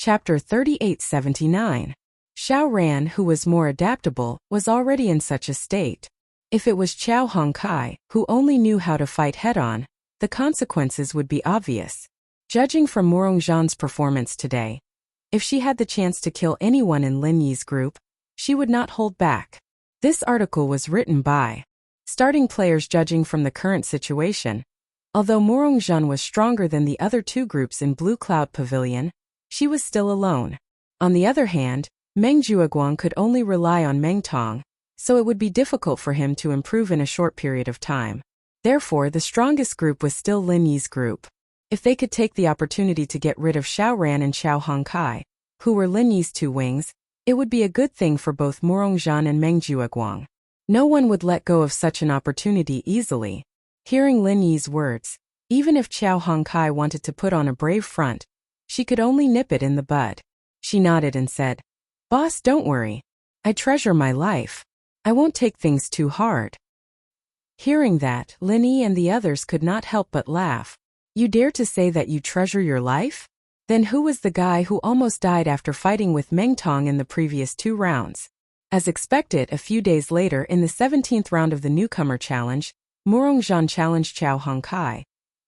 Chapter 3879. Xiao Ran, who was more adaptable, was already in such a state. If it was Qiao Hongkai, who only knew how to fight head-on, the consequences would be obvious. Judging from Morongzhan's performance today, if she had the chance to kill anyone in Lin Yi's group, she would not hold back. This article was written by starting players judging from the current situation. Although Morongzhan was stronger than the other two groups in Blue Cloud Pavilion, she was still alone. On the other hand, Meng Jueguang could only rely on Meng Tong, so it would be difficult for him to improve in a short period of time. Therefore, the strongest group was still Lin Yi's group. If they could take the opportunity to get rid of Xiao Ran and Qiao Hongkai, who were Lin Yi's two wings, it would be a good thing for both Morongzhan and Meng Jueguang. No one would let go of such an opportunity easily. Hearing Lin Yi's words, even if Qiao Hongkai wanted to put on a brave front, she could only nip it in the bud. She nodded and said, "Boss, don't worry. I treasure my life. I won't take things too hard." Hearing that, Lin Yi and the others could not help but laugh. "You dare to say that you treasure your life? Then who was the guy who almost died after fighting with Meng Tong in the previous 2 rounds? As expected, a few days later in the 17th round of the newcomer challenge, Morongzhan challenged Qiao Hongkai,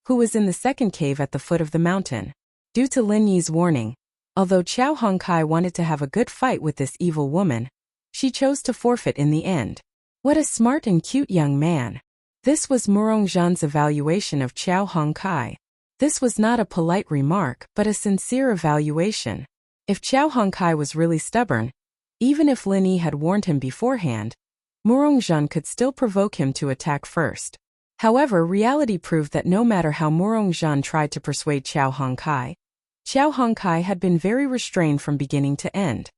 who was in the second cave at the foot of the mountain. Due to Lin Yi's warning, although Qiao Hongkai wanted to have a good fight with this evil woman, she chose to forfeit in the end. What a smart and cute young man. This was Morongzhan's evaluation of Qiao Hongkai. This was not a polite remark, but a sincere evaluation. If Qiao Hongkai was really stubborn, even if Lin Yi had warned him beforehand, Morongzhan could still provoke him to attack first. However, reality proved that no matter how Morongzhan tried to persuade Qiao Hongkai had been very restrained from beginning to end.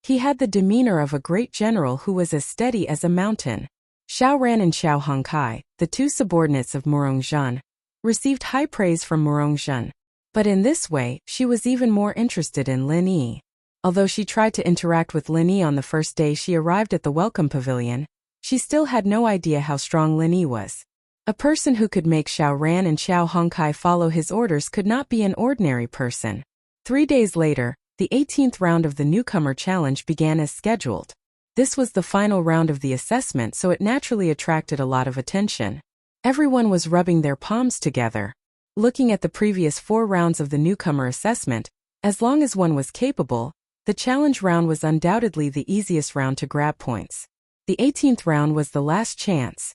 He had the demeanor of a great general who was as steady as a mountain. Xiao Ran and Qiao Hongkai, the two subordinates of Morongzhan, received high praise from Morongzhan. But in this way, she was even more interested in Lin Yi. Although she tried to interact with Lin Yi on the first day she arrived at the Welcome Pavilion, she still had no idea how strong Lin Yi was. A person who could make Xiao Ran and Qiao Hongkai follow his orders could not be an ordinary person. 3 days later, the 18th round of the newcomer challenge began as scheduled. This was the final round of the assessment, so it naturally attracted a lot of attention. Everyone was rubbing their palms together. Looking at the previous 4 rounds of the newcomer assessment, as long as one was capable, the challenge round was undoubtedly the easiest round to grab points. The 18th round was the last chance.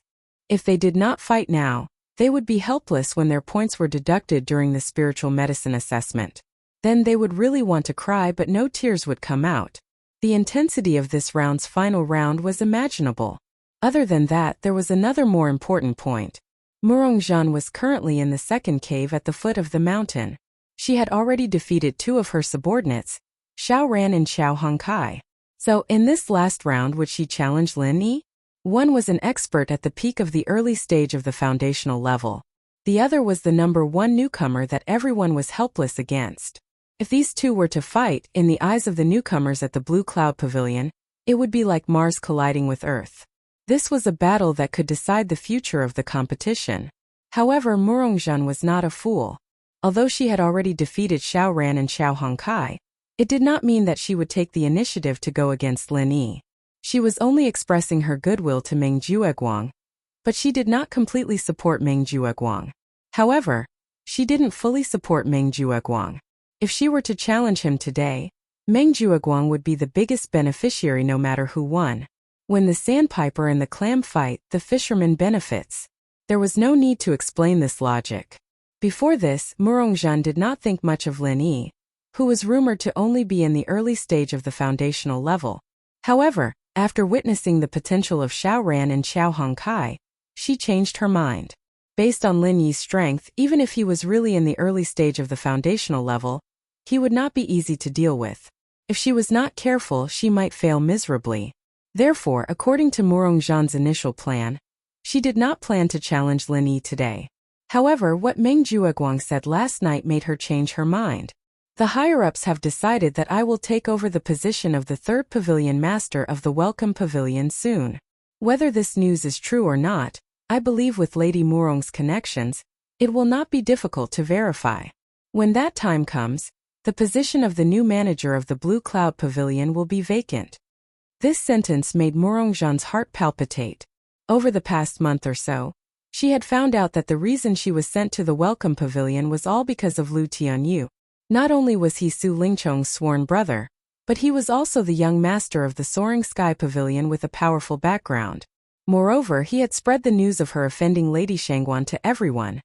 If they did not fight now, they would be helpless when their points were deducted during the spiritual medicine assessment. Then they would really want to cry, but no tears would come out. The intensity of this round's final round was imaginable. Other than that, there was another more important point. Morongzhan was currently in the second cave at the foot of the mountain. She had already defeated 2 of her subordinates, Xiao Ran and Qiao Hongkai. So, in this last round would she challenge Lin Yi? One was an expert at the peak of the early stage of the foundational level. The other was the number 1 newcomer that everyone was helpless against. If these 2 were to fight, in the eyes of the newcomers at the Blue Cloud Pavilion, it would be like Mars colliding with Earth. This was a battle that could decide the future of the competition. However, Morongzhan was not a fool. Although she had already defeated Xiao Ran and Qiao Hongkai, it did not mean that she would take the initiative to go against Lin Yi. She was only expressing her goodwill to Meng Jueguang, but she did not completely support Meng Jueguang. However, she didn't fully support Meng Jueguang. If she were to challenge him today, Meng Jueguang would be the biggest beneficiary no matter who won. When the sandpiper and the clam fight, the fisherman benefits. There was no need to explain this logic. Before this, Morongzhan did not think much of Lin Yi, who was rumored to only be in the early stage of the foundational level. However, after witnessing the potential of Xiao Ran and Qiao Hongkai, she changed her mind. Based on Lin Yi's strength, even if he was really in the early stage of the foundational level, he would not be easy to deal with. If she was not careful, she might fail miserably. Therefore, according to Morongzhan's initial plan, she did not plan to challenge Lin Yi today. However, what Meng Jueguang said last night made her change her mind. The higher-ups have decided that I will take over the position of the 3rd Pavilion Master of the Welcome Pavilion soon. Whether this news is true or not, I believe with Lady Murong's connections, it will not be difficult to verify. When that time comes, The position of the new manager of the Blue Cloud Pavilion will be vacant. This sentence made Morongjan's heart palpitate. Over the past month or so, she had found out that the reason she was sent to the Welcome Pavilion was all because of Lu Tianyu. Not only was he Su Lingchong's sworn brother, but he was also the young master of the Soaring Sky Pavilion with a powerful background. Moreover, he had spread the news of her offending Lady Shangguan to everyone,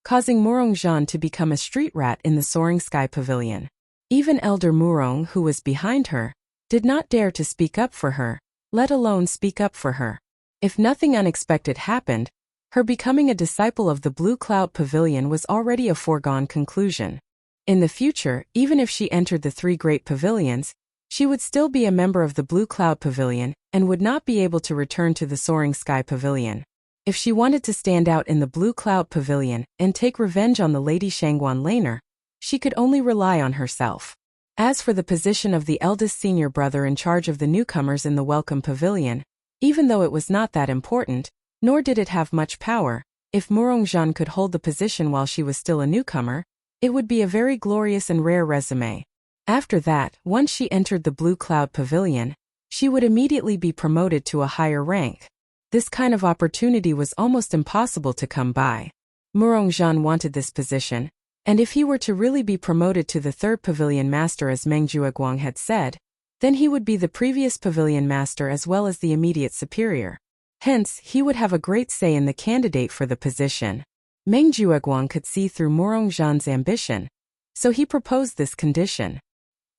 causing Morongjan to become a street rat in the Soaring Sky Pavilion. Even Elder Murong, who was behind her, did not dare to speak up for her, let alone speak up for her. If nothing unexpected happened, her becoming a disciple of the Blue Cloud Pavilion was already a foregone conclusion. In the future, even if she entered the three great pavilions, she would still be a member of the Blue Cloud Pavilion and would not be able to return to the Soaring Sky Pavilion. If she wanted to stand out in the Blue Cloud Pavilion and take revenge on the Lady Shangguan laner, she could only rely on herself. As for the position of the eldest senior brother in charge of the newcomers in the Welcome Pavilion, even though it was not that important, nor did it have much power, if Morongjan could hold the position while she was still a newcomer, it would be a very glorious and rare resume. After that, once she entered the Blue Cloud Pavilion, she would immediately be promoted to a higher rank. This kind of opportunity was almost impossible to come by. Morongjan wanted this position, and if he were to really be promoted to the third pavilion master as Meng Jueguang had said, then he would be the previous pavilion master as well as the immediate superior. Hence, he would have a great say in the candidate for the position. Meng Jueguang could see through Morongjan's ambition, so he proposed this condition.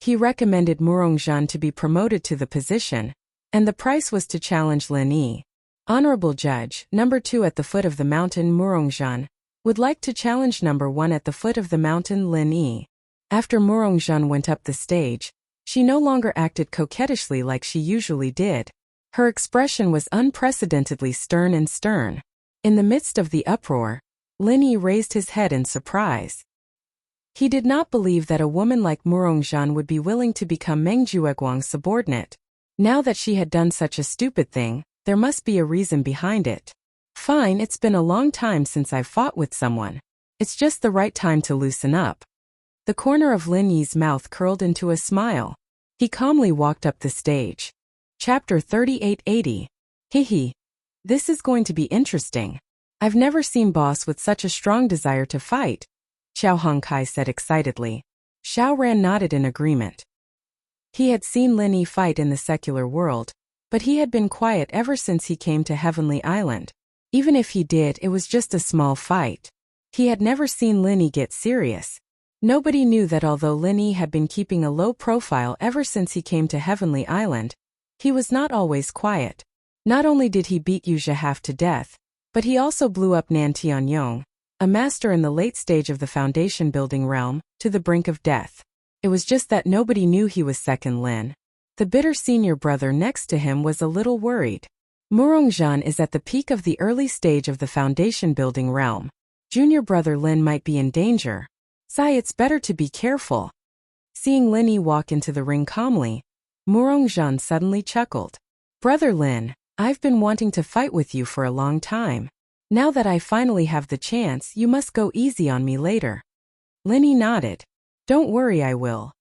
He recommended Morongjan to be promoted to the position, and the price was to challenge Lin Yi. Honorable Judge, number 2 at the foot of the mountain Morongjan would like to challenge number 1 at the foot of the mountain Lin Yi. After Morongjan went up the stage, she no longer acted coquettishly like she usually did. Her expression was unprecedentedly stern. In the midst of the uproar, Lin Yi raised his head in surprise. He did not believe that a woman like Morongjan would be willing to become Meng Jueguang's subordinate. Now that she had done such a stupid thing, there must be a reason behind it. Fine, it's been a long time since I've fought with someone. It's just the right time to loosen up. The corner of Lin Yi's mouth curled into a smile. He calmly walked up the stage. Chapter 3880. Hihi. This is going to be interesting. I've never seen boss with such a strong desire to fight, Xiao Hongkai said excitedly. Xiao Ran nodded in agreement. He had seen Lin Yi fight in the secular world, but he had been quiet ever since he came to Heavenly Island. Even if he did, it was just a small fight. He had never seen Lin Yi get serious. Nobody knew that although Lin Yi had been keeping a low profile ever since he came to Heavenly Island, he was not always quiet. Not only did he beat Yuxia half to death, but he also blew up Nan Tianyong, a master in the late stage of the foundation building realm, to the brink of death. It was just that nobody knew he was second Lin. The bitter senior brother next to him was a little worried. Morongjan is at the peak of the early stage of the foundation building realm. Junior brother Lin might be in danger. Sai, it's better to be careful. Seeing Lin Yi walk into the ring calmly, Morongjan suddenly chuckled. Brother Lin, I've been wanting to fight with you for a long time. Now that I finally have the chance, you must go easy on me later. Lin Yi nodded. Don't worry, I will.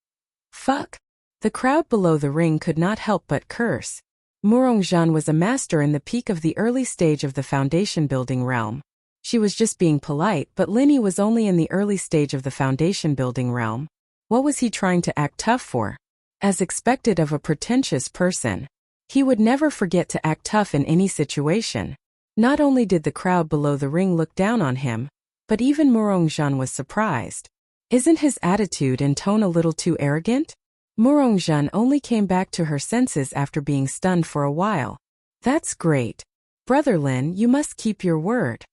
Fuck. The crowd below the ring could not help but curse. Morongjan was a master in the peak of the early stage of the foundation building realm. She was just being polite, but Lin Yi was only in the early stage of the foundation building realm. What was he trying to act tough for? As expected of a pretentious person, he would never forget to act tough in any situation. Not only did the crowd below the ring look down on him, but even Morongjan was surprised. Isn't his attitude and tone a little too arrogant? Morongjan only came back to her senses after being stunned for a while. That's great. Brother Lin, you must keep your word.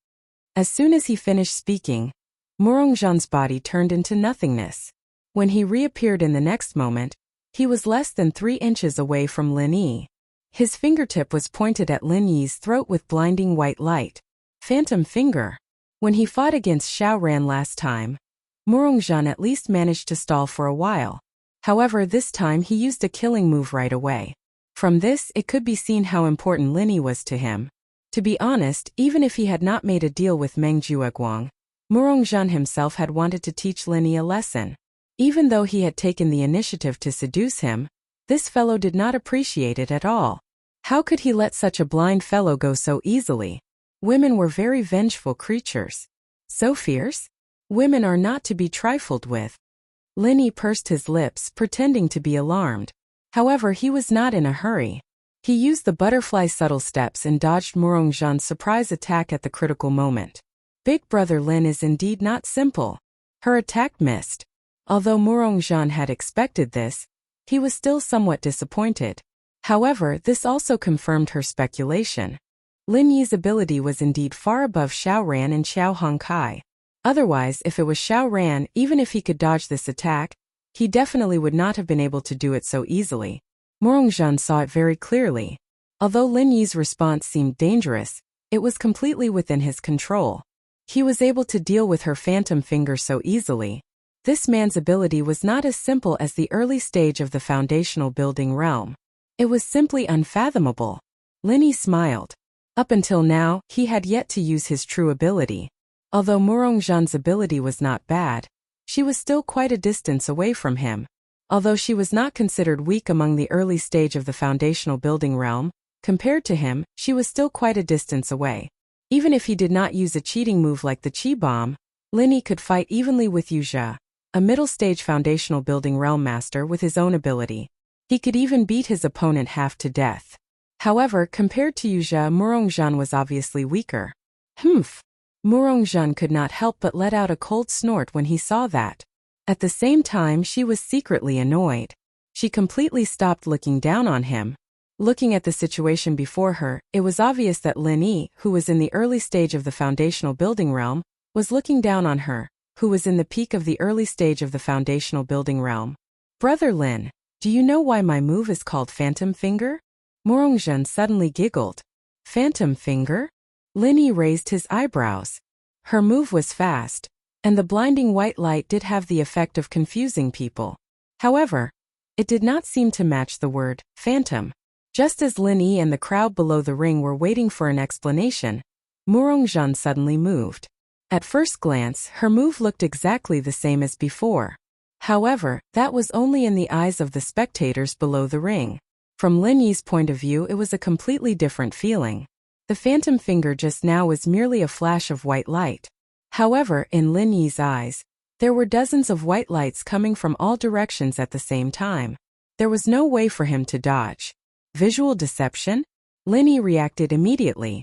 As soon as he finished speaking, Morongjan's body turned into nothingness. When he reappeared in the next moment, he was less than 3 inches away from Lin Yi. His fingertip was pointed at Lin Yi's throat with blinding white light. Phantom finger. When he fought against Xiao Ran last time, Morongjan at least managed to stall for a while. However, this time he used a killing move right away. From this, it could be seen how important Lin Yi was to him. To be honest, even if he had not made a deal with Meng Jueguang, Morongjan himself had wanted to teach Lin Yi a lesson. Even though he had taken the initiative to seduce him, this fellow did not appreciate it at all. How could he let such a blind fellow go so easily? Women were very vengeful creatures. So fierce? Women are not to be trifled with. Lin Yi pursed his lips, pretending to be alarmed. However, he was not in a hurry. He used the butterfly subtle steps and dodged Murongzhan's surprise attack at the critical moment. Big brother Lin is indeed not simple. Her attack missed. Although Murongzhan had expected this, he was still somewhat disappointed. However, this also confirmed her speculation. Lin Yi's ability was indeed far above Xiao Ran and Xiao Hongkai. Otherwise, if it was Xiao Ran, even if he could dodge this attack, he definitely would not have been able to do it so easily. Murongzhan saw it very clearly. Although Lin Yi's response seemed dangerous, it was completely within his control. He was able to deal with her phantom finger so easily. This man's ability was not as simple as the early stage of the foundational building realm. It was simply unfathomable. Lin Yi smiled. Up until now, he had yet to use his true ability. Although Murongzhan's ability was not bad, she was still quite a distance away from him. Although she was not considered weak among the early stage of the foundational building realm, compared to him, she was still quite a distance away. Even if he did not use a cheating move like the Qi Bomb, Lin Yi could fight evenly with Wuxia, a middle-stage foundational building realm master with his own ability. He could even beat his opponent half to death. However, compared to Wuxia, Murongzhan was obviously weaker. Humph! Murongzhan could not help but let out a cold snort when he saw that. At the same time, she was secretly annoyed. She completely stopped looking down on him. Looking at the situation before her, it was obvious that Lin Yi, who was in the early stage of the foundational building realm, was looking down on her, who was in the peak of the early stage of the foundational building realm. Brother Lin, do you know why my move is called Phantom Finger? Murongzhan suddenly giggled. Phantom Finger? Lin Yi raised his eyebrows. Her move was fast, and the blinding white light did have the effect of confusing people. However, it did not seem to match the word phantom. Just as Lin Yi and the crowd below the ring were waiting for an explanation, Murongzhan suddenly moved. At first glance, her move looked exactly the same as before. However, that was only in the eyes of the spectators below the ring. From Lin Yi's point of view, it was a completely different feeling. The phantom finger just now was merely a flash of white light. However, in Lin Yi's eyes, there were dozens of white lights coming from all directions at the same time. There was no way for him to dodge. Visual deception? Lin Yi reacted immediately.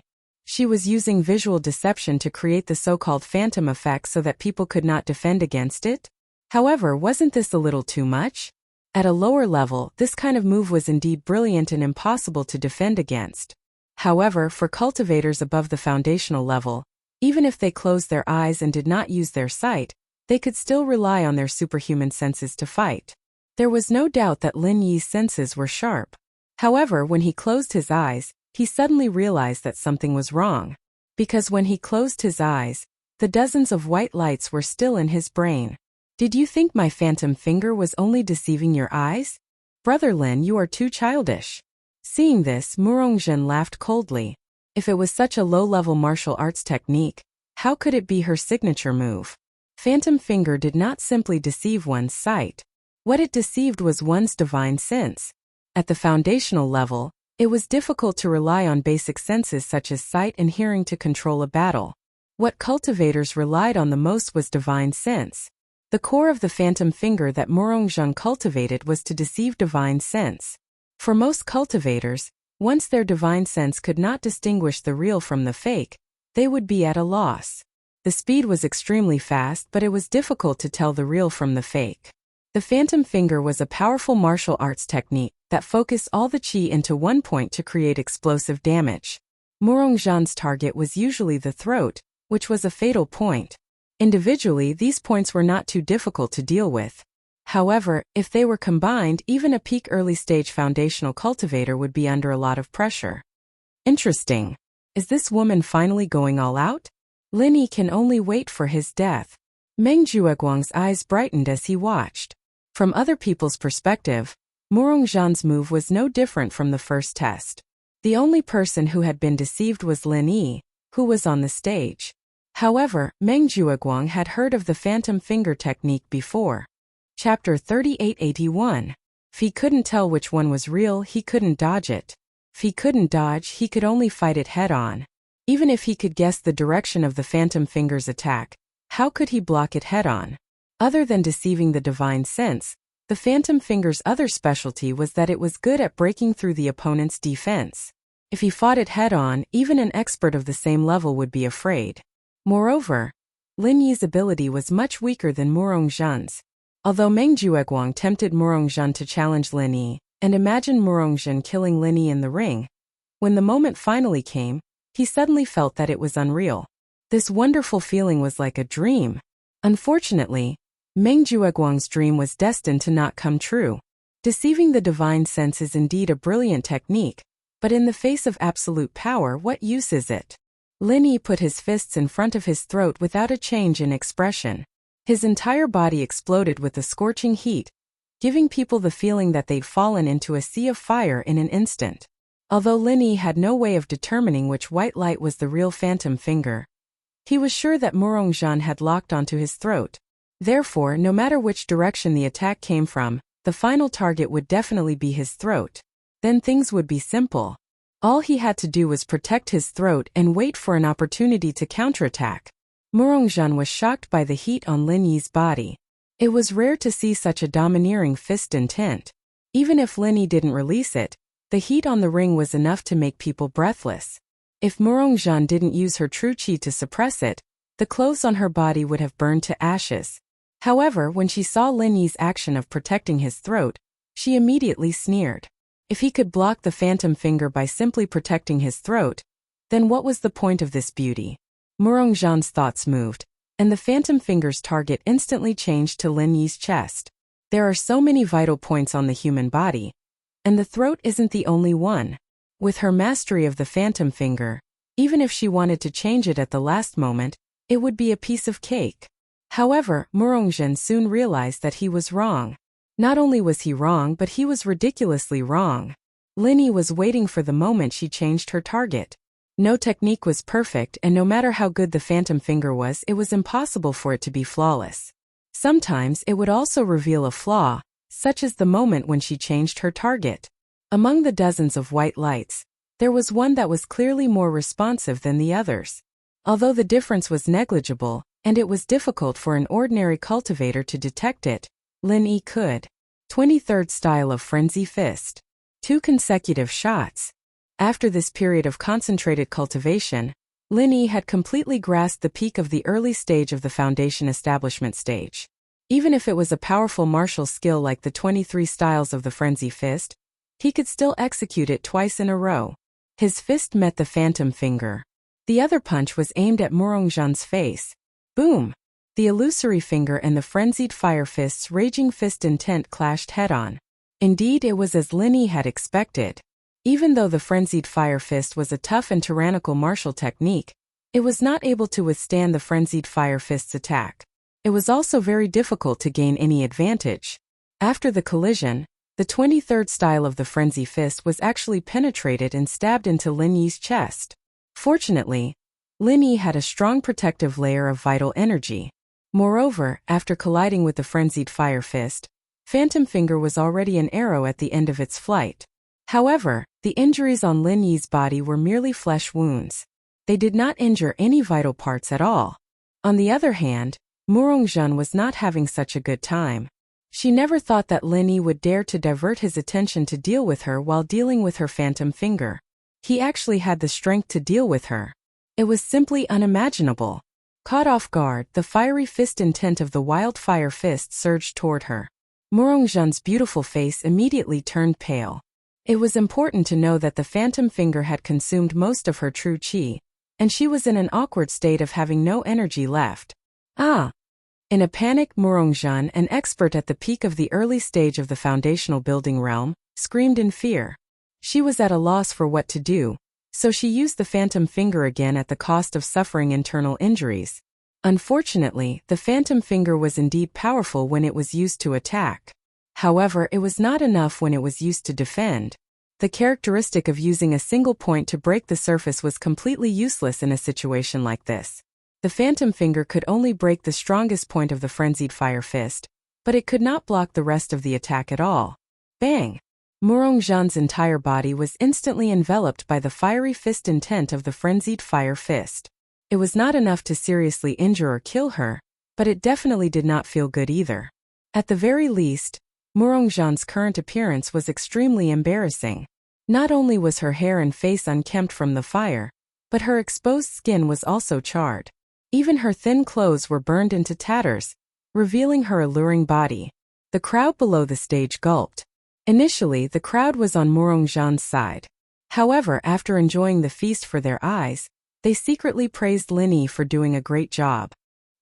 She was using visual deception to create the so-called phantom effect so that people could not defend against it. However, wasn't this a little too much? At a lower level, this kind of move was indeed brilliant and impossible to defend against. However, for cultivators above the foundational level, even if they closed their eyes and did not use their sight, they could still rely on their superhuman senses to fight. There was no doubt that Lin Yi's senses were sharp. However, when he closed his eyes, he suddenly realized that something was wrong. Because when he closed his eyes, the dozens of white lights were still in his brain. Did you think my phantom finger was only deceiving your eyes? Brother Lin, you are too childish. Seeing this, Murongzhan laughed coldly. If it was such a low-level martial arts technique, how could it be her signature move? Phantom finger did not simply deceive one's sight. What it deceived was one's divine sense. At the foundational level, it was difficult to rely on basic senses such as sight and hearing to control a battle. What cultivators relied on the most was divine sense. The core of the phantom finger that Murongzhan cultivated was to deceive divine sense. For most cultivators, once their divine sense could not distinguish the real from the fake, they would be at a loss. The speed was extremely fast, but it was difficult to tell the real from the fake. The phantom finger was a powerful martial arts technique that focused all the qi into one point to create explosive damage. Murongzhan's target was usually the throat, which was a fatal point. Individually, these points were not too difficult to deal with. However, if they were combined, even a peak early-stage foundational cultivator would be under a lot of pressure. Interesting. Is this woman finally going all out? Lin Yi can only wait for his death. Meng Jueguang's eyes brightened as he watched. From other people's perspective, Murongzhan's move was no different from the first test. The only person who had been deceived was Lin Yi, who was on the stage. However, Meng Jueguang had heard of the phantom finger technique before. Chapter 3881. If he couldn't tell which one was real, he couldn't dodge it. If he couldn't dodge, he could only fight it head-on. Even if he could guess the direction of the Phantom Finger's attack, how could he block it head-on? Other than deceiving the divine sense, the Phantom Finger's other specialty was that it was good at breaking through the opponent's defense. If he fought it head-on, even an expert of the same level would be afraid. Moreover, Lin Yi's ability was much weaker than Murong Zhen's. Although Meng Jueguang tempted Murong Zhen to challenge Lin Yi, and imagined Murong Zhen killing Lin Yi in the ring, when the moment finally came, he suddenly felt that it was unreal. This wonderful feeling was like a dream. Unfortunately, Meng Jueguang's dream was destined to not come true. Deceiving the divine sense is indeed a brilliant technique, but in the face of absolute power, what use is it? Lin Yi put his fists in front of his throat without a change in expression. His entire body exploded with the scorching heat, giving people the feeling that they'd fallen into a sea of fire in an instant. Although Lin Yi had no way of determining which white light was the real Phantom Finger, he was sure that Murong Zhen had locked onto his throat. Therefore, no matter which direction the attack came from, the final target would definitely be his throat. Then things would be simple. All he had to do was protect his throat and wait for an opportunity to counterattack. Murong Zhen was shocked by the heat on Lin Yi's body. It was rare to see such a domineering fist intent. Even if Lin Yi didn't release it, the heat on the ring was enough to make people breathless. If Murong Zhen didn't use her true qi to suppress it, the clothes on her body would have burned to ashes. However, when she saw Lin Yi's action of protecting his throat, she immediately sneered. If he could block the Phantom Finger by simply protecting his throat, then what was the point of this beauty? Murong Zhen's thoughts moved, and the Phantom Finger's target instantly changed to Lin Yi's chest. There are so many vital points on the human body, and the throat isn't the only one. With her mastery of the Phantom Finger, even if she wanted to change it at the last moment, it would be a piece of cake. However, Murong Zhen soon realized that he was wrong. Not only was he wrong, but he was ridiculously wrong. Lin Yi was waiting for the moment she changed her target. No technique was perfect, and no matter how good the Phantom Finger was, it was impossible for it to be flawless. Sometimes it would also reveal a flaw, such as the moment when she changed her target. Among the dozens of white lights, there was one that was clearly more responsive than the others. Although the difference was negligible, and it was difficult for an ordinary cultivator to detect it, Lin Yi could. 23rd Style of Frenzy Fist. 2 consecutive shots. After this period of concentrated cultivation, Lin Yi had completely grasped the peak of the early stage of the foundation establishment stage. Even if it was a powerful martial skill like the 23 styles of the Frenzy Fist, he could still execute it twice in a row. His fist met the Phantom Finger. The other punch was aimed at Murong Zhen's face. Boom! The illusory finger and the frenzied fire fist's raging fist intent clashed head-on. Indeed, it was as Lin Yi had expected. Even though the frenzied fire fist was a tough and tyrannical martial technique, it was not able to withstand the frenzied fire fist's attack. It was also very difficult to gain any advantage. After the collision, the 23rd style of the frenzy fist was actually penetrated and stabbed into Lin Yi's chest. Fortunately, Lin Yi had a strong protective layer of vital energy. Moreover, after colliding with the frenzied fire fist, Phantom Finger was already an arrow at the end of its flight. However, the injuries on Lin Yi's body were merely flesh wounds. They did not injure any vital parts at all. On the other hand, Murong Zhen was not having such a good time. She never thought that Lin Yi would dare to divert his attention to deal with her while dealing with her Phantom Finger. He actually had the strength to deal with her. It was simply unimaginable. Caught off guard, the fiery fist intent of the wildfire fist surged toward her. Murong Zhen's beautiful face immediately turned pale. It was important to know that the Phantom Finger had consumed most of her true qi, and she was in an awkward state of having no energy left. Ah! In a panic, Murong Zhen, an expert at the peak of the early stage of the foundational building realm, screamed in fear. She was at a loss for what to do, so she used the Phantom Finger again at the cost of suffering internal injuries. Unfortunately, the Phantom Finger was indeed powerful when it was used to attack. However, it was not enough when it was used to defend. The characteristic of using a single point to break the surface was completely useless in a situation like this. The Phantom Finger could only break the strongest point of the frenzied fire fist, but it could not block the rest of the attack at all. Bang! Murongzhan's entire body was instantly enveloped by the fiery fist intent of the frenzied fire fist. It was not enough to seriously injure or kill her, but it definitely did not feel good either. At the very least, Murongzhan's current appearance was extremely embarrassing. Not only was her hair and face unkempt from the fire, but her exposed skin was also charred. Even her thin clothes were burned into tatters, revealing her alluring body. The crowd below the stage gulped. Initially, the crowd was on Murongzhan's side. However, after enjoying the feast for their eyes, they secretly praised Lin Yi for doing a great job.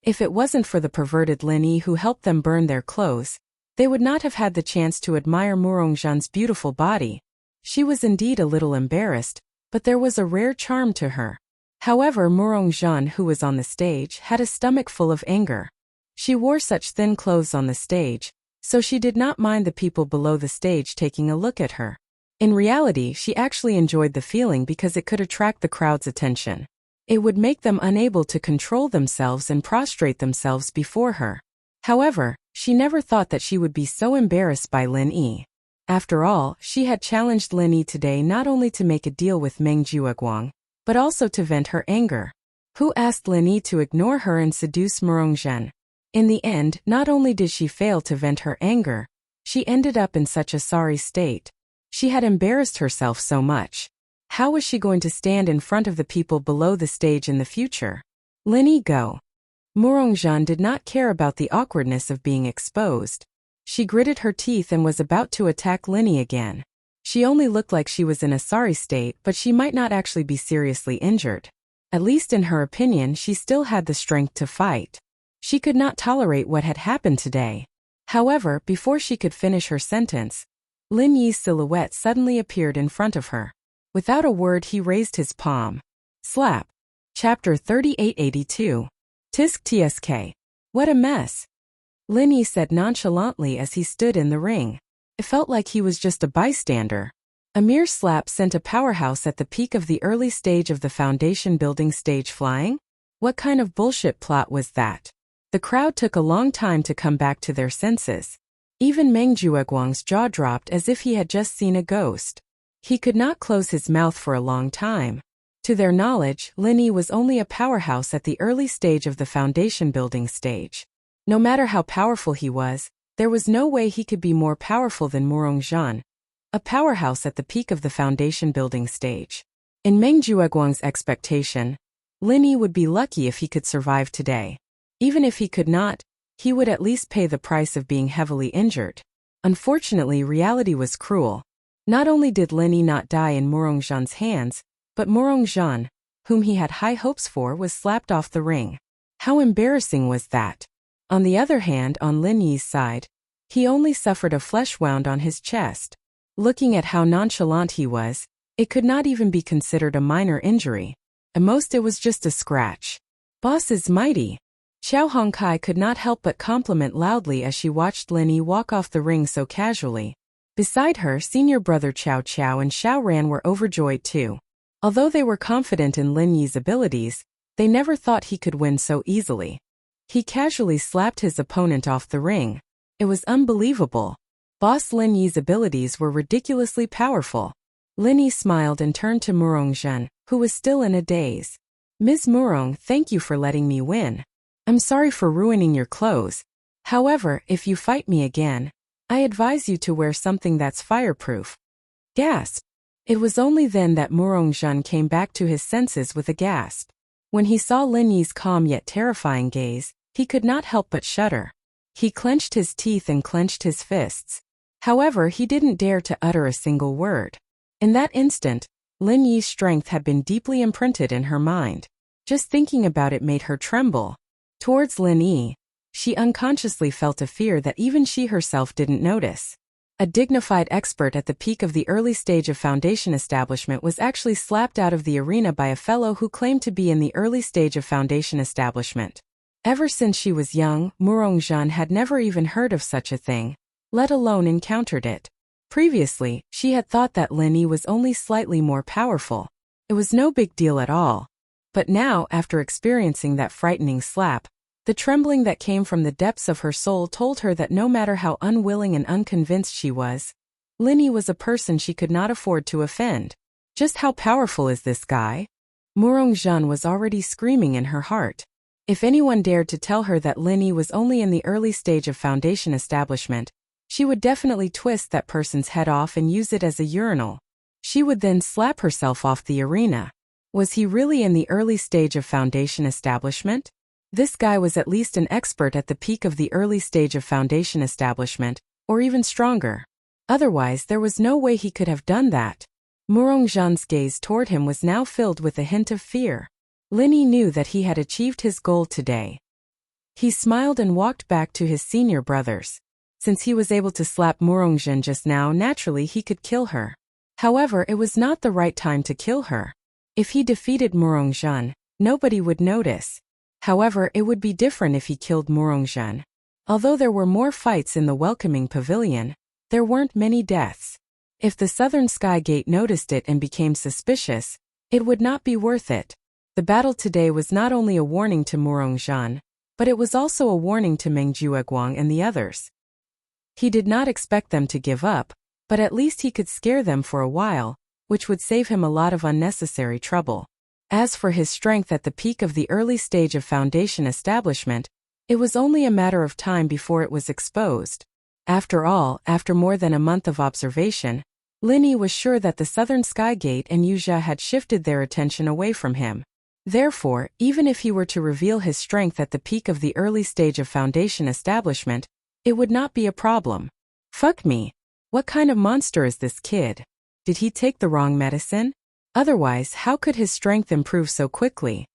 If it wasn't for the perverted Lin Yi who helped them burn their clothes, they would not have had the chance to admire Murongzhan's beautiful body. She was indeed a little embarrassed, but there was a rare charm to her. However, Murongzhan, who was on the stage, had a stomach full of anger. She wore such thin clothes on the stage, so she did not mind the people below the stage taking a look at her. In reality, she actually enjoyed the feeling because it could attract the crowd's attention. It would make them unable to control themselves and prostrate themselves before her. However, she never thought that she would be so embarrassed by Lin Yi. After all, she had challenged Lin Yi today not only to make a deal with Meng Jueguang, but also to vent her anger. Who asked Lin Yi to ignore her and seduce Murongzhan? In the end, not only did she fail to vent her anger, she ended up in such a sorry state. She had embarrassed herself so much. How was she going to stand in front of the people below the stage in the future? Lin Yi, go. Murongzhan did not care about the awkwardness of being exposed. She gritted her teeth and was about to attack Lin Yi again. She only looked like she was in a sorry state, but she might not actually be seriously injured. At least in her opinion, she still had the strength to fight. She could not tolerate what had happened today. However, before she could finish her sentence, Lin Yi's silhouette suddenly appeared in front of her. Without a word, he raised his palm. Slap. Chapter 3882. Tisk tsk. What a mess. Lin Yi said nonchalantly as he stood in the ring. It felt like he was just a bystander. A mere slap sent a powerhouse at the peak of the early stage of the foundation building stage flying? What kind of bullshit plot was that? The crowd took a long time to come back to their senses. Even Meng Jueguang's jaw dropped as if he had just seen a ghost. He could not close his mouth for a long time. To their knowledge, Lin Yi was only a powerhouse at the early stage of the foundation building stage. No matter how powerful he was, there was no way he could be more powerful than Murongzhan, a powerhouse at the peak of the foundation building stage. In Meng Jueguang's expectation, Lin Yi would be lucky if he could survive today. Even if he could not, he would at least pay the price of being heavily injured. Unfortunately, reality was cruel. Not only did Lin Yi not die in Murongzhan's hands, but Murongzhan, whom he had high hopes for, was slapped off the ring. How embarrassing was that? On the other hand, on Lin Yi's side, he only suffered a flesh wound on his chest. Looking at how nonchalant he was, it could not even be considered a minor injury. At most, it was just a scratch. Boss is mighty. Xiao Hongkai could not help but compliment loudly as she watched Lin Yi walk off the ring so casually. Beside her, senior brother Cao Cao and Xiao Ran were overjoyed too. Although they were confident in Lin Yi's abilities, they never thought he could win so easily. He casually slapped his opponent off the ring. It was unbelievable. Boss Lin Yi's abilities were ridiculously powerful. Lin Yi smiled and turned to Murongzhan, who was still in a daze. Ms. Murong, thank you for letting me win. I'm sorry for ruining your clothes. However, if you fight me again, I advise you to wear something that's fireproof. Gasp. It was only then that Murongzhan came back to his senses with a gasp. When he saw Lin Yi's calm yet terrifying gaze, he could not help but shudder. He clenched his teeth and clenched his fists. However, he didn't dare to utter a single word. In that instant, Lin Yi's strength had been deeply imprinted in her mind. Just thinking about it made her tremble. Towards Lin Yi, she unconsciously felt a fear that even she herself didn't notice. A dignified expert at the peak of the early stage of foundation establishment was actually slapped out of the arena by a fellow who claimed to be in the early stage of foundation establishment. Ever since she was young, Murongzhan had never even heard of such a thing, let alone encountered it. Previously, she had thought that Lin Yi was only slightly more powerful. It was no big deal at all. But now, after experiencing that frightening slap, The trembling that came from the depths of her soul told her that no matter how unwilling and unconvinced she was, Linny was a person she could not afford to offend. Just how powerful is this guy? Murongzhan was already screaming in her heart. If anyone dared to tell her that Linny was only in the early stage of foundation establishment, she would definitely twist that person's head off and use it as a urinal. She would then slap herself off the arena. Was he really in the early stage of foundation establishment? This guy was at least an expert at the peak of the early stage of foundation establishment, or even stronger. Otherwise, there was no way he could have done that. Murongzhan's gaze toward him was now filled with a hint of fear. Linny knew that he had achieved his goal today. He smiled and walked back to his senior brothers. Since he was able to slap Murongzhan just now, naturally he could kill her. However, it was not the right time to kill her. If he defeated Murongzhan, nobody would notice. However, it would be different if he killed Murongzhan. Although there were more fights in the welcoming pavilion, there weren't many deaths. If the Southern Sky Gate noticed it and became suspicious, it would not be worth it. The battle today was not only a warning to Murongzhan, but it was also a warning to Meng Jueguang and the others. He did not expect them to give up, but at least he could scare them for a while, which would save him a lot of unnecessary trouble. As for his strength at the peak of the early stage of foundation establishment, it was only a matter of time before it was exposed. After all, after more than a month of observation, Linny was sure that the Southern Sky Gate and Wuxia had shifted their attention away from him. Therefore, even if he were to reveal his strength at the peak of the early stage of foundation establishment, it would not be a problem. Fuck me. What kind of monster is this kid? Did he take the wrong medicine? Otherwise, how could his strength improve so quickly?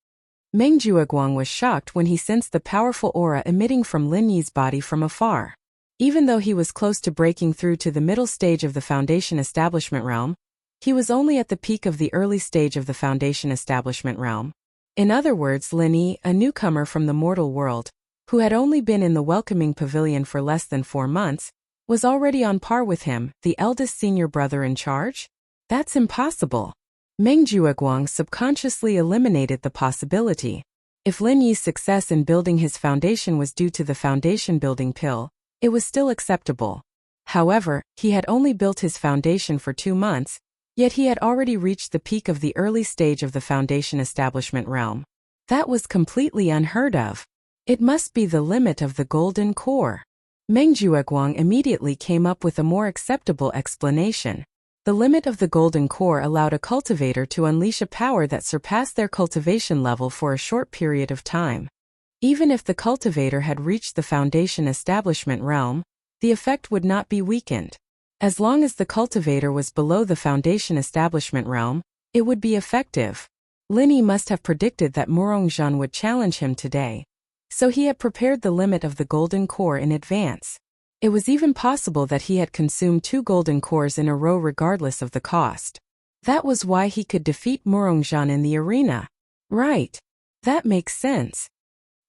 Meng Jueguang was shocked when he sensed the powerful aura emitting from Lin Yi's body from afar. Even though he was close to breaking through to the middle stage of the foundation establishment realm, he was only at the peak of the early stage of the foundation establishment realm. In other words, Lin Yi, a newcomer from the mortal world, who had only been in the welcoming pavilion for less than 4 months, was already on par with him, the eldest senior brother in charge? That's impossible. Meng Jueguang subconsciously eliminated the possibility. If Lin Yi's success in building his foundation was due to the foundation building pill, it was still acceptable. However, he had only built his foundation for 2 months, yet he had already reached the peak of the early stage of the foundation establishment realm. That was completely unheard of. It must be the limit of the golden core. Meng Jueguang immediately came up with a more acceptable explanation. The limit of the golden core allowed a cultivator to unleash a power that surpassed their cultivation level for a short period of time. Even if the cultivator had reached the foundation establishment realm, the effect would not be weakened. As long as the cultivator was below the foundation establishment realm, it would be effective. Lin Yi must have predicted that Murongzhan would challenge him today, so he had prepared the limit of the golden core in advance. It was even possible that he had consumed 2 golden cores in a row regardless of the cost. That was why he could defeat Murongzhan in the arena. Right. That makes sense.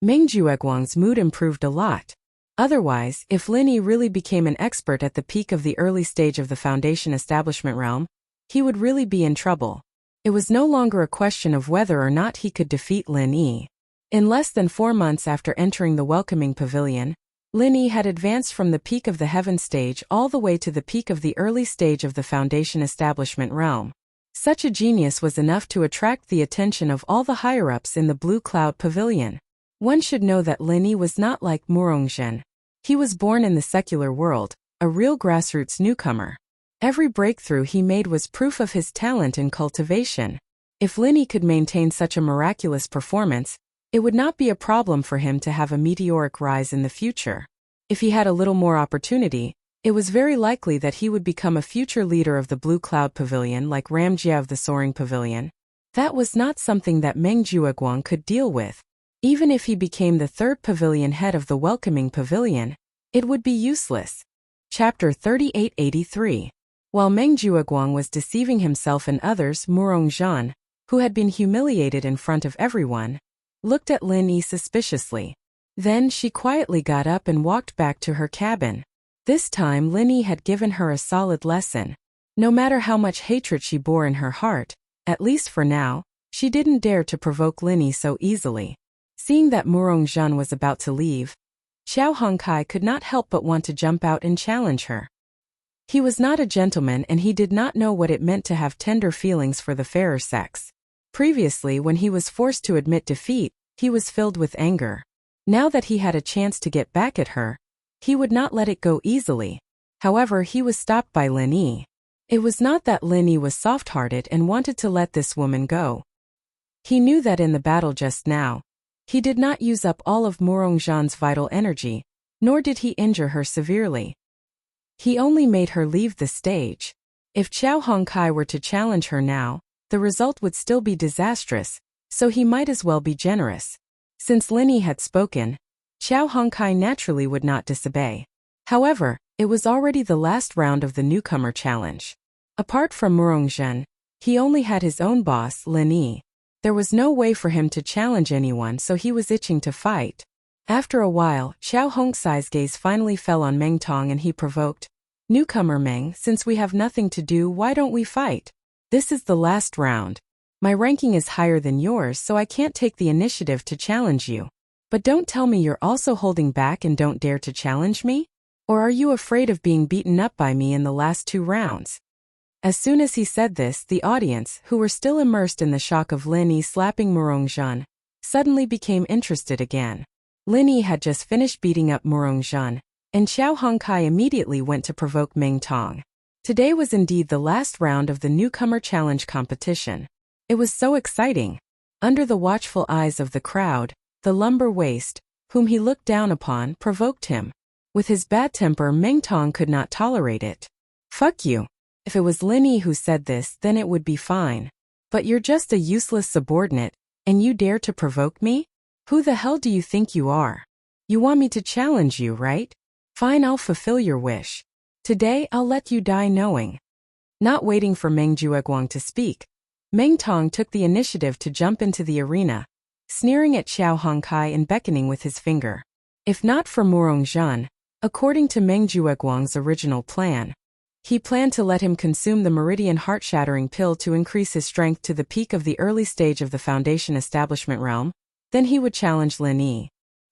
Meng Jueguang's mood improved a lot. Otherwise, if Lin Yi really became an expert at the peak of the early stage of the foundation establishment realm, he would really be in trouble. It was no longer a question of whether or not he could defeat Lin Yi. In less than 4 months after entering the welcoming pavilion, Lin Yi had advanced from the peak of the heaven stage all the way to the peak of the early stage of the foundation establishment realm. Such a genius was enough to attract the attention of all the higher-ups in the Blue Cloud Pavilion. One should know that Lin Yi was not like Murongzhan. He was born in the secular world, a real grassroots newcomer. Every breakthrough he made was proof of his talent in cultivation. If Lin Yi could maintain such a miraculous performance, it would not be a problem for him to have a meteoric rise in the future. If he had a little more opportunity, it was very likely that he would become a future leader of the Blue Cloud Pavilion like Ramjia of the Soaring Pavilion. That was not something that Meng Jueguang could deal with. Even if he became the 3rd pavilion head of the welcoming pavilion, it would be useless. Chapter 3883. While Meng Jueguang was deceiving himself and others, Murongzhan, who had been humiliated in front of everyone, looked at Lin Yi suspiciously. Then she quietly got up and walked back to her cabin. This time Lin Yi had given her a solid lesson. No matter how much hatred she bore in her heart, at least for now, she didn't dare to provoke Lin Yi so easily. Seeing that Murongzhan was about to leave, Xiao Hongkai could not help but want to jump out and challenge her. He was not a gentleman and he did not know what it meant to have tender feelings for the fairer sex. Previously, when he was forced to admit defeat, he was filled with anger. Now that he had a chance to get back at her, he would not let it go easily. However, he was stopped by Lin Yi. It was not that Lin Yi was soft-hearted and wanted to let this woman go. He knew that in the battle just now, he did not use up all of Murongzhan's vital energy, nor did he injure her severely. He only made her leave the stage. If Xiao Hongkai were to challenge her now, the result would still be disastrous, so he might as well be generous. Since Lin Yi had spoken, Xiao Hongkai naturally would not disobey. However, it was already the last round of the newcomer challenge. Apart from Murongzhan, he only had his own boss, Lin Yi. There was no way for him to challenge anyone, so he was itching to fight. After a while, Xiao Hongkai's gaze finally fell on Meng Tong and he provoked, "Newcomer Meng, since we have nothing to do, why don't we fight? This is the last round. My ranking is higher than yours, so I can't take the initiative to challenge you. But don't tell me you're also holding back and don't dare to challenge me? Or are you afraid of being beaten up by me in the last 2 rounds?" As soon as he said this, the audience, who were still immersed in the shock of Lin Yi slapping Murongzhan, suddenly became interested again. Lin Yi had just finished beating up Murongzhan, and Xiao Hongkai immediately went to provoke Meng Tong. Today was indeed the last round of the newcomer challenge competition. It was so exciting. Under the watchful eyes of the crowd, the lumber waist, whom he looked down upon, provoked him. With his bad temper, Meng Tong could not tolerate it. "Fuck you. If it was Lin Yi who said this, then it would be fine. But you're just a useless subordinate, and you dare to provoke me? Who the hell do you think you are? You want me to challenge you, right? Fine, I'll fulfill your wish. Today, I'll let you die knowing." Not waiting for Meng Jueguang to speak, Meng Tong took the initiative to jump into the arena, sneering at Xiao Hongkai and beckoning with his finger. If not for Murongzhan, according to Meng Jueguang's original plan, he planned to let him consume the Meridian Heart-Shattering Pill to increase his strength to the peak of the early stage of the Foundation Establishment realm, then he would challenge Lin Yi.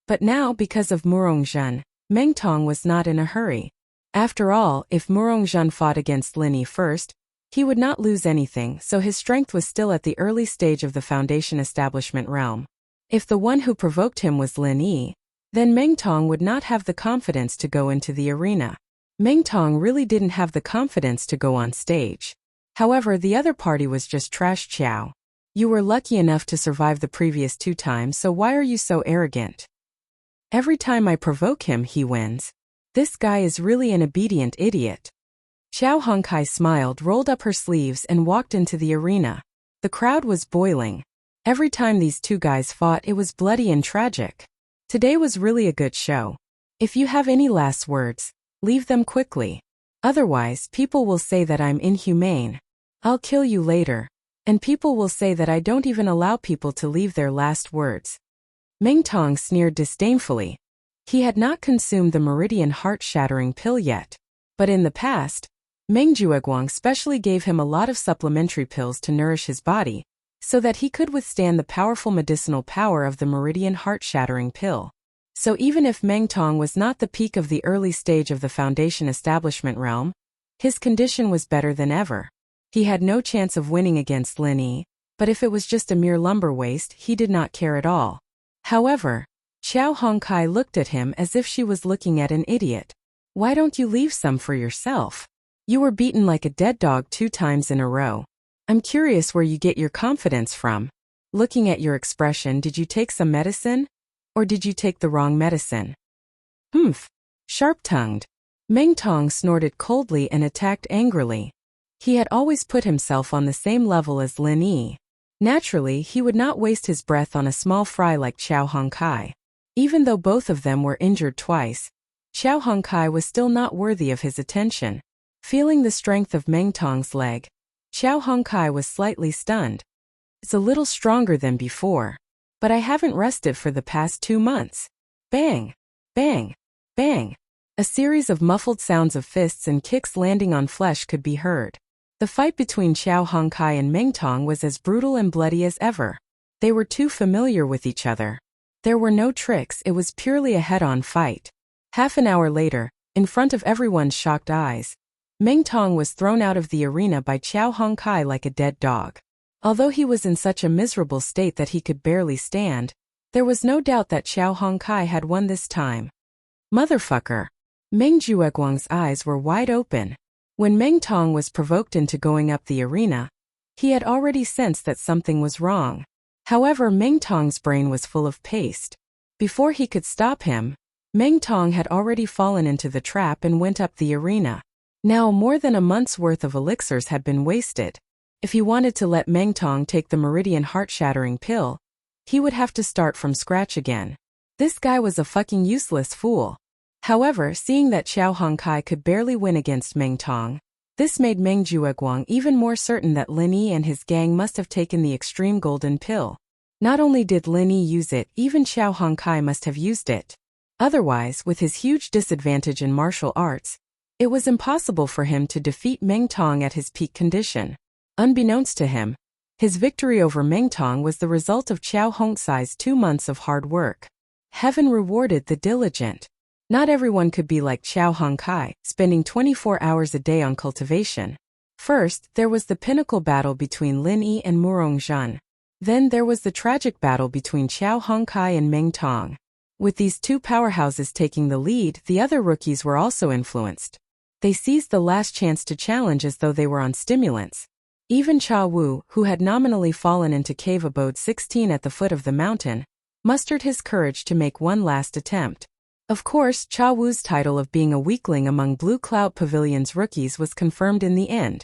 But now, because of Murongzhan, Meng Tong was not in a hurry. After all, if Murongzhan fought against Lin Yi first, he would not lose anything, so his strength was still at the early stage of the Foundation Establishment realm. If the one who provoked him was Lin Yi, then Meng Tong would not have the confidence to go into the arena. Meng Tong really didn't have the confidence to go on stage. However, the other party was just trash. "Chow. You were lucky enough to survive the previous 2 times, so why are you so arrogant? Every time I provoke him, he wins. This guy is really an obedient idiot." Xiao Hongkai smiled, rolled up her sleeves and walked into the arena. The crowd was boiling. Every time these 2 guys fought, it was bloody and tragic. Today was really a good show. If you have any last words, leave them quickly. Otherwise, people will say that I'm inhumane. I'll kill you later. And people will say that I don't even allow people to leave their last words. Meng Tong sneered disdainfully. He had not consumed the Meridian Heart-Shattering Pill yet. But in the past, Meng Jueguang specially gave him a lot of supplementary pills to nourish his body, so that he could withstand the powerful medicinal power of the Meridian Heart-Shattering Pill. So even if Meng Tong was not the peak of the early stage of the Foundation Establishment realm, his condition was better than ever. He had no chance of winning against Lin Yi, but if it was just a mere lumber waist, he did not care at all. However, Xiao Hongkai looked at him as if she was looking at an idiot. "Why don't you leave some for yourself? You were beaten like a dead dog 2 times in a row. I'm curious where you get your confidence from. Looking at your expression, did you take some medicine? Or did you take the wrong medicine?" "Humph." Sharp-tongued, Meng Tong snorted coldly and attacked angrily. He had always put himself on the same level as Lin Yi. Naturally, he would not waste his breath on a small fry like Xiao Hongkai. Even though both of them were injured twice, Xiao Hongkai was still not worthy of his attention. Feeling the strength of Meng Tong's leg, Xiao Hongkai was slightly stunned. "It's a little stronger than before. But I haven't rested for the past 2 months. Bang! Bang! Bang! A series of muffled sounds of fists and kicks landing on flesh could be heard. The fight between Xiao Hongkai and Meng Tong was as brutal and bloody as ever. They were too familiar with each other. There were no tricks, it was purely a head-on fight. Half an hour later, in front of everyone's shocked eyes, Meng Tong was thrown out of the arena by Qiao Hongkai like a dead dog. Although he was in such a miserable state that he could barely stand, there was no doubt that Qiao Hongkai had won this time. Motherfucker! Meng Jueguang's eyes were wide open. When Meng Tong was provoked into going up the arena, he had already sensed that something was wrong. However, Meng Tong's brain was full of paste. Before he could stop him, Meng Tong had already fallen into the trap and went up the arena. Now more than a month's worth of elixirs had been wasted. If he wanted to let Meng Tong take the Meridian heart-shattering pill, he would have to start from scratch again. This guy was a fucking useless fool. However, seeing that Qiao Hongkai could barely win against Meng Tong, this made Meng Jueguang even more certain that Lin Yi and his gang must have taken the extreme golden pill. Not only did Lin Yi use it, even Qiao Hongkai must have used it. Otherwise, with his huge disadvantage in martial arts, it was impossible for him to defeat Meng Tong at his peak condition. Unbeknownst to him, his victory over Meng Tong was the result of Qiao Hongkai's 2 months of hard work. Heaven rewarded the diligent. Not everyone could be like Qiao Hongkai, spending 24 hours a day on cultivation. First, there was the pinnacle battle between Lin Yi and Murong Zhan. Then there was the tragic battle between Qiao Hongkai and Meng Tong. With these two powerhouses taking the lead, the other rookies were also influenced. They seized the last chance to challenge as though they were on stimulants. Even Cha Wu, who had nominally fallen into Cave Abode 16 at the foot of the mountain, mustered his courage to make one last attempt. Of course, Cha Wu's title of being a weakling among Blue Cloud Pavilion's rookies was confirmed in the end.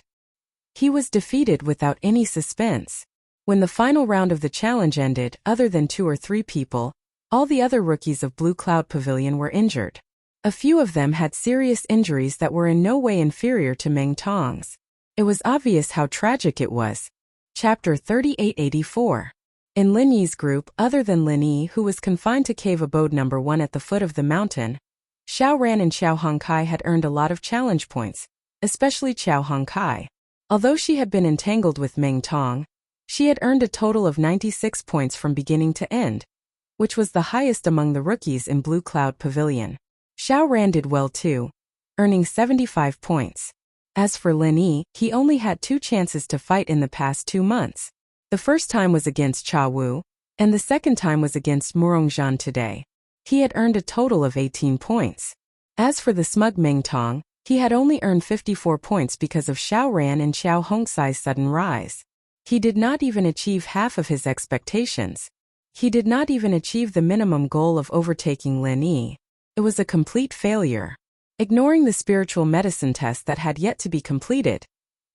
He was defeated without any suspense. When the final round of the challenge ended, other than 2 or 3 people, all the other rookies of Blue Cloud Pavilion were injured. A few of them had serious injuries that were in no way inferior to Meng Tong's. It was obvious how tragic it was. Chapter 3884. In Lin Yi's group, other than Lin Yi, who was confined to Cave Abode number 1 at the foot of the mountain, Xiao Ran and Qiao Hongkai had earned a lot of challenge points, especially Qiao Hongkai. Although she had been entangled with Meng Tong, she had earned a total of 96 points from beginning to end, which was the highest among the rookies in Blue Cloud Pavilion. Xiao Ran did well too, earning 75 points. As for Lin Yi, he only had 2 chances to fight in the past 2 months. The first time was against Cha Wu, and the second time was against Murong Zhan today. He had earned a total of 18 points. As for the smug Meng Tong, he had only earned 54 points because of Xiao Ran and Qiao Hongkai's sudden rise. He did not even achieve half of his expectations. He did not even achieve the minimum goal of overtaking Lin Yi. It was a complete failure. Ignoring the spiritual medicine test that had yet to be completed,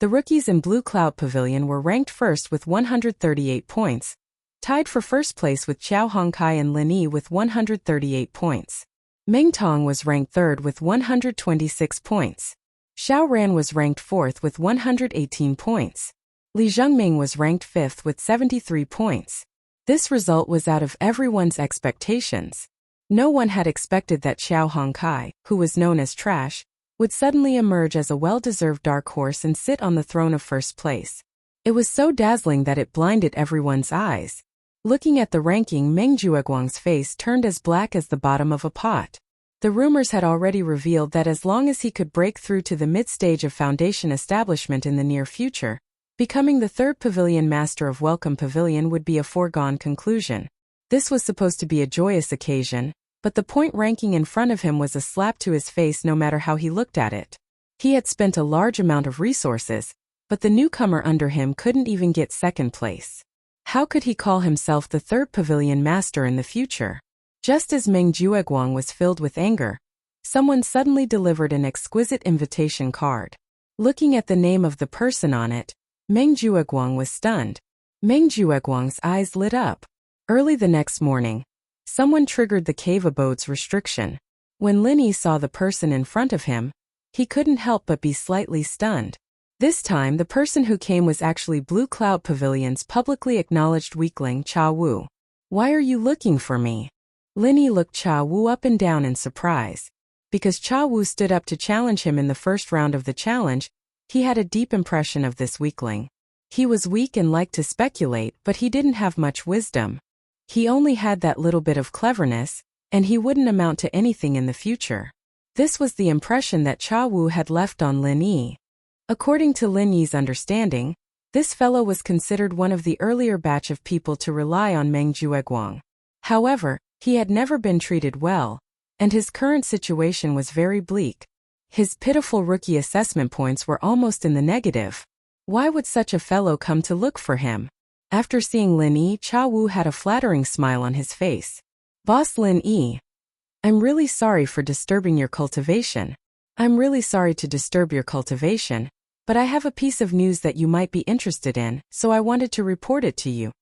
the rookies in Blue Cloud Pavilion were ranked first with 138 points, tied for first place with Qiao Hongkai and Lin Yi with 138 points. Meng Tong was ranked third with 126 points. Xiao Ran was ranked fourth with 118 points. Li Zhengming was ranked fifth with 73 points. This result was out of everyone's expectations. No one had expected that Qiao Hongkai, who was known as Trash, would suddenly emerge as a well-deserved dark horse and sit on the throne of first place. It was so dazzling that it blinded everyone's eyes. Looking at the ranking, Meng Jueguang's face turned as black as the bottom of a pot. The rumors had already revealed that as long as he could break through to the mid-stage of foundation establishment in the near future, becoming the 3rd Pavilion Master of Welcome Pavilion would be a foregone conclusion. This was supposed to be a joyous occasion, but the point ranking in front of him was a slap to his face no matter how he looked at it. He had spent a large amount of resources, but the newcomer under him couldn't even get second place. How could he call himself the 3rd Pavilion Master in the future? Just as Meng Jueguang was filled with anger, someone suddenly delivered an exquisite invitation card. Looking at the name of the person on it, Meng Jueguang was stunned. Meng Jueguang's eyes lit up. Early the next morning, someone triggered the Cave Abode's restriction. When Lin Yi saw the person in front of him, he couldn't help but be slightly stunned. This time the person who came was actually Blue Cloud Pavilion's publicly acknowledged weakling Cha Wu. "Why are you looking for me?" Lin Yi looked Cha Wu up and down in surprise. Because Cha Wu stood up to challenge him in the first round of the challenge, he had a deep impression of this weakling. He was weak and liked to speculate, but he didn't have much wisdom. He only had that little bit of cleverness, and he wouldn't amount to anything in the future. This was the impression that Cha Wu had left on Lin Yi. According to Lin Yi's understanding, this fellow was considered one of the earlier batch of people to rely on Meng Jueguang. However, he had never been treated well, and his current situation was very bleak. His pitiful rookie assessment points were almost in the negative. Why would such a fellow come to look for him? After seeing Lin Yi, Cha Wu had a flattering smile on his face. Boss Lin Yi, I'm really sorry for disturbing your cultivation. I'm really sorry to disturb your cultivation, but I have a piece of news that you might be interested in, so I wanted to report it to you.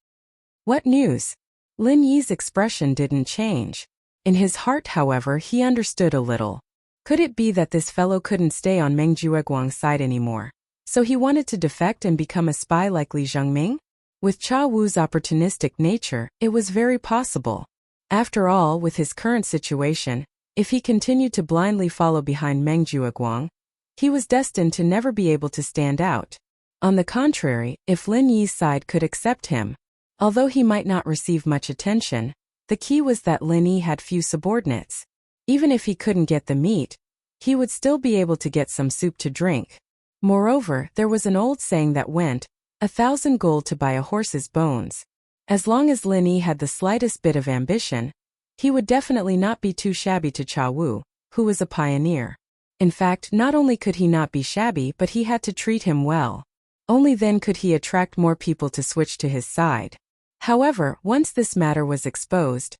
What news? Lin Yi's expression didn't change. In his heart, however, he understood a little. Could it be that this fellow couldn't stay on Meng Jueguang's side anymore? So he wanted to defect and become a spy like Li Zhengming? With Cha Wu's opportunistic nature, it was very possible. After all, with his current situation, if he continued to blindly follow behind Meng Jueguang, he was destined to never be able to stand out. On the contrary, if Lin Yi's side could accept him, although he might not receive much attention, the key was that Lin Yi had few subordinates. Even if he couldn't get the meat, he would still be able to get some soup to drink. Moreover, there was an old saying that went, 1,000 gold to buy a horse's bones. As long as Lin Yi had the slightest bit of ambition, he would definitely not be too shabby to Cha Wu, who was a pioneer. In fact, not only could he not be shabby, but he had to treat him well. Only then could he attract more people to switch to his side. However, once this matter was exposed,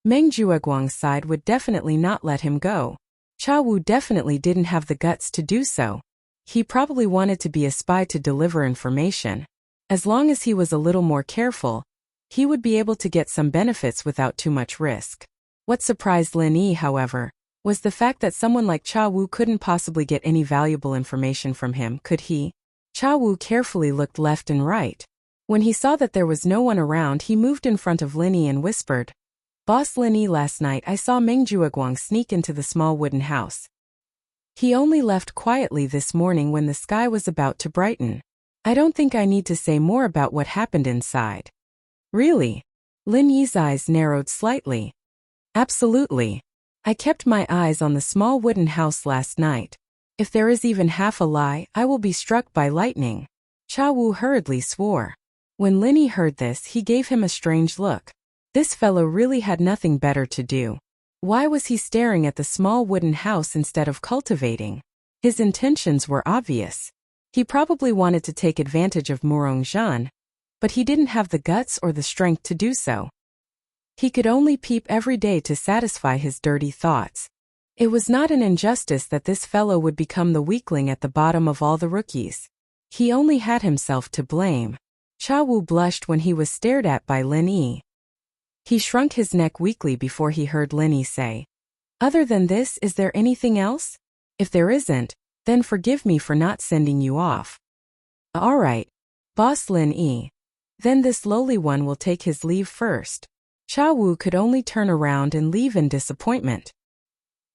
Meng Jueguang's side would definitely not let him go. Cha Wu definitely didn't have the guts to do so. He probably wanted to be a spy to deliver information. As long as he was a little more careful, he would be able to get some benefits without too much risk. What surprised Lin Yi, however, was the fact that someone like Cha Wu couldn't possibly get any valuable information from him, could he? Cha Wu carefully looked left and right. When he saw that there was no one around, he moved in front of Lin Yi and whispered, Boss Lin Yi, last night I saw Meng Jueguang sneak into the small wooden house. He only left quietly this morning when the sky was about to brighten. I don't think I need to say more about what happened inside. Really? Lin Yi's eyes narrowed slightly. Absolutely. I kept my eyes on the small wooden house last night. If there is even half a lie, I will be struck by lightning. Cha Wu hurriedly swore. When Lin Yi heard this, he gave him a strange look. This fellow really had nothing better to do. Why was he staring at the small wooden house instead of cultivating? His intentions were obvious. He probably wanted to take advantage of Murong Zhan, but he didn't have the guts or the strength to do so. He could only peep every day to satisfy his dirty thoughts. It was not an injustice that this fellow would become the weakling at the bottom of all the rookies. He only had himself to blame. Cha Wu blushed when he was stared at by Lin Yi. He shrunk his neck weakly before he heard Lin Yi say, Other than this, is there anything else? If there isn't, then forgive me for not sending you off. All right, Boss Lin Yi. Then this lowly one will take his leave first. Cha Wu could only turn around and leave in disappointment.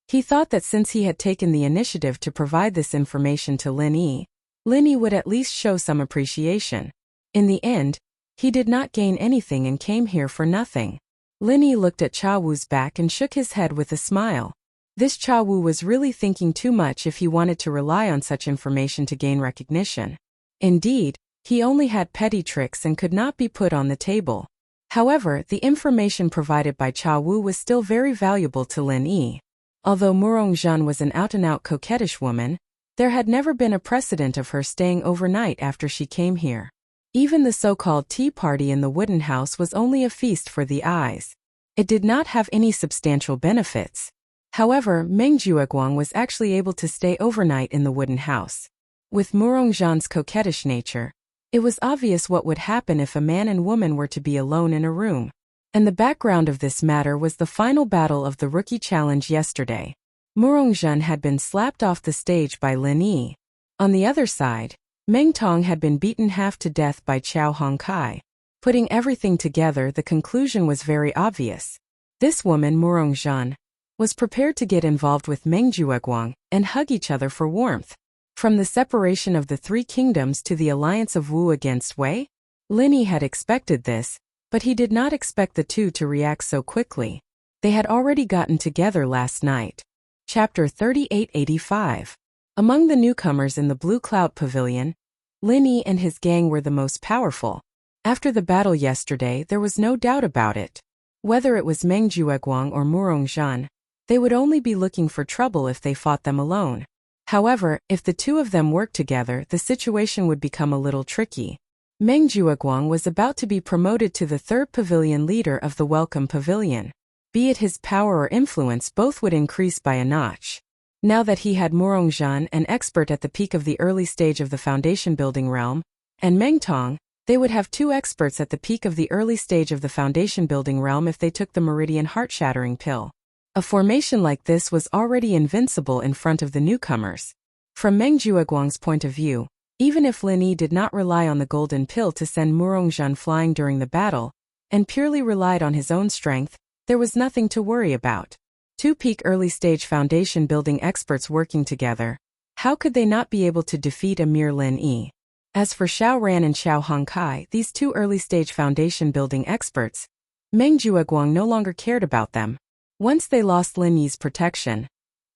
He thought that since he had taken the initiative to provide this information to Lin Yi would at least show some appreciation. In the end, he did not gain anything and came here for nothing. Lin Yi looked at Cha Wu's back and shook his head with a smile. This Cha Wu was really thinking too much if he wanted to rely on such information to gain recognition. Indeed, he only had petty tricks and could not be put on the table. However, the information provided by Cha Wu was still very valuable to Lin Yi. Although Murong Zhan was an out-and-out coquettish woman, there had never been a precedent of her staying overnight after she came here. Even the so-called tea party in the wooden house was only a feast for the eyes. It did not have any substantial benefits. However, Meng Jueguang was actually able to stay overnight in the wooden house. With Murong Zhan's coquettish nature, it was obvious what would happen if a man and woman were to be alone in a room. And the background of this matter was the final battle of the Rookie Challenge yesterday. Murong Zhan had been slapped off the stage by Lin Yi. On the other side, Meng Tong had been beaten half to death by Qiao Hongkai. Putting everything together, the conclusion was very obvious. This woman, Murong Zhan, was prepared to get involved with Meng Jueguang and hug each other for warmth. From the separation of the three kingdoms to the alliance of Wu against Wei, Lin Yi had expected this, But he did not expect the two to react so quickly. They had already gotten together last night. Chapter 3885. Among the newcomers in the Blue Cloud Pavilion, Lin Yi and his gang were the most powerful. After the battle yesterday, there was no doubt about it. Whether it was Meng Jueguang or Murong Zhan, they would only be looking for trouble if they fought them alone. However, if the two of them worked together, the situation would become a little tricky. Meng Jueguang was about to be promoted to the third pavilion leader of the Welcome Pavilion. Be it his power or influence, both would increase by a notch. Now that he had Murong Zhan, an expert at the peak of the early stage of the foundation building realm, and Meng Tong, they would have two experts at the peak of the early stage of the foundation building realm if they took the Meridian Heart-Shattering Pill. A formation like this was already invincible in front of the newcomers. From Meng Jueguang's point of view, even if Lin Yi did not rely on the golden pill to send Murong Zhan flying during the battle, and purely relied on his own strength, there was nothing to worry about. Two peak early-stage foundation building experts working together. How could they not be able to defeat a mere Lin Yi? As for Xiao Ran and Xiao Hongkai, these two early-stage foundation building experts, Meng Jueguang no longer cared about them. Once they lost Lin Yi's protection,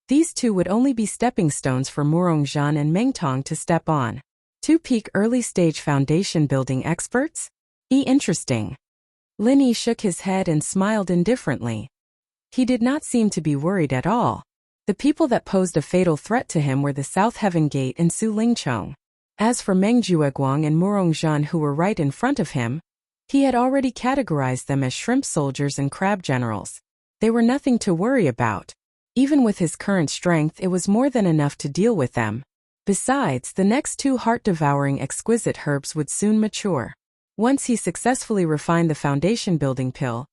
these two would only be stepping stones for Murong Zhan and Meng Tong to step on. Two peak early-stage foundation building experts? Interesting. Lin Yi shook his head and smiled indifferently. He did not seem to be worried at all. The people that posed a fatal threat to him were the South Heaven Gate and Su Lingchong. As for Meng Jueguang and Murong Zhan, who were right in front of him, he had already categorized them as shrimp soldiers and crab generals. They were nothing to worry about. Even with his current strength, it was more than enough to deal with them. Besides, the next two heart-devouring exquisite herbs would soon mature. Once he successfully refined the foundation building pill,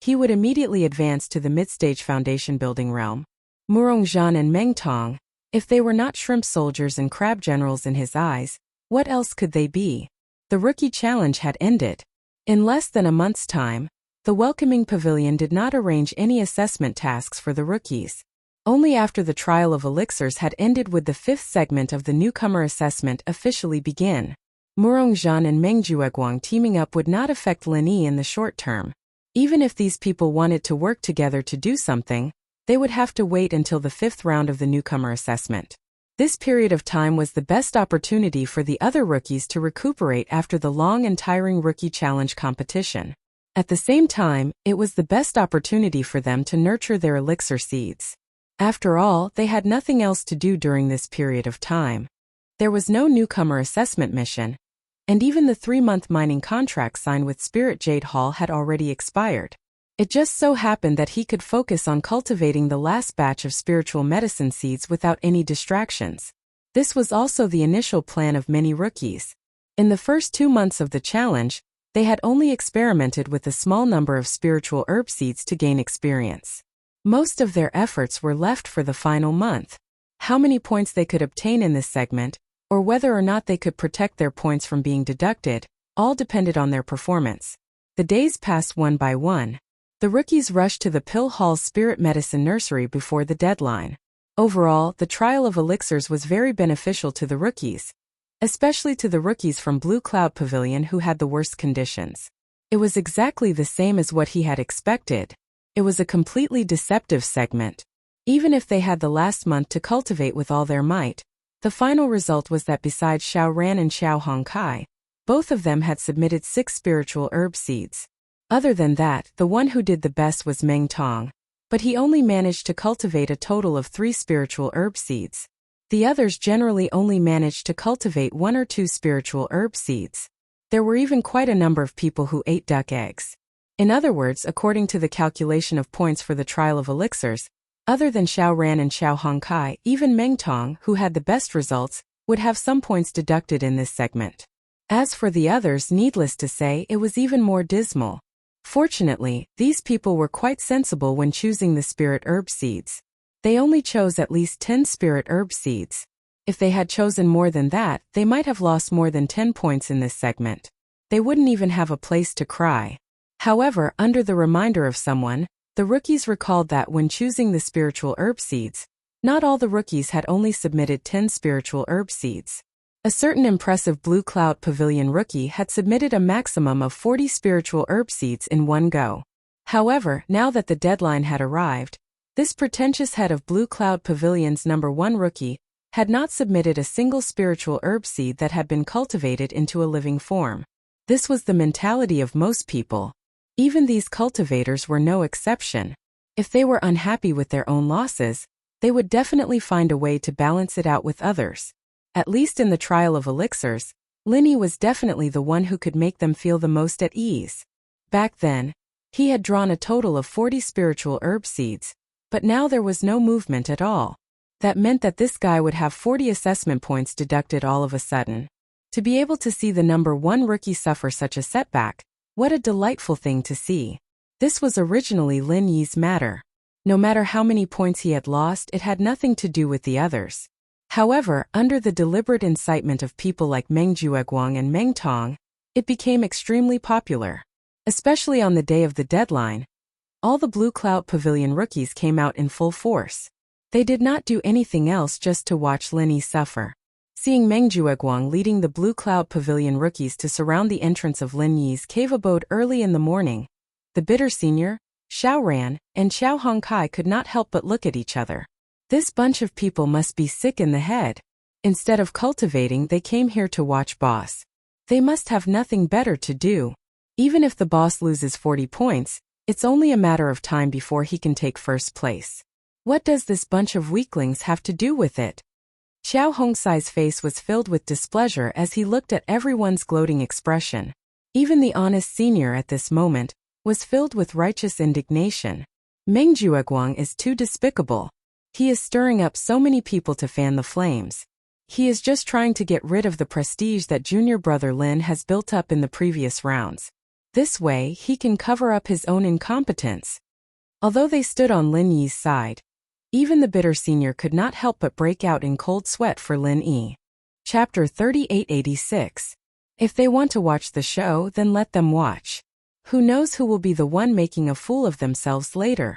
he would immediately advance to the mid-stage foundation building realm. Murong Zhan and Meng Tong, if they were not shrimp soldiers and crab generals in his eyes, what else could they be? The rookie challenge had ended. In less than a month's time, the welcoming pavilion did not arrange any assessment tasks for the rookies. Only after the trial of elixirs had ended would the fifth segment of the newcomer assessment officially begin. Murong Zhan and Meng Jueguang teaming up would not affect Lin Yi in the short term. Even if these people wanted to work together to do something, they would have to wait until the fifth round of the newcomer assessment. This period of time was the best opportunity for the other rookies to recuperate after the long and tiring rookie challenge competition. At the same time, it was the best opportunity for them to nurture their elixir seeds. After all, they had nothing else to do during this period of time. There was no newcomer assessment mission, and even the 3-month mining contract signed with Spirit Jade Hall had already expired. It just so happened that he could focus on cultivating the last batch of spiritual medicine seeds without any distractions. This was also the initial plan of many rookies. In the first 2 months of the challenge, they had only experimented with a small number of spiritual herb seeds to gain experience. Most of their efforts were left for the final month. How many points they could obtain in this segment, or whether or not they could protect their points from being deducted, all depended on their performance. The days passed one by one. The rookies rushed to the Pill Hall's Spirit Medicine Nursery before the deadline. Overall, the trial of elixirs was very beneficial to the rookies, especially to the rookies from Blue Cloud Pavilion who had the worst conditions. It was exactly the same as what he had expected. It was a completely deceptive segment. Even if they had the last month to cultivate with all their might, the final result was that besides Xiao Ran and Xiao Hongkai, both of them had submitted 6 spiritual herb seeds. Other than that, the one who did the best was Meng Tong, but he only managed to cultivate a total of 3 spiritual herb seeds. The others generally only managed to cultivate 1 or 2 spiritual herb seeds. There were even quite a number of people who ate duck eggs. In other words, according to the calculation of points for the trial of elixirs, other than Xiao Ran and Xiao Hongkai, even Meng Tong, who had the best results, would have some points deducted in this segment. As for the others, needless to say, it was even more dismal. Fortunately, these people were quite sensible when choosing the spirit herb seeds. They only chose at least 10 spirit herb seeds. If they had chosen more than that, they might have lost more than 10 points in this segment. They wouldn't even have a place to cry. However, under the reminder of someone, the rookies recalled that when choosing the spiritual herb seeds, not all the rookies had only submitted 10 spiritual herb seeds. A certain impressive Blue Cloud Pavilion rookie had submitted a maximum of 40 spiritual herb seeds in one go. However, now that the deadline had arrived, this pretentious head of Blue Cloud Pavilion's #1 rookie had not submitted a single spiritual herb seed that had been cultivated into a living form. This was the mentality of most people. Even these cultivators were no exception. If they were unhappy with their own losses, they would definitely find a way to balance it out with others. At least in the trial of elixirs, Linny was definitely the one who could make them feel the most at ease. Back then, he had drawn a total of 40 spiritual herb seeds, but now there was no movement at all. That meant that this guy would have 40 assessment points deducted all of a sudden. To be able to see the #1 rookie suffer such a setback, what a delightful thing to see. This was originally Lin Yi's matter. No matter how many points he had lost, it had nothing to do with the others. However, under the deliberate incitement of people like Meng Jueguang and Meng Tong, it became extremely popular. Especially on the day of the deadline, all the Blue Cloud Pavilion rookies came out in full force. They did not do anything else just to watch Lin Yi suffer. Seeing Meng Jueguang leading the Blue Cloud Pavilion rookies to surround the entrance of Lin Yi's cave abode early in the morning, the bitter senior, Xiao Ran, and Xiao Hongkai could not help but look at each other. This bunch of people must be sick in the head. Instead of cultivating, they came here to watch boss. They must have nothing better to do. Even if the boss loses 40 points, it's only a matter of time before he can take first place. What does this bunch of weaklings have to do with it? Xiao Hongsai's face was filled with displeasure as he looked at everyone's gloating expression. Even the honest senior at this moment was filled with righteous indignation. Meng Jueguang is too despicable. He is stirring up so many people to fan the flames. He is just trying to get rid of the prestige that junior brother Lin has built up in the previous rounds. This way, he can cover up his own incompetence. Although they stood on Lin Yi's side, even the bitter senior could not help but break out in cold sweat for Lin Yi. Chapter 3886. If they want to watch the show, then let them watch. Who knows who will be the one making a fool of themselves later?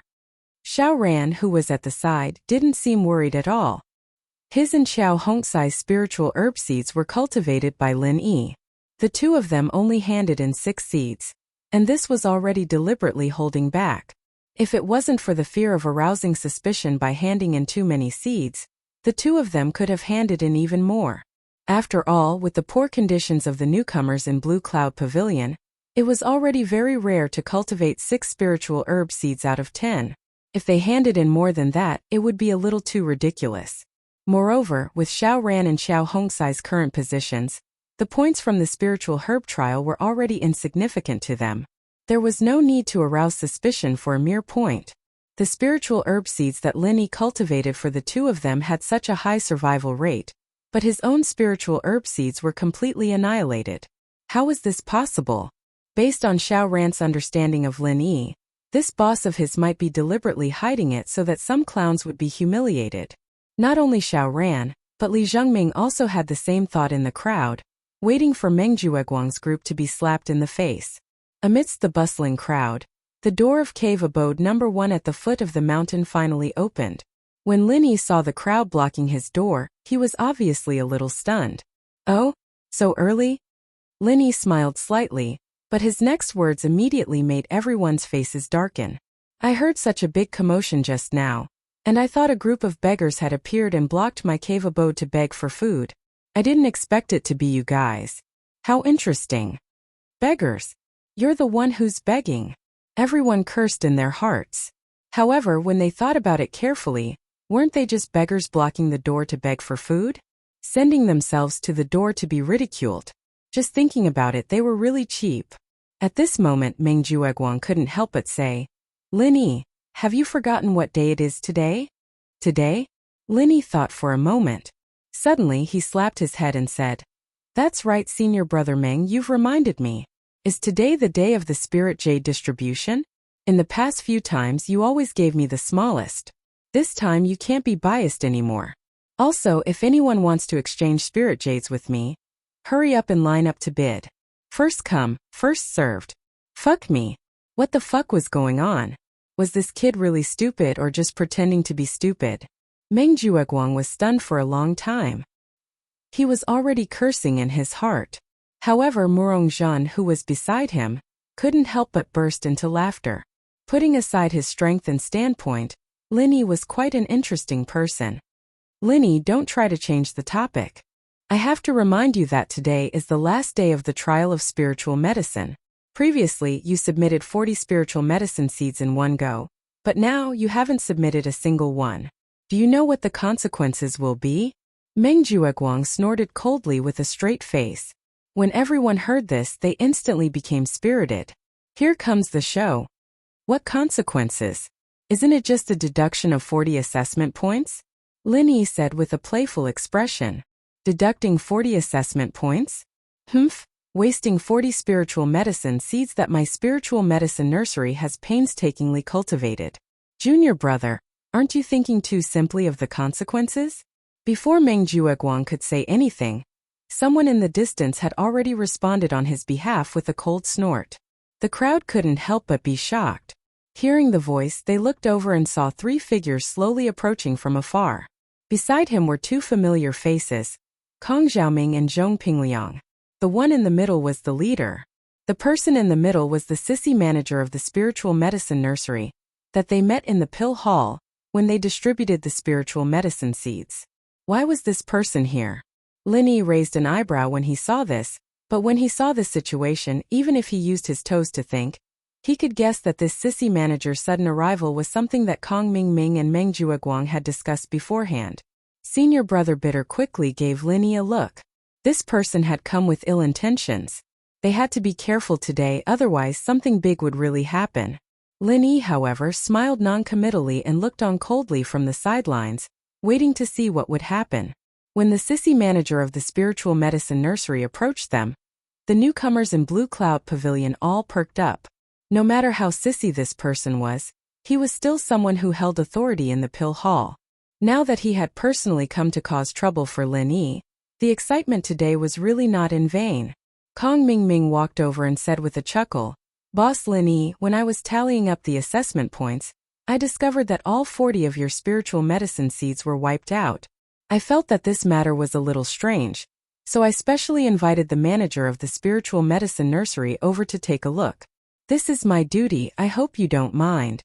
Xiao Ran, who was at the side, didn't seem worried at all. His and Xiao Hongsai's spiritual herb seeds were cultivated by Lin Yi. The two of them only handed in 6 seeds, and this was already deliberately holding back. If it wasn't for the fear of arousing suspicion by handing in too many seeds, the two of them could have handed in even more. After all, with the poor conditions of the newcomers in Blue Cloud Pavilion, it was already very rare to cultivate 6 spiritual herb seeds out of 10. If they handed in more than that, it would be a little too ridiculous. Moreover, with Xiao Ran and Xiao Hongsai's current positions, the points from the spiritual herb trial were already insignificant to them. There was no need to arouse suspicion for a mere point. The spiritual herb seeds that Lin Yi cultivated for the two of them had such a high survival rate, but his own spiritual herb seeds were completely annihilated. How was this possible? Based on Xiao Ran's understanding of Lin Yi, this boss of his might be deliberately hiding it so that some clowns would be humiliated. Not only Xiao Ran, but Li Zhengming also had the same thought in the crowd, waiting for Meng Jueguang's group to be slapped in the face. Amidst the bustling crowd, the door of cave abode #1 at the foot of the mountain finally opened. When Lin Yi saw the crowd blocking his door, he was obviously a little stunned. Oh? So early? Lin Yi smiled slightly, but his next words immediately made everyone's faces darken. I heard such a big commotion just now, and I thought a group of beggars had appeared and blocked my cave abode to beg for food. I didn't expect it to be you guys. How interesting. Beggars. You're the one who's begging. Everyone cursed in their hearts. However, when they thought about it carefully, weren't they just beggars blocking the door to beg for food? Sending themselves to the door to be ridiculed. Just thinking about it, they were really cheap. At this moment, Meng Jueguang couldn't help but say, Lin Yi, have you forgotten what day it is today? Today? Lin Yi thought for a moment. Suddenly, he slapped his head and said, That's right, senior brother Meng, you've reminded me. Is today the day of the spirit jade distribution? In the past few times, you always gave me the smallest. This time, you can't be biased anymore. Also, if anyone wants to exchange spirit jades with me, hurry up and line up to bid. First come, first served. Fuck me. What the fuck was going on? Was this kid really stupid or just pretending to be stupid? Meng Jueguang was stunned for a long time. He was already cursing in his heart. However, Murongzhan, who was beside him, couldn't help but burst into laughter. Putting aside his strength and standpoint, Linny was quite an interesting person. Linny, don't try to change the topic. I have to remind you that today is the last day of the trial of spiritual medicine. Previously, you submitted 40 spiritual medicine seeds in one go, but now you haven't submitted a single one. Do you know what the consequences will be? Meng Jueguang snorted coldly with a straight face. When everyone heard this, they instantly became spirited. Here comes the show. What consequences? Isn't it just a deduction of 40 assessment points? Linny said with a playful expression. Deducting 40 assessment points? Humph, wasting 40 spiritual medicine seeds that my spiritual medicine nursery has painstakingly cultivated. Junior brother, aren't you thinking too simply of the consequences? Before Meng Jueguang could say anything, someone in the distance had already responded on his behalf with a cold snort. The crowd couldn't help but be shocked. Hearing the voice, they looked over and saw 3 figures slowly approaching from afar. Beside him were 2 familiar faces, Kong Xiaoming and Zhong Pingliang. The one in the middle was the leader. The person in the middle was the sissy manager of the spiritual medicine nursery that they met in the pill hall when they distributed the spiritual medicine seeds. Why was this person here? Linny raised an eyebrow when he saw this, but when he saw this situation, even if he used his toes to think, he could guess that this sissy manager's sudden arrival was something that Kong Mingming and Meng Jueguang had discussed beforehand. Senior brother Bitter quickly gave Linny a look. This person had come with ill intentions. They had to be careful today, otherwise something big would really happen. Linny, however, smiled non-committally and looked on coldly from the sidelines, waiting to see what would happen. When the sissy manager of the spiritual medicine nursery approached them, the newcomers in Blue Cloud Pavilion all perked up. No matter how sissy this person was, he was still someone who held authority in the pill hall. Now that he had personally come to cause trouble for Linny, the excitement today was really not in vain. Kong Mingming walked over and said with a chuckle, Boss Linny, when I was tallying up the assessment points, I discovered that all 40 of your spiritual medicine seeds were wiped out. I felt that this matter was a little strange, so I specially invited the manager of the spiritual medicine nursery over to take a look. This is my duty, I hope you don't mind.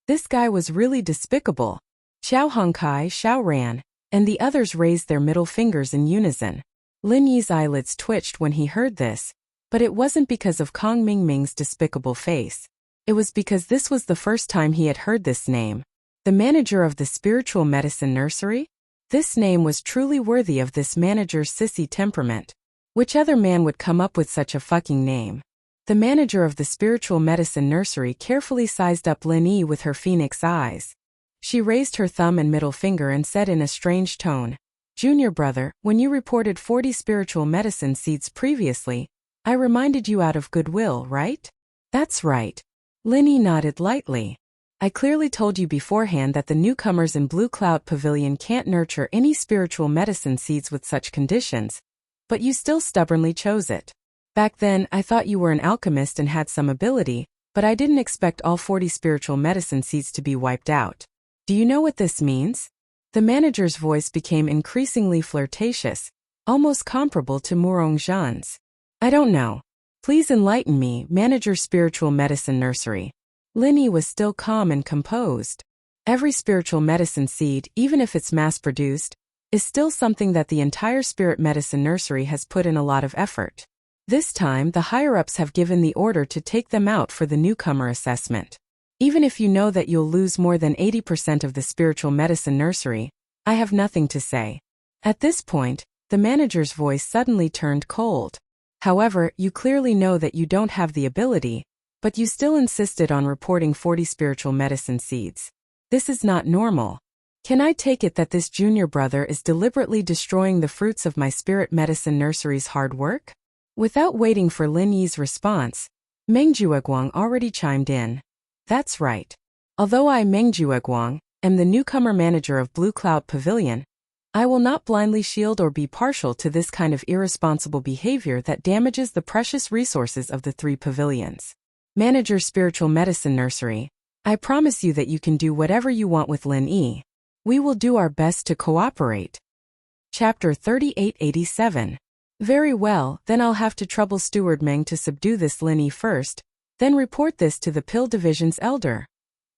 This guy was really despicable. Xiao Hongkai, Xiao Ran, and the others raised their middle fingers in unison. Lin Yi's eyelids twitched when he heard this, but it wasn't because of Kong Mingming's despicable face. It was because this was the first time he had heard this name. The manager of the spiritual medicine nursery? This name was truly worthy of this manager's sissy temperament. Which other man would come up with such a fucking name? The manager of the spiritual medicine nursery carefully sized up Lin Yi with her phoenix eyes. She raised her thumb and middle finger and said in a strange tone, Junior brother, when you reported 40 spiritual medicine seeds previously, I reminded you out of goodwill, right? That's right. Linny nodded lightly. I clearly told you beforehand that the newcomers in Blue Cloud Pavilion can't nurture any spiritual medicine seeds with such conditions, but you still stubbornly chose it. Back then, I thought you were an alchemist and had some ability, but I didn't expect all 40 spiritual medicine seeds to be wiped out. Do you know what this means? The manager's voice became increasingly flirtatious, almost comparable to Murongzhan's. I don't know. Please enlighten me, manager spiritual medicine nursery. Linny was still calm and composed. Every spiritual medicine seed, even if it's mass-produced, is still something that the entire spirit medicine nursery has put in a lot of effort. This time, the higher-ups have given the order to take them out for the newcomer assessment. Even if you know that you'll lose more than 80% of the spiritual medicine nursery, I have nothing to say. At this point, the manager's voice suddenly turned cold. However, you clearly know that you don't have the ability, but you still insisted on reporting 40 spiritual medicine seeds. This is not normal. Can I take it that this junior brother is deliberately destroying the fruits of my spirit medicine nursery's hard work? Without waiting for Lin Yi's response, Meng Jueguang already chimed in. That's right. Although I, Meng Jueguang, am the newcomer manager of Blue Cloud Pavilion, I will not blindly shield or be partial to this kind of irresponsible behavior that damages the precious resources of the 3 pavilions. Manager Spiritual Medicine Nursery, I promise you that you can do whatever you want with Lin Yi. We will do our best to cooperate. Chapter 3887. Very well, then I'll have to trouble Steward Meng to subdue this Lin Yi first, then report this to the Pill Division's elder.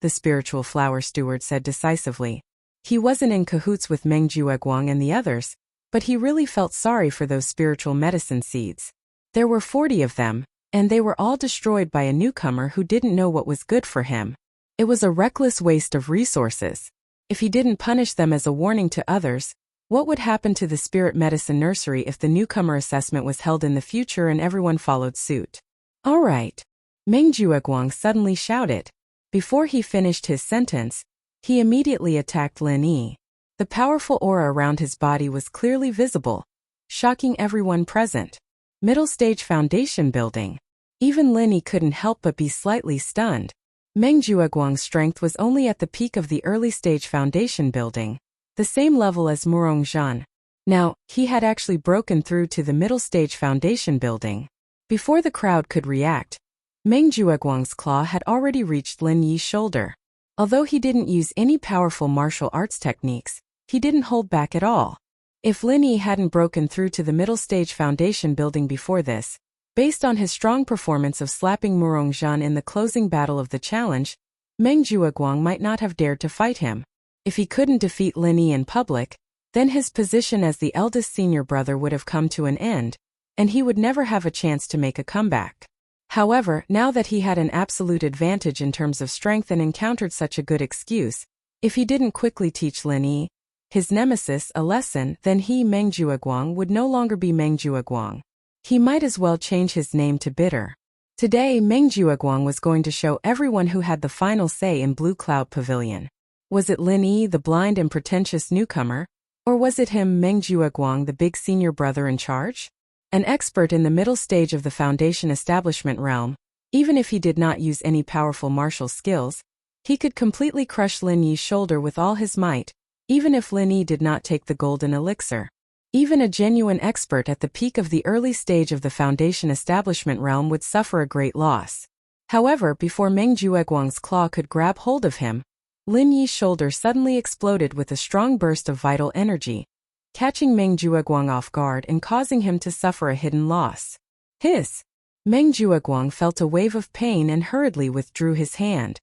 The spiritual flower steward said decisively. He wasn't in cahoots with Meng Jueguang and the others, but he really felt sorry for those spiritual medicine seeds. There were 40 of them, and they were all destroyed by a newcomer who didn't know what was good for him. It was a reckless waste of resources. If he didn't punish them as a warning to others, what would happen to the spirit medicine nursery if the newcomer assessment was held in the future and everyone followed suit? All right. Meng Jueguang suddenly shouted. Before he finished his sentence, he immediately attacked Lin Yi. The powerful aura around his body was clearly visible, shocking everyone present. Middle stage foundation building. Even Lin Yi couldn't help but be slightly stunned. Meng Jueguang's strength was only at the peak of the early stage foundation building, the same level as Murong Zhan. Now, he had actually broken through to the middle stage foundation building. Before the crowd could react, Meng Jueguang's claw had already reached Lin Yi's shoulder. Although he didn't use any powerful martial arts techniques, he didn't hold back at all. If Lin Yi hadn't broken through to the middle stage foundation building before this, based on his strong performance of slapping Murong Zhan in the closing battle of the challenge, Meng Jueguang might not have dared to fight him. If he couldn't defeat Lin Yi in public, then his position as the eldest senior brother would have come to an end, and he would never have a chance to make a comeback. However, now that he had an absolute advantage in terms of strength and encountered such a good excuse, if he didn't quickly teach Lin Yi, his nemesis, a lesson, then he, Meng Jueguang, would no longer be Meng Jueguang. He might as well change his name to Bitter. Today, Meng Jueguang was going to show everyone who had the final say in Blue Cloud Pavilion. Was it Lin Yi, the blind and pretentious newcomer, or was it him, Meng Jueguang, the big senior brother in charge? An expert in the middle stage of the foundation establishment realm, even if he did not use any powerful martial skills, he could completely crush Lin Yi's shoulder with all his might, even if Lin Yi did not take the golden elixir. Even a genuine expert at the peak of the early stage of the foundation establishment realm would suffer a great loss. However, before Meng Jueguang's claw could grab hold of him, Lin Yi's shoulder suddenly exploded with a strong burst of vital energy, catching Meng Jueguang off guard and causing him to suffer a hidden loss. Hiss! Meng Jueguang felt a wave of pain and hurriedly withdrew his hand.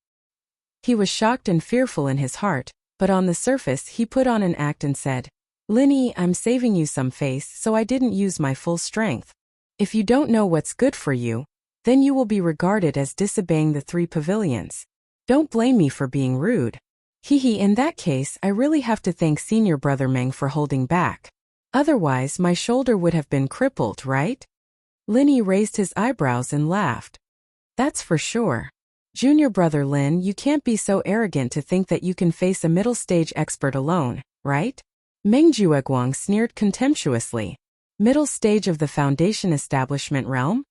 He was shocked and fearful in his heart, but on the surface he put on an act and said, Lin Yi, I'm saving you some face, so I didn't use my full strength. If you don't know what's good for you, then you will be regarded as disobeying the 3 pavilions. Don't blame me for being rude. In that case, I really have to thank senior brother Meng for holding back. Otherwise, my shoulder would have been crippled, right? Lin Yi raised his eyebrows and laughed. That's for sure. Junior brother Lin, you can't be so arrogant to think that you can face a middle stage expert alone, right? Meng Jueguang sneered contemptuously. Middle stage of the foundation establishment realm?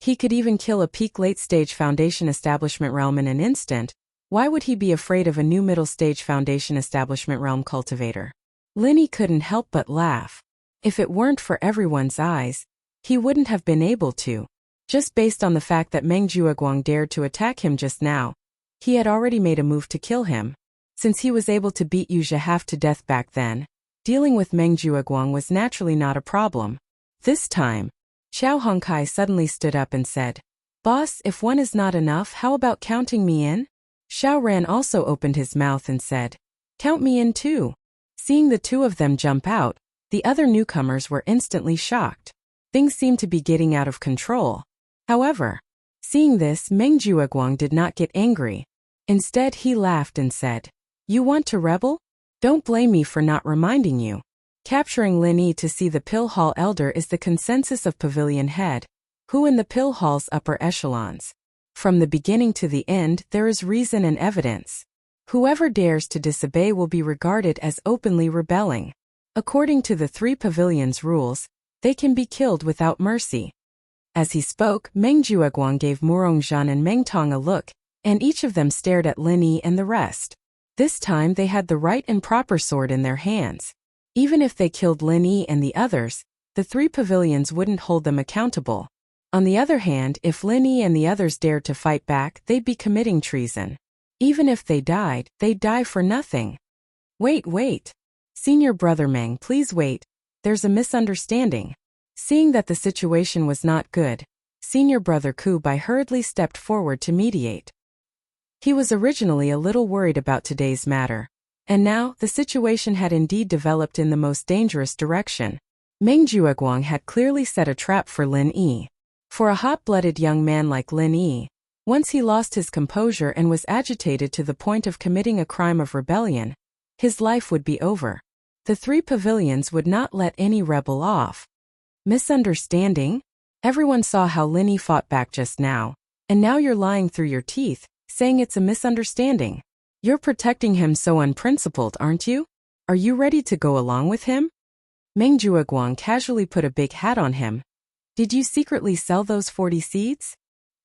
He could even kill a peak late stage foundation establishment realm in an instant. Why would he be afraid of a new middle stage foundation establishment realm cultivator? Lin Yi couldn't help but laugh. If it weren't for everyone's eyes, he wouldn't have been able to. Just based on the fact that Meng Jueguang dared to attack him just now, he had already made a move to kill him. Since he was able to beat Wuxia half to death back then, dealing with Meng Jueguang was naturally not a problem. This time, Xiao Hongkai suddenly stood up and said, Boss, if one is not enough, how about counting me in? Xiao Ran also opened his mouth and said, Count me in too. Seeing the 2 of them jump out, the other newcomers were instantly shocked. Things seemed to be getting out of control. However, seeing this, Meng Jueguang did not get angry. Instead, he laughed and said, You want to rebel? Don't blame me for not reminding you. Capturing Lin Yi to see the Pill Hall Elder is the consensus of Pavilion Head, who in the Pill Hall's upper echelons. From the beginning to the end, there is reason and evidence. Whoever dares to disobey will be regarded as openly rebelling. According to the 3 pavilions' rules, they can be killed without mercy. As he spoke, Meng Jueguang gave Murong Zhan and Meng Tong a look, and each of them stared at Lin Yi and the rest. This time they had the right and proper sword in their hands. Even if they killed Lin Yi and the others, the 3 pavilions wouldn't hold them accountable. On the other hand, if Lin Yi and the others dared to fight back, they'd be committing treason. Even if they died, they'd die for nothing. Wait. Senior brother Meng, please wait. there's a misunderstanding. Seeing that the situation was not good, senior brother Ku Bai hurriedly stepped forward to mediate. He was originally a little worried about today's matter. And now, the situation had indeed developed in the most dangerous direction. Meng Jueguang had clearly set a trap for Lin Yi. For a hot-blooded young man like Lin Yi, once he lost his composure and was agitated to the point of committing a crime of rebellion, his life would be over. The three pavilions would not let any rebel off. Misunderstanding? Everyone saw how Lin Yi fought back just now, and now you're lying through your teeth, saying it's a misunderstanding. You're protecting him so unprincipled, aren't you? Are you ready to go along with him? Meng Jueguang casually put a big hat on him. Did you secretly sell those 40 seeds?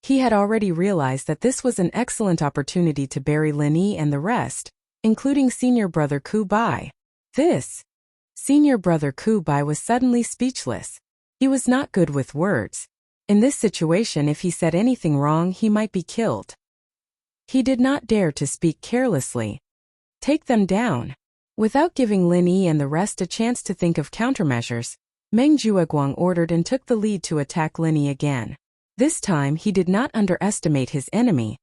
He had already realized that this was an excellent opportunity to bury Lin Yi and the rest, including senior brother Ku Bai. Senior brother Ku Bai was suddenly speechless. He was not good with words. In this situation, if he said anything wrong, he might be killed. He did not dare to speak carelessly. Take them down. Without giving Lin Yi and the rest a chance to think of countermeasures, Meng Jueguang ordered and took the lead to attack Lin Yi again. This time he did not underestimate his enemy,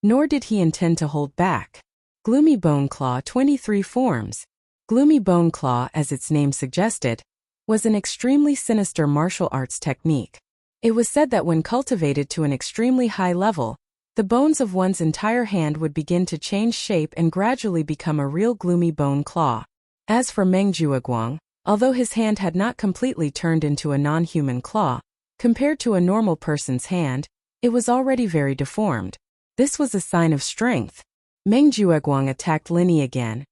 nor did he intend to hold back. Gloomy Bone Claw 23 forms. Gloomy Bone Claw, as its name suggested, was an extremely sinister martial arts technique. It was said that when cultivated to an extremely high level, the bones of one's entire hand would begin to change shape and gradually become a real gloomy bone claw. As for Meng Jueguang, although his hand had not completely turned into a non-human claw, compared to a normal person's hand, it was already very deformed. This was a sign of strength. Meng Jueguang attacked Lin Yi again,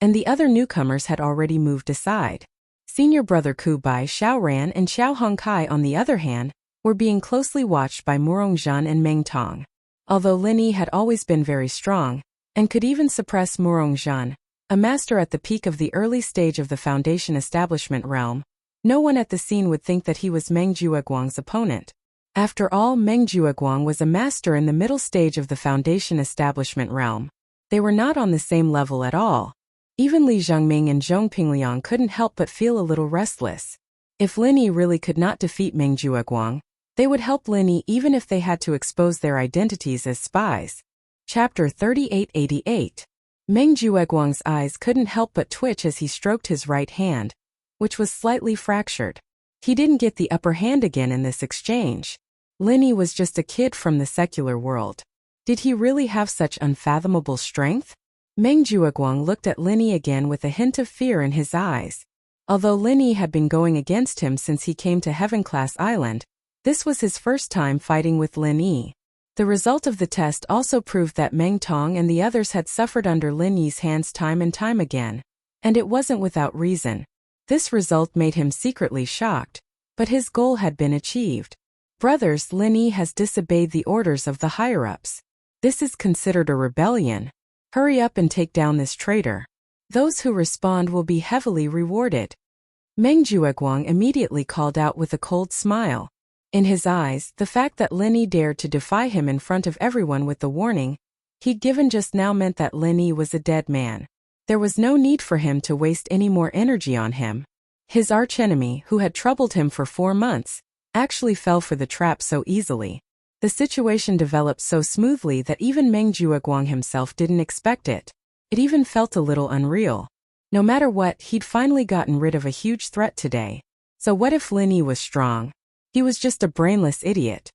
and the other newcomers had already moved aside. Senior brother Ku Bai, Xiao Ran and Xiao Hongkai, on the other hand, were being closely watched by Murong Zhan and Meng Tong. Although Lin Yi had always been very strong, and could even suppress Murong Zhan, a master at the peak of the early stage of the Foundation establishment realm, no one at the scene would think that he was Meng Jueguang's opponent. After all, Meng Jueguang was a master in the middle stage of the Foundation establishment realm. They were not on the same level at all. Even Li Zhongming and Zhong Pingliang couldn't help but feel a little restless. If Lin Yi really could not defeat Meng Jueguang, they would help Lin Yi even if they had to expose their identities as spies. Chapter 3888. Meng Jueguang's eyes couldn't help but twitch as he stroked his right hand, which was slightly fractured. He didn't get the upper hand again in this exchange. Lin Yi was just a kid from the secular world. Did he really have such unfathomable strength? Meng Jueguang looked at Lin Yi again with a hint of fear in his eyes. Although Lin Yi had been going against him since he came to Heaven-class Island, this was his first time fighting with Lin Yi. The result of the test also proved that Meng Tong and the others had suffered under Lin Yi's hands time and time again, and it wasn't without reason. This result made him secretly shocked, but his goal had been achieved. Brothers, Lin Yi has disobeyed the orders of the higher-ups. This is considered a rebellion. Hurry up and take down this traitor. Those who respond will be heavily rewarded. Meng Jueguang immediately called out with a cold smile. In his eyes, the fact that Lin Yi dared to defy him in front of everyone with the warning he'd given just now meant that Lin Yi was a dead man. There was no need for him to waste any more energy on him. His archenemy, who had troubled him for 4 months, actually fell for the trap so easily. The situation developed so smoothly that even Meng Jueguang himself didn't expect it. It even felt a little unreal. No matter what, he'd finally gotten rid of a huge threat today. So what if Lin Yi was strong? He was just a brainless idiot.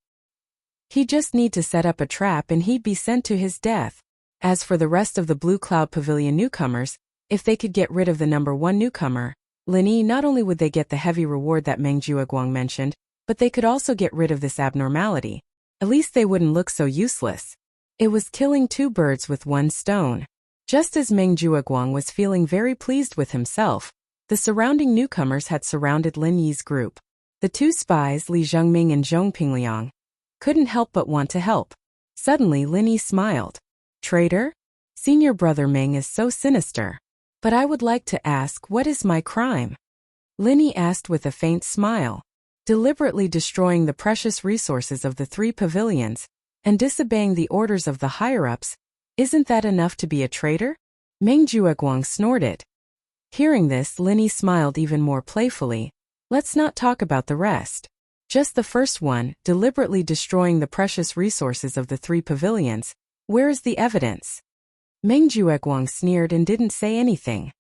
He'd just need to set up a trap and he'd be sent to his death. As for the rest of the Blue Cloud Pavilion newcomers, if they could get rid of the number 1 newcomer, Lin Yi, not only would they get the heavy reward that Meng Jueguang mentioned, but they could also get rid of this abnormality. At least they wouldn't look so useless. It was killing 2 birds with 1 stone. Just as Meng Jueguang was feeling very pleased with himself, the surrounding newcomers had surrounded Lin Yi's group. The 2 spies, Li Zhongming and Zhong Pingliang, couldn't help but want to help. Suddenly Lin Yi smiled. Traitor? Senior brother Meng is so sinister. But I would like to ask, what is my crime? Lin Yi asked with a faint smile. Deliberately destroying the precious resources of the 3 pavilions, and disobeying the orders of the higher-ups, isn't that enough to be a traitor? Meng Jueguang snorted. Hearing this, Linny smiled even more playfully. Let's not talk about the rest. Just the first one, deliberately destroying the precious resources of the 3 pavilions. Where is the evidence? Meng Jueguang sneered and didn't say anything.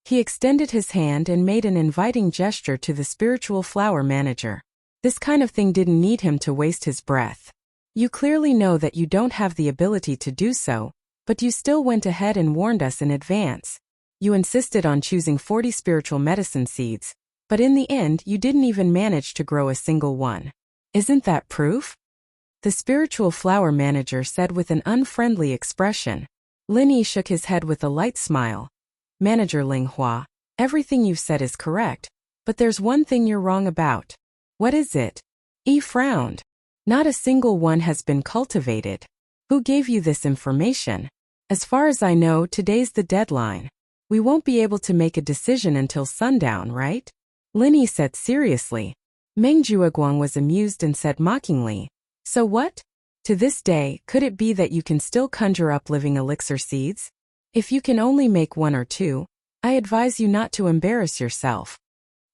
He extended his hand and made an inviting gesture to the spiritual flower manager. This kind of thing didn't need him to waste his breath. You clearly know that you don't have the ability to do so, but you still went ahead and warned us in advance. You insisted on choosing 40 spiritual medicine seeds, but in the end you didn't even manage to grow a single one. Isn't that proof? The spiritual flower manager said with an unfriendly expression. Linny shook his head with a light smile. Manager Ling Hua, everything you've said is correct, but there's one thing you're wrong about. What is it? Yi frowned. Not a single one has been cultivated. Who gave you this information? As far as I know, today's the deadline. We won't be able to make a decision until sundown, right? Linny said seriously. Meng Jueguang was amused and said mockingly. So what? To this day, could it be that you can still conjure up living elixir seeds? If you can only make 1 or 2, I advise you not to embarrass yourself.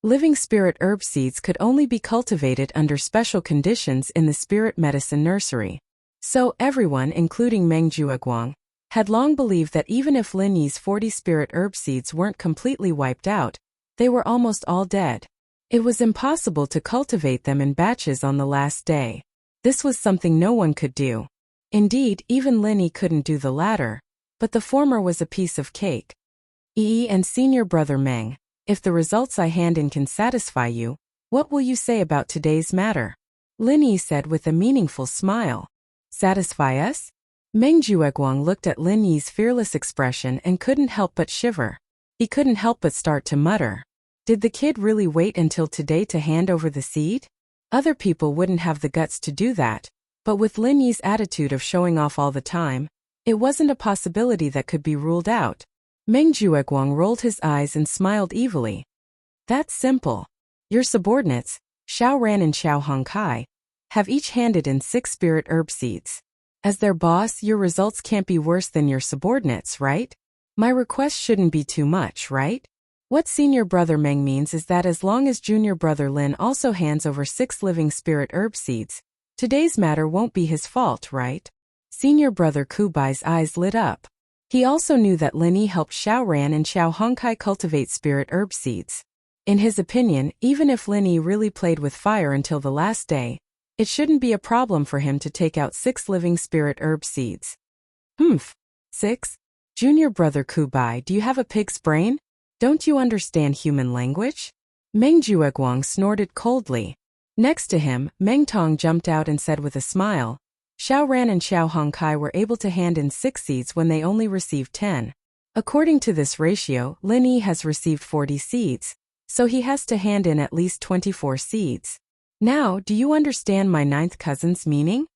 Living spirit herb seeds could only be cultivated under special conditions in the spirit medicine nursery. So everyone, including Meng Jueguang, had long believed that even if Linny's 40 spirit herb seeds weren't completely wiped out, they were almost all dead. It was impossible to cultivate them in batches on the last day. This was something no one could do. Indeed, even Linny couldn't do the latter, but the former was a piece of cake. Yi and senior brother Meng, if the results I hand in can satisfy you, what will you say about today's matter? Linny said with a meaningful smile. Satisfy us? Meng Jueguang looked at Linny's fearless expression and couldn't help but shiver. He couldn't help but start to mutter. Did the kid really wait until today to hand over the seed? Other people wouldn't have the guts to do that, but with Linny's attitude of showing off all the time, it wasn't a possibility that could be ruled out. Meng Jueguang rolled his eyes and smiled evilly. That's simple. Your subordinates, Xiao Ran and Xiao Hongkai, have each handed in 6 spirit herb seeds. As their boss, your results can't be worse than your subordinates, right? My request shouldn't be too much, right? What senior brother Meng means is that as long as junior brother Lin also hands over 6 living spirit herb seeds, today's matter won't be his fault, right? Senior brother Kubai's eyes lit up. He also knew that Linny helped Xiao Ran and Xiao Hongkai cultivate spirit herb seeds. In his opinion, even if Linny really played with fire until the last day, it shouldn't be a problem for him to take out 6 living spirit herb seeds. 6? Junior brother Kubai, do you have a pig's brain? Don't you understand human language? Meng Jueguang snorted coldly. Next to him, Meng Tong jumped out and said with a smile, Xiao Ran and Xiao Hongkai were able to hand in 6 seeds when they only received 10. According to this ratio, Linny has received 40 seeds, so he has to hand in at least 24 seeds. Now, do you understand my 9th cousin's meaning?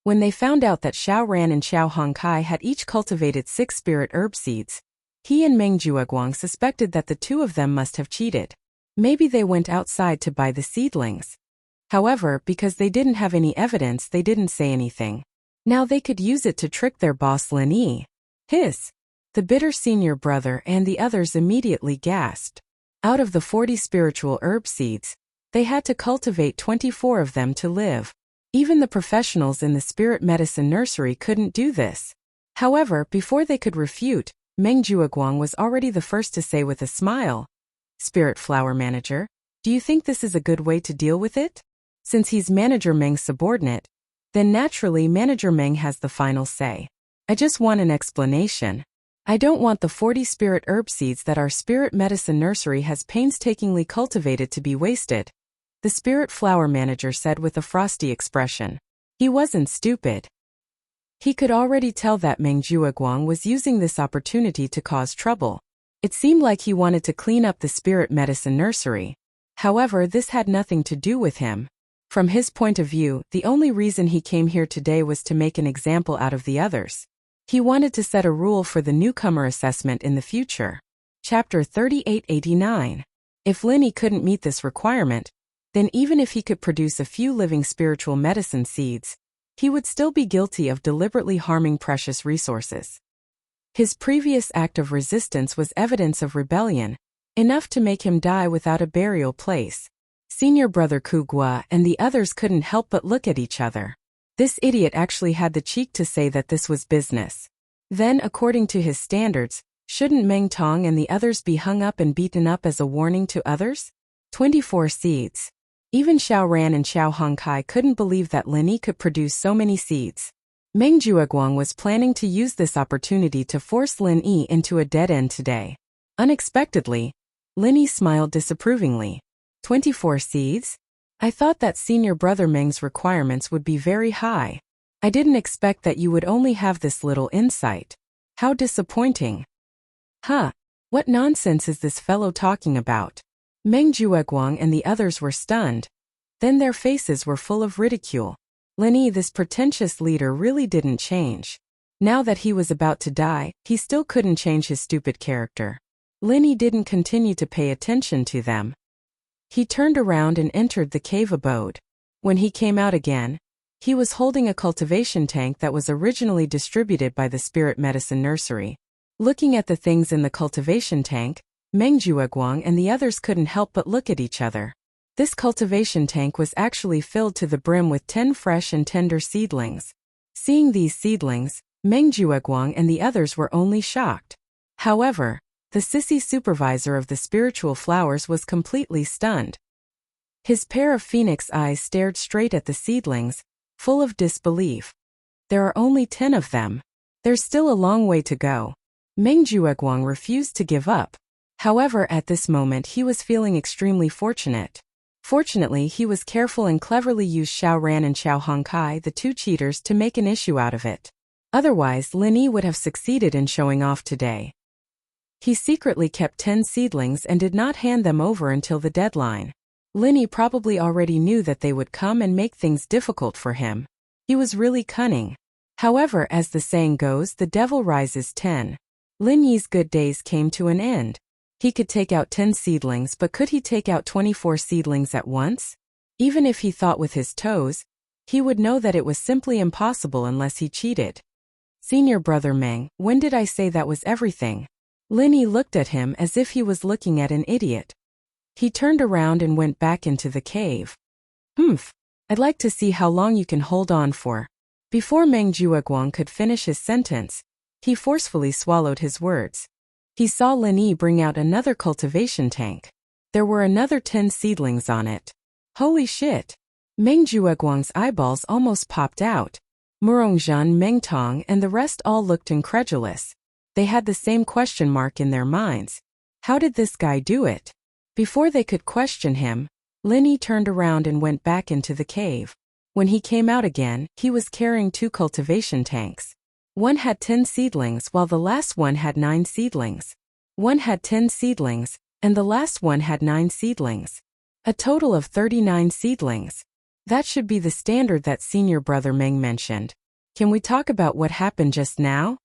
When they found out that Xiao Ran and Xiao Hongkai had each cultivated 6 spirit herb seeds, he and Meng Jueguang suspected that the 2 of them must have cheated. Maybe they went outside to buy the seedlings. However, because they didn't have any evidence, they didn't say anything. Now they could use it to trick their boss Lin Yi. Hiss! The bitter senior brother and the others immediately gasped. Out of the 40 spiritual herb seeds, they had to cultivate 24 of them to live. Even the professionals in the spirit medicine nursery couldn't do this. However, before they could refute, Meng Jueguang was already the first to say with a smile, Spirit Flower Manager, do you think this is a good way to deal with it? Since he's Manager Meng's subordinate, then naturally Manager Meng has the final say. I just want an explanation. I don't want the 40 spirit herb seeds that our spirit medicine nursery has painstakingly cultivated to be wasted. The Spirit Flower Manager said with a frosty expression. He wasn't stupid. He could already tell that Meng Jueguang was using this opportunity to cause trouble. It seemed like he wanted to clean up the spirit medicine nursery. However, this had nothing to do with him. From his point of view, the only reason he came here today was to make an example out of the others. He wanted to set a rule for the newcomer assessment in the future. Chapter 3889. If Linny couldn't meet this requirement, then even if he could produce a few living spiritual medicine seeds, he would still be guilty of deliberately harming precious resources. His previous act of resistance was evidence of rebellion, enough to make him die without a burial place. Senior brother Kugwa and the others couldn't help but look at each other. This idiot actually had the cheek to say that this was business. Then, according to his standards, shouldn't Meng Tong and the others be hung up and beaten up as a warning to others? 24 seeds. Even Xiao Ran and Xiao Hongkai couldn't believe that Lin Yi could produce so many seeds. Meng Jueguang was planning to use this opportunity to force Lin Yi into a dead end today. Unexpectedly, Lin Yi smiled disapprovingly. 24 seeds? I thought that senior brother Meng's requirements would be very high. I didn't expect that you would only have this little insight. How disappointing. Huh, what nonsense is this fellow talking about? Meng Jueguang and the others were stunned. Then their faces were full of ridicule. Lin Yi, this pretentious leader, really didn't change. Now that he was about to die, he still couldn't change his stupid character. Lin Yi didn't continue to pay attention to them. He turned around and entered the cave abode. When he came out again, he was holding a cultivation tank that was originally distributed by the Spirit Medicine Nursery. Looking at the things in the cultivation tank, Meng Jueguang and the others couldn't help but look at each other. This cultivation tank was actually filled to the brim with 10 fresh and tender seedlings. Seeing these seedlings, Meng Jueguang and the others were only shocked. However, the sissy supervisor of the spiritual flowers was completely stunned. His pair of phoenix eyes stared straight at the seedlings, full of disbelief. There are only 10 of them. There's still a long way to go. Meng Jueguang refused to give up. However, at this moment he was feeling extremely fortunate. Fortunately, he was careful and cleverly used Xiao Ran and Xiao Hongkai, the two cheaters, to make an issue out of it. Otherwise, Lin Yi would have succeeded in showing off today. He secretly kept 10 seedlings and did not hand them over until the deadline. Lin Yi probably already knew that they would come and make things difficult for him. He was really cunning. However, as the saying goes, the devil rises 10. Lin Yi's good days came to an end. He could take out 10 seedlings, but could he take out 24 seedlings at once? Even if he thought with his toes, he would know that it was simply impossible unless he cheated. Senior brother Meng, when did I say that was everything? Lin Yi looked at him as if he was looking at an idiot. He turned around and went back into the cave. I'd like to see how long you can hold on for. Before Meng Jueguang could finish his sentence, he forcefully swallowed his words. He saw Lin Yi bring out another cultivation tank. There were another 10 seedlings on it. Holy shit! Meng Jueguang's eyeballs almost popped out. Murongzhan, Meng Tong, and the rest all looked incredulous. They had the same question mark in their minds. How did this guy do it? Before they could question him, Lin Yi turned around and went back into the cave. When he came out again, he was carrying 2 cultivation tanks. One had 10 seedlings while the last one had 9 seedlings. One had 10 seedlings, and the last one had 9 seedlings. A total of 39 seedlings. That should be the standard that senior brother Meng mentioned. Can we talk about what happened just now?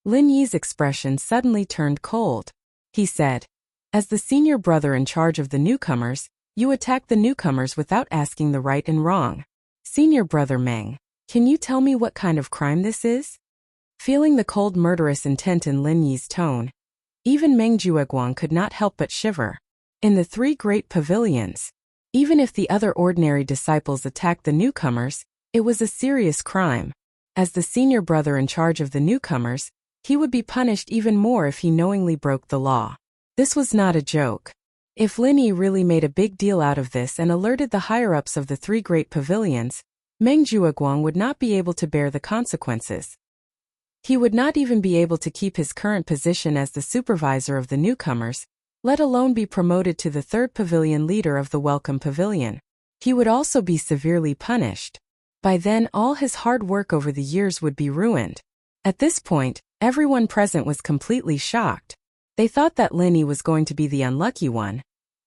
Lin Yi's expression suddenly turned cold. He said, as the senior brother in charge of the newcomers, you attack the newcomers without asking the right and wrong. Senior brother Meng, can you tell me what kind of crime this is? Feeling the cold murderous intent in Lin Yi's tone, even Meng Jueguang could not help but shiver. In the 3 great pavilions, even if the other ordinary disciples attacked the newcomers, it was a serious crime. As the senior brother in charge of the newcomers, he would be punished even more if he knowingly broke the law. This was not a joke. If Lin Yi really made a big deal out of this and alerted the higher-ups of the 3 great pavilions, Meng Jueguang would not be able to bear the consequences. He would not even be able to keep his current position as the supervisor of the newcomers, let alone be promoted to the 3rd pavilion leader of the Welcome Pavilion. He would also be severely punished. By then, all his hard work over the years would be ruined. At this point, everyone present was completely shocked. They thought that Lin Yi was going to be the unlucky one.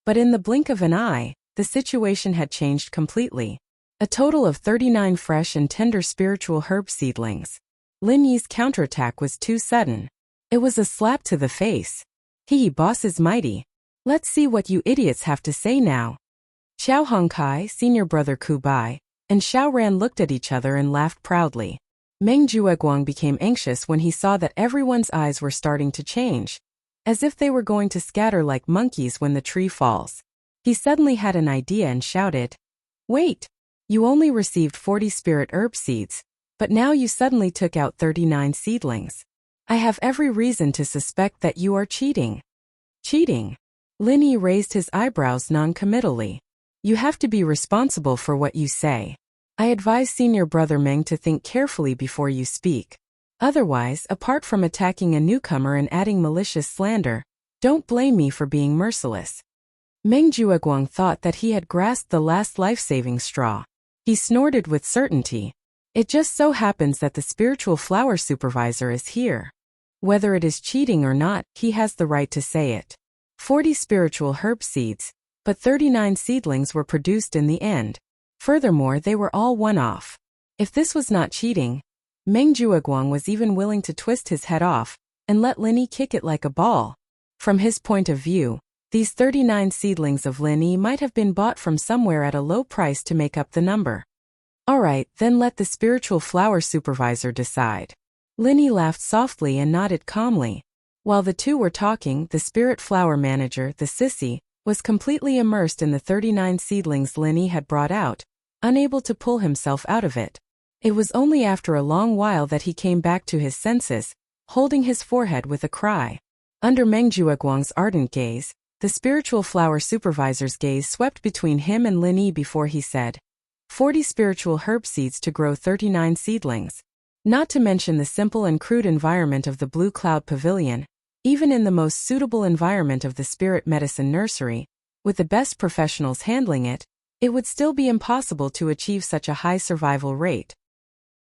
But in the blink of an eye, the situation had changed completely. A total of 39 fresh and tender spiritual herb seedlings. Lin Yi's counterattack was too sudden. It was a slap to the face. Boss is mighty. Let's see what you idiots have to say now. Xiao Hongkai, senior brother Kubai, and Xiao Ran looked at each other and laughed proudly. Meng Jueguang became anxious when he saw that everyone's eyes were starting to change, as if they were going to scatter like monkeys when the tree falls. He suddenly had an idea and shouted, "Wait! You only received 40 spirit herb seeds, but now you suddenly took out 39 seedlings. I have every reason to suspect that you are cheating." Cheating? Lin Yi raised his eyebrows non-committally. You have to be responsible for what you say. I advise senior brother Meng to think carefully before you speak. Otherwise, apart from attacking a newcomer and adding malicious slander, don't blame me for being merciless. Meng Jueguang thought that he had grasped the last life-saving straw. He snorted with certainty. It just so happens that the spiritual flower supervisor is here. Whether it is cheating or not, he has the right to say it. 40 spiritual herb seeds, but 39 seedlings were produced in the end. Furthermore, they were all one-off. If this was not cheating, Meng Jueguang was even willing to twist his head off and let Lin Yi kick it like a ball. From his point of view, these 39 seedlings of Lin Yi might have been bought from somewhere at a low price to make up the number. Alright, then let the spiritual flower supervisor decide. Lin Yi laughed softly and nodded calmly. While the two were talking, the spirit flower manager, the sissy, was completely immersed in the 39 seedlings Lin Yi had brought out, unable to pull himself out of it. It was only after a long while that he came back to his senses, holding his forehead with a cry. Under Meng Jueguang's ardent gaze, the spiritual flower supervisor's gaze swept between him and Lin Yi before he said, 40 spiritual herb seeds to grow 39 seedlings. Not to mention the simple and crude environment of the Blue Cloud Pavilion, even in the most suitable environment of the Spirit Medicine Nursery, with the best professionals handling it, it would still be impossible to achieve such a high survival rate.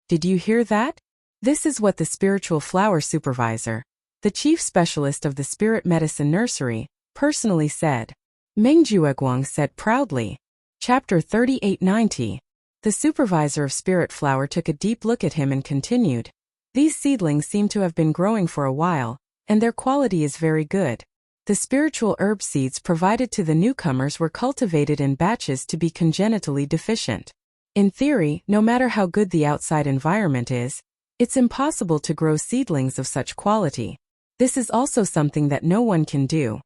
Did you hear that? This is what the spiritual flower supervisor, the chief specialist of the Spirit Medicine Nursery, personally said. Meng Jueguang said proudly. Chapter 3890. The supervisor of Spirit Flower took a deep look at him and continued. These seedlings seem to have been growing for a while, and their quality is very good. The spiritual herb seeds provided to the newcomers were cultivated in batches to be congenitally deficient. In theory, no matter how good the outside environment is, it's impossible to grow seedlings of such quality. This is also something that no one can do.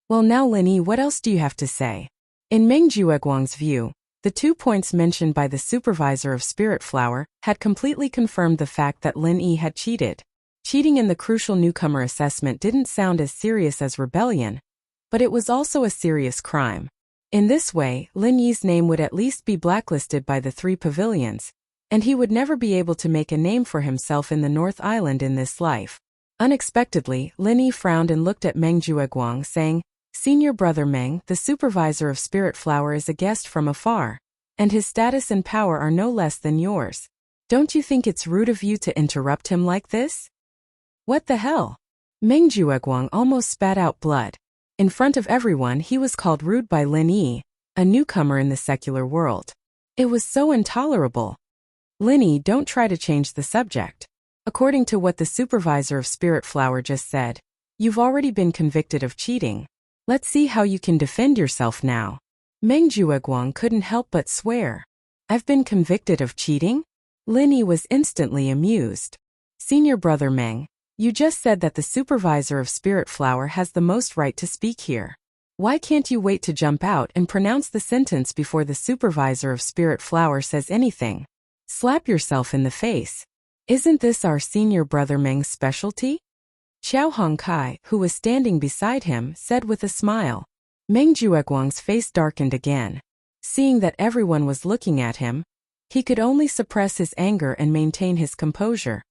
Well now Lin Yi, what else do you have to say? In Meng Jueguang's view, the 2 points mentioned by the supervisor of Spirit Flower had completely confirmed the fact that Lin Yi had cheated. Cheating in the crucial newcomer assessment didn't sound as serious as rebellion, but it was also a serious crime. In this way, Lin Yi's name would at least be blacklisted by the 3 pavilions, and he would never be able to make a name for himself in the North Island in this life. Unexpectedly, Lin Yi frowned and looked at Meng Jueguang, saying, Senior brother Meng, the supervisor of Spirit Flower, is a guest from afar, and his status and power are no less than yours. Don't you think it's rude of you to interrupt him like this? What the hell? Meng Jueguang almost spat out blood. In front of everyone, he was called rude by Lin Yi, a newcomer in the secular world. It was so intolerable. Lin Yi, don't try to change the subject. According to what the supervisor of Spirit Flower just said, you've already been convicted of cheating. Let's see how you can defend yourself now. Meng Jueguang couldn't help but swear. I've been convicted of cheating? Lin Yi was instantly amused. Senior brother Meng, you just said that the supervisor of Spirit Flower has the most right to speak here. Why can't you wait to jump out and pronounce the sentence before the supervisor of Spirit Flower says anything? Slap yourself in the face. Isn't this our senior brother Meng's specialty? Xiao Hongkai, who was standing beside him, said with a smile. Meng Jueguang's face darkened again. Seeing that everyone was looking at him, he could only suppress his anger and maintain his composure.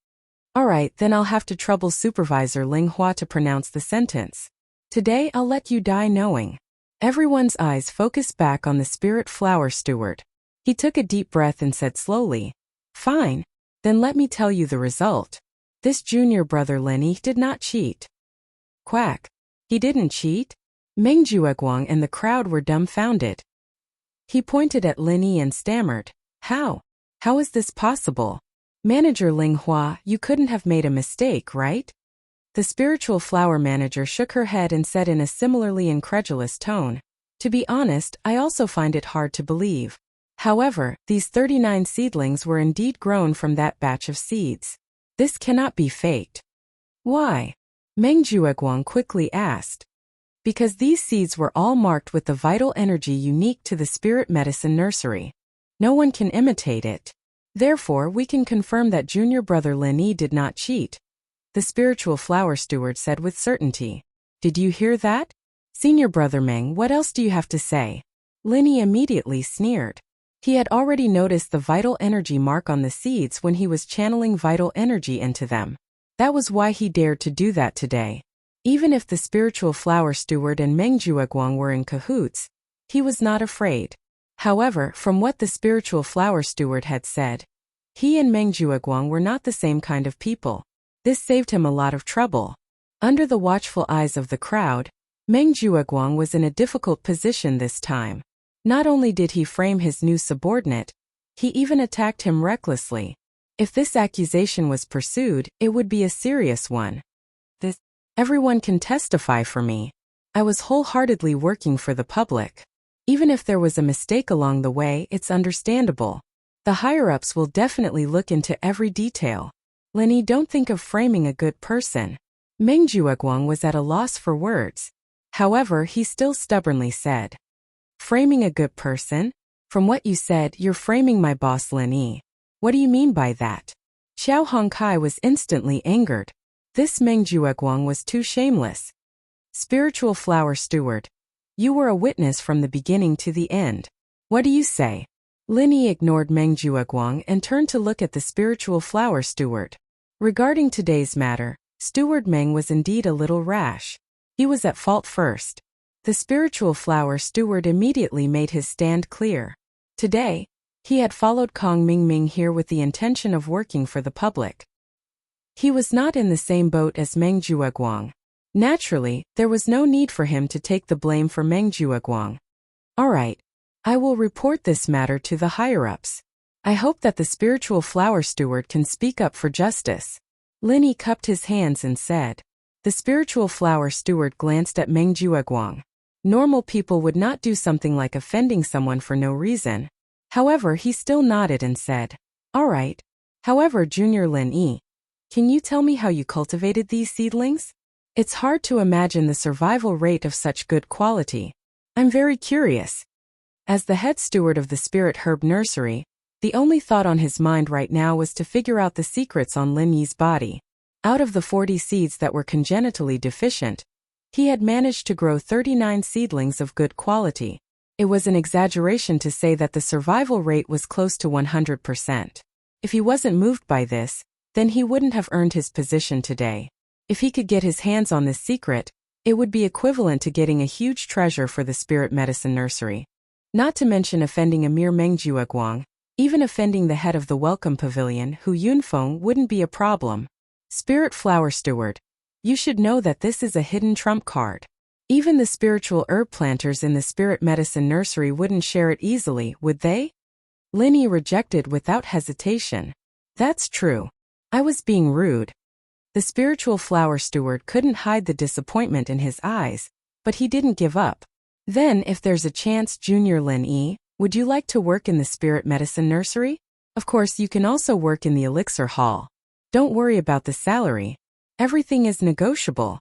Alright, then I'll have to trouble Supervisor Ling Hua to pronounce the sentence. Today I'll let you die knowing. Everyone's eyes focused back on the Spirit Flower steward. He took a deep breath and said slowly, Fine, then let me tell you the result. This junior brother Lin Yi did not cheat. Quack. He didn't cheat? Meng Jueguang and the crowd were dumbfounded. He pointed at Lin Yi and stammered, How? How is this possible? Manager Ling Hua, you couldn't have made a mistake, right? The spiritual flower manager shook her head and said in a similarly incredulous tone, To be honest, I also find it hard to believe. However, these 39 seedlings were indeed grown from that batch of seeds. This cannot be faked. Why? Meng Jueguang quickly asked. Because these seeds were all marked with the vital energy unique to the spirit medicine nursery. No one can imitate it. Therefore, we can confirm that junior brother Lin Yi did not cheat, the spiritual flower steward said with certainty. Did you hear that? Senior brother Meng, what else do you have to say? Lin Yi immediately sneered. He had already noticed the vital energy mark on the seeds when he was channeling vital energy into them. That was why he dared to do that today. Even if the spiritual flower steward and Meng Jueguang were in cahoots, he was not afraid. However, from what the spiritual flower steward had said, he and Meng Jueguang were not the same kind of people. This saved him a lot of trouble. Under the watchful eyes of the crowd, Meng Jueguang was in a difficult position this time. Not only did he frame his new subordinate, he even attacked him recklessly. If this accusation was pursued, it would be a serious one. Everyone can testify for me. I was wholeheartedly working for the public. Even if there was a mistake along the way, it's understandable. The higher-ups will definitely look into every detail. Lin Yi, don't think of framing a good person. Meng Jueguang was at a loss for words. However, he still stubbornly said, framing a good person? From what you said, you're framing my boss Lin Yi. What do you mean by that? Xiao Hongkai was instantly angered. This Meng Jueguang was too shameless. Spiritual flower steward. You were a witness from the beginning to the end. What do you say? Lin Yi ignored Meng Jueguang and turned to look at the spiritual flower steward. Regarding today's matter, Steward Meng was indeed a little rash. He was at fault first. The spiritual flower steward immediately made his stand clear. Today, he had followed Kong Mingming here with the intention of working for the public. He was not in the same boat as Meng Jueguang. Naturally, there was no need for him to take the blame for Meng Jueguang. All right, I will report this matter to the higher-ups. I hope that the spiritual flower steward can speak up for justice. Lin Yi cupped his hands and said. The spiritual flower steward glanced at Meng Jueguang. Normal people would not do something like offending someone for no reason. However, he still nodded and said, all right. However, Junior Lin Yi, can you tell me how you cultivated these seedlings? It's hard to imagine the survival rate of such good quality. I'm very curious. As the head steward of the Spirit Herb Nursery, the only thought on his mind right now was to figure out the secrets on Lin Yi's body. Out of the 40 seeds that were congenitally deficient, he had managed to grow 39 seedlings of good quality. It was an exaggeration to say that the survival rate was close to 100%. If he wasn't moved by this, then he wouldn't have earned his position today. If he could get his hands on this secret, it would be equivalent to getting a huge treasure for the Spirit Medicine Nursery. Not to mention offending a mere Meng Jueguang, even offending the head of the Welcome Pavilion, Hu Yunfeng, wouldn't be a problem. Spirit Flower Steward, you should know that this is a hidden trump card. Even the spiritual herb planters in the Spirit Medicine Nursery wouldn't share it easily, would they? Lin Yi rejected without hesitation. That's true. I was being rude. The spiritual flower steward couldn't hide the disappointment in his eyes, but he didn't give up. Then, if there's a chance, Junior Lin Yi, would you like to work in the Spirit Medicine Nursery? Of course, you can also work in the Elixir Hall. Don't worry about the salary. Everything is negotiable.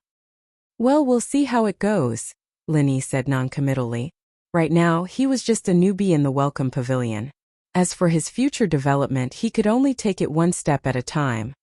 Well, we'll see how it goes, Lin Yi said noncommittally. Right now, he was just a newbie in the Welcome Pavilion. As for his future development, he could only take it one step at a time.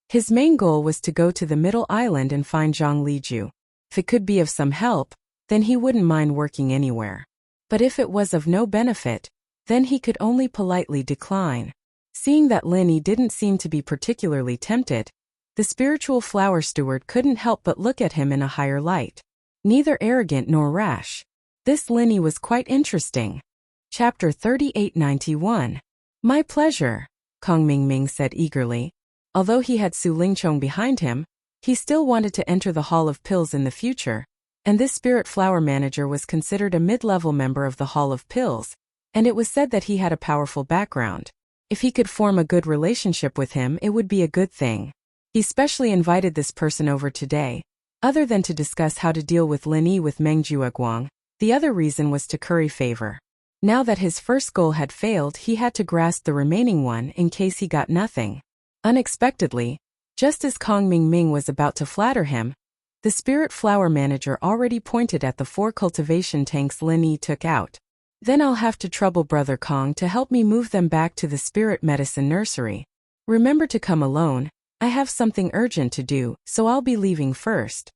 His main goal was to go to the Middle Island and find Zhang Liju. If it could be of some help, then he wouldn't mind working anywhere. But if it was of no benefit, then he could only politely decline. Seeing that Lin Yi didn't seem to be particularly tempted, the spiritual flower steward couldn't help but look at him in a higher light. Neither arrogant nor rash. This Lin Yi was quite interesting. Chapter 3891. My pleasure, Kong Mingming said eagerly. Although he had Su Lingchong behind him, he still wanted to enter the Hall of Pills in the future, and this spirit flower manager was considered a mid-level member of the Hall of Pills, and it was said that he had a powerful background. If he could form a good relationship with him, it would be a good thing. He specially invited this person over today, other than to discuss how to deal with Lin Yi with Meng Jueguang. The other reason was to curry favor. Now that his first goal had failed, he had to grasp the remaining one in case he got nothing. Unexpectedly, just as Kong Ming was about to flatter him, the spirit flower manager already pointed at the 4 cultivation tanks Lin Yi took out. Then I'll have to trouble Brother Kong to help me move them back to the spirit medicine nursery. Remember to come alone, I have something urgent to do, so I'll be leaving first.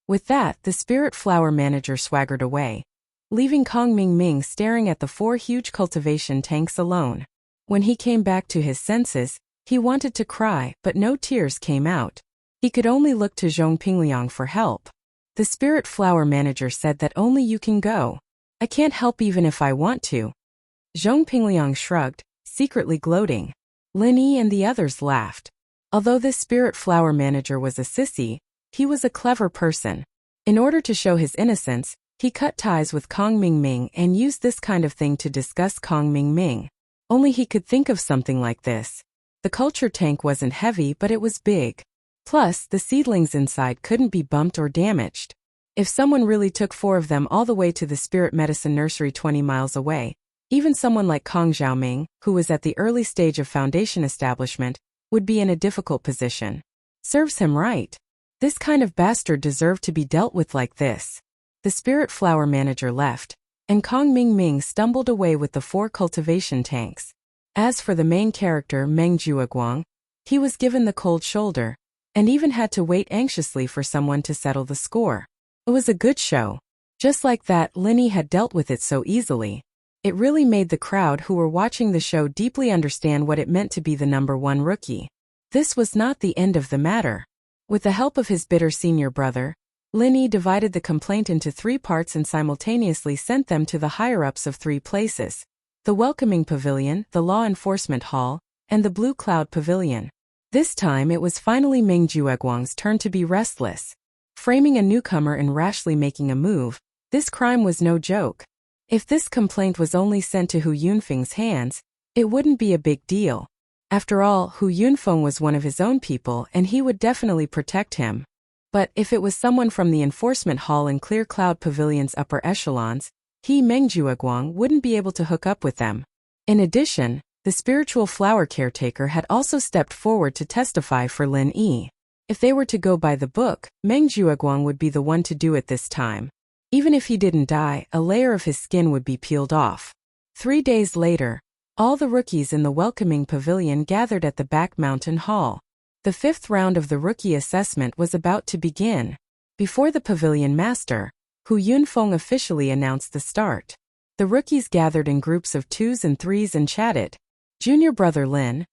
With that, the spirit flower manager swaggered away, leaving Kong Ming staring at the 4 huge cultivation tanks alone. When he came back to his senses, he wanted to cry, but no tears came out. He could only look to Zhong Pingliang for help. The spirit flower manager said that only you can go. I can't help even if I want to. Zhong Pingliang shrugged, secretly gloating. Lin Yi and the others laughed. Although this spirit flower manager was a sissy, he was a clever person. In order to show his innocence, he cut ties with Kong Ming and used this kind of thing to discuss Kong Ming. Only he could think of something like this. The culture tank wasn't heavy, but it was big. Plus, the seedlings inside couldn't be bumped or damaged. If someone really took 4 of them all the way to the spirit medicine nursery 20 miles away, even someone like Kong Xiaoming, who was at the early stage of foundation establishment, would be in a difficult position. Serves him right. This kind of bastard deserved to be dealt with like this. The spirit flower manager left, and Kong Ming stumbled away with the 4 cultivation tanks. As for the main character Meng Jueguang, he was given the cold shoulder, and even had to wait anxiously for someone to settle the score. It was a good show. Just like that, Lin Yi had dealt with it so easily. It really made the crowd who were watching the show deeply understand what it meant to be the #1 rookie. This was not the end of the matter. With the help of his bitter senior brother, Lin Yi divided the complaint into 3 parts and simultaneously sent them to the higher-ups of 3 places: the Welcoming Pavilion, the Law Enforcement Hall, and the Blue Cloud Pavilion. This time it was finally Meng Jueguang's turn to be restless. Framing a newcomer and rashly making a move, this crime was no joke. If this complaint was only sent to Hu Yunfeng's hands, it wouldn't be a big deal. After all, Hu Yunfeng was one of his own people and he would definitely protect him. But if it was someone from the enforcement hall and Clear Cloud Pavilion's upper echelons, Meng Jueguang wouldn't be able to hook up with them. In addition, the spiritual flower caretaker had also stepped forward to testify for Lin Yi. If they were to go by the book, Meng Jueguang would be the one to do it this time. Even if he didn't die, a layer of his skin would be peeled off. 3 days later, all the rookies in the Welcoming Pavilion gathered at the back mountain hall. The 5th round of the rookie assessment was about to begin. Before the pavilion master, Hu Yunfeng officially announced the start. The rookies gathered in groups of 2s and 3s and chatted. Junior brother Lin,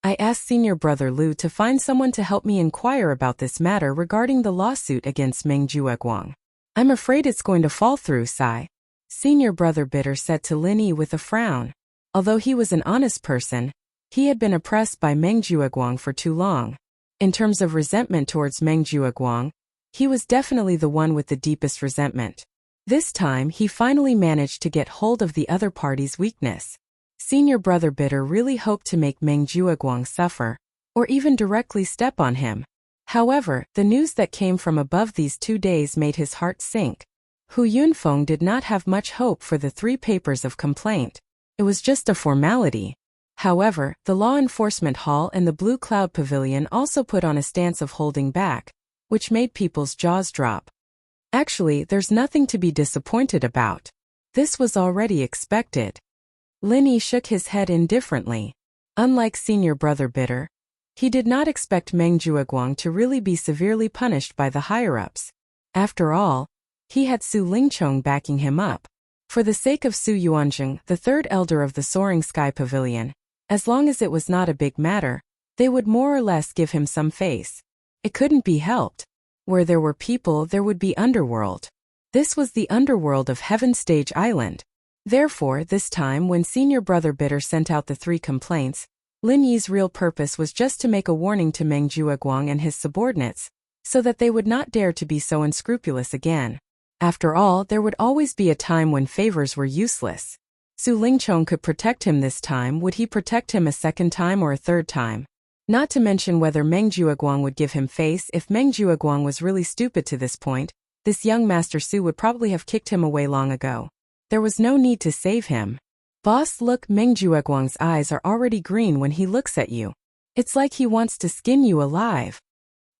I asked senior brother Lu to find someone to help me inquire about this matter regarding the lawsuit against Meng Jueguang. I'm afraid it's going to fall through, Sai. Senior brother Bitter said to Lin Yi with a frown. Although he was an honest person, he had been oppressed by Meng Jueguang for too long. In terms of resentment towards Meng Jueguang, he was definitely the one with the deepest resentment. This time he finally managed to get hold of the other party's weakness. Senior brother Bitter really hoped to make Meng Jueguang suffer, or even directly step on him. However, the news that came from above these 2 days made his heart sink. Hu Yunfeng did not have much hope for the 3 papers of complaint. It was just a formality. However, the Law Enforcement Hall and the Blue Cloud Pavilion also put on a stance of holding back, which made people's jaws drop. Actually, there's nothing to be disappointed about. This was already expected. Lin Yi shook his head indifferently. Unlike senior brother Bitter, he did not expect Meng Jueguang to really be severely punished by the higher-ups. After all, he had Su Lingchong backing him up. For the sake of Su Yuanzheng, the 3rd elder of the Soaring Sky Pavilion, as long as it was not a big matter, they would more or less give him some face. It couldn't be helped. Where there were people, there would be underworld. This was the underworld of Heaven Stage Island. Therefore, this time when senior brother Bitter sent out the 3 complaints, Lin Yi's real purpose was just to make a warning to Meng Jueguang and his subordinates, so that they would not dare to be so unscrupulous again. After all, there would always be a time when favors were useless. Su Lingchong could protect him this time. Would he protect him a 2nd time or a 3rd time? Not to mention whether Meng Jueguang would give him face. If Meng Jueguang was really stupid to this point, this young Master Su would probably have kicked him away long ago. There was no need to save him. Boss, look, Meng Jueguang's eyes are already green when he looks at you. It's like he wants to skin you alive.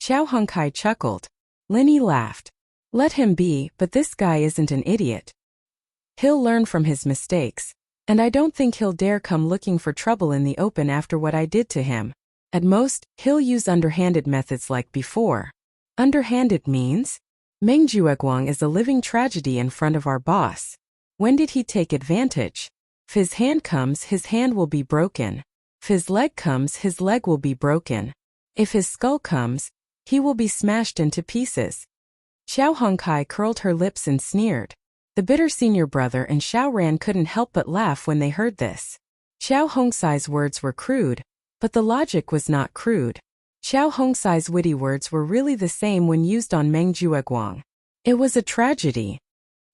Xiao Hongkai chuckled. Lin Yi laughed. Let him be, but this guy isn't an idiot. He'll learn from his mistakes. And I don't think he'll dare come looking for trouble in the open after what I did to him. At most, he'll use underhanded methods like before. Underhanded means? Meng Jueguang is a living tragedy in front of our boss. When did he take advantage? If his hand comes, his hand will be broken. If his leg comes, his leg will be broken. If his skull comes, he will be smashed into pieces. Xiao Hongkai curled her lips and sneered. The bitter senior brother and Xiao Ran couldn't help but laugh when they heard this. Xiao Hongsai's words were crude, but the logic was not crude. Xiao Hongsai's witty words were really the same when used on Meng Jueguang. It was a tragedy.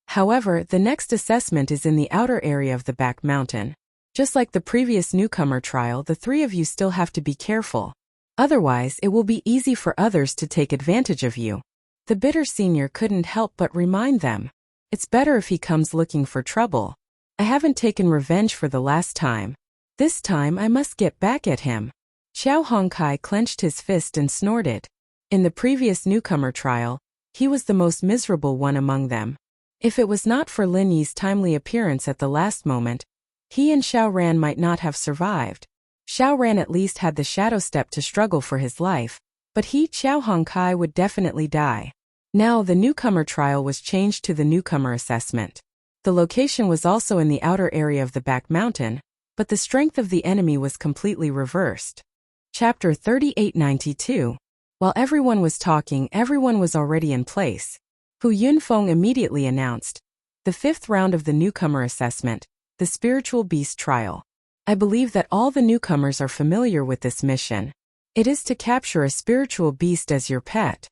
However, the next assessment is in the outer area of the back mountain. Just like the previous newcomer trial, the three of you still have to be careful. Otherwise, it will be easy for others to take advantage of you. The bitter senior couldn't help but remind them. It's better if he comes looking for trouble. I haven't taken revenge for the last time. This time I must get back at him. Xiao Hongkai clenched his fist and snorted. In the previous newcomer trial, he was the most miserable one among them. If it was not for Lin Yi's timely appearance at the last moment, he and Xiao Ran might not have survived. Xiao Ran at least had the shadow step to struggle for his life, but he, Xiao Hongkai, would definitely die. Now the newcomer trial was changed to the newcomer assessment. The location was also in the outer area of the back mountain, but the strength of the enemy was completely reversed. Chapter 3892. While everyone was talking, everyone was already in place. Hu Yunfeng immediately announced, the 5th round of the newcomer assessment, the spiritual beast trial. I believe that all the newcomers are familiar with this mission. It is to capture a spiritual beast as your pet.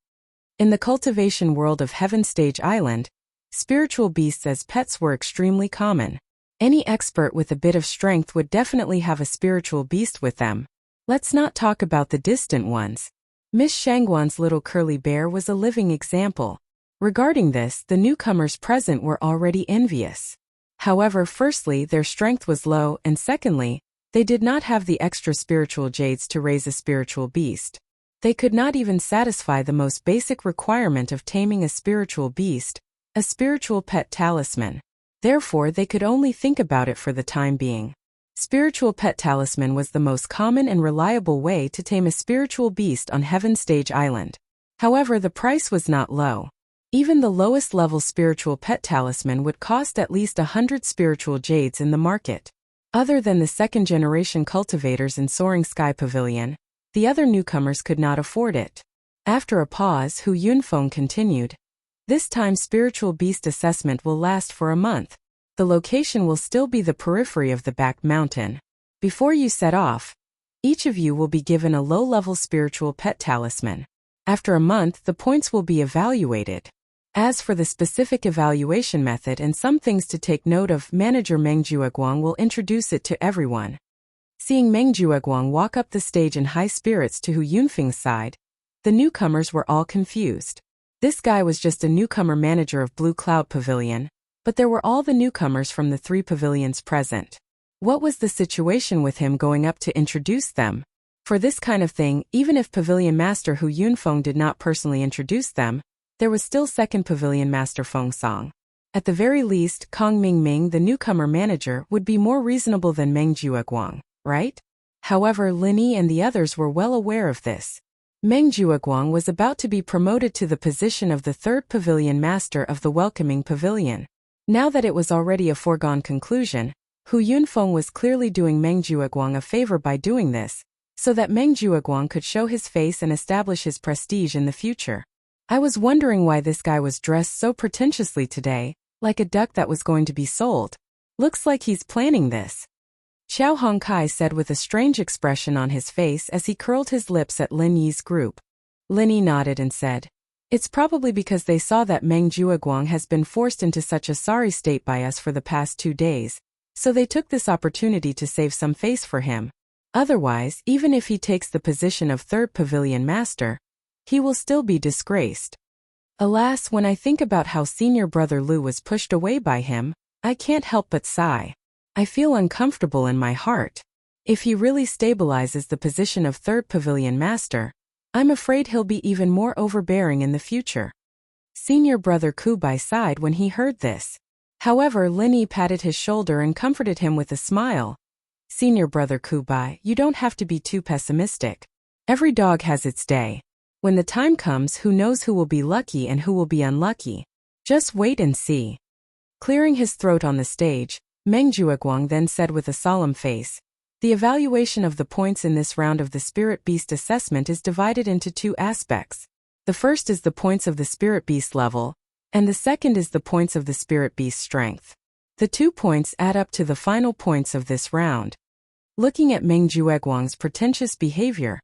In the cultivation world of Heaven Stage Island, spiritual beasts as pets were extremely common. Any expert with a bit of strength would definitely have a spiritual beast with them. Let's not talk about the distant ones. Miss Shangguan's little curly bear was a living example. Regarding this, the newcomers present were already envious. However, firstly, their strength was low, and secondly, they did not have the extra spiritual jades to raise a spiritual beast. They could not even satisfy the most basic requirement of taming a spiritual beast, a spiritual pet talisman. Therefore, they could only think about it for the time being. Spiritual pet talisman was the most common and reliable way to tame a spiritual beast on Heaven Stage Island. However, the price was not low. Even the lowest level spiritual pet talisman would cost at least 100 spiritual jades in the market. Other than the second generation cultivators in Soaring Sky Pavilion, the other newcomers could not afford it. After a pause, Hu Yunfeng continued. This time spiritual beast assessment will last for a month. The location will still be the periphery of the back mountain. Before you set off, each of you will be given a low-level spiritual pet talisman. After a month, the points will be evaluated. As for the specific evaluation method and some things to take note of, Manager Meng Jueguang will introduce it to everyone. Seeing Meng Jueguang walk up the stage in high spirits to Hu Yunfeng's side, the newcomers were all confused. This guy was just a newcomer manager of Blue Cloud Pavilion, but there were all the newcomers from the 3 pavilions present. What was the situation with him going up to introduce them? For this kind of thing, even if Pavilion Master Hu Yunfeng did not personally introduce them, there was still second Pavilion Master Feng Song. At the very least, Kong Mingming, the newcomer manager, would be more reasonable than Meng Jueguang, right? However, Lin Yi and the others were well aware of this. Meng Jueguang was about to be promoted to the position of the 3rd Pavilion Master of the Welcoming Pavilion. Now that it was already a foregone conclusion, Hu Yunfeng was clearly doing Meng Jueguang a favor by doing this, so that Meng Jueguang could show his face and establish his prestige in the future. I was wondering why this guy was dressed so pretentiously today, like a duck that was going to be sold. Looks like he's planning this. Xiao Hongkai said with a strange expression on his face as he curled his lips at Lin Yi's group. Lin Yi nodded and said, it's probably because they saw that Meng Jueguang has been forced into such a sorry state by us for the past 2 days, so they took this opportunity to save some face for him. Otherwise, even if he takes the position of 3rd Pavilion Master, he will still be disgraced. Alas, when I think about how senior brother Lu was pushed away by him, I can't help but sigh. I feel uncomfortable in my heart. If he really stabilizes the position of third pavilion master, I'm afraid he'll be even more overbearing in the future. Senior brother Kubai sighed when he heard this. However, Linny patted his shoulder and comforted him with a smile. Senior brother Kubai, you don't have to be too pessimistic. Every dog has its day. When the time comes, who knows who will be lucky and who will be unlucky? Just wait and see. Clearing his throat on the stage, Meng Jueguang then said with a solemn face, the evaluation of the points in this round of the Spirit Beast assessment is divided into two aspects. The first is the points of the Spirit Beast level, and the second is the points of the Spirit Beast strength. The 2 points add up to the final points of this round. Looking at Meng Jueguang's pretentious behavior,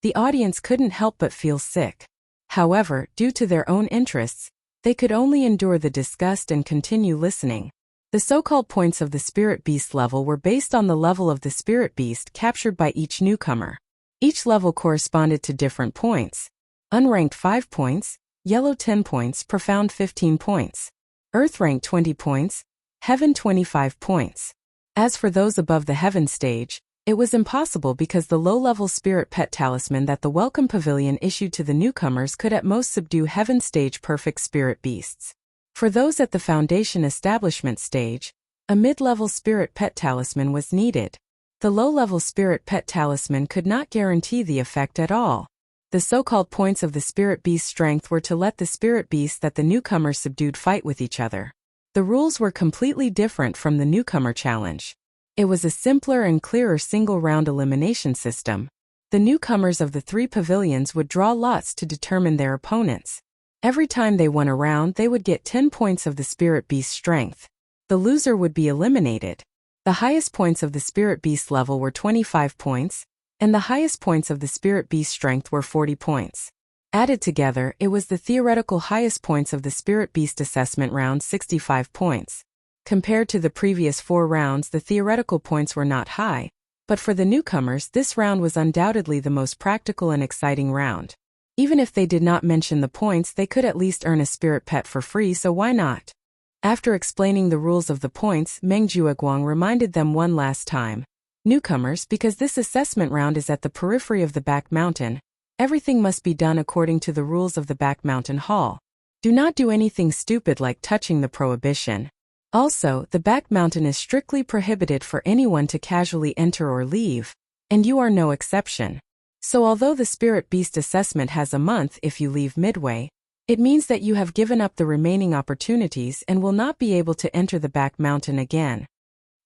the audience couldn't help but feel sick. However, due to their own interests, they could only endure the disgust and continue listening. The so-called points of the Spirit Beast level were based on the level of the Spirit Beast captured by each newcomer. Each level corresponded to different points. Unranked 5 points, Yellow 10 points, Profound 15 points. Earth ranked 20 points, Heaven 25 points. As for those above the Heaven stage, it was impossible because the low-level Spirit Pet Talisman that the Welcome Pavilion issued to the newcomers could at most subdue Heaven stage perfect Spirit Beasts. For those at the Foundation Establishment stage, a mid-level Spirit Pet Talisman was needed. The low-level Spirit Pet Talisman could not guarantee the effect at all. The so-called points of the Spirit Beast strength were to let the Spirit Beasts that the newcomers subdued fight with each other. The rules were completely different from the newcomer challenge. It was a simpler and clearer single-round elimination system. The newcomers of the 3 pavilions would draw lots to determine their opponents. Every time they won a round, they would get 10 points of the Spirit Beast strength. The loser would be eliminated. The highest points of the Spirit Beast level were 25 points, and the highest points of the Spirit Beast strength were 40 points. Added together, it was the theoretical highest points of the Spirit Beast assessment round, 65 points. Compared to the previous 4 rounds, the theoretical points were not high, but for the newcomers, this round was undoubtedly the most practical and exciting round. Even if they did not mention the points, they could at least earn a spirit pet for free, so why not? After explaining the rules of the points, Meng Jueguang reminded them one last time. Newcomers, because this assessment round is at the periphery of the back mountain, everything must be done according to the rules of the back mountain hall. Do not do anything stupid like touching the prohibition. Also, the back mountain is strictly prohibited for anyone to casually enter or leave, and you are no exception. So although the Spirit Beast assessment has a month if you leave midway, it means that you have given up the remaining opportunities and will not be able to enter the back mountain again.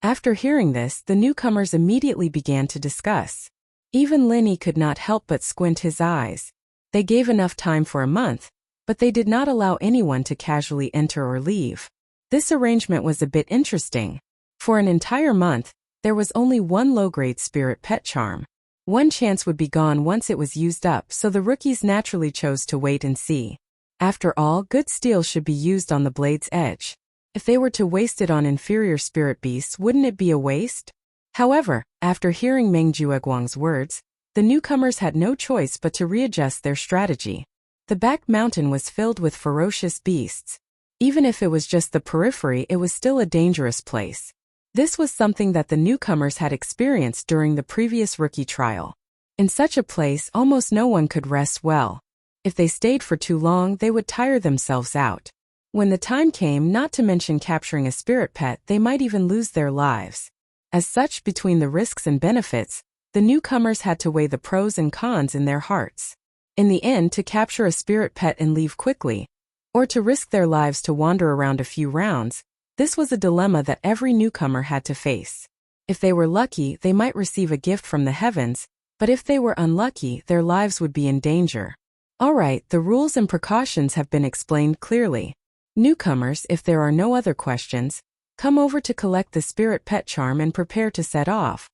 After hearing this, the newcomers immediately began to discuss. Even Linny could not help but squint his eyes. They gave enough time for a month, but they did not allow anyone to casually enter or leave. This arrangement was a bit interesting. For an entire month, there was only one low-grade Spirit Pet charm. One chance would be gone once it was used up, so the rookies naturally chose to wait and see. After all, good steel should be used on the blade's edge. If they were to waste it on inferior Spirit Beasts, wouldn't it be a waste? However, after hearing Meng Jueguang's words, the newcomers had no choice but to readjust their strategy. The back mountain was filled with ferocious beasts. Even if it was just the periphery, it was still a dangerous place. This was something that the newcomers had experienced during the previous rookie trial. In such a place, almost no one could rest well. If they stayed for too long, they would tire themselves out. When the time came, not to mention capturing a spirit pet, they might even lose their lives. As such, between the risks and benefits, the newcomers had to weigh the pros and cons in their hearts. In the end, to capture a spirit pet and leave quickly, or to risk their lives to wander around a few rounds, this was a dilemma that every newcomer had to face. If they were lucky, they might receive a gift from the heavens, but if they were unlucky, their lives would be in danger. Alright, the rules and precautions have been explained clearly. Newcomers, if there are no other questions, come over to collect the spirit pet charm and prepare to set off.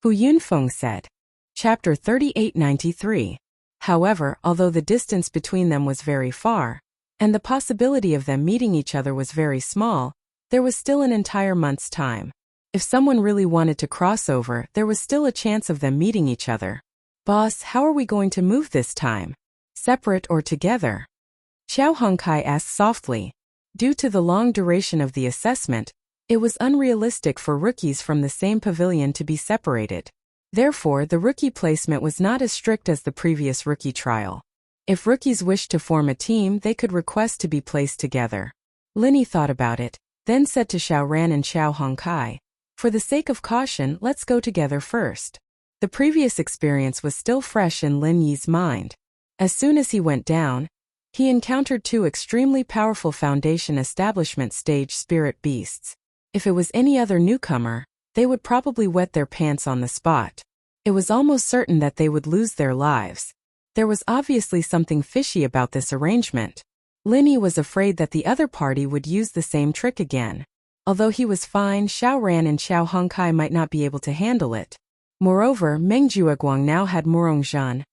Hu Yunfeng said. Chapter 3893. However, although the distance between them was very far, and the possibility of them meeting each other was very small, there was still an entire month's time. If someone really wanted to cross over, there was still a chance of them meeting each other. Boss, how are we going to move this time? Separate or together? Xiao Hongkai asked softly. Due to the long duration of the assessment, It was unrealistic for rookies from the same pavilion to be separated. Therefore, the rookie placement was not as strict as the previous rookie trial. If rookies wished to form a team, they could request to be placed together. Linny thought about it, then said to Xiao Ran and Xiao Hongkai, "For the sake of caution, let's go together first." The previous experience was still fresh in Lin Yi's mind. As soon as he went down, he encountered two extremely powerful Foundation Establishment stage spirit beasts. If it was any other newcomer, they would probably wet their pants on the spot. It was almost certain that they would lose their lives. There was obviously something fishy about this arrangement. Linny was afraid that the other party would use the same trick again. Although he was fine, Xiao Ran and Xiao Hongkai might not be able to handle it. Moreover, Meng Jueguang now had Murong Zhan,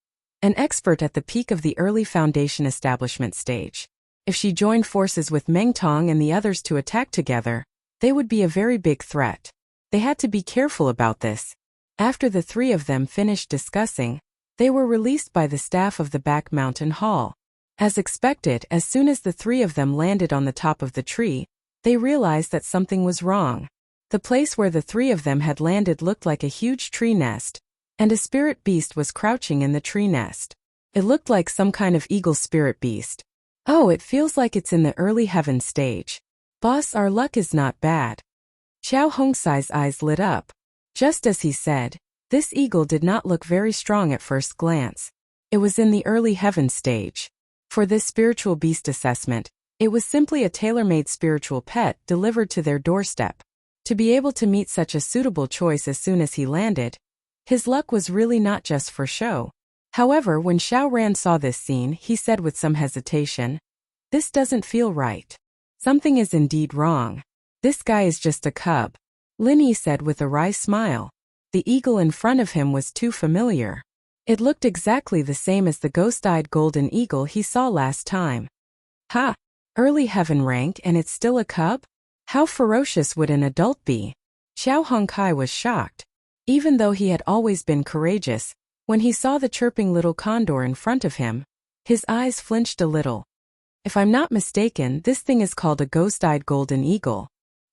an expert at the peak of the early Foundation Establishment stage. If she joined forces with Meng Tong and the others to attack together, they would be a very big threat. They had to be careful about this. After the three of them finished discussing, they were released by the staff of the back mountain hall. As expected, as soon as the three of them landed on the top of the tree, they realized that something was wrong. The place where the three of them had landed looked like a huge tree nest, and a spirit beast was crouching in the tree nest. It looked like some kind of eagle spirit beast. "Oh, it feels like it's in the early heaven stage. Boss, our luck is not bad." Xiao Hongsai's eyes lit up. Just as he said, this eagle did not look very strong at first glance. It was in the early heaven stage. For this spiritual beast assessment, it was simply a tailor-made spiritual pet delivered to their doorstep. To be able to meet such a suitable choice as soon as he landed, his luck was really not just for show. However, when Xiao Ran saw this scene, he said with some hesitation, "This doesn't feel right. Something is indeed wrong. This guy is just a cub." Linny said with a wry smile. The eagle in front of him was too familiar. It looked exactly the same as the ghost-eyed golden eagle he saw last time. "Ha! Early heaven rank and it's still a cub? How ferocious would an adult be?" Xiao Hongkai was shocked. Even though he had always been courageous, when he saw the chirping little condor in front of him, his eyes flinched a little. If I'm not mistaken, this thing is called a ghost-eyed golden eagle.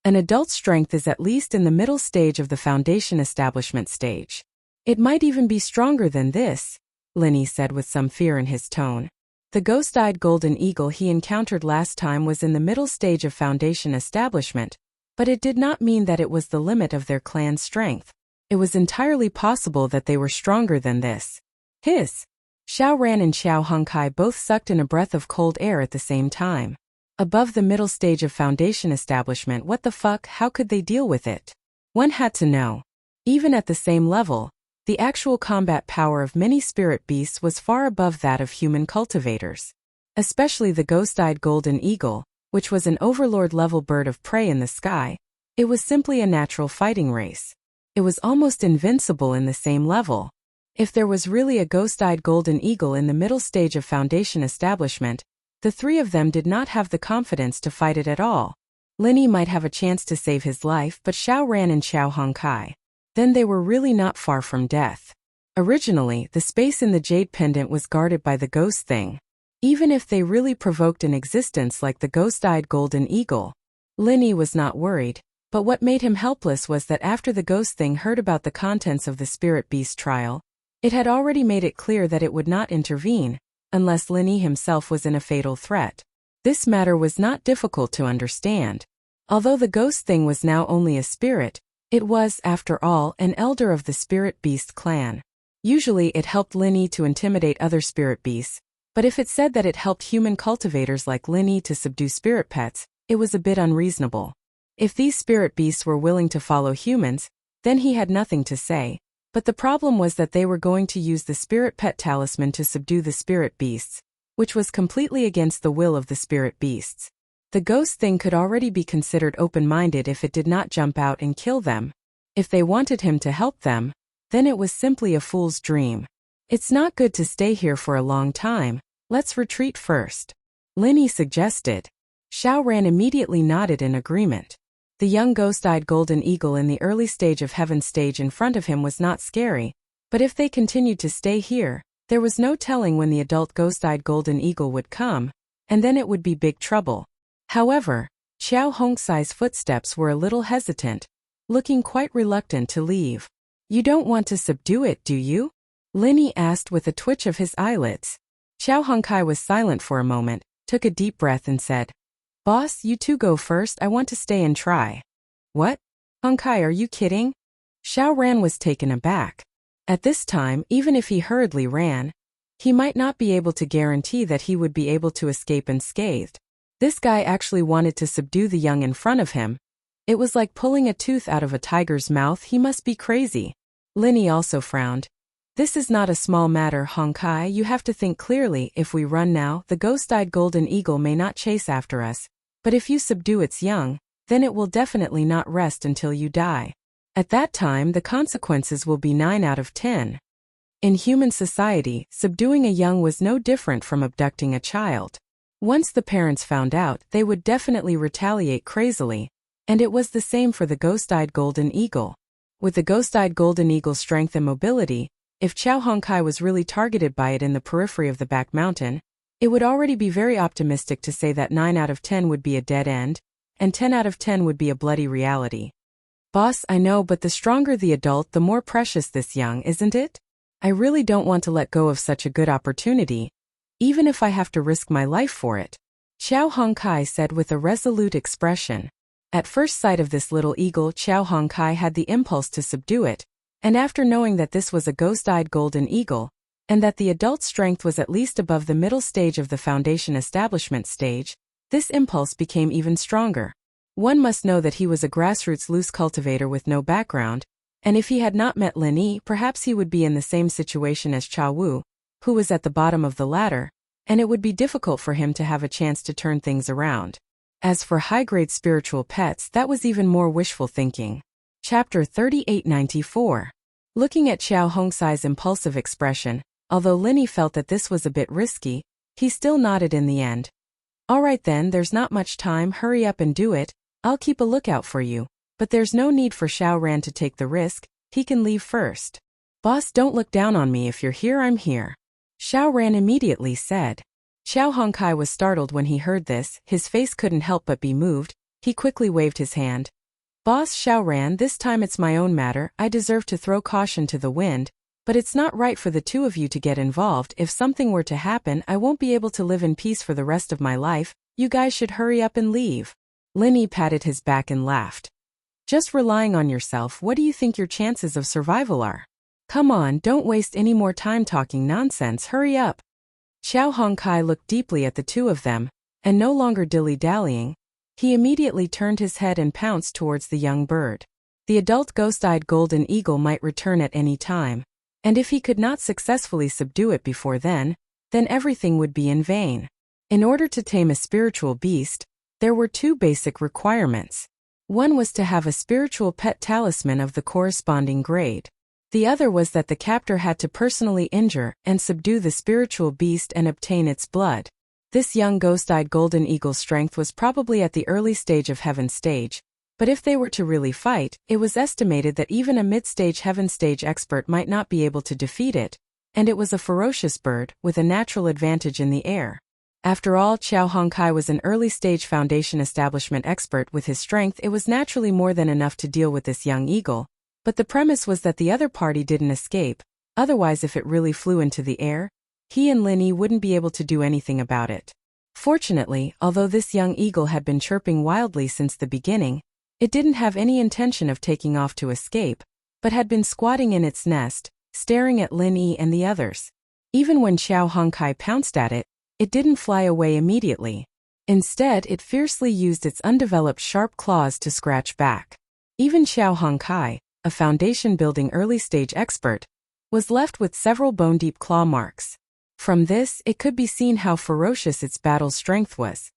An adult's strength is at least in the middle stage of the Foundation Establishment stage. It might even be stronger than this, Linny said with some fear in his tone. The ghost-eyed golden eagle he encountered last time was in the middle stage of Foundation Establishment, but it did not mean that it was the limit of their clan's strength. It was entirely possible that they were stronger than this. Hiss! Xiao Ran and Xiao Hongkai both sucked in a breath of cold air at the same time. Above the middle stage of Foundation Establishment, what the fuck, how could they deal with it? One had to know. Even at the same level, the actual combat power of many spirit beasts was far above that of human cultivators. Especially the ghost-eyed golden eagle, which was an overlord-level bird of prey in the sky. It was simply a natural fighting race. It was almost invincible in the same level. If there was really a ghost-eyed golden eagle in the middle stage of Foundation Establishment, the three of them did not have the confidence to fight it at all. Linny might have a chance to save his life, but Xiao Ran and Xiao Hongkai, then they were really not far from death. Originally, the space in the jade pendant was guarded by the ghost thing. Even if they really provoked an existence like the ghost-eyed golden eagle, Linny was not worried. But what made him helpless was that after the ghost thing heard about the contents of the spirit beast trial, it had already made it clear that it would not intervene, unless Linny himself was in a fatal threat. This matter was not difficult to understand. Although the ghost thing was now only a spirit, it was, after all, an elder of the spirit beast clan. Usually it helped Linny to intimidate other spirit beasts, but if it said that it helped human cultivators like Linny to subdue spirit pets, it was a bit unreasonable. If these spirit beasts were willing to follow humans, then he had nothing to say. But the problem was that they were going to use the spirit pet talisman to subdue the spirit beasts, which was completely against the will of the spirit beasts. The ghost thing could already be considered open-minded if it did not jump out and kill them. If they wanted him to help them, then it was simply a fool's dream. It's not good to stay here for a long time. Let's retreat first, Linny suggested. Xiao Ran immediately nodded in agreement. The young ghost-eyed golden eagle in the early stage of heaven stage in front of him was not scary, but if they continued to stay here, there was no telling when the adult ghost-eyed golden eagle would come, and then it would be big trouble. However, Xiao Hongxi's footsteps were a little hesitant, looking quite reluctant to leave. You don't want to subdue it, do you? Linny asked with a twitch of his eyelids. Xiao Hongkai was silent for a moment, took a deep breath and said, Boss, you two go first, I want to stay and try. What? Hongkai, are you kidding? Xiao Ran was taken aback. At this time, even if he hurriedly ran, he might not be able to guarantee that he would be able to escape unscathed. This guy actually wanted to subdue the young in front of him. It was like pulling a tooth out of a tiger's mouth. He must be crazy. Linny also frowned. This is not a small matter, Hongkai. You have to think clearly. If we run now, the ghost-eyed golden eagle may not chase after us. But if you subdue its young, then it will definitely not rest until you die. At that time, the consequences will be 9 out of 10. In human society, subduing a young was no different from abducting a child. Once the parents found out, they would definitely retaliate crazily. And it was the same for the ghost-eyed golden eagle. With the ghost-eyed golden eagle's strength and mobility, if Xiao Hongkai was really targeted by it in the periphery of the back mountain, it would already be very optimistic to say that 9 out of 10 would be a dead end, and 10 out of 10 would be a bloody reality. Boss, I know, but the stronger the adult, the more precious this young, isn't it? I really don't want to let go of such a good opportunity, even if I have to risk my life for it. Xiao Hongkai said with a resolute expression. At first sight of this little eagle, Xiao Hongkai had the impulse to subdue it, and after knowing that this was a ghost-eyed golden eagle, and that the adult strength was at least above the middle stage of the foundation establishment stage, this impulse became even stronger. One must know that he was a grassroots loose cultivator with no background, and if he had not met Lin Yi, perhaps he would be in the same situation as Cha Wu, who was at the bottom of the ladder, and it would be difficult for him to have a chance to turn things around. As for high-grade spiritual pets, that was even more wishful thinking. Chapter 3894. Looking at Xiao Hongxi's impulsive expression, although Linny felt that this was a bit risky, he still nodded in the end. All right then, there's not much time, hurry up and do it, I'll keep a lookout for you. But there's no need for Xiao Ran to take the risk, he can leave first. Boss, don't look down on me, if you're here I'm here. Xiao Ran immediately said. Xiao Hongkai was startled when he heard this, his face couldn't help but be moved, he quickly waved his hand. Boss Xiao Ran, this time it's my own matter, I deserve to throw caution to the wind, but it's not right for the two of you to get involved. If something were to happen, I won't be able to live in peace for the rest of my life, you guys should hurry up and leave. Linny patted his back and laughed. Just relying on yourself, what do you think your chances of survival are? Come on, don't waste any more time talking nonsense, hurry up. Xiao Hongkai looked deeply at the two of them, and no longer dilly-dallying, he immediately turned his head and pounced towards the young bird. The adult ghost-eyed golden eagle might return at any time, and if he could not successfully subdue it before then everything would be in vain. In order to tame a spiritual beast, there were 2 basic requirements. One was to have a spiritual pet talisman of the corresponding grade. The other was that the captor had to personally injure and subdue the spiritual beast and obtain its blood. This young ghost-eyed golden eagle's strength was probably at the early stage of heaven stage, but if they were to really fight, it was estimated that even a mid-stage heaven stage expert might not be able to defeat it, and it was a ferocious bird, with a natural advantage in the air. After all, Xiao Hongkai was an early-stage foundation establishment expert. With his strength, it was naturally more than enough to deal with this young eagle, but the premise was that the other party didn't escape, otherwise if it really flew into the air, he and Linny wouldn't be able to do anything about it. Fortunately, although this young eagle had been chirping wildly since the beginning, it didn't have any intention of taking off to escape, but had been squatting in its nest, staring at Linny and the others. Even when Xiao Hongkai pounced at it, it didn't fly away immediately. Instead, it fiercely used its undeveloped sharp claws to scratch back. Even Xiao Hongkai, a foundation-building early-stage expert, was left with several bone-deep claw marks. From this, it could be seen how ferocious its battle strength was.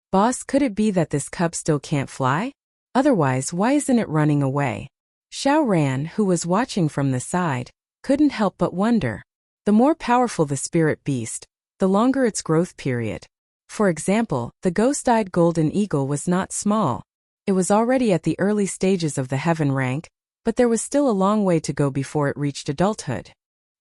Boss, could it be that this cub still can't fly? Otherwise, why isn't it running away? Xiao Ran, who was watching from the side, couldn't help but wonder. The more powerful the spirit beast, the longer its growth period. For example, the ghost-eyed golden eagle was not small. It was already at the early stages of the heaven rank, but there was still a long way to go before it reached adulthood.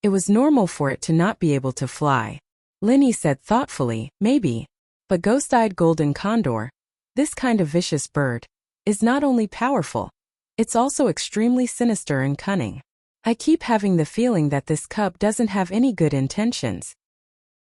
It was normal for it to not be able to fly. Linny said thoughtfully, maybe. But ghost-eyed golden condor, This kind of vicious bird is not only powerful, it's also extremely sinister and cunning. I keep having the feeling that this cub doesn't have any good intentions.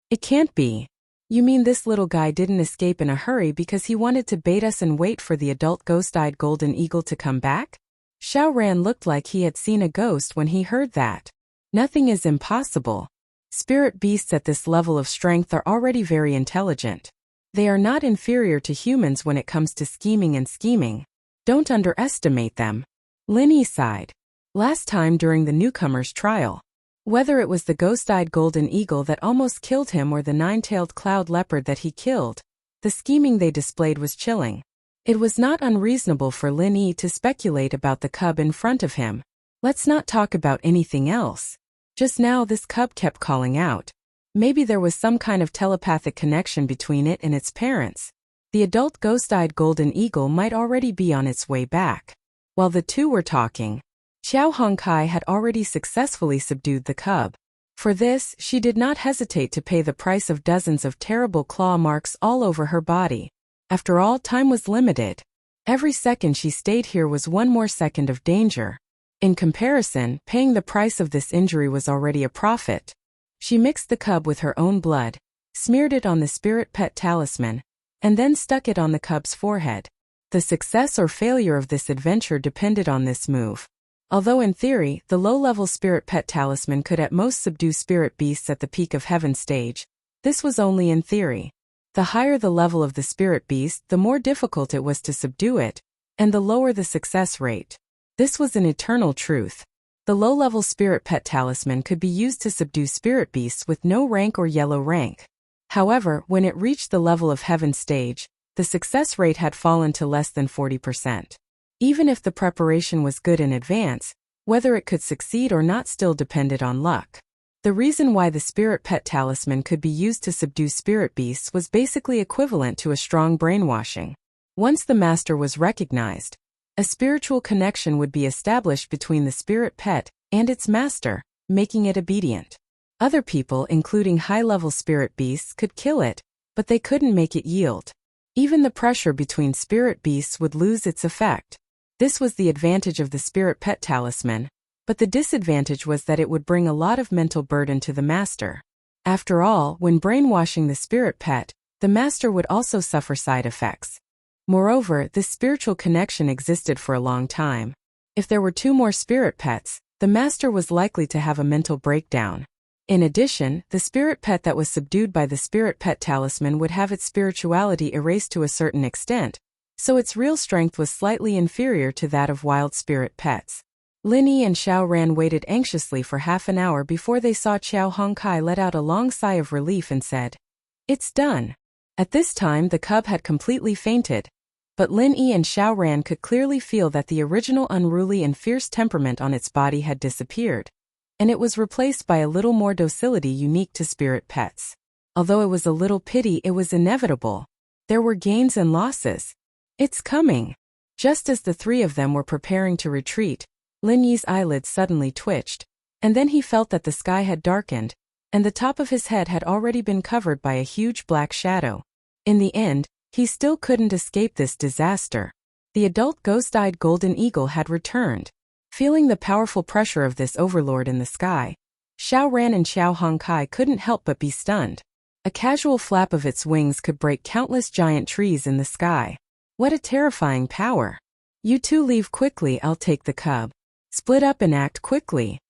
It can't be. You mean this little guy didn't escape in a hurry because he wanted to bait us and wait for the adult ghost-eyed golden eagle to come back? Xiao Ran looked like he had seen a ghost when he heard that. Nothing is impossible. Spirit beasts at this level of strength are already very intelligent. They are not inferior to humans when it comes to scheming and scheming. Don't underestimate them. Lin Yi sighed. Last time during the newcomer's trial, whether it was the ghost-eyed golden eagle that almost killed him or the nine-tailed cloud leopard that he killed, the scheming they displayed was chilling. It was not unreasonable for Lin Yi to speculate about the cub in front of him. Let's not talk about anything else. Just now this cub kept calling out. Maybe there was some kind of telepathic connection between it and its parents. The adult ghost-eyed golden eagle might already be on its way back. While the two were talking, Xiao Hongkai had already successfully subdued the cub. For this, she did not hesitate to pay the price of dozens of terrible claw marks all over her body. After all, time was limited. Every second she stayed here was one more second of danger. In comparison, paying the price of this injury was already a profit. She mixed the cub with her own blood, smeared it on the spirit pet talisman, and then stuck it on the cub's forehead. The success or failure of this adventure depended on this move. Although in theory, the low-level spirit pet talisman could at most subdue spirit beasts at the peak of heaven stage, this was only in theory. The higher the level of the spirit beast, the more difficult it was to subdue it, and the lower the success rate. This was an eternal truth. The low-level spirit pet talisman could be used to subdue spirit beasts with no rank or yellow rank. However, when it reached the level of heaven stage, the success rate had fallen to less than 40%. Even if the preparation was good in advance, whether it could succeed or not still depended on luck. The reason why the spirit pet talisman could be used to subdue spirit beasts was basically equivalent to a strong brainwashing. Once the master was recognized, a spiritual connection would be established between the spirit pet and its master, making it obedient. Other people, including high-level spirit beasts, could kill it, but they couldn't make it yield. Even the pressure between spirit beasts would lose its effect. This was the advantage of the spirit pet talisman, but the disadvantage was that it would bring a lot of mental burden to the master. After all, when brainwashing the spirit pet, the master would also suffer side effects. Moreover, this spiritual connection existed for a long time. If there were two more spirit pets, the master was likely to have a mental breakdown. In addition, the spirit pet that was subdued by the spirit pet talisman would have its spirituality erased to a certain extent, so its real strength was slightly inferior to that of wild spirit pets. Lin Yi and Xiao Ran waited anxiously for half an hour before they saw Xiao Hongkai let out a long sigh of relief and said, "It's done." At this time the cub had completely fainted, but Lin Yi and Xiao Ran could clearly feel that the original unruly and fierce temperament on its body had disappeared, and it was replaced by a little more docility unique to spirit pets. Although it was a little pity, it was inevitable. There were gains and losses. "It's coming." Just as the three of them were preparing to retreat, Lin Yi's eyelids suddenly twitched, and then he felt that the sky had darkened, and the top of his head had already been covered by a huge black shadow. In the end, he still couldn't escape this disaster. The adult ghost-eyed golden eagle had returned. Feeling the powerful pressure of this overlord in the sky, Xiao Ran and Xiao Hongkai couldn't help but be stunned. A casual flap of its wings could break countless giant trees in the sky. What a terrifying power. "You two leave quickly, I'll take the cub. Split up and act quickly,"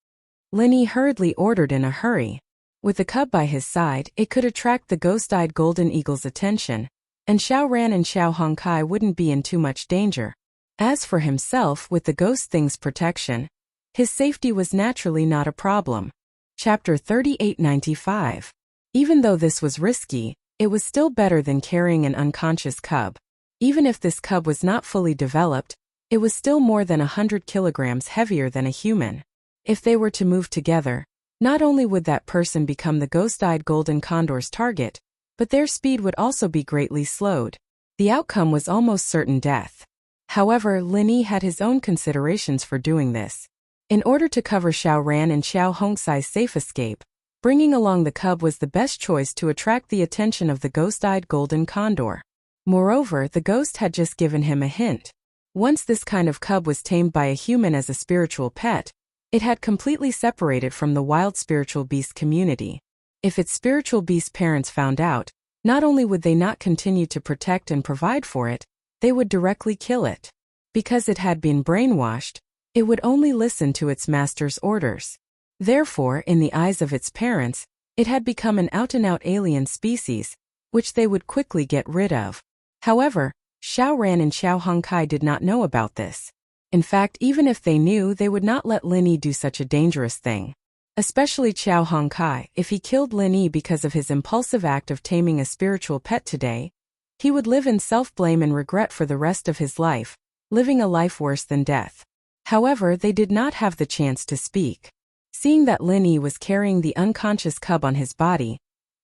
Lin Yi hurriedly ordered in a hurry. With the cub by his side, it could attract the ghost-eyed golden eagle's attention, and Xiao Ran and Xiao Hongkai wouldn't be in too much danger. As for himself, with the ghost thing's protection, his safety was naturally not a problem. Chapter 3895. Even though this was risky, it was still better than carrying an unconscious cub. Even if this cub was not fully developed, it was still more than 100 kilograms heavier than a human. If they were to move together, not only would that person become the ghost-eyed golden condor's target, but their speed would also be greatly slowed. The outcome was almost certain death. However, Lin Yi had his own considerations for doing this. In order to cover Xiao Ran and Xiao Hongkai's safe escape, bringing along the cub was the best choice to attract the attention of the ghost-eyed golden condor. Moreover, the ghost had just given him a hint. Once this kind of cub was tamed by a human as a spiritual pet, it had completely separated from the wild spiritual beast community. If its spiritual beast parents found out, not only would they not continue to protect and provide for it, they would directly kill it. Because it had been brainwashed, it would only listen to its master's orders. Therefore, in the eyes of its parents, it had become an out-and-out alien species, which they would quickly get rid of. However, Xiao Ran and Xiao Hongkai did not know about this. In fact, even if they knew, they would not let Lin Yi do such a dangerous thing. Especially Xiao Hongkai, if he killed Lin Yi because of his impulsive act of taming a spiritual pet today, he would live in self-blame and regret for the rest of his life, living a life worse than death. However, they did not have the chance to speak. Seeing that Lin Yi was carrying the unconscious cub on his body,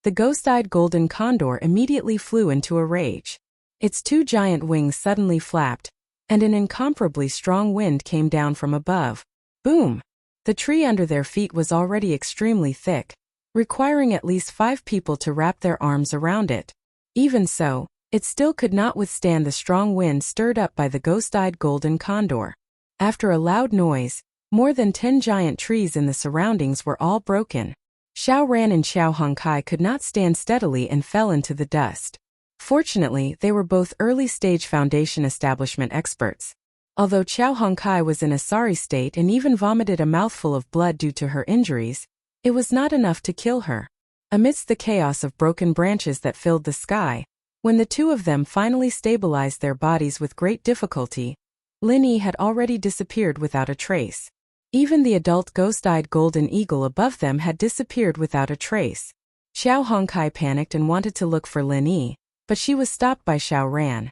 the ghost-eyed golden condor immediately flew into a rage. Its two giant wings suddenly flapped, and an incomparably strong wind came down from above. Boom! The tree under their feet was already extremely thick, requiring at least 5 people to wrap their arms around it. Even so, it still could not withstand the strong wind stirred up by the ghost-eyed golden condor. After a loud noise, more than 10 giant trees in the surroundings were all broken. Xiao Ran and Xiao Hongkai could not stand steadily and fell into the dust. Fortunately, they were both early-stage foundation establishment experts. Although Xiao Hongkai was in a sorry state and even vomited a mouthful of blood due to her injuries, it was not enough to kill her. Amidst the chaos of broken branches that filled the sky, when the two of them finally stabilized their bodies with great difficulty, Lin Yi had already disappeared without a trace. Even the adult ghost-eyed golden eagle above them had disappeared without a trace. Xiao Hongkai panicked and wanted to look for Lin Yi, but she was stopped by Xiao Ran.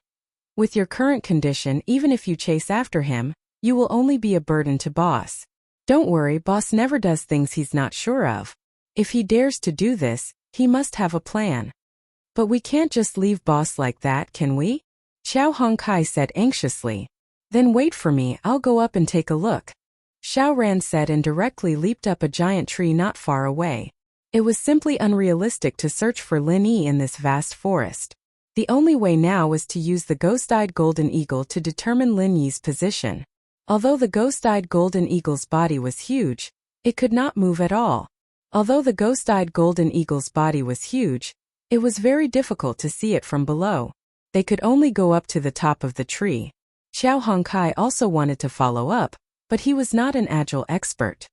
With your current condition, even if you chase after him, you will only be a burden to boss. Don't worry, boss never does things he's not sure of. If he dares to do this, he must have a plan. But we can't just leave boss like that, can we? Xiao Hongkai said anxiously. Then wait for me, I'll go up and take a look. Xiao Ran said and directly leaped up a giant tree not far away. It was simply unrealistic to search for Lin Yi in this vast forest. The only way now was to use the ghost-eyed golden eagle to determine Lin Yi's position. Although the ghost-eyed golden eagle's body was huge, it could not move at all. Although the ghost-eyed golden eagle's body was huge, it was very difficult to see it from below. They could only go up to the top of the tree. Xiao Hongkai also wanted to follow up, but he was not an agile expert.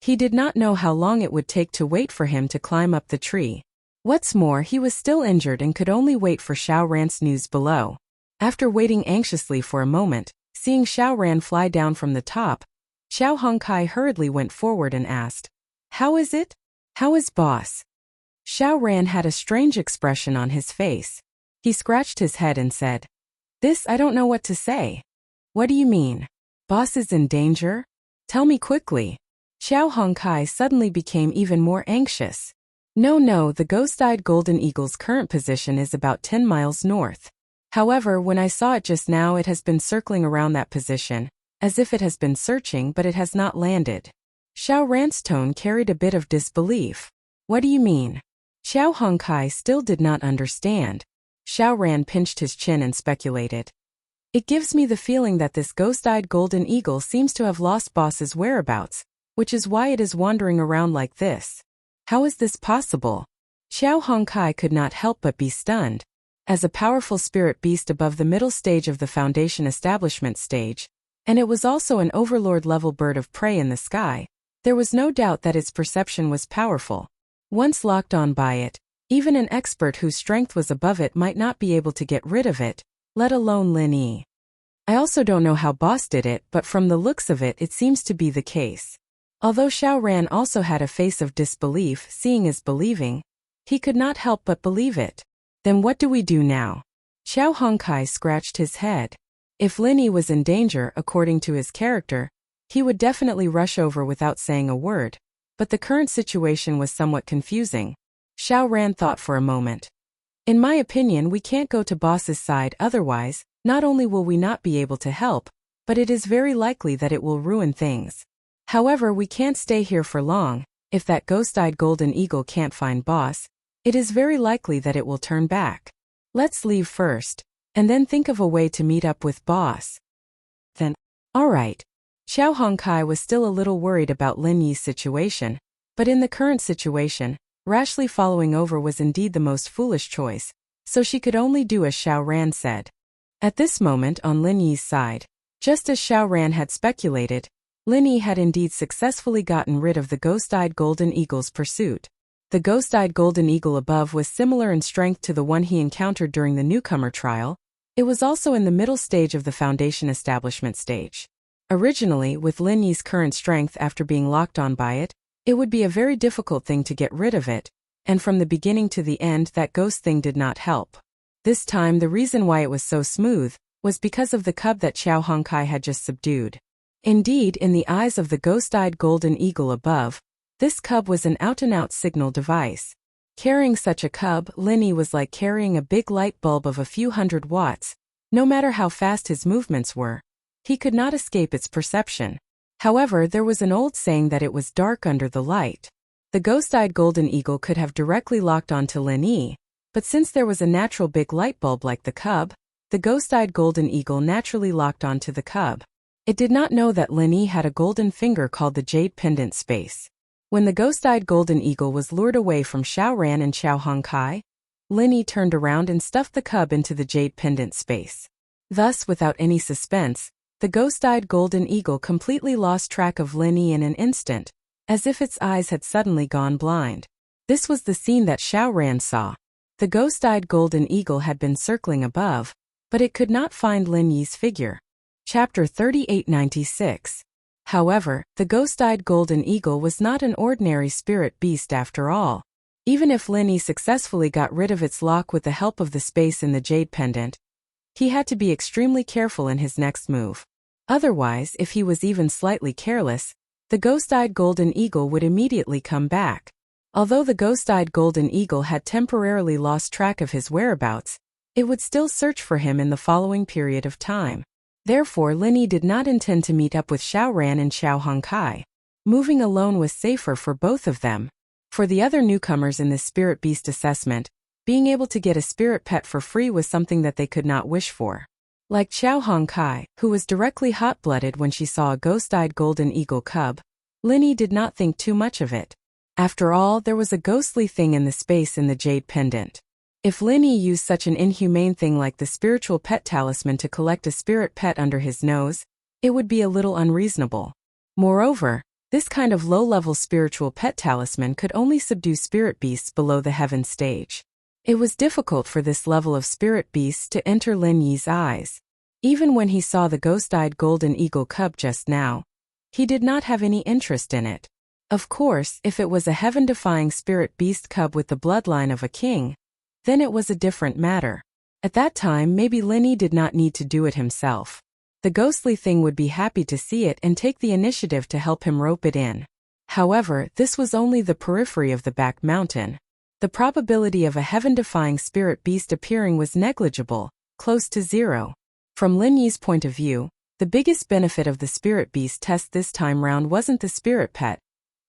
He did not know how long it would take to wait for him to climb up the tree. What's more, he was still injured and could only wait for Xiao Ran's news below. After waiting anxiously for a moment, seeing Xiao Ran fly down from the top, Xiao Hongkai hurriedly went forward and asked, "How is it? How is boss?" Xiao Ran had a strange expression on his face. He scratched his head and said, "This I don't know what to say." "What do you mean? Boss is in danger? Tell me quickly." Xiao Hongkai suddenly became even more anxious. No, the ghost-eyed golden eagle's current position is about 10 miles north. However, when I saw it just now, it has been circling around that position, as if it has been searching, but it has not landed. Xiao Ran's tone carried a bit of disbelief. "What do you mean?" Xiao Hongkai still did not understand. Xiao Ran pinched his chin and speculated. "It gives me the feeling that this ghost-eyed golden eagle seems to have lost boss's whereabouts, which is why it is wandering around like this. How is this possible?" Xiao Hongkai could not help but be stunned. As a powerful spirit beast above the middle stage of the Foundation establishment stage, and it was also an overlord-level bird of prey in the sky, there was no doubt that its perception was powerful. Once locked on by it, even an expert whose strength was above it might not be able to get rid of it, let alone Lin Yi. I also don't know how boss did it, but from the looks of it, it seems to be the case. Although Xiao Ran also had a face of disbelief, seeing is believing, he could not help but believe it. Then what do we do now? Xiao Hongkai scratched his head. If Lin Yi was in danger, according to his character, he would definitely rush over without saying a word, but the current situation was somewhat confusing. Xiao Ran thought for a moment. "In my opinion, we can't go to boss's side, otherwise, not only will we not be able to help, but it is very likely that it will ruin things. However, we can't stay here for long. If that ghost-eyed golden eagle can't find boss, it is very likely that it will turn back. Let's leave first, and then think of a way to meet up with boss. Then, alright. Xiao Hongkai was still a little worried about Lin Yi's situation, but in the current situation, rashly following over was indeed the most foolish choice, so she could only do as Xiao Ran said. At this moment on Lin Yi's side, just as Xiao Ran had speculated, Lin Yi had indeed successfully gotten rid of the ghost-eyed golden eagle's pursuit. The ghost-eyed golden eagle above was similar in strength to the one he encountered during the newcomer trial. It was also in the middle stage of the foundation establishment stage. Originally, with Lin Yi's current strength after being locked on by it, it would be a very difficult thing to get rid of it, and from the beginning to the end that ghost thing did not help. This time the reason why it was so smooth was because of the cub that Xiao Hongkai had just subdued. Indeed, in the eyes of the ghost-eyed golden eagle above, this cub was an out-and-out signal device. Carrying such a cub, Lin Yi was like carrying a big light bulb of a few hundred watts. No matter how fast his movements were, he could not escape its perception. However, there was an old saying that it was dark under the light. The ghost-eyed golden eagle could have directly locked onto Lin Yi, but since there was a natural big light bulb like the cub, the ghost-eyed golden eagle naturally locked onto the cub. It did not know that Lin Yi had a golden finger called the jade pendant space. When the ghost-eyed golden eagle was lured away from Xiao Ran and Xiao Hongkai, Lin Yi turned around and stuffed the cub into the jade pendant space. Thus, without any suspense, the ghost-eyed golden eagle completely lost track of Lin Yi in an instant, as if its eyes had suddenly gone blind. This was the scene that Xiao Ran saw. The ghost-eyed golden eagle had been circling above, but it could not find Lin Yi's figure. Chapter 3896. However, the ghost-eyed golden eagle was not an ordinary spirit beast after all. Even if Lin Yi successfully got rid of its lock with the help of the space in the jade pendant, he had to be extremely careful in his next move. Otherwise, if he was even slightly careless, the ghost-eyed golden eagle would immediately come back. Although the ghost-eyed golden eagle had temporarily lost track of his whereabouts, it would still search for him in the following period of time. Therefore, Lin Yi did not intend to meet up with Xiao Ran and Xiao Hongkai. Moving alone was safer for both of them. For the other newcomers in this spirit beast assessment, being able to get a spirit pet for free was something that they could not wish for. Like Xiao Hongkai, who was directly hot-blooded when she saw a ghost-eyed golden eagle cub, Lin Yi did not think too much of it. After all, there was a ghostly thing in the space in the jade pendant. If Lin Yi used such an inhumane thing like the spiritual pet talisman to collect a spirit pet under his nose, it would be a little unreasonable. Moreover, this kind of low-level spiritual pet talisman could only subdue spirit beasts below the heaven stage. It was difficult for this level of spirit beasts to enter Lin Yi's eyes. Even when he saw the ghost-eyed golden eagle cub just now, he did not have any interest in it. Of course, if it was a heaven-defying spirit beast cub with the bloodline of a king, then it was a different matter. At that time, maybe Lin Yi did not need to do it himself. The ghostly thing would be happy to see it and take the initiative to help him rope it in. However, this was only the periphery of the back mountain. The probability of a heaven-defying spirit beast appearing was negligible, close to zero. From Lin Yi's point of view, the biggest benefit of the spirit beast test this time round wasn't the spirit pet,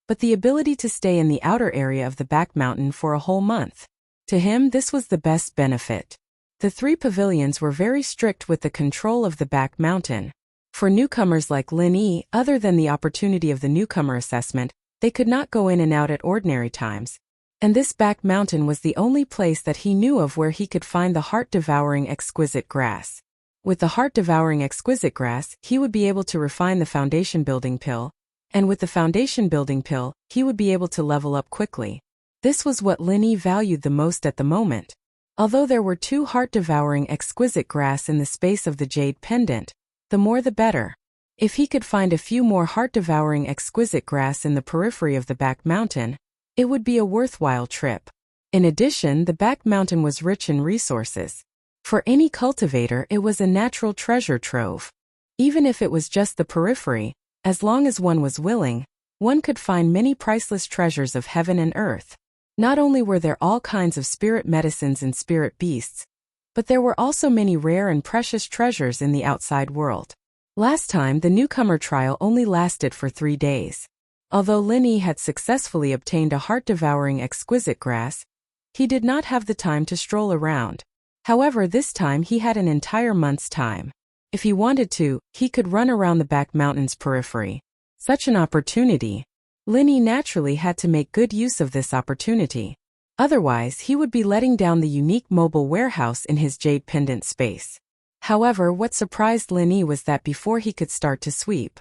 but the ability to stay in the outer area of the back mountain for a whole month. To him, this was the best benefit. The three pavilions were very strict with the control of the back mountain. For newcomers like Lin Yi, other than the opportunity of the newcomer assessment, they could not go in and out at ordinary times. And this back mountain was the only place that he knew of where he could find the heart-devouring exquisite grass. With the heart-devouring exquisite grass, he would be able to refine the foundation-building pill, and with the foundation-building pill, he would be able to level up quickly. This was what Lin Yi valued the most at the moment. Although there were 2 heart-devouring exquisite grass in the space of the jade pendant, the more the better. If he could find a few more heart-devouring exquisite grass in the periphery of the back mountain, it would be a worthwhile trip. In addition, the back mountain was rich in resources. For any cultivator, it was a natural treasure trove. Even if it was just the periphery, as long as one was willing, one could find many priceless treasures of heaven and earth. Not only were there all kinds of spirit medicines and spirit beasts, but there were also many rare and precious treasures in the outside world. Last time, the newcomer trial only lasted for 3 days. Although Lin Yi had successfully obtained a heart-devouring exquisite grass, he did not have the time to stroll around. However, this time he had an entire month's time. If he wanted to, he could run around the back mountain's periphery. Such an opportunity. Linny naturally had to make good use of this opportunity. Otherwise, he would be letting down the unique mobile warehouse in his jade pendant space. However, what surprised Linny was that before he could start to sweep,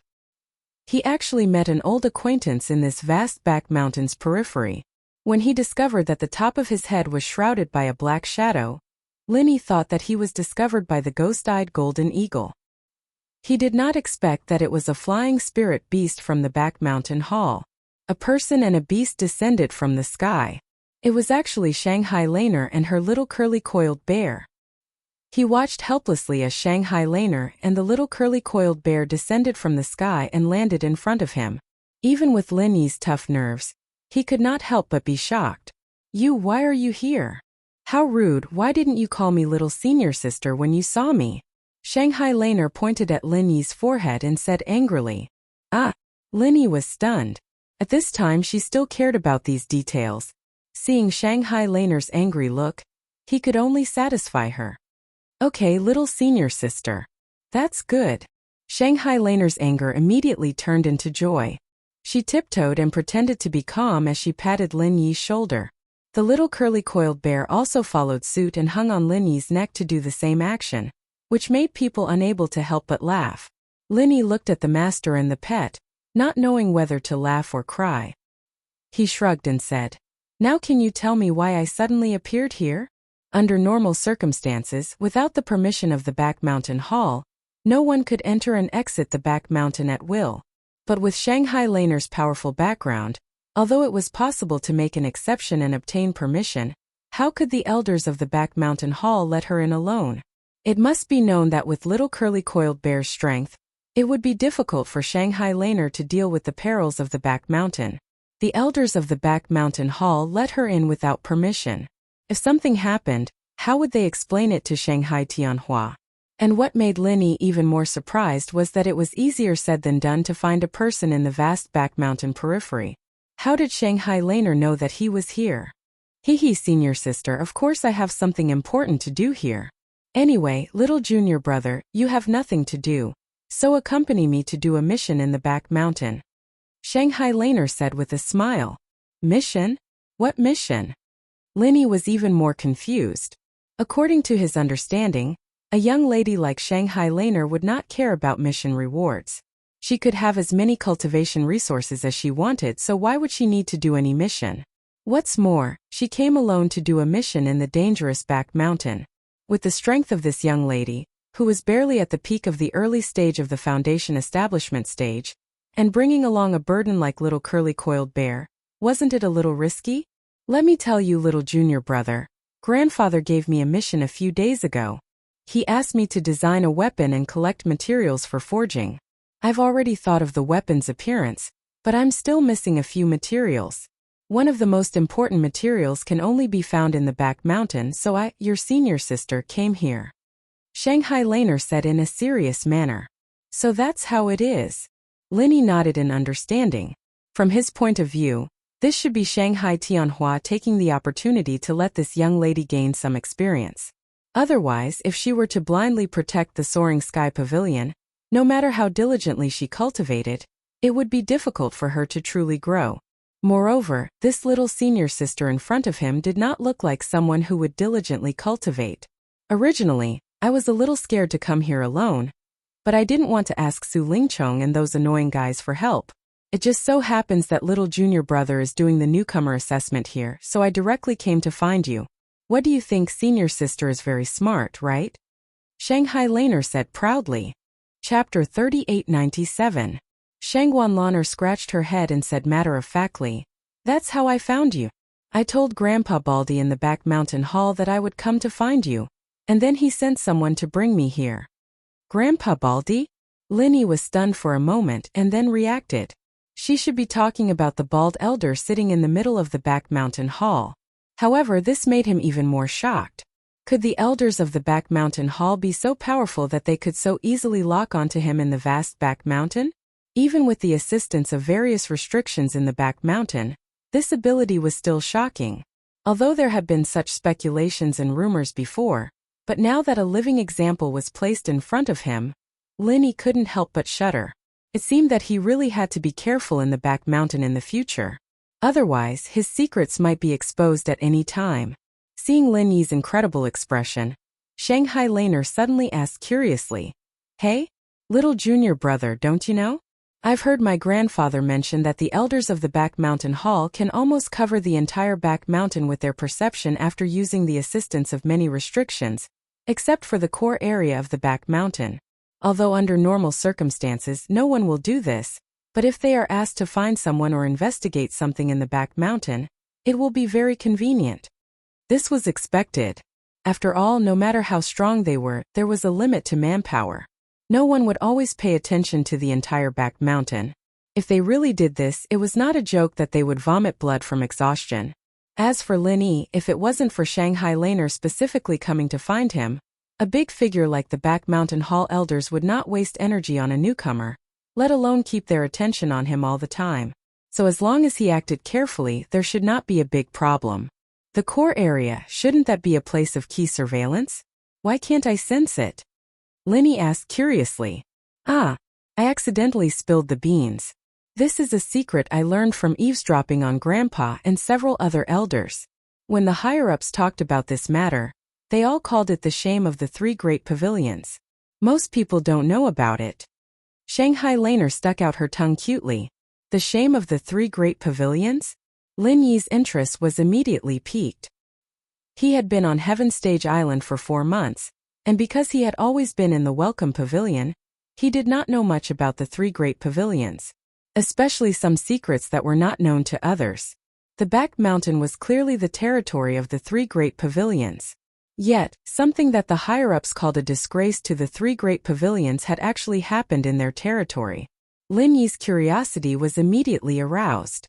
he actually met an old acquaintance in this vast back mountain's periphery. When he discovered that the top of his head was shrouded by a black shadow, Linny thought that he was discovered by the ghost-eyed golden eagle. He did not expect that it was a flying spirit beast from the back mountain hall. A person and a beast descended from the sky. It was actually Shanghai Laner and her little curly-coiled bear. He watched helplessly as Shanghai Laner and the little curly-coiled bear descended from the sky and landed in front of him. Even with Linny's tough nerves, he could not help but be shocked. Why are you here? How rude, why didn't you call me little senior sister when you saw me? Shanghai Laner pointed at Linny's forehead and said angrily. Linny was stunned. At this time she still cared about these details. Seeing Shanghai Laner's angry look, he could only satisfy her. Okay, little senior sister. That's good. Shanghai Laner's anger immediately turned into joy. She tiptoed and pretended to be calm as she patted Lin Yi's shoulder. The little curly-coiled bear also followed suit and hung on Lin Yi's neck to do the same action, which made people unable to help but laugh. Lin Yi looked at the master and the pet, not knowing whether to laugh or cry. He shrugged and said, Now can you tell me why I suddenly appeared here? Under normal circumstances, without the permission of the back mountain hall, no one could enter and exit the back mountain at will. But with Shanghai Laner's powerful background, although it was possible to make an exception and obtain permission, how could the elders of the back mountain hall let her in alone? It must be known that with little curly-coiled bear's strength, it would be difficult for Shanghai Laner to deal with the perils of the back mountain. The elders of the back mountain hall let her in without permission. If something happened, how would they explain it to Shanghai Tianhua? And what made Lin Yi even more surprised was that it was easier said than done to find a person in the vast back mountain periphery. How did Shanghai Laner know that he was here? Senior sister, of course I have something important to do here. Anyway, little junior brother, you have nothing to do, so accompany me to do a mission in the back mountain. Shanghai Laner said with a smile. Mission? What mission? Lin Yi was even more confused. According to his understanding, a young lady like Shanghai Laner would not care about mission rewards. She could have as many cultivation resources as she wanted, so why would she need to do any mission? What's more, she came alone to do a mission in the dangerous back mountain. With the strength of this young lady, who was barely at the peak of the early stage of the foundation establishment stage, and bringing along a burden like little curly-coiled bear, wasn't it a little risky? Let me tell you, little junior brother, grandfather gave me a mission a few days ago. He asked me to design a weapon and collect materials for forging. I've already thought of the weapon's appearance, but I'm still missing a few materials. One of the most important materials can only be found in the back mountain, so your senior sister, came here. Shanghai Laner said in a serious manner. So that's how it is. Lin Yi nodded in understanding. From his point of view, this should be Shanghai Tianhua taking the opportunity to let this young lady gain some experience. Otherwise, if she were to blindly protect the soaring sky pavilion, no matter how diligently she cultivated, it would be difficult for her to truly grow. Moreover, this little senior sister in front of him did not look like someone who would diligently cultivate. Originally, I was a little scared to come here alone, but I didn't want to ask Su Lingchong and those annoying guys for help. It just so happens that little junior brother is doing the newcomer assessment here, so I directly came to find you. What do you think? Senior sister is very smart, right? Shanghai Laner said proudly. Chapter 3897. Shangguan Laner scratched her head and said matter-of-factly, That's how I found you. I told Grandpa Baldy in the back mountain hall that I would come to find you, and then he sent someone to bring me here. Grandpa Baldy? Lin Yi was stunned for a moment and then reacted. She should be talking about the bald elder sitting in the middle of the back mountain hall. However, this made him even more shocked. Could the elders of the back mountain hall be so powerful that they could so easily lock onto him in the vast back mountain? Even with the assistance of various restrictions in the back mountain, this ability was still shocking. Although there had been such speculations and rumors before, But now that a living example was placed in front of him, Linny couldn't help but shudder. It seemed that he really had to be careful in the back mountain in the future. Otherwise, his secrets might be exposed at any time. Seeing Lin Yi's incredible expression, Shanghai Laner suddenly asked curiously, "Hey, little junior brother, don't you know? I've heard my grandfather mention that the elders of the back mountain hall can almost cover the entire back mountain with their perception after using the assistance of many restrictions, except for the core area of the back mountain. Although under normal circumstances no one will do this, but if they are asked to find someone or investigate something in the back mountain, it will be very convenient." This was expected. After all, no matter how strong they were, there was a limit to manpower. No one would always pay attention to the entire back mountain. If they really did this, it was not a joke that they would vomit blood from exhaustion. As for Lin Yi, if it wasn't for Shanghai Laner specifically coming to find him, a big figure like the back mountain hall elders would not waste energy on a newcomer, let alone keep their attention on him all the time. So as long as he acted carefully, there should not be a big problem. The core area, shouldn't that be a place of key surveillance? Why can't I sense it? Linny asked curiously. I accidentally spilled the beans. This is a secret I learned from eavesdropping on Grandpa and several other elders. When the higher-ups talked about this matter, they all called it the shame of the three great pavilions. Most people don't know about it. Shanghai Laner stuck out her tongue cutely. The shame of the three great pavilions? Lin Yi's interest was immediately piqued. He had been on Heaven Stage Island for 4 months, and because he had always been in the Welcome Pavilion, he did not know much about the three great pavilions, especially some secrets that were not known to others. The back mountain was clearly the territory of the three great pavilions. Yet, something that the higher-ups called a disgrace to the three great pavilions had actually happened in their territory. Lin Yi's curiosity was immediately aroused.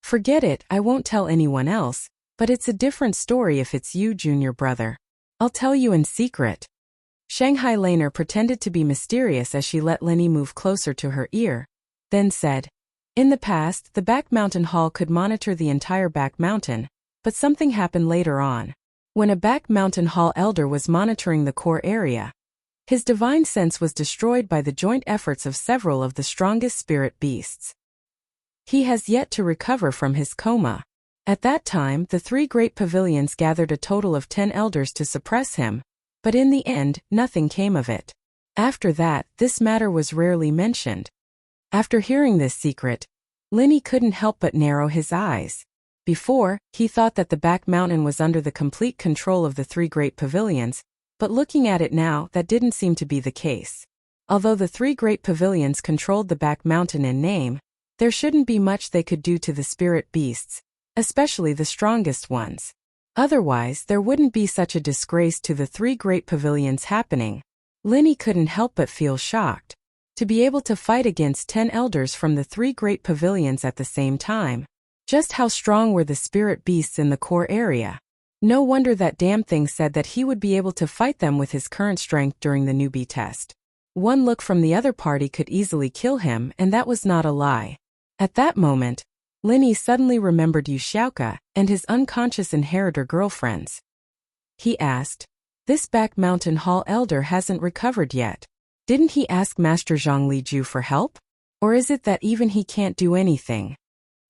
"Forget it, I won't tell anyone else, but it's a different story if it's you, junior brother. I'll tell you in secret." Shanghai Laner pretended to be mysterious as she let Lin Yi move closer to her ear, then said, "In the past, the back mountain hall could monitor the entire back mountain, but something happened later on. When a back mountain hall elder was monitoring the core area, his divine sense was destroyed by the joint efforts of several of the strongest spirit beasts. He has yet to recover from his coma. At that time, the three great pavilions gathered a total of 10 elders to suppress him, but in the end, nothing came of it. After that, this matter was rarely mentioned." After hearing this secret, Lin Yi couldn't help but narrow his eyes. Before, he thought that the back mountain was under the complete control of the three great pavilions, but looking at it now, that didn't seem to be the case. Although the three great pavilions controlled the back mountain in name, there shouldn't be much they could do to the spirit beasts, especially the strongest ones. Otherwise, there wouldn't be such a disgrace to the three great pavilions happening. Lin Yi couldn't help but feel shocked. To be able to fight against 10 elders from the three great pavilions at the same time. Just how strong were the spirit beasts in the core area? No wonder that damn thing said that he would be able to fight them with his current strength during the newbie test. One look from the other party could easily kill him, and that was not a lie. At that moment, Lin Yi suddenly remembered Yu Xiaoka and his unconscious inheritor girlfriends. He asked, "This back mountain hall elder hasn't recovered yet. Didn't he ask Master Zhang Liju for help? Or is it that even he can't do anything?"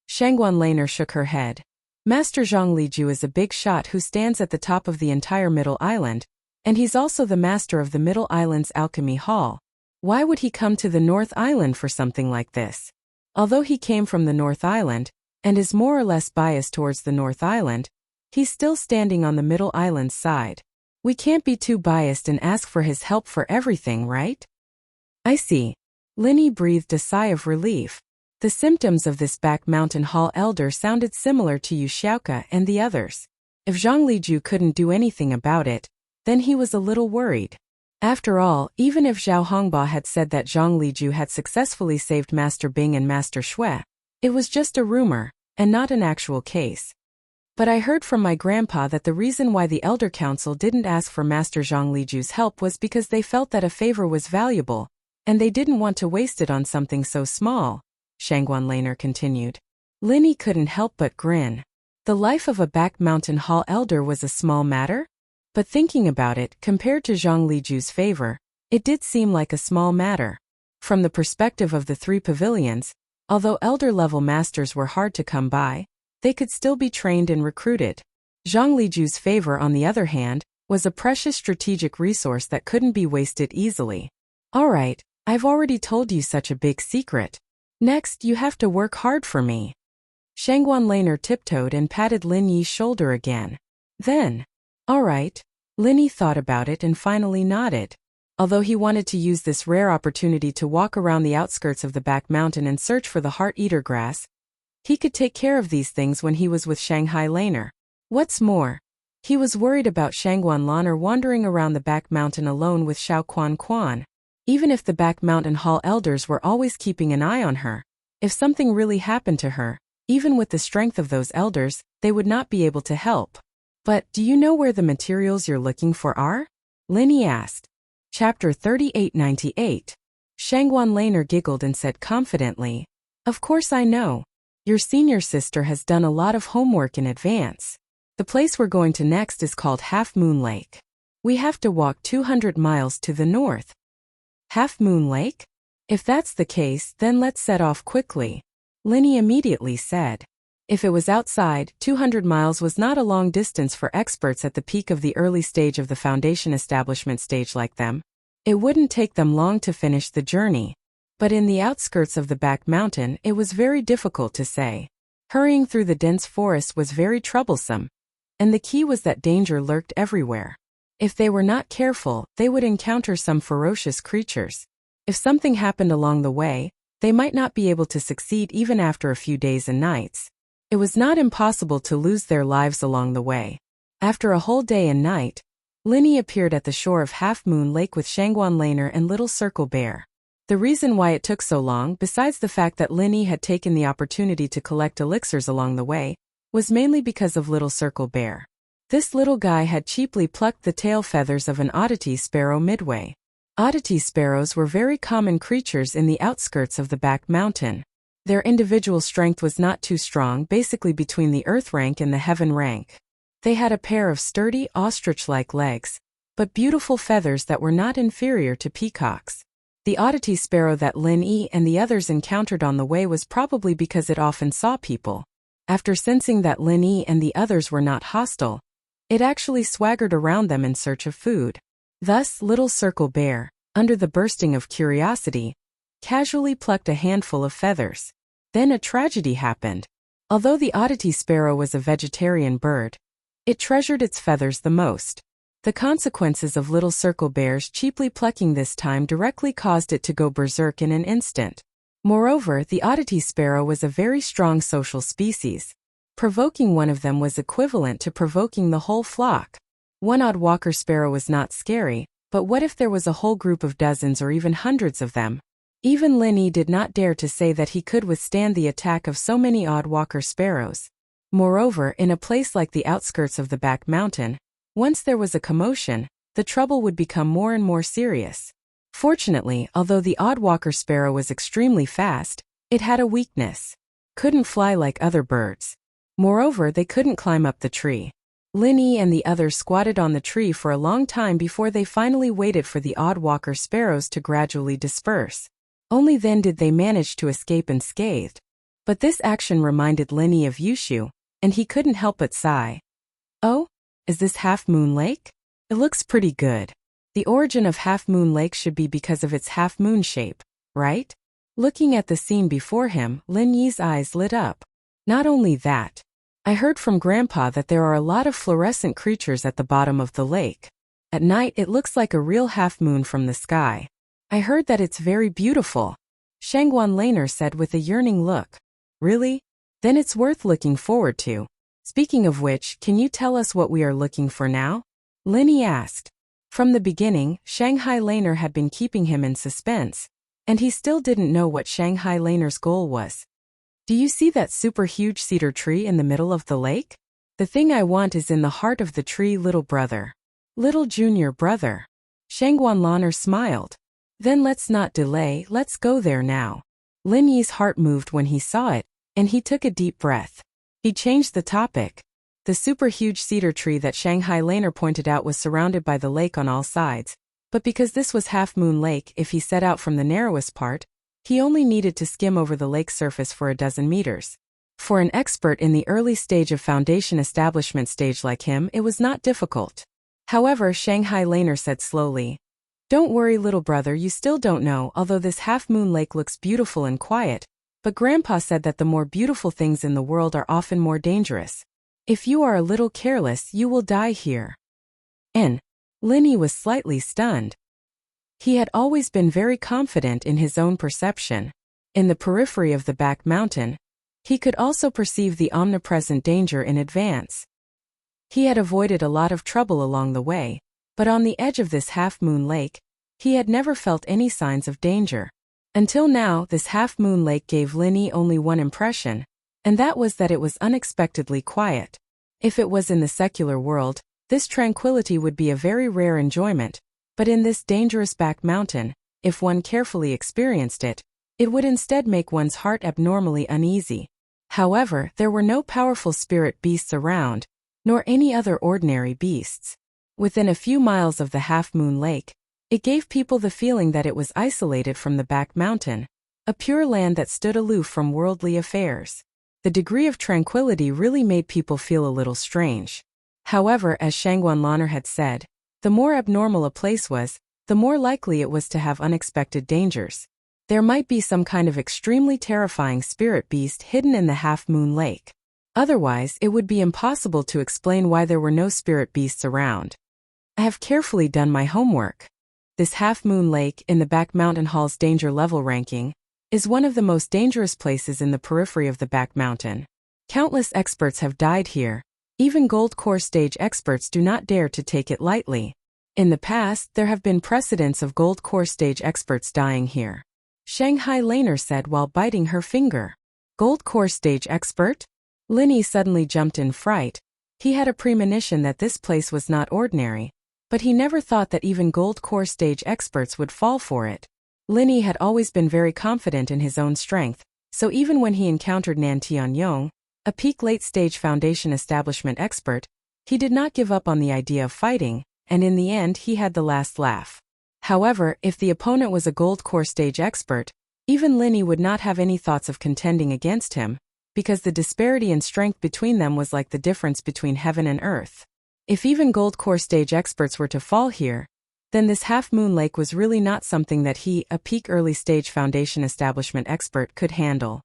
Shangguan Laner shook her head. "Master Zhang Liju is a big shot who stands at the top of the entire Middle Island, and he's also the master of the Middle Island's Alchemy Hall. Why would he come to the North Island for something like this? Although he came from the North Island, and is more or less biased towards the North Island, he's still standing on the Middle Island's side. We can't be too biased and ask for his help for everything, right?" "I see." Lin Yi breathed a sigh of relief. The symptoms of this back mountain hall elder sounded similar to Yu Xiaoka and the others. If Zhang Liju couldn't do anything about it, then he was a little worried. After all, even if Zhao Hongba had said that Zhang Liju had successfully saved Master Bing and Master Shui, it was just a rumor, and not an actual case. "But I heard from my grandpa that the reason why the Elder Council didn't ask for Master Zhang Liju's help was because they felt that a favor was valuable, and they didn't want to waste it on something so small," Shangguan Laner continued. Lin Yi couldn't help but grin. The life of a back mountain hall elder was a small matter? But thinking about it, compared to Zhang Liju's favor, it did seem like a small matter. From the perspective of the three pavilions, although elder-level masters were hard to come by, they could still be trained and recruited. Zhang Liju's favor, on the other hand, was a precious strategic resource that couldn't be wasted easily. Alright, I've already told you such a big secret. Next, you have to work hard for me. Shangguan Laner tiptoed and patted Lin Yi's shoulder again. Then, alright. Lin Yi thought about it and finally nodded. Although he wanted to use this rare opportunity to walk around the outskirts of the back mountain and search for the heart-eater grass, he could take care of these things when he was with Shanghai Laner. What's more, he was worried about Shangguan Laner wandering around the back mountain alone with Xiao Quan Quan. Even if the back mountain hall elders were always keeping an eye on her, if something really happened to her, even with the strength of those elders, they would not be able to help. But do you know where the materials you're looking for are? Lin Yi asked. Chapter 3898. Shangguan Laner giggled and said confidently, "Of course I know. Your senior sister has done a lot of homework in advance. The place we're going to next is called Half Moon Lake. We have to walk 200 miles to the north." Half Moon Lake? If that's the case, then let's set off quickly. Lin Yi immediately said. If it was outside, 200 miles was not a long distance for experts at the peak of the early stage of the foundation establishment stage like them. It wouldn't take them long to finish the journey. But in the outskirts of the back mountain, it was very difficult to say. Hurrying through the dense forest was very troublesome. And the key was that danger lurked everywhere. If they were not careful, they would encounter some ferocious creatures. If something happened along the way, they might not be able to succeed even after a few days and nights. It was not impossible to lose their lives along the way. After a whole day and night, Lin Yi appeared at the shore of Half Moon Lake with Shangguan Laner and Little Circle Bear. The reason why it took so long, besides the fact that Lin Yi had taken the opportunity to collect elixirs along the way, was mainly because of Little Circle Bear. This little guy had cheaply plucked the tail feathers of an oddity sparrow midway. Oddity sparrows were very common creatures in the outskirts of the back mountain. Their individual strength was not too strong, basically between the earth rank and the heaven rank. They had a pair of sturdy, ostrich-like legs, but beautiful feathers that were not inferior to peacocks. The oddity sparrow that Lin Yi and the others encountered on the way was probably because it often saw people. After sensing that Lin Yi and the others were not hostile, it actually swaggered around them in search of food. Thus, Little Circle Bear, under the bursting of curiosity, casually plucked a handful of feathers. Then a tragedy happened. Although the oddity sparrow was a vegetarian bird, it treasured its feathers the most. The consequences of Little Circle Bear's cheaply plucking this time directly caused it to go berserk in an instant. Moreover, the oddity sparrow was a very strong social species. Provoking one of them was equivalent to provoking the whole flock. One odd walker sparrow was not scary, but what if there was a whole group of dozens or even hundreds of them? Even Lin Yi did not dare to say that he could withstand the attack of so many odd walker sparrows. Moreover, in a place like the outskirts of the back mountain, once there was a commotion, the trouble would become more and more serious. Fortunately, although the odd walker sparrow was extremely fast, it had a weakness. Couldn't fly like other birds. Moreover, they couldn't climb up the tree. Lin Yi and the others squatted on the tree for a long time before they finally waited for the odd walker sparrows to gradually disperse. Only then did they manage to escape unscathed. But this action reminded Lin Yi of Yushu, and he couldn't help but sigh. Oh, is this Half Moon Lake? It looks pretty good. The origin of Half Moon Lake should be because of its half-moon shape, right? Looking at the scene before him, Lin Yi's eyes lit up. Not only that, I heard from Grandpa that there are a lot of fluorescent creatures at the bottom of the lake. At night it looks like a real half-moon from the sky. I heard that it's very beautiful, Shangguan Laner said with a yearning look. Really? Then it's worth looking forward to. Speaking of which, can you tell us what we are looking for now? Lin Yi asked. From the beginning, Shanghai Laner had been keeping him in suspense, and he still didn't know what Shanghai Laner's goal was. Do you see that super huge cedar tree in the middle of the lake? The thing I want is in the heart of the tree, little brother. Little junior brother. Shangguan Laner smiled. Then let's not delay, let's go there now. Lin Yi's heart moved when he saw it, and he took a deep breath. He changed the topic. The super huge cedar tree that Shanghai Laner pointed out was surrounded by the lake on all sides, but because this was Half Moon Lake, if he set out from the narrowest part, he only needed to skim over the lake surface for a dozen meters. For an expert in the early stage of foundation establishment stage like him, it was not difficult. However, Shanghai Laner said slowly, "Don't worry, little brother, you still don't know, although this Half Moon Lake looks beautiful and quiet, but Grandpa said that the more beautiful things in the world are often more dangerous. If you are a little careless, you will die here." Linny was slightly stunned. He had always been very confident in his own perception. In the periphery of the back mountain, he could also perceive the omnipresent danger in advance. He had avoided a lot of trouble along the way, but on the edge of this Half Moon Lake, he had never felt any signs of danger. Until now, this Half Moon Lake gave Linny only one impression, and that was that it was unexpectedly quiet. If it was in the secular world, this tranquility would be a very rare enjoyment, but in this dangerous back mountain, if one carefully experienced it, it would instead make one's heart abnormally uneasy. However, there were no powerful spirit beasts around, nor any other ordinary beasts. Within a few miles of the Half Moon Lake, it gave people the feeling that it was isolated from the back mountain, a pure land that stood aloof from worldly affairs. The degree of tranquility really made people feel a little strange. However, as Shangguan Laner had said, the more abnormal a place was, the more likely it was to have unexpected dangers. There might be some kind of extremely terrifying spirit beast hidden in the Half Moon Lake. Otherwise, it would be impossible to explain why there were no spirit beasts around. I have carefully done my homework. This Half Moon Lake, in the back mountain hall's danger level ranking, is one of the most dangerous places in the periphery of the back mountain. Countless experts have died here. Even Gold Core stage experts do not dare to take it lightly. In the past, there have been precedents of Gold Core stage experts dying here. Shanghai Laner said while biting her finger. Gold Core stage expert? Linny suddenly jumped in fright. He had a premonition that this place was not ordinary, but he never thought that even Gold Core stage experts would fall for it. Linny had always been very confident in his own strength, so even when he encountered Nan Tianyong, a peak late-stage foundation establishment expert, he did not give up on the idea of fighting, and in the end he had the last laugh. However, if the opponent was a Gold Core stage expert, even Linny would not have any thoughts of contending against him, because the disparity in strength between them was like the difference between heaven and earth. If even Gold Core stage experts were to fall here, then this Half Moon Lake was really not something that he, a peak early-stage foundation establishment expert, could handle.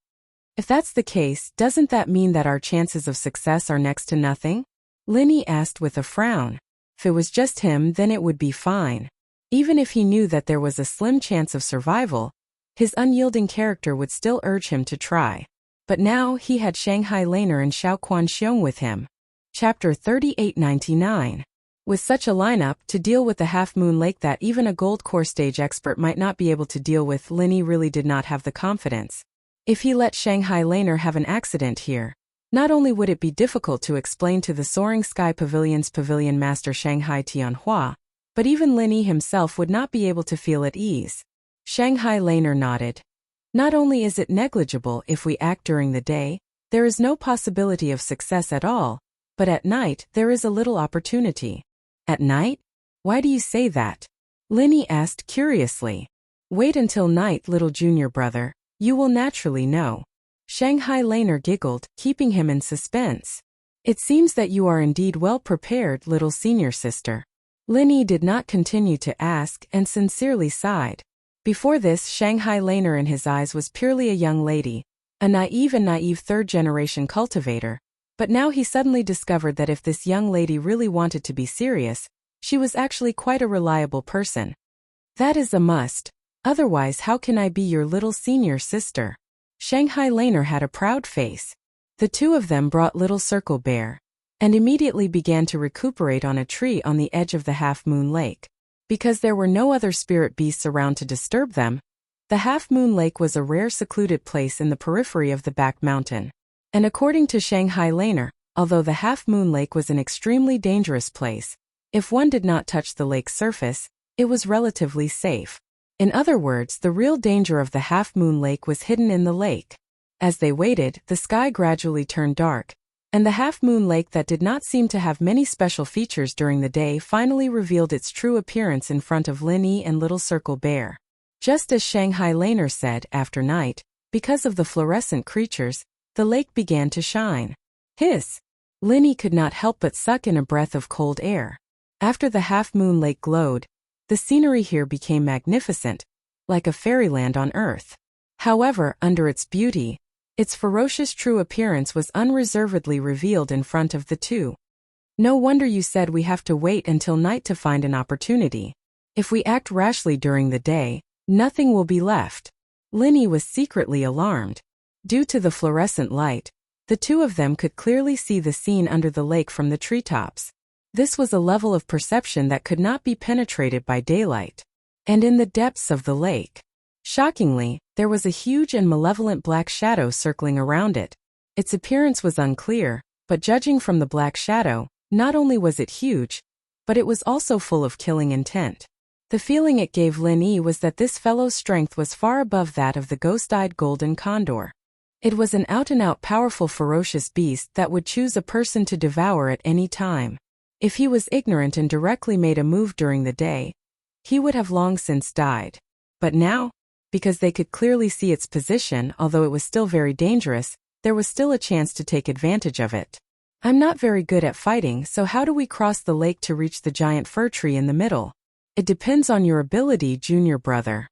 If that's the case, doesn't that mean that our chances of success are next to nothing? Linny asked with a frown. If it was just him, then it would be fine. Even if he knew that there was a slim chance of survival, his unyielding character would still urge him to try. But now he had Shanghai Laner and Xiaoquan Xiong with him. Chapter 3899. With such a lineup, to deal with the Half Moon Lake that even a Gold Core stage expert might not be able to deal with, Linny really did not have the confidence. If he let Shanghai Laner have an accident here, not only would it be difficult to explain to the Soaring Sky Pavilion's pavilion master Shanghai Tianhua, but even Linny himself would not be able to feel at ease. Shanghai Laner nodded. Not only is it negligible if we act during the day, there is no possibility of success at all, but at night there is a little opportunity. At night? Why do you say that? Linny asked curiously. Wait until night, little junior brother. You will naturally know. Shanghai Laner giggled, keeping him in suspense. It seems that you are indeed well prepared, little senior sister. Linny did not continue to ask and sincerely sighed. Before this, Shanghai Laner in his eyes was purely a young lady, a naive third-generation cultivator, but now he suddenly discovered that if this young lady really wanted to be serious, she was actually quite a reliable person. That is a must. Otherwise, how can I be your little senior sister? Shanghai Laner had a proud face. The two of them brought Little Circle Bear, and immediately began to recuperate on a tree on the edge of the Half Moon Lake. Because there were no other spirit beasts around to disturb them, the Half Moon Lake was a rare secluded place in the periphery of the back mountain. And according to Shanghai Laner, although the Half Moon Lake was an extremely dangerous place, if one did not touch the lake's surface, it was relatively safe. In other words, the real danger of the Half Moon Lake was hidden in the lake. As they waited, the sky gradually turned dark, And the half-moon lake that did not seem to have many special features during the day finally revealed its true appearance in front of Lin Yi and Little Circle Bear. Just as Shanghai Laner said, after night, because of the fluorescent creatures, the lake began to shine. Hiss! Lin Yi could not help but suck in a breath of cold air. After the half-moon lake glowed, the scenery here became magnificent, like a fairyland on Earth. However, under its beauty, its ferocious true appearance was unreservedly revealed in front of the two. No wonder you said we have to wait until night to find an opportunity. If we act rashly during the day, nothing will be left. Lin Yi was secretly alarmed. Due to the fluorescent light, the two of them could clearly see the scene under the lake from the treetops. This was a level of perception that could not be penetrated by daylight. And in the depths of the lake, shockingly, there was a huge and malevolent black shadow circling around it. Its appearance was unclear, but judging from the black shadow, not only was it huge, but it was also full of killing intent. The feeling it gave Lin Yi was that this fellow's strength was far above that of the ghost-eyed golden condor. It was an out-and-out powerful ferocious beast that would choose a person to devour at any time. If he was ignorant and directly made a move during the day, he would have long since died. But now, because they could clearly see its position, although it was still very dangerous, there was still a chance to take advantage of it. I'm not very good at fighting, so how do we cross the lake to reach the giant fir tree in the middle? It depends on your ability, junior brother.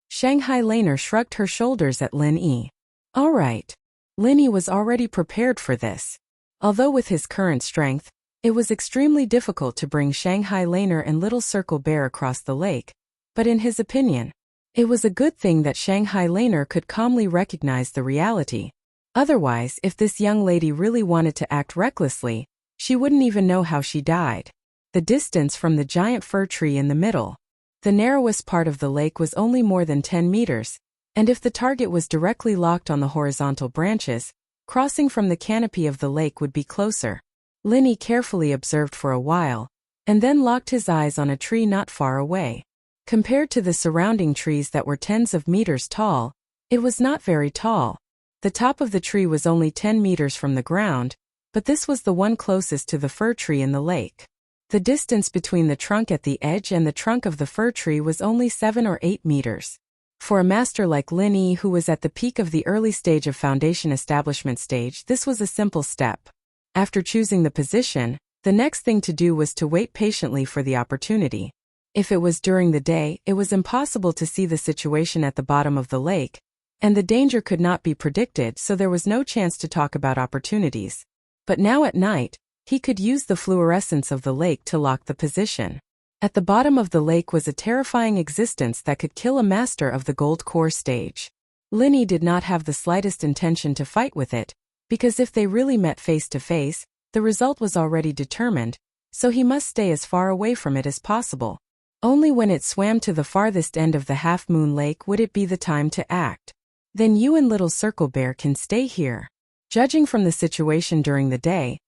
Shanghai Laner shrugged her shoulders at Lin Yi. All right. Lin Yi was already prepared for this. Although with his current strength, it was extremely difficult to bring Shanghai Laner and Little Circle Bear across the lake, but in his opinion, it was a good thing that Shanghai Laner could calmly recognize the reality. Otherwise, if this young lady really wanted to act recklessly, she wouldn't even know how she died. The distance from the giant fir tree in the middle, the narrowest part of the lake, was only more than 10 meters, and if the target was directly locked on the horizontal branches, crossing from the canopy of the lake would be closer. Lin Yi carefully observed for a while, and then locked his eyes on a tree not far away. Compared to the surrounding trees that were tens of meters tall, it was not very tall. The top of the tree was only 10 meters from the ground, but this was the one closest to the fir tree in the lake. The distance between the trunk at the edge and the trunk of the fir tree was only 7 or 8 meters. For a master like Lin Yi, who was at the peak of the early stage of foundation establishment stage, this was a simple step. After choosing the position, the next thing to do was to wait patiently for the opportunity. If it was during the day, it was impossible to see the situation at the bottom of the lake, and the danger could not be predicted, so there was no chance to talk about opportunities. But now at night, he could use the fluorescence of the lake to lock the position. At the bottom of the lake was a terrifying existence that could kill a master of the gold core stage. Lin Yi did not have the slightest intention to fight with it, because if they really met face to face, the result was already determined, so he must stay as far away from it as possible. Only when it swam to the farthest end of the half-moon lake would it be the time to act. Then you and Little Circle Bear can stay here. Judging from the situation during the day,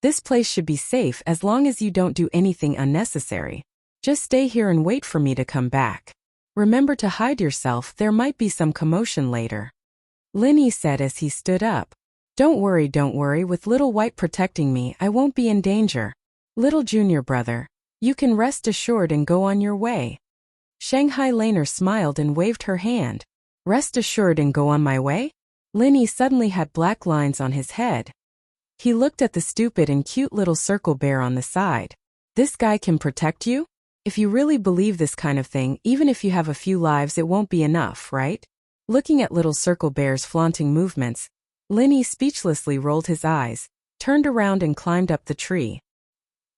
this place should be safe as long as you don't do anything unnecessary. Just stay here and wait for me to come back. Remember to hide yourself, there might be some commotion later. Lin Yi said as he stood up. Don't worry, with Little White protecting me, I won't be in danger. Little junior brother, you can rest assured and go on your way. Shanghai Laner smiled and waved her hand. Rest assured and go on my way? Lin Yi suddenly had black lines on his head. He looked at the stupid and cute Little Circle Bear on the side. This guy can protect you? If you really believe this kind of thing, even if you have a few lives, it won't be enough, right? Looking at Little Circle Bear's flaunting movements, Lin Yi speechlessly rolled his eyes, turned around and climbed up the tree.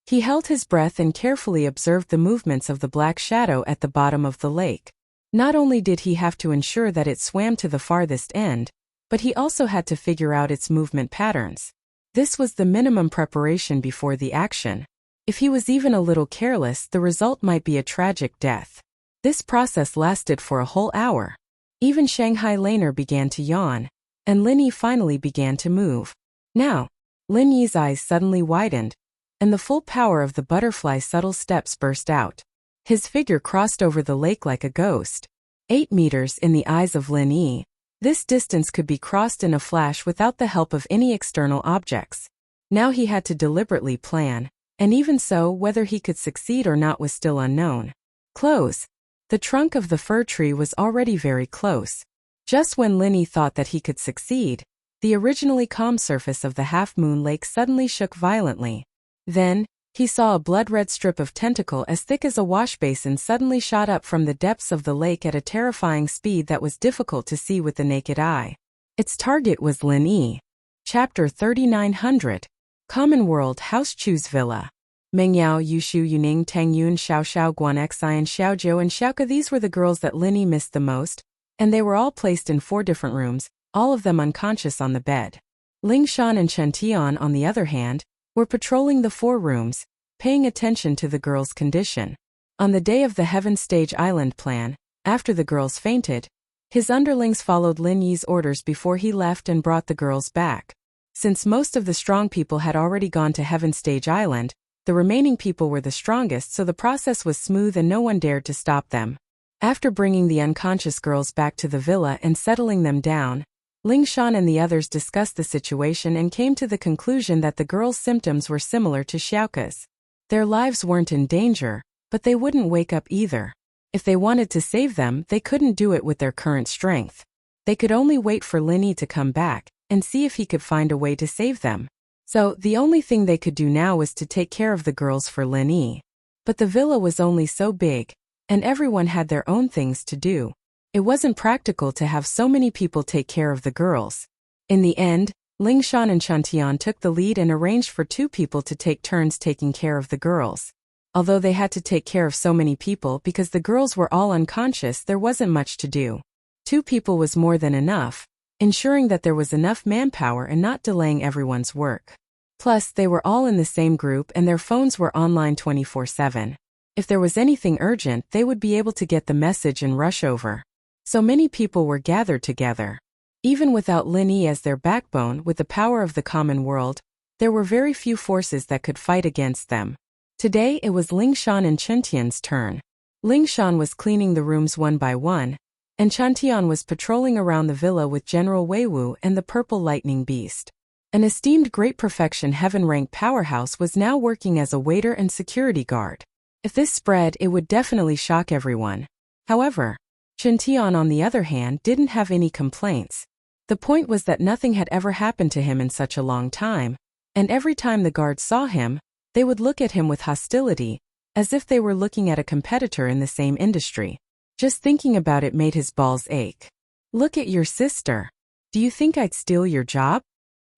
He held his breath and carefully observed the movements of the black shadow at the bottom of the lake. Not only did he have to ensure that it swam to the farthest end, but he also had to figure out its movement patterns. This was the minimum preparation before the action. If he was even a little careless, the result might be a tragic death. This process lasted for a whole hour. Even Shanghai Laner began to yawn, and Lin Yi finally began to move. Now, Lin Yi's eyes suddenly widened, and the full power of the butterfly subtle steps burst out. His figure crossed over the lake like a ghost. 8 meters in the eyes of Lin Yi. This distance could be crossed in a flash without the help of any external objects. Now he had to deliberately plan, and even so, whether he could succeed or not was still unknown. Close. The trunk of the fir tree was already very close. Just when Linny thought that he could succeed, the originally calm surface of the half-moon lake suddenly shook violently. Then, he saw a blood-red strip of tentacle as thick as a washbasin suddenly shot up from the depths of the lake at a terrifying speed that was difficult to see with the naked eye. Its target was Lin Yi. Chapter 3900. Common World House Chu's Villa. Mengyao, Yushu, Yuning, Tangyun, Xiao, Guan, Xian, Xiaozhou, and Xiaoke. These were the girls that Lin Yi missed the most, and they were all placed in 4 different rooms, all of them unconscious on the bed. Ling Shan and Chen Tian, on the other hand, were patrolling the 4 rooms, paying attention to the girls' condition. On the day of the Heaven Stage Island plan, after the girls fainted, his underlings followed Lin Yi's orders before he left and brought the girls back. Since most of the strong people had already gone to Heaven Stage Island, the remaining people were the strongest, so the process was smooth and no one dared to stop them. After bringing the unconscious girls back to the villa and settling them down, Ling Shan and the others discussed the situation and came to the conclusion that the girls' symptoms were similar to Xiaoke's. Their lives weren't in danger, but they wouldn't wake up either. If they wanted to save them, they couldn't do it with their current strength. They could only wait for Lin Yi to come back and see if he could find a way to save them. So, the only thing they could do now was to take care of the girls for Lin Yi. But the villa was only so big, and everyone had their own things to do. It wasn't practical to have so many people take care of the girls. In the end, Ling Shan and Chen Tian took the lead and arranged for 2 people to take turns taking care of the girls. Although they had to take care of so many people because the girls were all unconscious, there wasn't much to do. 2 people was more than enough, ensuring that there was enough manpower and not delaying everyone's work. Plus, they were all in the same group and their phones were online 24/7. If there was anything urgent, they would be able to get the message and rush over. So many people were gathered together. Even without Lin Yi as their backbone, with the power of the common world, there were very few forces that could fight against them. Today it was Ling Shan and Chen Tian's turn. Ling Shan was cleaning the rooms one by one, and Chen Tian was patrolling around the villa with General Wei Wu and the Purple Lightning Beast. An esteemed Great Perfection Heaven-ranked powerhouse was now working as a waiter and security guard. If this spread, it would definitely shock everyone. However, Chen Tian, on the other hand, didn't have any complaints. The point was that nothing had ever happened to him in such a long time, and every time the guards saw him, they would look at him with hostility, as if they were looking at a competitor in the same industry. Just thinking about it made his balls ache. Look at your sister. Do you think I'd steal your job?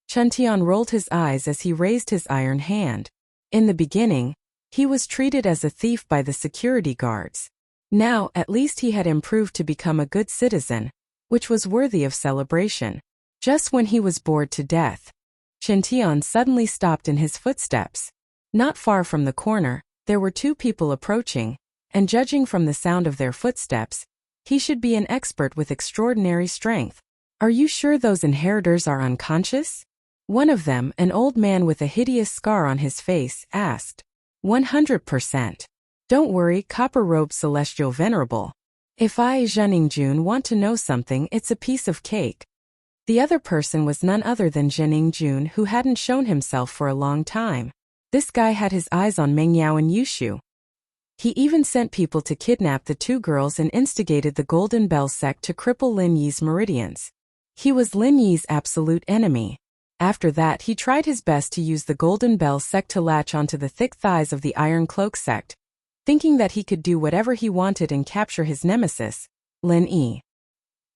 Chen Tian rolled his eyes as he raised his iron hand. In the beginning, he was treated as a thief by the security guards. Now, at least he had improved to become a good citizen, which was worthy of celebration. Just when he was bored to death, Chen Tian suddenly stopped in his footsteps. Not far from the corner, there were 2 people approaching, and judging from the sound of their footsteps, he should be an expert with extraordinary strength. Are you sure those inheritors are unconscious? One of them, an old man with a hideous scar on his face, asked. 100%. Don't worry, copper-robed celestial venerable. If I, Zheningjun, want to know something, it's a piece of cake. The other person was none other than Zheningjun, who hadn't shown himself for a long time. This guy had his eyes on Mengyao and Yushu. He even sent people to kidnap the 2 girls and instigated the Golden Bell sect to cripple Lin Yi's meridians. He was Lin Yi's absolute enemy. After that, he tried his best to use the Golden Bell sect to latch onto the thick thighs of the Iron Cloak sect, thinking that he could do whatever he wanted and capture his nemesis, Lin Yi.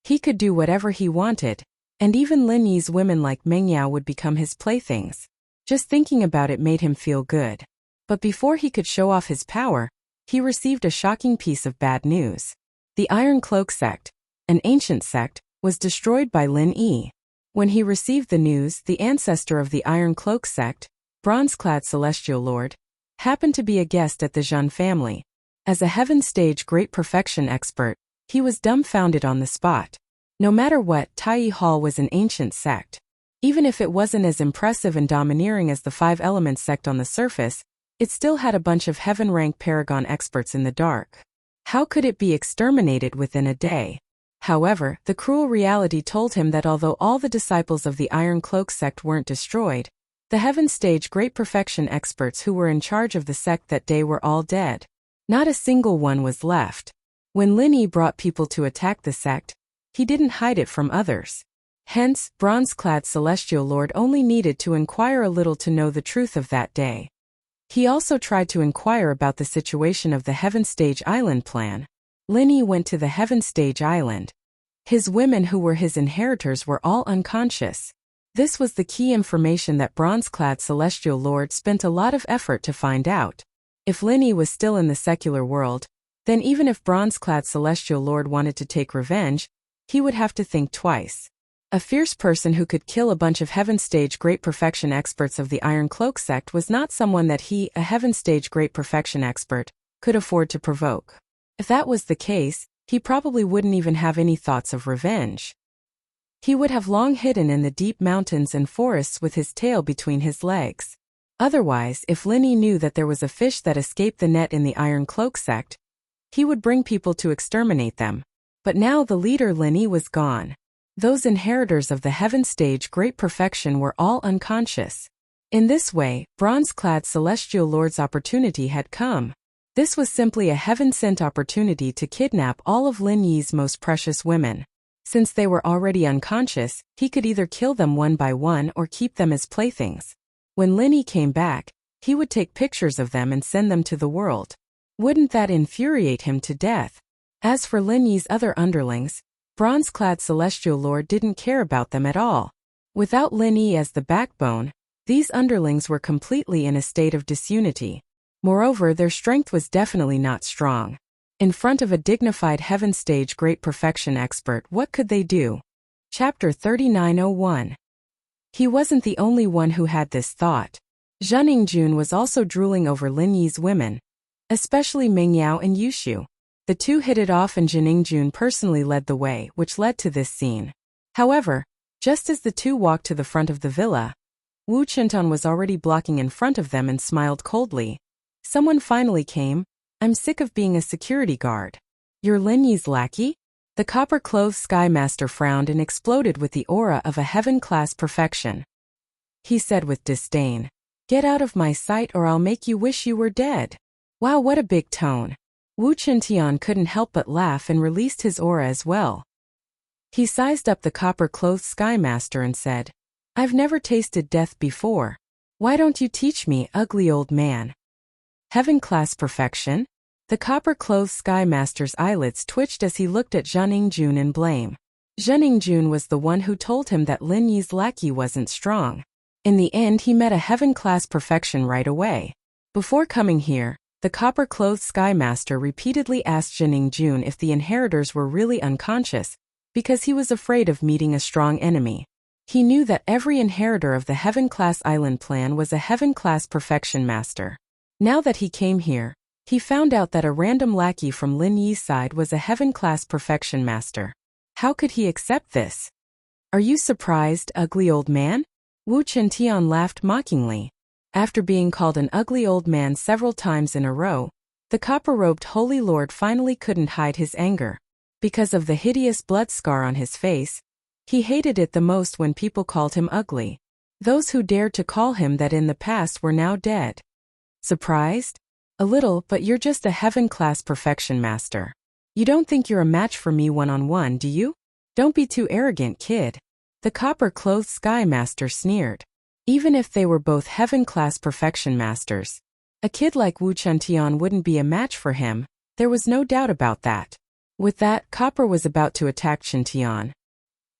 He could do whatever he wanted, and even Lin Yi's women like Mengyao would become his playthings. Just thinking about it made him feel good. But before he could show off his power, he received a shocking piece of bad news. The Iron Cloak sect, an ancient sect, was destroyed by Lin Yi. When he received the news, the ancestor of the Iron Cloak sect, bronze-clad Celestial Lord, happened to be a guest at the Zhen family. As a Heaven Stage Great Perfection expert, he was dumbfounded on the spot. No matter what, Tai Hall was an ancient sect. Even if it wasn't as impressive and domineering as the 5 Elements sect on the surface, it still had a bunch of heaven-ranked paragon experts in the dark. How could it be exterminated within a day? However, the cruel reality told him that although all the disciples of the Iron Cloak sect weren't destroyed, The Heaven Stage Great Perfection experts who were in charge of the sect that day were all dead. Not a single one was left. When Lin Yi brought people to attack the sect, he didn't hide it from others. Hence, bronze-clad Celestial Lord only needed to inquire a little to know the truth of that day. He also tried to inquire about the situation of the Heaven Stage Island plan. Lin Yi went to the Heaven Stage Island. His women who were his inheritors were all unconscious. This was the key information that bronze-clad Celestial Lord spent a lot of effort to find out. If Lin Yi was still in the secular world, then even if bronze-clad Celestial Lord wanted to take revenge, he would have to think twice. A fierce person who could kill a bunch of Heaven Stage Great Perfection experts of the Iron Cloak sect was not someone that he, a Heaven Stage Great Perfection expert, could afford to provoke. If that was the case, he probably wouldn't even have any thoughts of revenge. He would have long hidden in the deep mountains and forests with his tail between his legs. Otherwise, if Lin Yi knew that there was a fish that escaped the net in the Iron Cloak sect, he would bring people to exterminate them. But now the leader Lin Yi was gone. Those inheritors of the Heaven Stage Great Perfection were all unconscious. In this way, bronze-clad Celestial Lord's opportunity had come. This was simply a heaven-sent opportunity to kidnap all of Lin Yi's most precious women. Since they were already unconscious, he could either kill them one by one or keep them as playthings. When Lin Yi came back, he would take pictures of them and send them to the world. Wouldn't that infuriate him to death? As for Lin Yi's other underlings, bronze-clad Celestial Lord didn't care about them at all. Without Lin Yi as the backbone, these underlings were completely in a state of disunity. Moreover, their strength was definitely not strong. In front of a dignified Heaven Stage Great Perfection expert, what could they do? Chapter 3901. He wasn't the only one who had this thought. Zhenningjun was also drooling over Lin Yi's women, especially Mingyao and Yushu. The two hit it off and Zhenningjun personally led the way, which led to this scene. However, just as the two walked to the front of the villa, Wu Chintan was already blocking in front of them and smiled coldly. Someone finally came. I'm sick of being a security guard. You're Lin Yi's lackey? The copper-clothed Sky Master frowned and exploded with the aura of a heaven-class perfection. He said with disdain, "Get out of my sight or I'll make you wish you were dead." Wow, what a big tone. Wu Chintian couldn't help but laugh and released his aura as well. He sized up the copper-clothed Sky Master and said, "I've never tasted death before. Why don't you teach me, ugly old man?" Heaven-class perfection? The copper-clothed Sky Master's eyelids twitched as he looked at Zhenningjun in blame. Zhenningjun was the one who told him that Lin Yi's lackey wasn't strong. In the end, he met a heaven-class perfection right away. Before coming here, the copper-clothed Sky Master repeatedly asked Zhenningjun if the inheritors were really unconscious, because he was afraid of meeting a strong enemy. He knew that every inheritor of the Heaven-class Island plan was a Heaven-class Perfection Master. Now that he came here, he found out that a random lackey from Lin Yi's side was a Heaven-class Perfection Master. How could he accept this? Are you surprised, ugly old man? Wu Chintian laughed mockingly. After being called an ugly old man several times in a row, the copper-robed Holy Lord finally couldn't hide his anger. Because of the hideous blood scar on his face, he hated it the most when people called him ugly. Those who dared to call him that in the past were now dead. Surprised? A little, but you're just a Heaven-class Perfection Master. You don't think you're a match for me one-on-one, do you? Don't be too arrogant, kid. The copper-clothed Sky Master sneered. Even if they were both Heaven-class Perfection Masters, a kid like Wu Chentian wouldn't be a match for him, there was no doubt about that. With that, Copper was about to attack Chentian.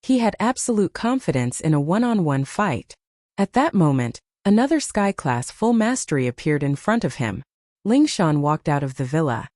He had absolute confidence in a one-on-one fight. At that moment, another Sky-class full mastery appeared in front of him. Lingshan walked out of the villa.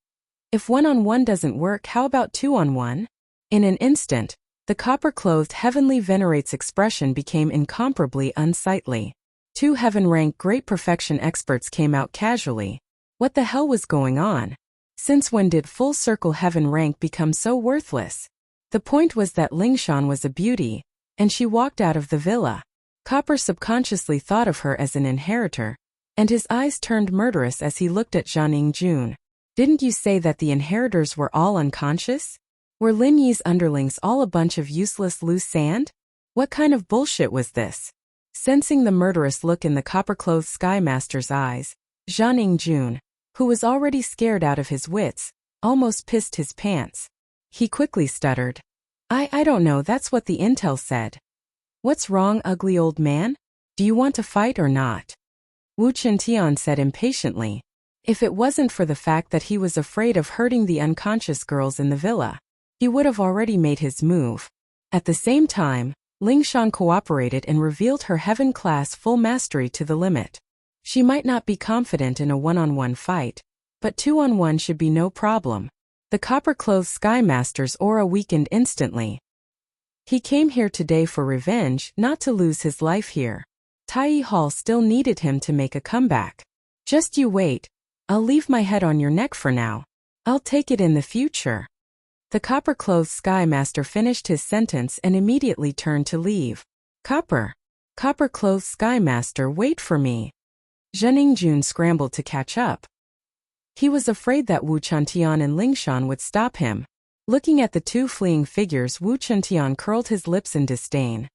If one-on-one doesn't work, how about two-on-one? In an instant, the copper-clothed Heavenly Venerate's expression became incomparably unsightly. Two heaven-rank Great Perfection experts came out casually. What the hell was going on? Since when did full-circle heaven rank become so worthless? The point was that Lingshan was a beauty, and she walked out of the villa. Copper subconsciously thought of her as an inheritor, and his eyes turned murderous as he looked at Zhenningjun. Didn't you say that the inheritors were all unconscious? Were Lin Yi's underlings all a bunch of useless loose sand? What kind of bullshit was this? Sensing the murderous look in the copper-clothed Sky Master's eyes, Zhang Yingjun, who was already scared out of his wits, almost pissed his pants. He quickly stuttered. I don't know, that's what the intel said. What's wrong, ugly old man? Do you want to fight or not? Wu Chintian said impatiently. If it wasn't for the fact that he was afraid of hurting the unconscious girls in the villa, he would have already made his move. At the same time, Lingshan cooperated and revealed her heaven-class full mastery to the limit. She might not be confident in a one-on-one fight, but two-on-one should be no problem. The copper-clothed Sky Master's aura weakened instantly. He came here today for revenge, not to lose his life here. Tai Hall still needed him to make a comeback. Just you wait. I'll leave my head on your neck for now. I'll take it in the future. The copper-clothed Sky Master finished his sentence and immediately turned to leave. Copper-clothed Sky Master, wait for me. Zhang Yingjun scrambled to catch up. He was afraid that Wu Chintian and Lingshan would stop him. Looking at the two fleeing figures, Wu Chintian curled his lips in disdain.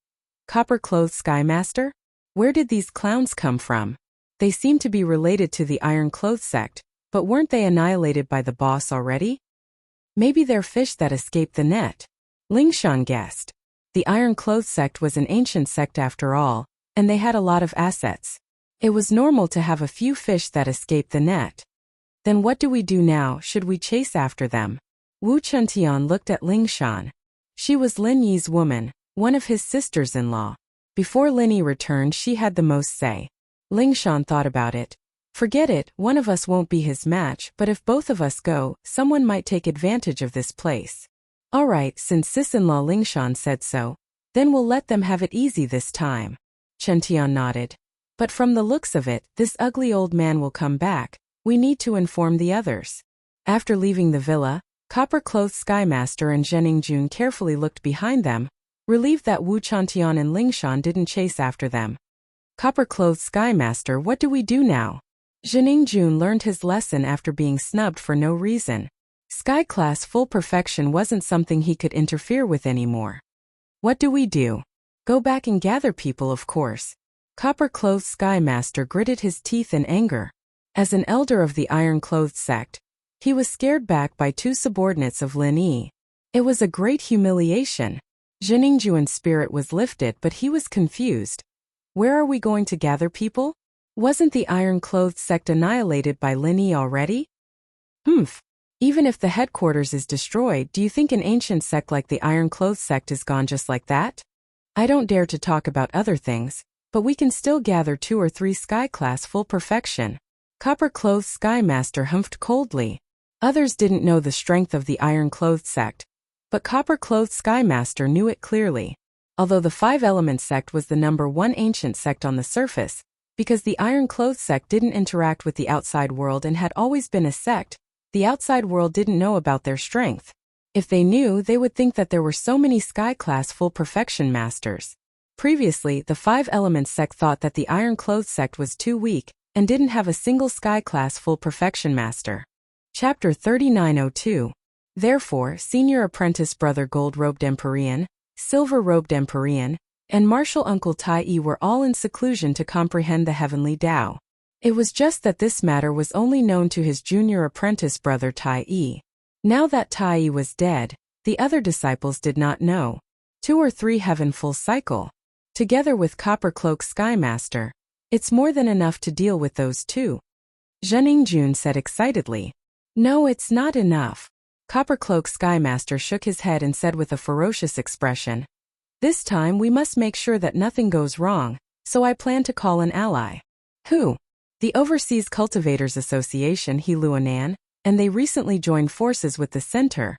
Copper-clothed Sky Master? Where did these clowns come from? They seem to be related to the Iron-Clothed sect, but weren't they annihilated by the boss already? Maybe they're fish that escaped the net. Lingshan guessed. The Iron-Clothed sect was an ancient sect after all, and they had a lot of assets. It was normal to have a few fish that escaped the net. Then what do we do now? Should we chase after them? Wu Chintian looked at Lingshan. She was Lin Yi's woman, one of his sisters-in-law. Before Lin Yi returned, she had the most say. Lingshan thought about it. Forget it, one of us won't be his match, but if both of us go, someone might take advantage of this place. Alright, since sis-in-law Lingshan said so, then we'll let them have it easy this time. Chintian nodded. But from the looks of it, this ugly old man will come back. We need to inform the others. After leaving the villa, copper-clothed Sky Master and Zhang Yingjun carefully looked behind them, relieved that Wu Chintian and Lingshan didn't chase after them. Copper-clothed Sky Master, what do we do now? Zhang Yingjun learned his lesson after being snubbed for no reason. Sky-class full perfection wasn't something he could interfere with anymore. What do we do? Go back and gather people, of course. Copper-clothed Sky Master gritted his teeth in anger. As an elder of the Iron-Clothed sect, he was scared back by two subordinates of Lin Yi. It was a great humiliation. Zhang Yingjun's spirit was lifted, but he was confused. Where are we going to gather people? Wasn't the Iron-Clothed sect annihilated by Lin Yi already? Even if the headquarters is destroyed, do you think an ancient sect like the Iron-Clothed sect is gone just like that? I don't dare to talk about other things, but we can still gather 2 or 3 Sky-class full perfection. Copper-clothed Sky Master humphed coldly. Others didn't know the strength of the Iron-Clothed sect, but Copper-clothed Sky Master knew it clearly. Although the 5-Element sect was the #1 ancient sect on the surface, because the Iron-Clothed sect didn't interact with the outside world and had always been a sect, the outside world didn't know about their strength. If they knew, they would think that there were so many Sky-class full perfection masters. Previously, the 5-Element sect thought that the Iron-Clothed sect was too weak, and didn't have a single Sky-class full perfection master. Chapter 3902. Therefore, Senior Apprentice Brother Gold-Robed Empyrean, Silver-Robed Empyrean, and Martial Uncle Tai Yi were all in seclusion to comprehend the heavenly Tao. It was just that this matter was only known to his junior apprentice brother Tai Yi. Now that Tai Yi was dead, the other disciples did not know. 2 or 3 heaven full cycle. Together with Copper-cloaked Sky Master, it's more than enough to deal with those 2. Zhang Yingjun said excitedly. No, it's not enough. Copper-cloaked Sky Master shook his head and said with a ferocious expression. This time we must make sure that nothing goes wrong, so I plan to call an ally. Who? The Overseas Cultivators Association, He Luonan, and they recently joined forces with the center.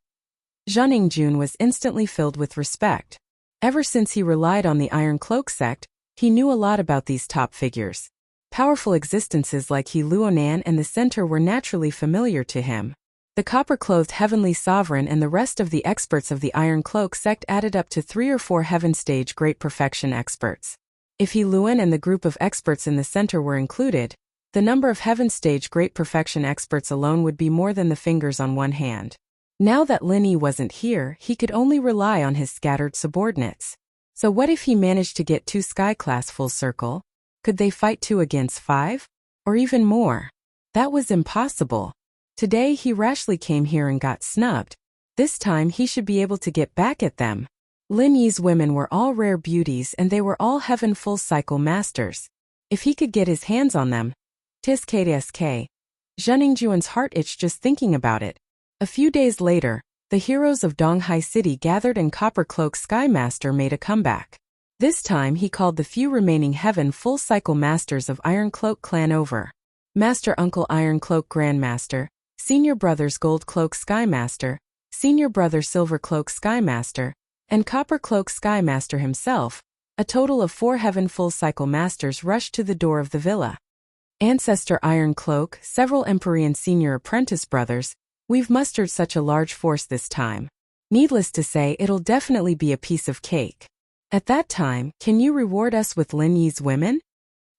Zhang Yingjun was instantly filled with respect. Ever since he relied on the Iron Cloak sect, he knew a lot about these top figures. Powerful existences like He Luonan and the center were naturally familiar to him. The copper-clothed Heavenly Sovereign and the rest of the experts of the Iron Cloak sect added up to 3 or 4 Heaven Stage Great Perfection experts. If He Luan and the group of experts in the center were included, the number of Heaven Stage Great Perfection experts alone would be more than the fingers on one hand. Now that Lin Yi wasn't here, he could only rely on his scattered subordinates. So what if he managed to get 2 sky class full circle? Could they fight 2 against 5? Or even more? That was impossible. Today he rashly came here and got snubbed. This time he should be able to get back at them. Lin Yi's women were all rare beauties and they were all heaven full cycle masters. If he could get his hands on them. Tsk. Zheningjuan's heart itched just thinking about it. A few days later, the heroes of Donghai City gathered and Copper Cloak Sky Master made a comeback. This time he called the few remaining heaven full cycle masters of Iron Cloak clan over. Master Uncle Iron Cloak Grandmaster, Senior Brothers Gold Cloak Sky Master, Senior Brother Silver Cloak Sky Master, and Copper Cloak Sky Master himself. A total of 4 heaven full cycle masters rushed to the door of the villa. Ancestor Iron Cloak, several Empyrean Senior Apprentice brothers, we've mustered such a large force this time. Needless to say, it'll definitely be a piece of cake. At that time, can you reward us with Lin Yi's women?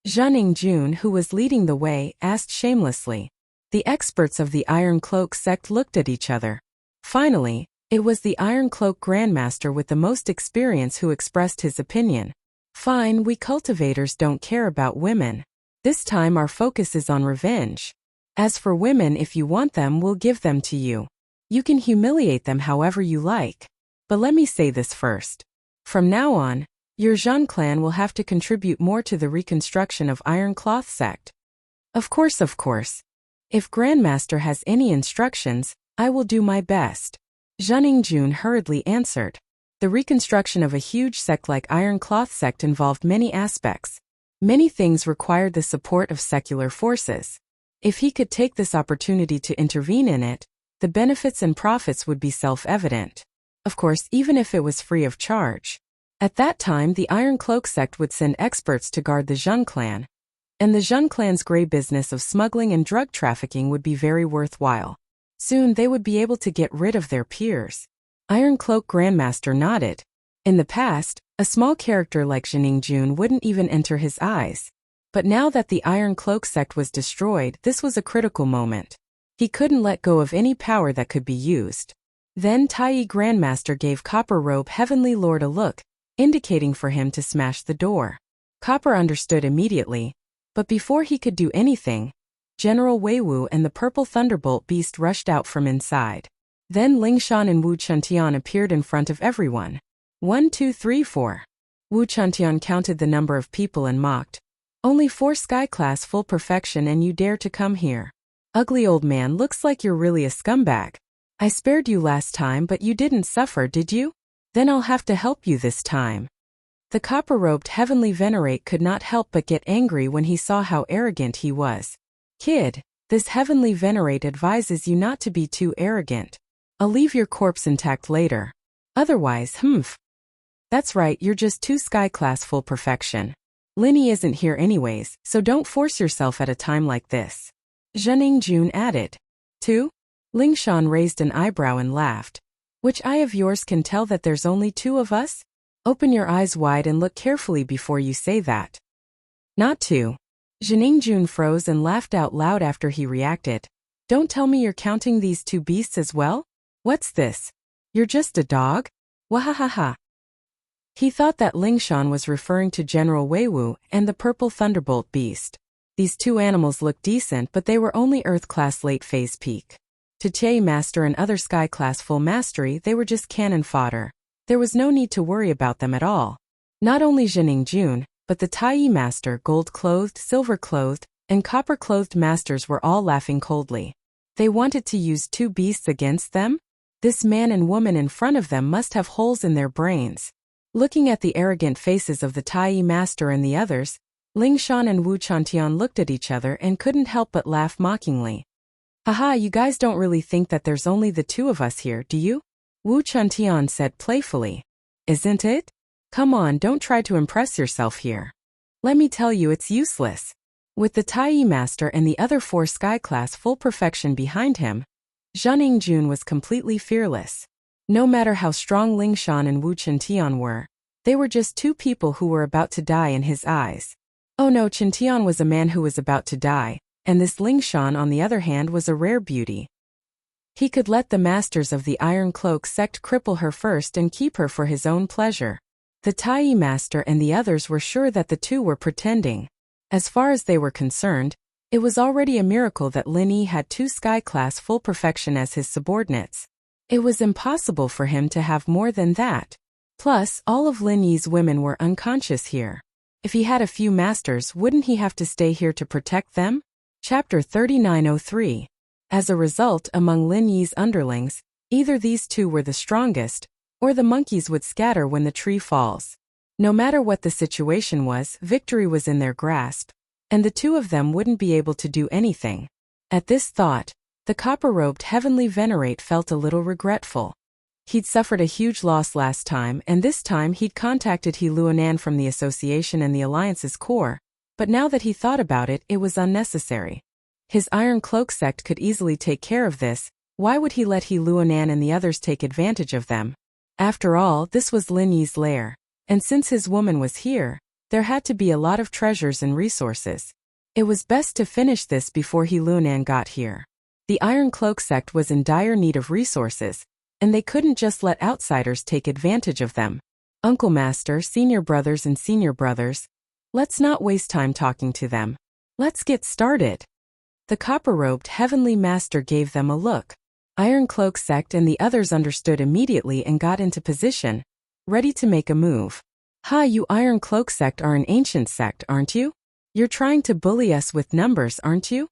Zhenningjun, who was leading the way, asked shamelessly. The experts of the Iron Cloak sect looked at each other. Finally, it was the Iron Cloak Grandmaster with the most experience who expressed his opinion. Fine, we cultivators don't care about women. This time our focus is on revenge. As for women, if you want them, we'll give them to you. You can humiliate them however you like. But let me say this first. From now on, your Zhen clan will have to contribute more to the reconstruction of Iron Cloth sect. Of course. If Grandmaster has any instructions, I will do my best. Zhenningjun hurriedly answered. The reconstruction of a huge sect like Iron Cloth sect involved many aspects. Many things required the support of secular forces. If he could take this opportunity to intervene in it, the benefits and profits would be self-evident. Of course, even if it was free of charge. At that time, the Iron Cloak sect would send experts to guard the Zhen clan. And the Zhen clan's gray business of smuggling and drug trafficking would be very worthwhile. Soon they would be able to get rid of their peers. Iron Cloak Grandmaster nodded. In the past, a small character like Zhenningjun wouldn't even enter his eyes. But now that the Iron Cloak sect was destroyed, this was a critical moment. He couldn't let go of any power that could be used. Then Tai Grandmaster gave Copper Robe Heavenly Lord a look, indicating for him to smash the door. Copper understood immediately, but before he could do anything, General Weiwu and the Purple Thunderbolt Beast rushed out from inside. Then Lingshan and Wu Chuntian appeared in front of everyone. 1, 2, 3, 4. Wu Chuntian counted the number of people and mocked. Only 4 sky class full perfection and you dare to come here. Ugly old man, looks like you're really a scumbag. I spared you last time but you didn't suffer, did you? Then I'll have to help you this time. The copper-robed Heavenly Venerate could not help but get angry when he saw how arrogant he was. Kid, this Heavenly Venerate advises you not to be too arrogant. I'll leave your corpse intact later. Otherwise, That's right, you're just 2 sky class full perfection. Linny isn't here anyways, so don't force yourself at a time like this. Zhenningjun added. 2? Lingshan raised an eyebrow and laughed. Which eye of yours can tell that there's only 2 of us? Open your eyes wide and look carefully before you say that. Not 2. Zhenningjun froze and laughed out loud after he reacted. Don't tell me you're counting these 2 beasts as well? What's this? You're just a dog? Wahahaha. He thought that Lingshan was referring to General Weiwu and the Purple Thunderbolt Beast. These 2 animals looked decent, but they were only Earth-class late-phase peak. To Tai Master and other Sky-class full mastery, they were just cannon fodder. There was no need to worry about them at all. Not only Zhenningjun, but the Tai Master, gold-clothed, silver-clothed, and copper-clothed masters were all laughing coldly. They wanted to use 2 beasts against them? This man and woman in front of them must have holes in their brains. Looking at the arrogant faces of the Tai Master and the others, Lingshan and Wu Chuntian looked at each other and couldn't help but laugh mockingly. Haha, you guys don't really think that there's only the 2 of us here, do you? Wu Chuntian said playfully. Isn't it? Come on, don't try to impress yourself here. Let me tell you, it's useless. With the Tai Master and the other 4 sky-class full perfection behind him, Zhenningjun was completely fearless. No matter how strong Lingshan and Wu Chuntian were, they were just 2 people who were about to die in his eyes. Oh no, Chuntian was a man who was about to die, and this Lingshan on the other hand was a rare beauty. He could let the masters of the Iron Cloak sect cripple her first and keep her for his own pleasure. The Tai master and the others were sure that the two were pretending. As far as they were concerned, it was already a miracle that Lin Yi had 2 sky-class full perfection as his subordinates. It was impossible for him to have more than that. Plus, all of Lin Yi's women were unconscious here. If he had a few masters, wouldn't he have to stay here to protect them? Chapter 3903. As a result, among Lin Yi's underlings, either these two were the strongest, or the monkeys would scatter when the tree falls. No matter what the situation was, victory was in their grasp, and the two of them wouldn't be able to do anything. At this thought, the copper-robed heavenly venerate felt a little regretful. He'd suffered a huge loss last time, and this time he'd contacted He Luonan from the Association and the Alliance's core, but now that he thought about it, it was unnecessary. His Iron Cloak sect could easily take care of this. Why would he let He Luonan and the others take advantage of them? After all, this was Lin Yi's lair, and since his woman was here, there had to be a lot of treasures and resources. It was best to finish this before He Luonan got here. The Iron Cloak sect was in dire need of resources, and they couldn't just let outsiders take advantage of them. Uncle Master, senior brothers and senior brothers, let's not waste time talking to them. Let's get started. The copper-robed heavenly master gave them a look. Iron Cloak sect and the others understood immediately and got into position, ready to make a move. Ha, you Iron Cloak sect are an ancient sect, aren't you? You're trying to bully us with numbers, aren't you?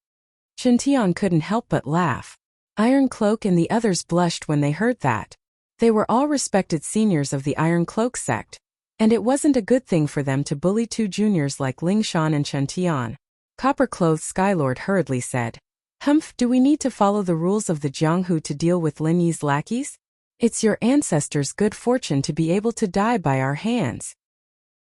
Shintian couldn't help but laugh. Iron Cloak and the others blushed when they heard that. They were all respected seniors of the Iron Cloak sect, and it wasn't a good thing for them to bully 2 juniors like Lingshan and Shintian. Copper-clothed Skylord hurriedly said, "Humph, do we need to follow the rules of the Jianghu to deal with Lin Yi's lackeys? It's your ancestors' good fortune to be able to die by our hands."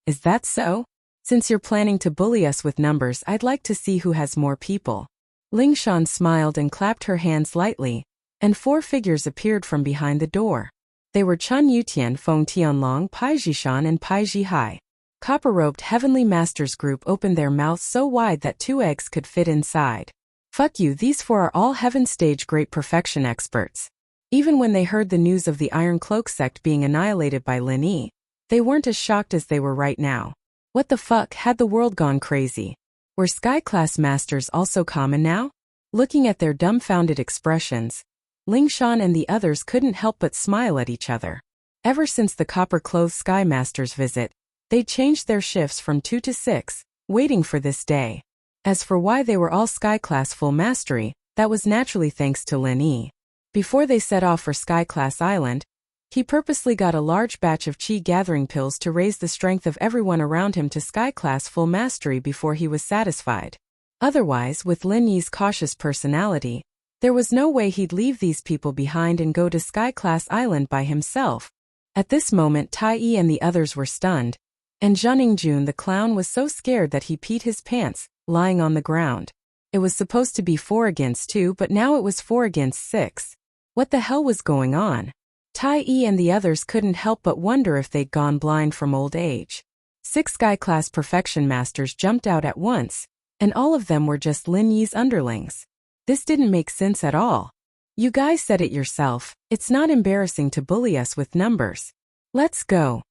"Is that so? Since you're planning to bully us with numbers, I'd like to see who has more people." Lingshan smiled and clapped her hands lightly, and 4 figures appeared from behind the door. They were Chun Yutian, Feng Tianlong, Pai Jishan and Pai Jihai. Copper-robed heavenly masters group opened their mouths so wide that 2 eggs could fit inside. Fuck you, these 4 are all heaven stage great perfection experts. Even when they heard the news of the Iron Cloak sect being annihilated by Lin Yi, they weren't as shocked as they were right now. What the fuck, had the world gone crazy? Were sky-class masters also common now? Looking at their dumbfounded expressions, Lingshan and the others couldn't help but smile at each other. Ever since the copper-clothed sky master's visit, they'd changed their shifts from 2 to 6, waiting for this day. As for why they were all sky-class full mastery, that was naturally thanks to Lin Yi. Before they set off for Sky-class Island, he purposely got a large batch of chi gathering pills to raise the strength of everyone around him to Sky-class full mastery before he was satisfied. Otherwise, with Lin Yi's cautious personality, there was no way he'd leave these people behind and go to Sky-class Island by himself. At this moment, Tai Yi and the others were stunned, and Zheningjun the clown was so scared that he peed his pants, lying on the ground. It was supposed to be 4 against 2, but now it was 4 against 6. What the hell was going on? Tai Yi and the others couldn't help but wonder if they'd gone blind from old age. 6 sky-class perfection masters jumped out at once, and all of them were just Lin Yi's underlings. This didn't make sense at all. You guys said it yourself, it's not embarrassing to bully us with numbers. Let's go.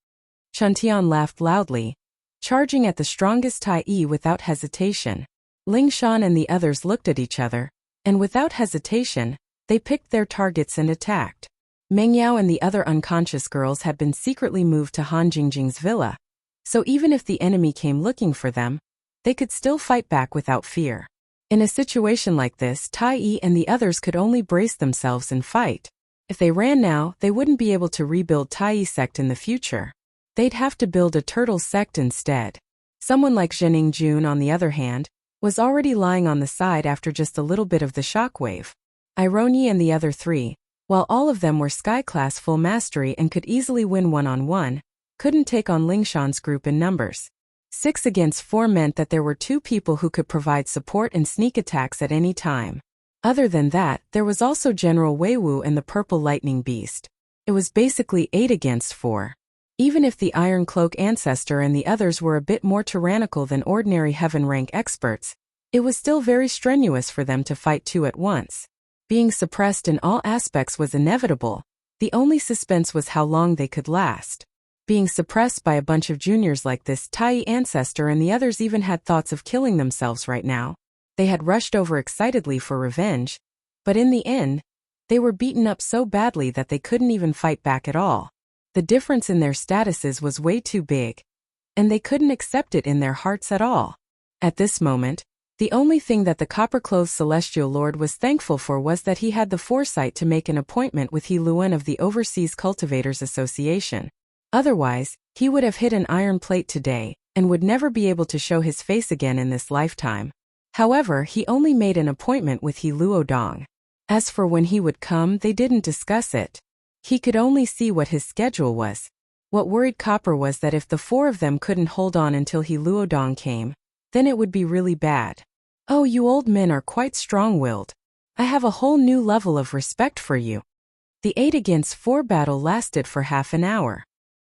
Shantian laughed loudly, charging at the strongest Tai Yi without hesitation. Lingshan and the others looked at each other, and without hesitation, they picked their targets and attacked. Mengyao and the other unconscious girls had been secretly moved to Han Jingjing's villa, so even if the enemy came looking for them, they could still fight back without fear. In a situation like this, Tai Yi and the others could only brace themselves and fight. If they ran now, they wouldn't be able to rebuild Tai Yi sect in the future. They'd have to build a turtle sect instead. Someone like Zheningjun, on the other hand, was already lying on the side after just a little bit of the shockwave. Ironi and the other 3, while all of them were sky-class full mastery and could easily win one-on-one, couldn't take on Lingshan's group in numbers. 6 against 4 meant that there were 2 people who could provide support and sneak attacks at any time. Other than that, there was also General Weiwu and the Purple Lightning Beast. It was basically 8 against 4. Even if the Iron Cloak ancestor and the others were a bit more tyrannical than ordinary heaven rank experts, it was still very strenuous for them to fight 2 at once. Being suppressed in all aspects was inevitable. The only suspense was how long they could last. Being suppressed by a bunch of juniors like this Tai ancestor and the others even had thoughts of killing themselves right now. They had rushed over excitedly for revenge, but in the end, they were beaten up so badly that they couldn't even fight back at all. The difference in their statuses was way too big, and they couldn't accept it in their hearts at all. At this moment, the only thing that the copper-clothed celestial lord was thankful for was that he had the foresight to make an appointment with He Luan of the Overseas Cultivators Association. Otherwise, he would have hit an iron plate today, and would never be able to show his face again in this lifetime. However, he only made an appointment with He Luodong. As for when he would come, they didn't discuss it. He could only see what his schedule was. What worried Copper was that if the four of them couldn't hold on until He Luodong came, then it would be really bad. Oh, you old men are quite strong-willed. I have a whole new level of respect for you. The 8-against-4 battle lasted for half an hour.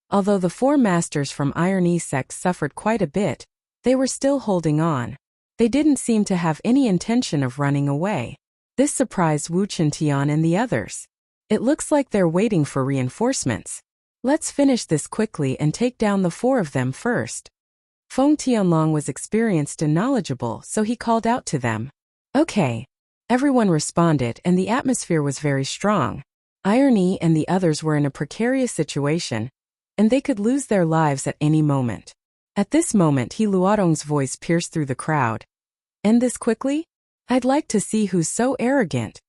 Although the four masters from Iron E sect suffered quite a bit, they were still holding on. They didn't seem to have any intention of running away. This surprised Wu Qintian and the others. It looks like they're waiting for reinforcements. Let's finish this quickly and take down the four of them first. Feng Tianlong was experienced and knowledgeable, so he called out to them. Okay. Everyone responded, and the atmosphere was very strong. Iron E and the others were in a precarious situation, and they could lose their lives at any moment. At this moment, He Luodong's voice pierced through the crowd. End this quickly? I'd like to see who's so arrogant.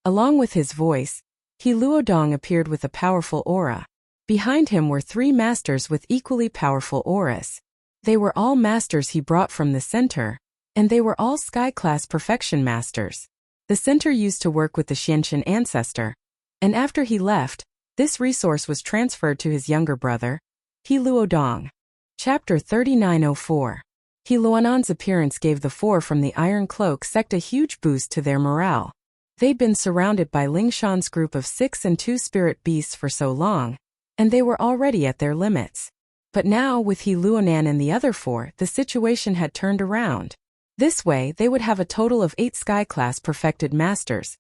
Along with his voice, He Luodong appeared with a powerful aura. Behind him were three masters with equally powerful auras. They were all masters he brought from the center, and they were all sky-class perfection masters. The center used to work with the Xianqian ancestor, and after he left, this resource was transferred to his younger brother, He Luodong. Chapter 3904. He Luanan's appearance gave the four from the Iron Cloak sect a huge boost to their morale. They'd been surrounded by Ling Shan's group of 6 and 2 spirit beasts for so long, and they were already at their limits. But now, with He Luanan and the other four, the situation had turned around. This way, they would have a total of 8 sky-class perfected masters,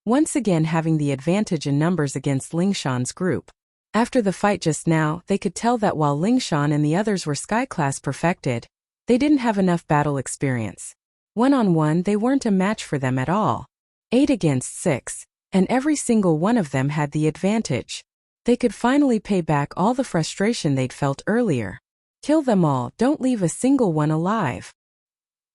once again having the advantage in numbers against Ling Shan's group. After the fight just now, they could tell that while Ling Shan and the others were sky-class perfected, they didn't have enough battle experience. One-on-one, they weren't a match for them at all. 8 against 6, and every single one of them had the advantage. They could finally pay back all the frustration they'd felt earlier. Kill them all, don't leave a single one alive.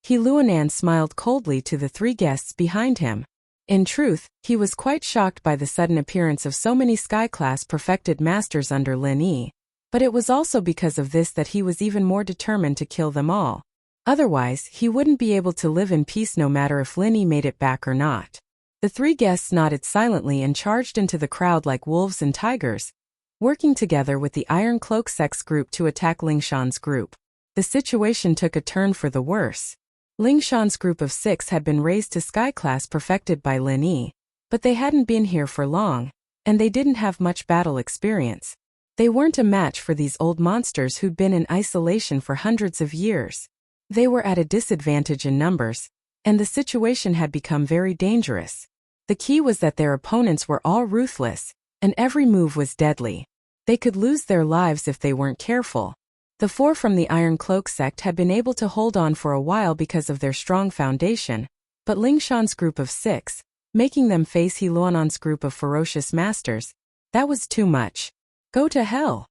He Luanan smiled coldly to the three guests behind him. In truth, he was quite shocked by the sudden appearance of so many sky-class perfected masters under Lin Yi, but it was also because of this that he was even more determined to kill them all. Otherwise, he wouldn't be able to live in peace no matter if Lin Yi made it back or not. The three guests nodded silently and charged into the crowd like wolves and tigers, working together with the Iron Cloak Sex group to attack Ling Shan's group. The situation took a turn for the worse. Ling Shan's group of 6 had been raised to sky class perfected by Lin Yi, but they hadn't been here for long, and they didn't have much battle experience. They weren't a match for these old monsters who'd been in isolation for hundreds of years. They were at a disadvantage in numbers, and the situation had become very dangerous. The key was that their opponents were all ruthless, and every move was deadly. They could lose their lives if they weren't careful. The four from the Iron Cloak sect had been able to hold on for a while because of their strong foundation, but Ling Shan's group of 6, making them face He Luanan's group of ferocious masters, that was too much. Go to hell.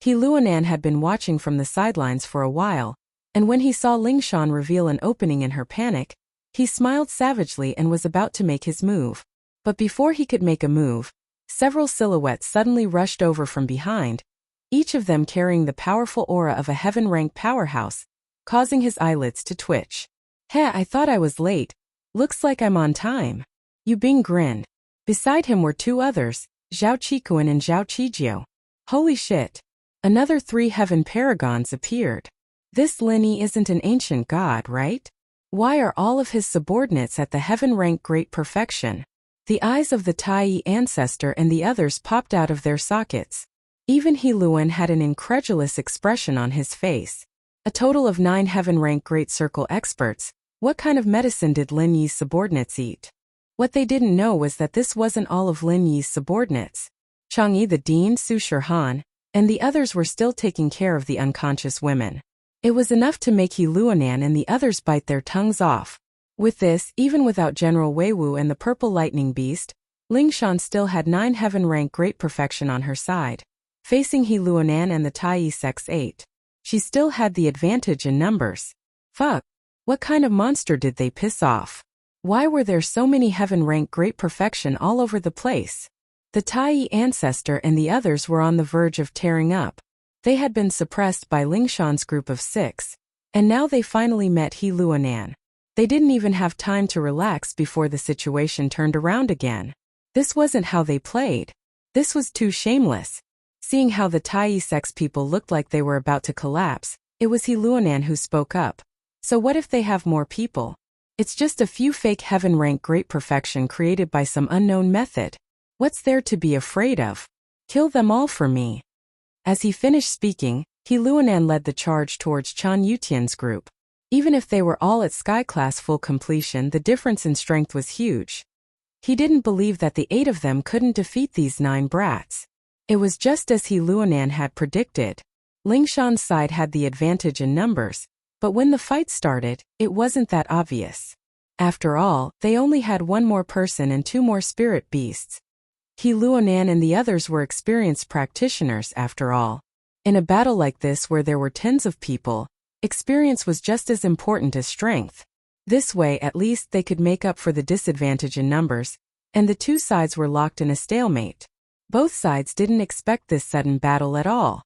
He Luanan had been watching from the sidelines for a while, and when he saw Ling Shan reveal an opening in her panic, he smiled savagely and was about to make his move. But before he could make a move, several silhouettes suddenly rushed over from behind, each of them carrying the powerful aura of a heaven-ranked powerhouse, causing his eyelids to twitch. Heh, I thought I was late. Looks like I'm on time. Yu Bing grinned. Beside him were two others, Zhao Qikuan and Zhao Qijiu. Holy shit. Another 3 heaven paragons appeared. This Lin Yi isn't an ancient god, right? Why are all of his subordinates at the heaven-ranked great perfection? The eyes of the Tai ancestor and the others popped out of their sockets. Even He Luan had an incredulous expression on his face. A total of 9 heaven-ranked great circle experts. What kind of medicine did Lin Yi's subordinates eat? What they didn't know was that this wasn't all of Lin Yi's subordinates. Chang'e the Dean, Su Shihan, and the others were still taking care of the unconscious women. It was enough to make He Luonan and the others bite their tongues off. With this, even without General Weiwu and the purple lightning beast, Ling Shan still had 9 heaven-rank great perfection on her side. Facing He Luonan and the Tai Sect's 8. She still had the advantage in numbers. Fuck. What kind of monster did they piss off? Why were there so many heaven-rank great perfection all over the place? The Tai ancestor and the others were on the verge of tearing up. They had been suppressed by Ling Shan's group of 6. And now they finally met He Luonan. They didn't even have time to relax before the situation turned around again. This wasn't how they played. This was too shameless. Seeing how the Tai Sect's people looked like they were about to collapse, it was He Luonan who spoke up. So what if they have more people? It's just a few fake heaven-rank great perfection created by some unknown method. What's there to be afraid of? Kill them all for me. As he finished speaking, He Luonan led the charge towards Chan Yutian's group. Even if they were all at Sky Class full completion, the difference in strength was huge. He didn't believe that the 8 of them couldn't defeat these 9 brats. It was just as He Luonan had predicted. Ling Shan's side had the advantage in numbers, but when the fight started, it wasn't that obvious. After all, they only had 1 more person and 2 more spirit beasts. He Luonan and the others were experienced practitioners after all. In a battle like this where there were tens of people, experience was just as important as strength. This way at least they could make up for the disadvantage in numbers, and the 2 sides were locked in a stalemate. Both sides didn't expect this sudden battle at all.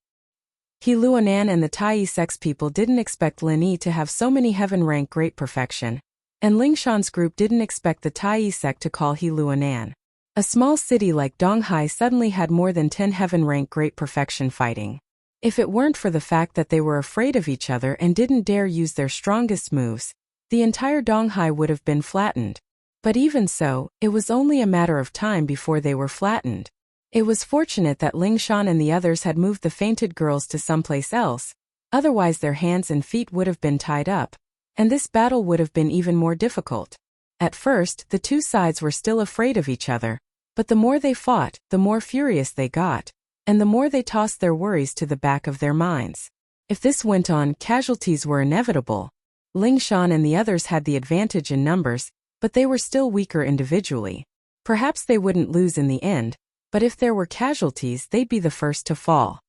He Luonan and the Tai Sect's people didn't expect Lin Yi to have so many heaven-rank great perfection, and Ling Shan's group didn't expect the Tai Sect to call He Luonan. A small city like Donghai suddenly had more than 10 heaven-rank great perfection fighting. If it weren't for the fact that they were afraid of each other and didn't dare use their strongest moves, the entire Donghai would have been flattened. But even so, it was only a matter of time before they were flattened. It was fortunate that Ling Shan and the others had moved the fainted girls to someplace else, otherwise their hands and feet would have been tied up, and this battle would have been even more difficult. At first, the 2 sides were still afraid of each other, but the more they fought, the more furious they got, and the more they tossed their worries to the back of their minds. If this went on, casualties were inevitable. Ling Shan and the others had the advantage in numbers, but they were still weaker individually. Perhaps they wouldn't lose in the end, but if there were casualties, they'd be the first to fall.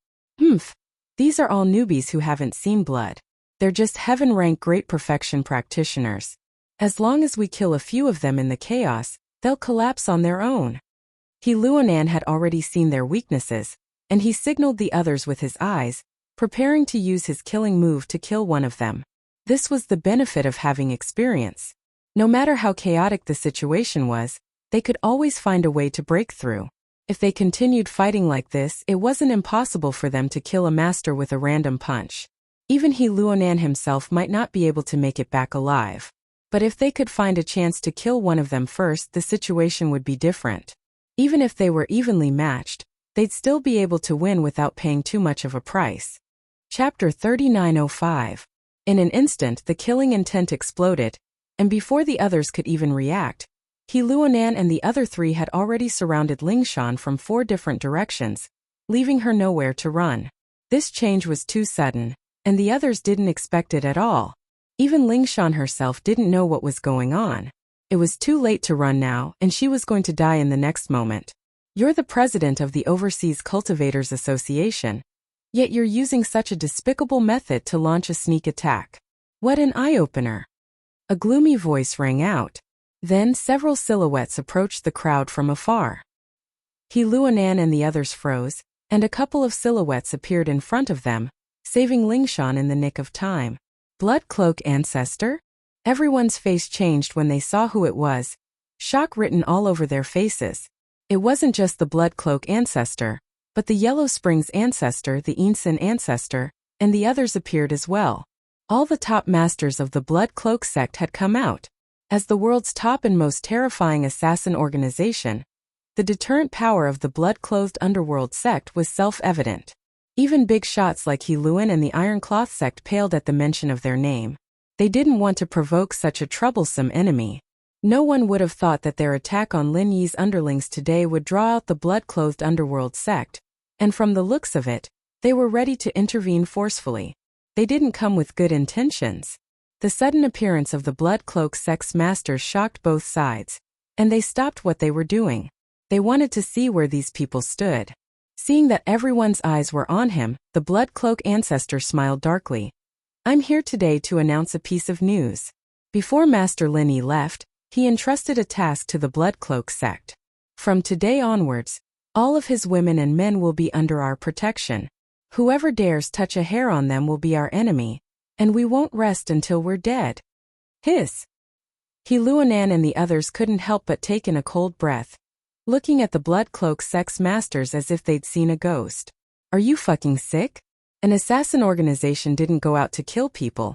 These are all newbies who haven't seen blood. They're just heaven-rank great perfection practitioners. As long as we kill a few of them in the chaos, they'll collapse on their own. He Luonan had already seen their weaknesses, and he signaled the others with his eyes, preparing to use his killing move to kill one of them. This was the benefit of having experience. No matter how chaotic the situation was, they could always find a way to break through. If they continued fighting like this, it wasn't impossible for them to kill a master with a random punch. Even He Luonan himself might not be able to make it back alive. But if they could find a chance to kill one of them first, the situation would be different. Even if they were evenly matched, they'd still be able to win without paying too much of a price. Chapter 3905. In an instant, the killing intent exploded, and before the others could even react, He Luonan and the other 3 had already surrounded Ling Shan from 4 different directions, leaving her nowhere to run. This change was too sudden, and the others didn't expect it at all. Even Ling Shan herself didn't know what was going on. It was too late to run now, and she was going to die in the next moment. You're the president of the Overseas Cultivators Association, yet you're using such a despicable method to launch a sneak attack. What an eye-opener. A gloomy voice rang out. Then several silhouettes approached the crowd from afar. He Luonan and the others froze, and a couple of silhouettes appeared in front of them, saving Ling Shan in the nick of time. Blood Cloak Ancestor? Everyone's face changed when they saw who it was, shock written all over their faces. It wasn't just the Blood Cloak Ancestor, but the Yellow Springs Ancestor, the Insen Ancestor, and the others appeared as well. All the top masters of the Blood Cloak sect had come out. As the world's top and most terrifying assassin organization, the deterrent power of the blood-clothed underworld sect was self-evident. Even big shots like He Luan and the Iron Cloth sect paled at the mention of their name. They didn't want to provoke such a troublesome enemy. No one would have thought that their attack on Lin Yi's underlings today would draw out the blood-clothed underworld sect, and from the looks of it, They were ready to intervene forcefully. They didn't come with good intentions. The sudden appearance of the blood cloak sex masters shocked both sides, and they stopped what they were doing. They wanted to see where these people stood. Seeing that everyone's eyes were on him, the blood cloak ancestor smiled darkly. I'm here today to announce a piece of news. Before Master Linyi left, he entrusted a task to the blood cloak sect. From today onwards, all of his women and men will be under our protection. Whoever dares touch a hair on them will be our enemy, and we won't rest until we're dead. Hiss! He Luonan and the others couldn't help but take in a cold breath, looking at the blood cloak sex masters as if they'd seen a ghost. Are you fucking sick? An assassin organization didn't go out to kill people,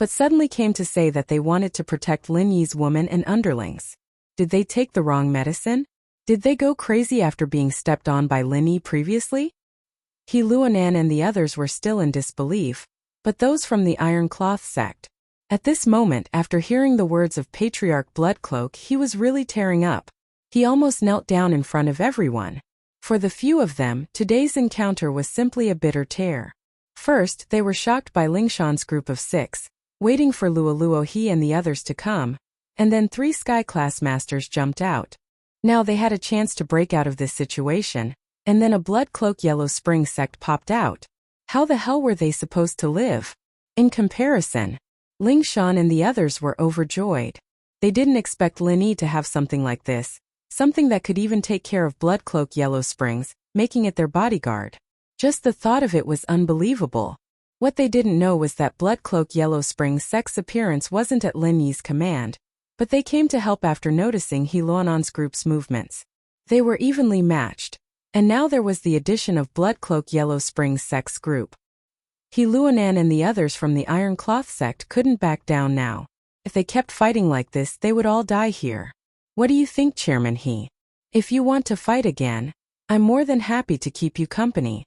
but suddenly came to say that they wanted to protect Lin Yi's women and underlings. Did they take the wrong medicine? Did they go crazy after being stepped on by Lin Yi previously? He Luonan and the others were still in disbelief, but those from the Iron Cloth sect. At this moment, after hearing the words of Patriarch Bloodcloak, he was really tearing up. He almost knelt down in front of everyone. For the few of them, today's encounter was simply a bitter tear. First, they were shocked by Lingshan's group of 6, waiting for Luo He and the others to come, and then 3 Sky Class Masters jumped out. Now they had a chance to break out of this situation, and then a Blood Cloak Yellow Spring sect popped out. How the hell were they supposed to live? In comparison, Lingshan and the others were overjoyed. They didn't expect Lin Yi to have something like this, something that could even take care of Blood Cloak Yellow Springs, making it their bodyguard. Just the thought of it was unbelievable. What they didn't know was that Blood Cloak Yellow Springs' sex appearance wasn't at Lin Yi's command, but they came to help after noticing He Luonan's group's movements. They were evenly matched, and now there was the addition of Blood Cloak Yellow Springs' sex group. He Luonan and the others from the Iron Cloth sect couldn't back down now. If they kept fighting like this, they would all die here. What do you think, Chairman He? If you want to fight again, I'm more than happy to keep you company.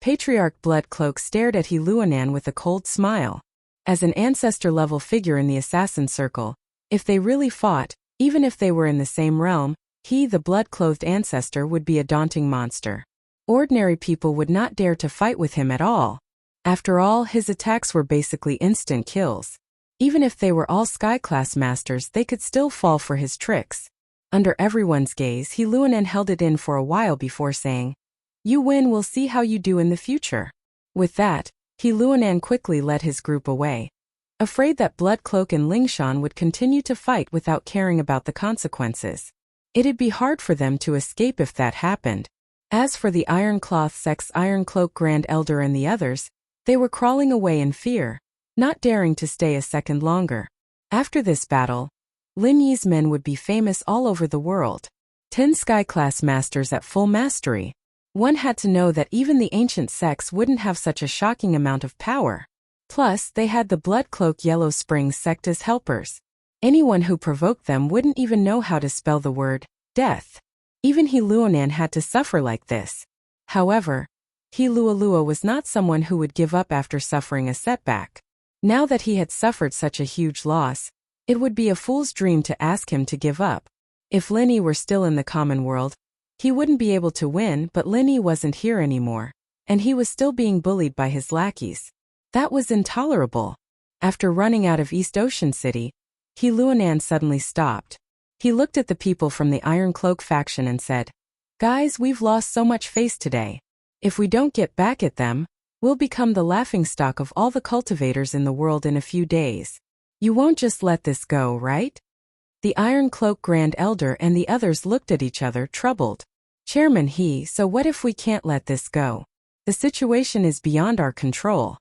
Patriarch Bloodcloak stared at He Luonan with a cold smile. As an ancestor-level figure in the assassin circle, if they really fought, even if they were in the same realm, he, the blood-clothed ancestor, would be a daunting monster. Ordinary people would not dare to fight with him at all. After all, his attacks were basically instant kills. Even if they were all Sky-class masters, they could still fall for his tricks. Under everyone's gaze, He Luonan held it in for a while before saying, "You win, we'll see how you do in the future." With that, He Luonan quickly led his group away. Afraid that Bloodcloak and Lingshan would continue to fight without caring about the consequences. It'd be hard for them to escape if that happened. As for the Iron Cloth sect's Iron Cloak Grand Elder and the others, they were crawling away in fear, not daring to stay a second longer. After this battle, Lin Yi's men would be famous all over the world. 10 Sky-class masters at full mastery. One had to know that even the ancient sects wouldn't have such a shocking amount of power. Plus, they had the Blood Cloak Yellow Springs sect as helpers. Anyone who provoked them wouldn't even know how to spell the word death. Even He Luonan had to suffer like this. However, He Luolua was not someone who would give up after suffering a setback. Now that he had suffered such a huge loss, it would be a fool's dream to ask him to give up. If Lin Yi were still in the common world, he wouldn't be able to win, but Lin Yi wasn't here anymore, and he was still being bullied by his lackeys. That was intolerable. After running out of East Ocean City, He Luonan suddenly stopped. He looked at the people from the Iron Cloak faction and said, "Guys, we've lost so much face today. If we don't get back at them, we'll become the laughingstock of all the cultivators in the world in a few days. You won't just let this go, right?" The Iron Cloak Grand Elder and the others looked at each other, troubled. "Chairman He, so what if we can't let this go? The situation is beyond our control."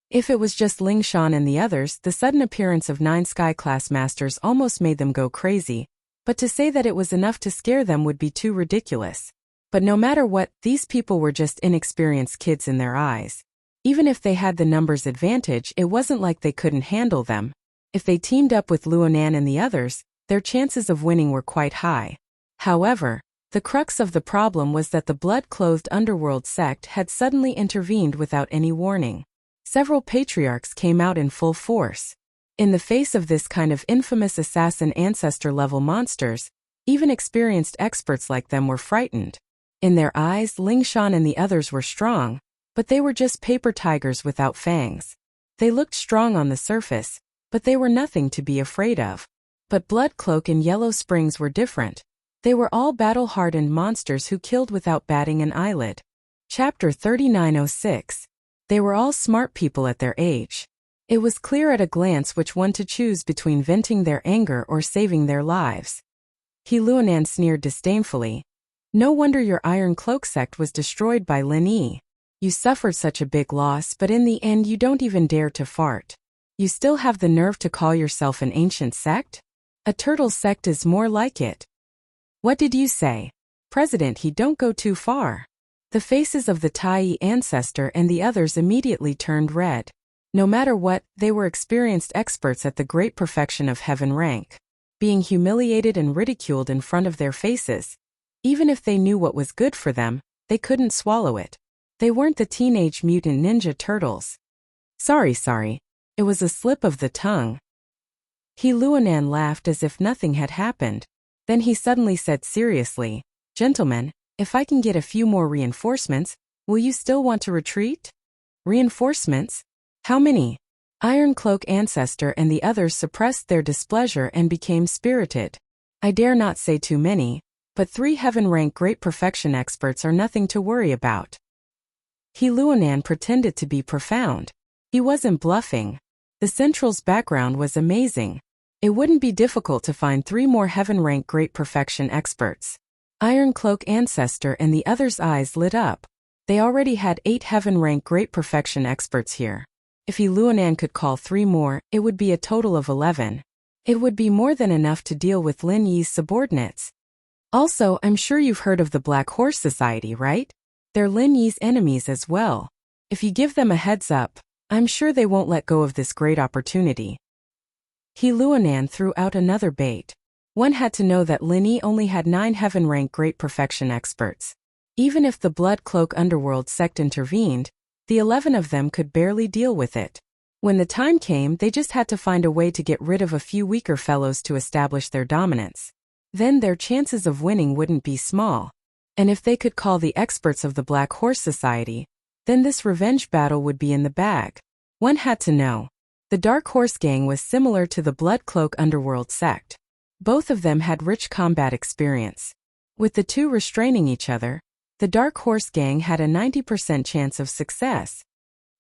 If it was just Lingshan and the others, the sudden appearance of 9 Sky-class masters almost made them go crazy, but to say that it was enough to scare them would be too ridiculous. But no matter what, these people were just inexperienced kids in their eyes. Even if they had the numbers advantage, it wasn't like they couldn't handle them. If they teamed up with Luonan and the others, their chances of winning were quite high. However, the crux of the problem was that the blood-clothed underworld sect had suddenly intervened without any warning. Several patriarchs came out in full force. In the face of this kind of infamous assassin ancestor-level monsters, even experienced experts like them were frightened. In their eyes, Lingshan and the others were strong, But they were just paper tigers without fangs. They looked strong on the surface, but they were nothing to be afraid of. But Bloodcloak and Yellow Springs were different. They were all battle-hardened monsters who killed without batting an eyelid. Chapter 3906. They were all smart people at their age. It was clear at a glance which one to choose between venting their anger or saving their lives. Heluanan sneered disdainfully. No wonder your Iron Cloak sect was destroyed by Lin Yi. You suffered such a big loss, but in the end you don't even dare to fart. You still have the nerve to call yourself an ancient sect? A turtle sect is more like it. What did you say? President, he don't go too far. The faces of the Tai ancestor and the others immediately turned red. No matter what, they were experienced experts at the great perfection of heaven rank. Being humiliated and ridiculed in front of their faces. Even if they knew what was good for them, they couldn't swallow it. They weren't the Teenage Mutant Ninja Turtles. Sorry. It was a slip of the tongue. Heluanan laughed as if nothing had happened. Then he suddenly said seriously, Gentlemen, if I can get a few more reinforcements, will you still want to retreat? Reinforcements? How many? Iron Cloak ancestor and the others suppressed their displeasure and became spirited. I dare not say too many, but 3 heaven-rank great perfection experts are nothing to worry about. Heluanan pretended to be profound. He wasn't bluffing. The Central's background was amazing. It wouldn't be difficult to find 3 more heaven-rank great perfection experts. Iron Cloak ancestor and the others' eyes lit up. They already had 8 heaven-rank great perfection experts here. If Heluanan could call 3 more, it would be a total of 11. It would be more than enough to deal with Lin Yi's subordinates. Also, I'm sure you've heard of the Black Horse Society, right? They're Lin Yi's enemies as well. If you give them a heads up, I'm sure they won't let go of this great opportunity. Heluanan threw out another bait. One had to know that Lin Yi only had 9 heaven-rank great perfection experts. Even if the Blood Cloak Underworld sect intervened, the 11 of them could barely deal with it. When the time came, they just had to find a way to get rid of a few weaker fellows to establish their dominance. Then their chances of winning wouldn't be small. And if they could call the experts of the Black Horse Society, then this revenge battle would be in the bag. One had to know. The Dark Horse Gang was similar to the Blood Cloak Underworld sect. Both of them had rich combat experience. With the two restraining each other, the Dark Horse Gang had a 90% chance of success.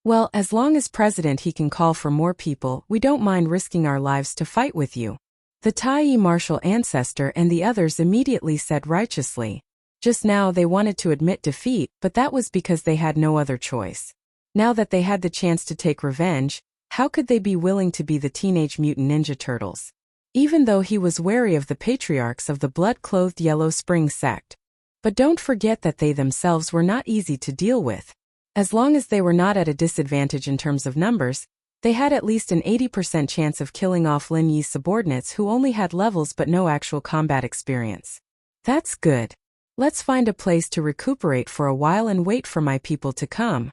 Well, as long as President he can call for more people, we don't mind risking our lives to fight with you. The Tai martial ancestor and the others immediately said righteously. Just now they wanted to admit defeat, but that was because they had no other choice. Now that they had the chance to take revenge, how could they be willing to be the Teenage Mutant Ninja Turtles? Even though he was wary of the patriarchs of the blood-clothed Yellow Spring sect. But don't forget that they themselves were not easy to deal with. As long as they were not at a disadvantage in terms of numbers, they had at least an 80% chance of killing off Lin Yi's subordinates who only had levels but no actual combat experience. That's good. Let's find a place to recuperate for a while and wait for my people to come.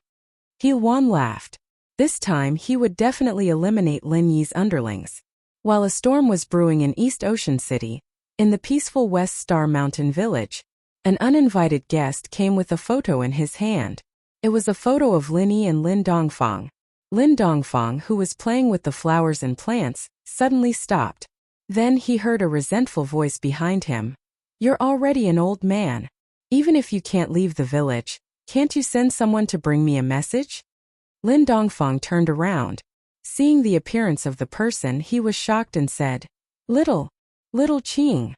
Heluan laughed. This time he would definitely eliminate Lin Yi's underlings. While a storm was brewing in East Ocean City, in the peaceful West Star Mountain Village, an uninvited guest came with a photo in his hand. It was a photo of Lin Yi and Lin Dongfang. Lin Dongfang, who was playing with the flowers and plants, suddenly stopped. Then he heard a resentful voice behind him. You're already an old man. Even if you can't leave the village, can't you send someone to bring me a message? Lin Dongfang turned around. Seeing the appearance of the person, he was shocked and said, Little Qing.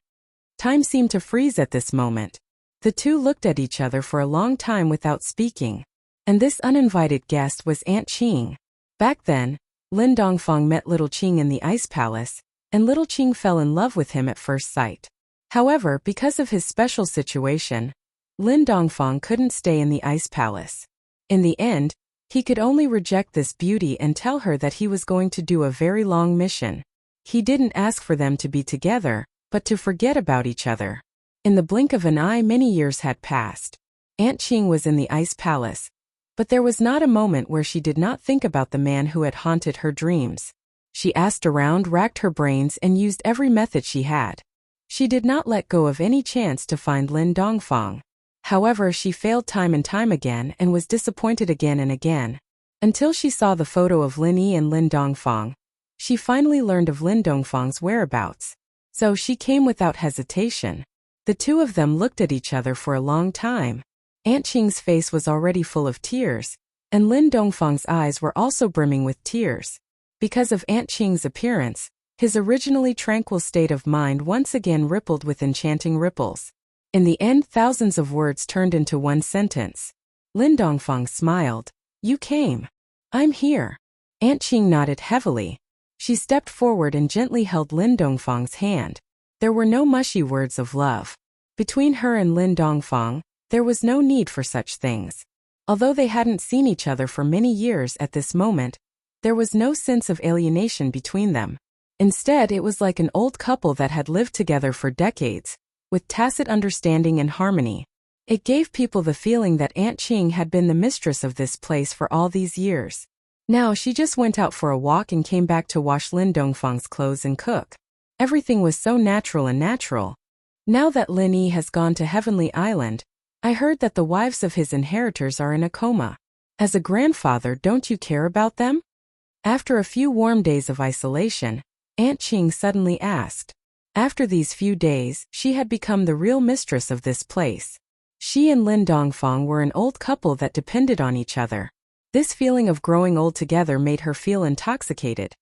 Time seemed to freeze at this moment. The two looked at each other for a long time without speaking. And this uninvited guest was Aunt Qing. Back then, Lin Dongfang met Little Qing in the Ice Palace, and Little Qing fell in love with him at first sight. However, because of his special situation, Lin Dongfang couldn't stay in the Ice Palace. In the end, he could only reject this beauty and tell her that he was going to do a very long mission. He didn't ask for them to be together, but to forget about each other. In the blink of an eye, many years had passed. Aunt Qing was in the Ice Palace, but there was not a moment where she did not think about the man who had haunted her dreams. She asked around, racked her brains, and used every method she had. She did not let go of any chance to find Lin Dongfang. However, she failed time and time again and was disappointed again and again. Until she saw the photo of Lin Yi and Lin Dongfang. She finally learned of Lin Dongfang's whereabouts. So she came without hesitation. The two of them looked at each other for a long time. Aunt Qing's face was already full of tears, and Lin Dongfang's eyes were also brimming with tears. Because of Aunt Qing's appearance, his originally tranquil state of mind once again rippled with enchanting ripples. In the end, thousands of words turned into one sentence. Lin Dongfang smiled. You came. I'm here. Aunt Qing nodded heavily. She stepped forward and gently held Lin Dongfang's hand. There were no mushy words of love. Between her and Lin Dongfang, there was no need for such things. Although they hadn't seen each other for many years at this moment, there was no sense of alienation between them. Instead, it was like an old couple that had lived together for decades, with tacit understanding and harmony. It gave people the feeling that Aunt Qing had been the mistress of this place for all these years. Now she just went out for a walk and came back to wash Lin Dongfang's clothes and cook. Everything was so natural and natural. Now that Lin Yi has gone to Heavenly Island, I heard that the wives of his inheritors are in a coma. As a grandfather, don't you care about them? After a few warm days of isolation, Aunt Qing suddenly asked. After these few days, she had become the real mistress of this place. She and Lin Dongfang were an old couple that depended on each other. This feeling of growing old together made her feel intoxicated.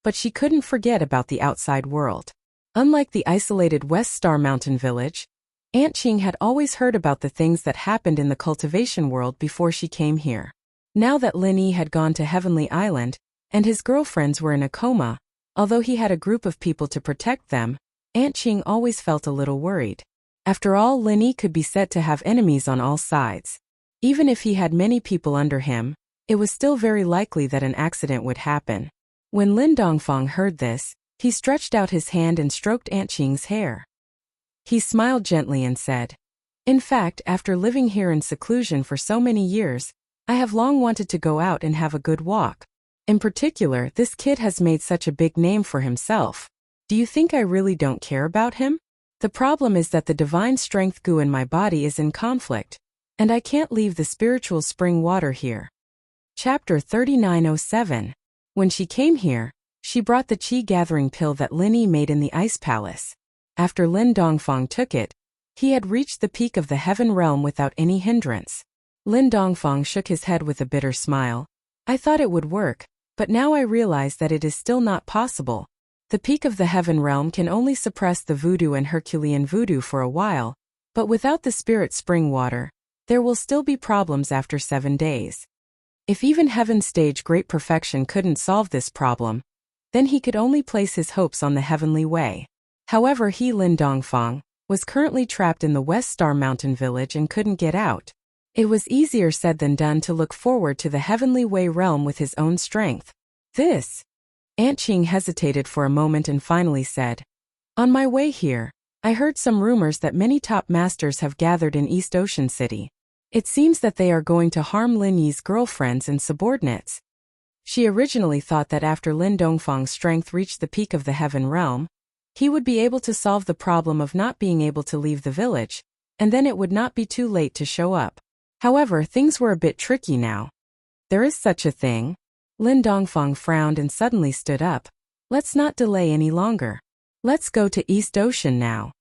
But she couldn't forget about the outside world. Unlike the isolated West Star Mountain village, Aunt Qing had always heard about the things that happened in the cultivation world before she came here. Now that Lin Yi had gone to Heavenly Island, and his girlfriends were in a coma, although he had a group of people to protect them, Aunt Qing always felt a little worried. After all, Lin Yi could be said to have enemies on all sides. Even if he had many people under him, it was still very likely that an accident would happen. When Lin Dongfang heard this, he stretched out his hand and stroked Aunt Qing's hair. He smiled gently and said, "In fact, after living here in seclusion for so many years, I have long wanted to go out and have a good walk. In particular, this kid has made such a big name for himself. Do you think I really don't care about him? The problem is that the divine strength goo in my body is in conflict, and I can't leave the spiritual spring water here." Chapter 3907. When she came here, she brought the qi gathering pill that Lin Yi made in the ice palace. After Lin Dongfang took it, he had reached the peak of the heaven realm without any hindrance. Lin Dongfang shook his head with a bitter smile. I thought it would work, but now I realize that it is still not possible. The peak of the heaven realm can only suppress the voodoo and Herculean voodoo for a while, but without the spirit spring water, there will still be problems after 7 days. If even Heaven's stage Great Perfection couldn't solve this problem, then he could only place his hopes on the heavenly way. However, he, Lin Dongfang, was currently trapped in the West Star Mountain village and couldn't get out. It was easier said than done to look forward to the heavenly way realm with his own strength. This. Aunt Qing hesitated for a moment and finally said, "On my way here, I heard some rumors that many top masters have gathered in East Ocean City. It seems that they are going to harm Lin Yi's girlfriends and subordinates." She originally thought that after Lin Dongfang's strength reached the peak of the heaven realm, he would be able to solve the problem of not being able to leave the village, and then it would not be too late to show up. However, things were a bit tricky now. There is such a thing. Lin Dongfang frowned and suddenly stood up. Let's not delay any longer. Let's go to East Ocean now.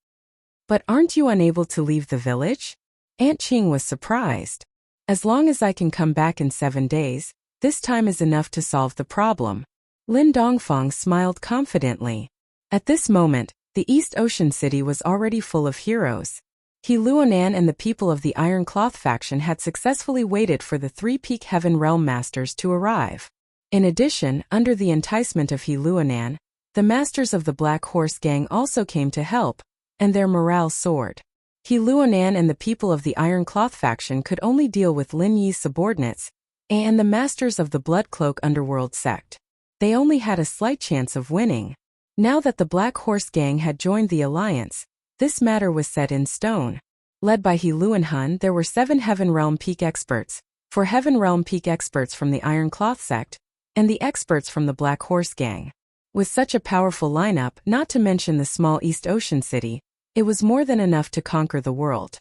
But aren't you unable to leave the village? Aunt Qing was surprised. As long as I can come back in 7 days, this time is enough to solve the problem. Lin Dongfang smiled confidently. At this moment, the East Ocean City was already full of heroes. He Luonan and the people of the Iron Cloth faction had successfully waited for the 3 Peak Heaven Realm Masters to arrive. In addition, under the enticement of He Luonan, the Masters of the Black Horse Gang also came to help, and their morale soared. He Luonan and the people of the Iron Cloth faction could only deal with Lin Yi's subordinates, and the Masters of the Blood Cloak Underworld sect. They only had a slight chance of winning. Now that the Black Horse Gang had joined the alliance, this matter was set in stone. Led by He Luonhan, there were 7 Heaven Realm Peak experts, 4 Heaven Realm Peak experts from the Iron Cloth sect, and the experts from the Black Horse Gang. With such a powerful lineup, not to mention the small East Ocean City, it was more than enough to conquer the world.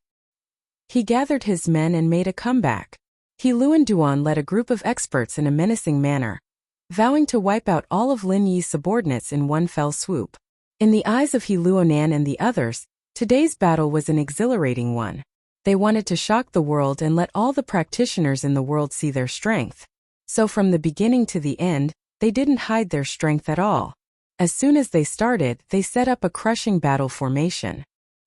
He gathered his men and made a comeback. He Luan Duan led a group of experts in a menacing manner, vowing to wipe out all of Lin Yi's subordinates in one fell swoop. In the eyes of He Luonan and the others, today's battle was an exhilarating one. They wanted to shock the world and let all the practitioners in the world see their strength. So from the beginning to the end, they didn't hide their strength at all. As soon as they started, they set up a crushing battle formation.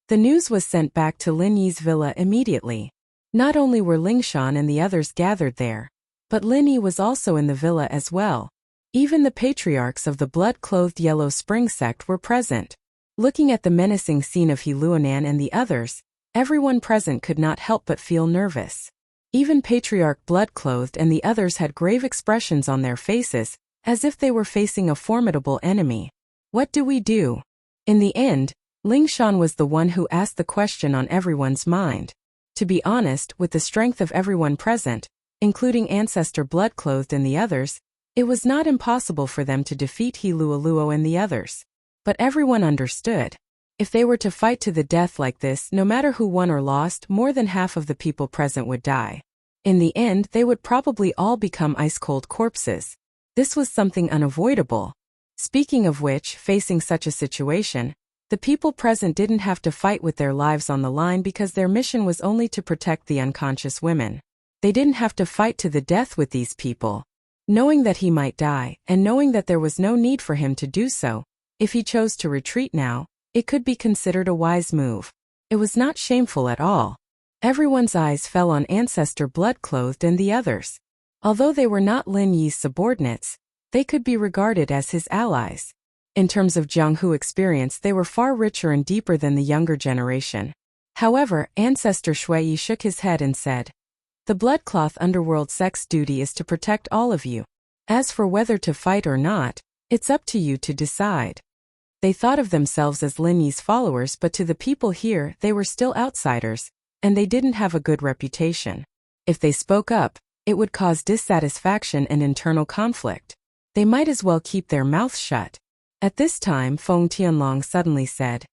The news was sent back to Lin Yi's villa immediately. Not only were Lingshan and the others gathered there, but Lin Yi was also in the villa as well. Even the patriarchs of the blood-clothed Yellow Spring sect were present. Looking at the menacing scene of He Luonan and the others, everyone present could not help but feel nervous. Even Patriarch Blood-Clothed and the others had grave expressions on their faces, as if they were facing a formidable enemy. What do we do? In the end, Lingshan was the one who asked the question on everyone's mind. To be honest, with the strength of everyone present, including Ancestor Blood-Clothed and the others, it was not impossible for them to defeat He Luoluo and the others. But everyone understood. If they were to fight to the death like this, no matter who won or lost, more than half of the people present would die. In the end, they would probably all become ice-cold corpses. This was something unavoidable. Speaking of which, facing such a situation, the people present didn't have to fight with their lives on the line because their mission was only to protect the unconscious women. They didn't have to fight to the death with these people. Knowing that he might die, and knowing that there was no need for him to do so, if he chose to retreat now, it could be considered a wise move. It was not shameful at all. Everyone's eyes fell on Ancestor Blood-Clothed and the others. Although they were not Lin Yi's subordinates, they could be regarded as his allies. In terms of Jianghu experience, they were far richer and deeper than the younger generation. However, Ancestor Shui shook his head and said, "The Bloodcloth Underworld sect's duty is to protect all of you. As for whether to fight or not, it's up to you to decide." They thought of themselves as Lin Yi's followers, but to the people here, they were still outsiders, and they didn't have a good reputation. If they spoke up, it would cause dissatisfaction and internal conflict. They might as well keep their mouths shut. At this time, Feng Tianlong suddenly said,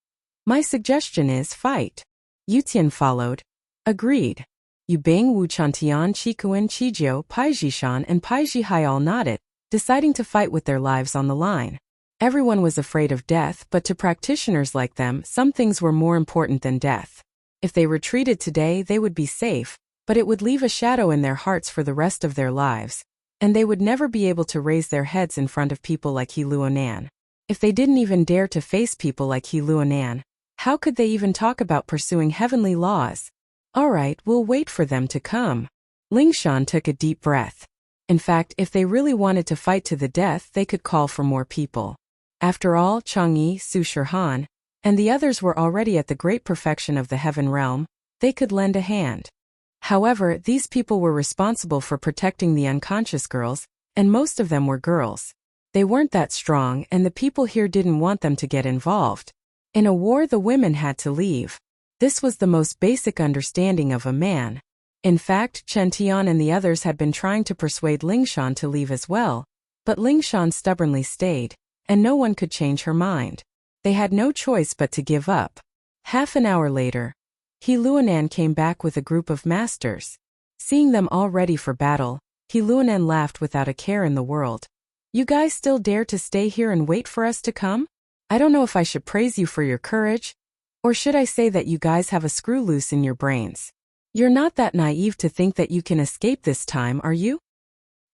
"My suggestion is fight." Yu Tian followed. Agreed. Yu Bing, Wu Chantian, Qikuan, Qizhou, Pai Jishan and Pai Jihai all nodded, deciding to fight with their lives on the line. Everyone was afraid of death, but to practitioners like them, some things were more important than death. If they retreated today, they would be safe, but it would leave a shadow in their hearts for the rest of their lives, and they would never be able to raise their heads in front of people like He Luonan. If they didn't even dare to face people like He Luonan, how could they even talk about pursuing heavenly laws? All right, we'll wait for them to come. Lingshan took a deep breath. In fact, if they really wanted to fight to the death, they could call for more people. After all, Chang'e, Su Shihan, and the others were already at the great perfection of the heaven realm. They could lend a hand. However, these people were responsible for protecting the unconscious girls, and most of them were girls. They weren't that strong, and the people here didn't want them to get involved. In a war, the women had to leave. This was the most basic understanding of a man. In fact, Chen Tian and the others had been trying to persuade Lingshan to leave as well, but Lingshan stubbornly stayed, and no one could change her mind. They had no choice but to give up. Half an hour later, He Luonan came back with a group of masters. Seeing them all ready for battle, He Luonan laughed without a care in the world. "You guys still dare to stay here and wait for us to come? I don't know if I should praise you for your courage, or should I say that you guys have a screw loose in your brains. You're not that naive to think that you can escape this time, are you?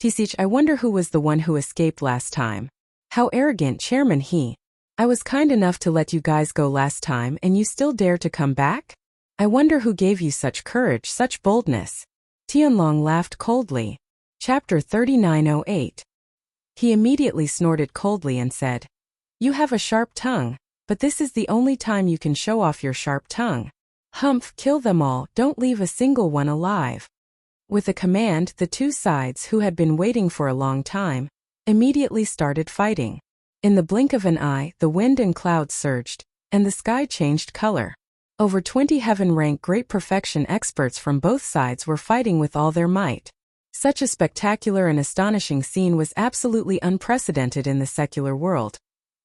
Tisich, I wonder who was the one who escaped last time. How arrogant, Chairman He. I was kind enough to let you guys go last time and you still dare to come back? I wonder who gave you such courage, such boldness." Tianlong laughed coldly. Chapter 3908. He immediately snorted coldly and said, "You have a sharp tongue, but this is the only time you can show off your sharp tongue. Humph, kill them all, don't leave a single one alive." With a command, the two sides, who had been waiting for a long time, immediately started fighting. In the blink of an eye, the wind and clouds surged, and the sky changed color. Over 20 heaven-rank great perfection experts from both sides were fighting with all their might. Such a spectacular and astonishing scene was absolutely unprecedented in the secular world,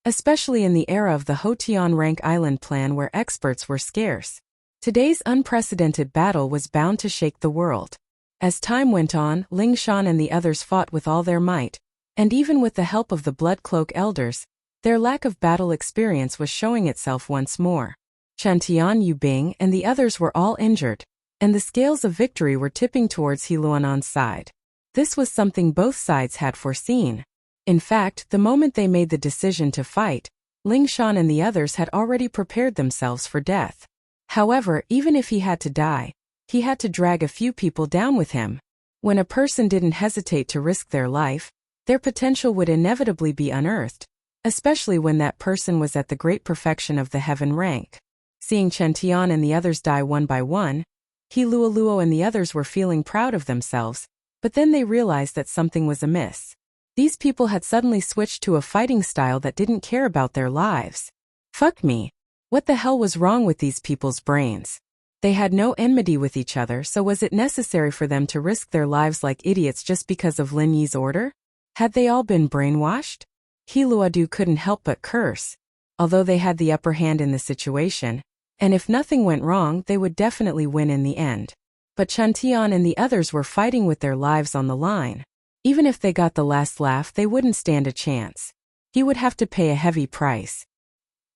especially in the era of the Hotian rank island plan where experts were scarce. Today's unprecedented battle was bound to shake the world. As time went on, Ling Shan and the others fought with all their might, and even with the help of the Blood Cloak elders, their lack of battle experience was showing itself once more. Chen Tian, Yu Bing, and the others were all injured, and the scales of victory were tipping towards He Luonan's side. This was something both sides had foreseen. In fact, the moment they made the decision to fight, Ling Shan and the others had already prepared themselves for death. However, even if he had to die, he had to drag a few people down with him. When a person didn't hesitate to risk their life, their potential would inevitably be unearthed, especially when that person was at the great perfection of the heaven rank. Seeing Chen Tian and the others die one by one, He Luo and the others were feeling proud of themselves, but then they realized that something was amiss. These people had suddenly switched to a fighting style that didn't care about their lives. Fuck me. What the hell was wrong with these people's brains? They had no enmity with each other, so was it necessary for them to risk their lives like idiots just because of Lin Yi's order? Had they all been brainwashed? He Luodu couldn't help but curse. Although they had the upper hand in the situation, and if nothing went wrong, they would definitely win in the end. But Chen Tian and the others were fighting with their lives on the line. Even if they got the last laugh, they wouldn't stand a chance. He would have to pay a heavy price.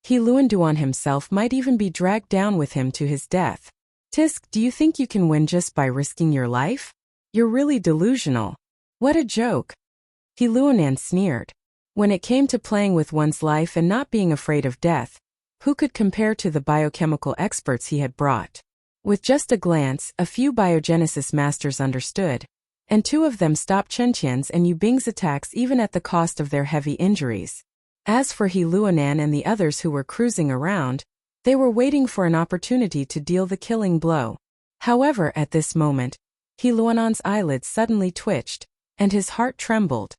He Luonduan himself might even be dragged down with him to his death. Tisk, do you think you can win just by risking your life? You're really delusional. What a joke. He Luonan sneered. When it came to playing with one's life and not being afraid of death, who could compare to the biochemical experts he had brought? With just a glance, a few biogenesis masters understood, and two of them stopped Chen Tian's and Yu Bing's attacks even at the cost of their heavy injuries. As for He Luonan and the others who were cruising around, they were waiting for an opportunity to deal the killing blow. However, at this moment, He Luonan's eyelids suddenly twitched, and his heart trembled.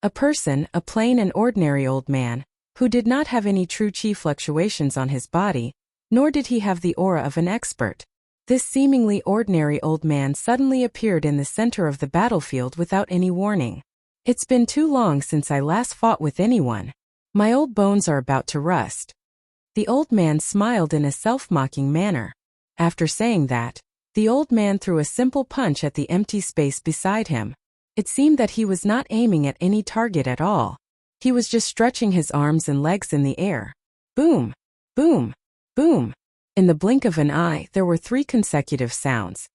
A person, a plain and ordinary old man, who did not have any true chi fluctuations on his body, nor did he have the aura of an expert. This seemingly ordinary old man suddenly appeared in the center of the battlefield without any warning. It's been too long since I last fought with anyone. My old bones are about to rust. The old man smiled in a self-mocking manner. After saying that, the old man threw a simple punch at the empty space beside him. It seemed that he was not aiming at any target at all. He was just stretching his arms and legs in the air. Boom! Boom! Boom! In the blink of an eye, there were 3 consecutive sounds.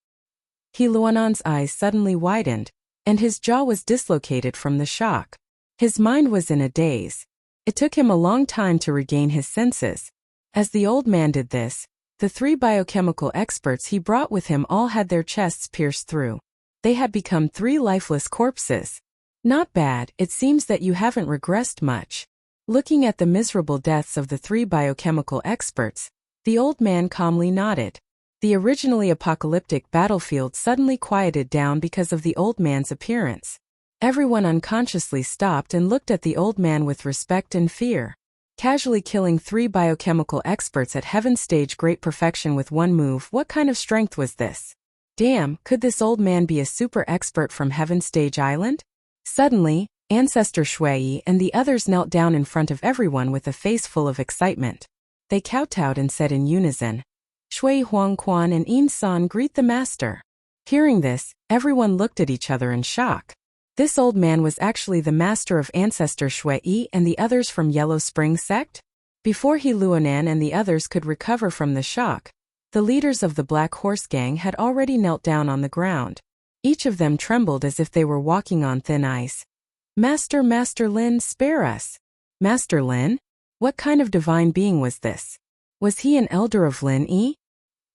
He Luonan's eyes suddenly widened, and his jaw was dislocated from the shock. His mind was in a daze. It took him a long time to regain his senses. As the old man did this, the 3 biochemical experts he brought with him all had their chests pierced through. They had become 3 lifeless corpses. Not bad, it seems that you haven't regressed much. Looking at the miserable deaths of the 3 biochemical experts, the old man calmly nodded. The originally apocalyptic battlefield suddenly quieted down because of the old man's appearance. Everyone unconsciously stopped and looked at the old man with respect and fear. Casually killing 3 biochemical experts at Heaven's stage great perfection with one move, what kind of strength was this? Damn, could this old man be a super expert from Heaven's stage island? Suddenly, Ancestor Shui and the others knelt down in front of everyone with a face full of excitement. They kowtowed and said in unison, Shui Huangquan and Yin San greet the master. Hearing this, everyone looked at each other in shock. This old man was actually the master of Ancestor Shui and the others from Yellow Spring sect? Before He Luonan and the others could recover from the shock, the leaders of the Black Horse Gang had already knelt down on the ground. Each of them trembled as if they were walking on thin ice. Master Lin, spare us. Master Lin? What kind of divine being was this? Was he an elder of Lin Yi?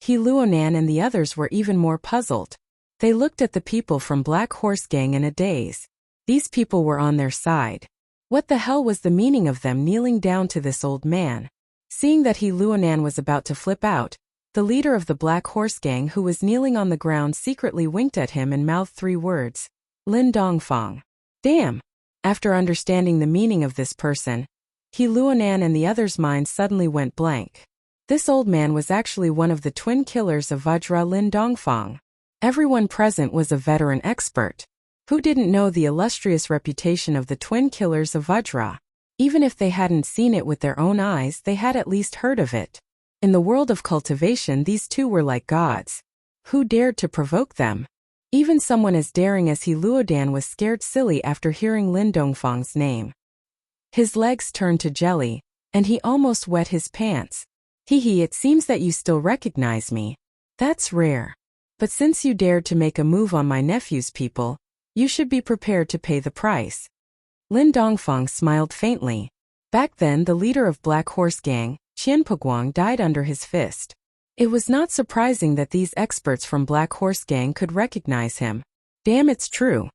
He Luonan and the others were even more puzzled. They looked at the people from Black Horse Gang in a daze. These people were on their side. What the hell was the meaning of them kneeling down to this old man? Seeing that He Luonan was about to flip out, the leader of the Black Horse Gang who was kneeling on the ground secretly winked at him and mouthed 3 words. Lin Dongfang. Damn! After understanding the meaning of this person, He Luonan and the others' minds suddenly went blank. This old man was actually one of the twin killers of Vajra Lin Dongfang. Everyone present was a veteran expert. Who didn't know the illustrious reputation of the twin killers of Vajra? Even if they hadn't seen it with their own eyes, they had at least heard of it. In the world of cultivation, these two were like gods. Who dared to provoke them? Even someone as daring as He Luodan was scared silly after hearing Lin Dongfang's name. His legs turned to jelly, and he almost wet his pants. Hee, it seems that you still recognize me. That's rare. But since you dared to make a move on my nephew's people, you should be prepared to pay the price. Lin Dongfang smiled faintly. Back then, the leader of Black Horse Gang, Qian Puguang, died under his fist. It was not surprising that these experts from Black Horse Gang could recognize him. Damn, it's true.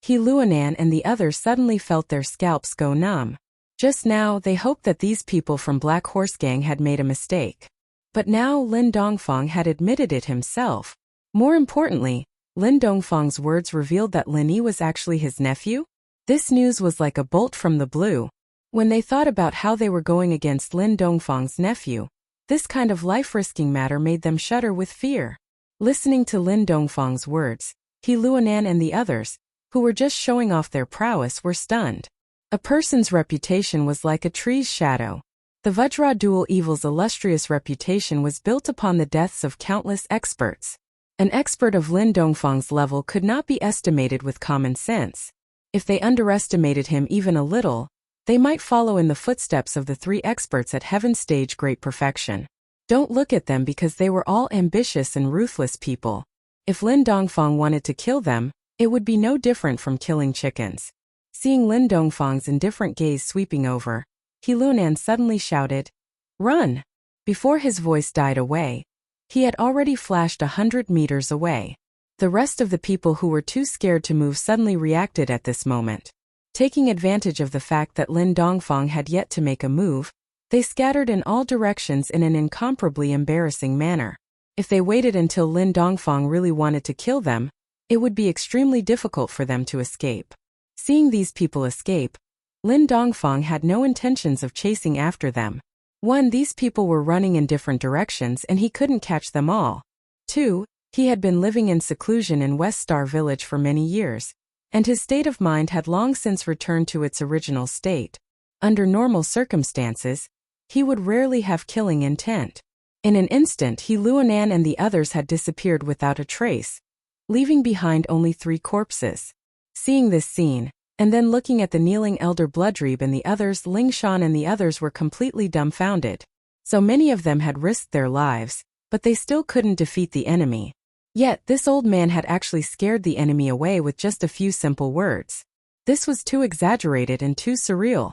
He Luonan and the others suddenly felt their scalps go numb. Just now, they hoped that these people from Black Horse Gang had made a mistake. But now Lin Dongfang had admitted it himself. More importantly, Lin Dongfang's words revealed that Lin Yi was actually his nephew? This news was like a bolt from the blue. When they thought about how they were going against Lin Dongfang's nephew, this kind of life-risking matter made them shudder with fear. Listening to Lin Dongfang's words, He Luonan and the others, who were just showing off their prowess, were stunned. A person's reputation was like a tree's shadow. The Vajra Dual Evil's illustrious reputation was built upon the deaths of countless experts. An expert of Lin Dongfang's level could not be estimated with common sense. If they underestimated him even a little, they might follow in the footsteps of the three experts at Heaven's stage great perfection. Don't look at them because they were all ambitious and ruthless people. If Lin Dongfang wanted to kill them, it would be no different from killing chickens. Seeing Lin Dongfang's indifferent gaze sweeping over, He Luonan suddenly shouted, "Run!" Before his voice died away, he had already flashed 100 meters away. The rest of the people who were too scared to move suddenly reacted at this moment. Taking advantage of the fact that Lin Dongfang had yet to make a move, they scattered in all directions in an incomparably embarrassing manner. If they waited until Lin Dongfang really wanted to kill them, it would be extremely difficult for them to escape. Seeing these people escape, Lin Dongfang had no intentions of chasing after them. 1. These people were running in different directions and he couldn't catch them all. 2. He had been living in seclusion in West Star Village for many years, and his state of mind had long since returned to its original state. Under normal circumstances, he would rarely have killing intent. In an instant, He Luonan and the others had disappeared without a trace, leaving behind only 3 corpses. Seeing this scene, and then looking at the kneeling elder Bloodreeb and the others, Ling Shan and the others were completely dumbfounded. So many of them had risked their lives, but they still couldn't defeat the enemy. Yet, this old man had actually scared the enemy away with just a few simple words. This was too exaggerated and too surreal.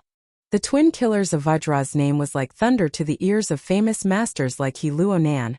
The twin killers of Vajra's name was like thunder to the ears of famous masters like He Luonan,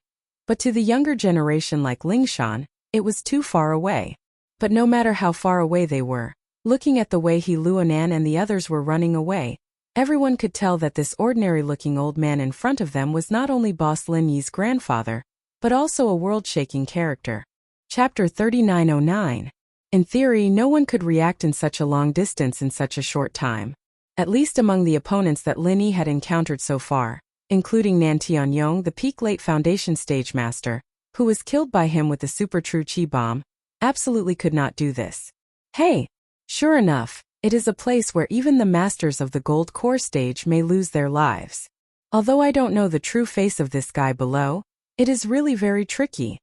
but to the younger generation like Ling Shan, it was too far away. But no matter how far away they were, looking at the way He Luonan and the others were running away, everyone could tell that this ordinary-looking old man in front of them was not only Boss Lin Yi's grandfather, but also a world-shaking character. Chapter 3909. In theory, no one could react in such a long distance in such a short time. At least among the opponents that Lin Yi had encountered so far, including Nan Tianyong, the peak late foundation stage master, who was killed by him with the super true chi bomb, absolutely could not do this. Hey! Sure enough, it is a place where even the masters of the gold core stage may lose their lives. Although I don't know the true face of this guy below, it is really very tricky.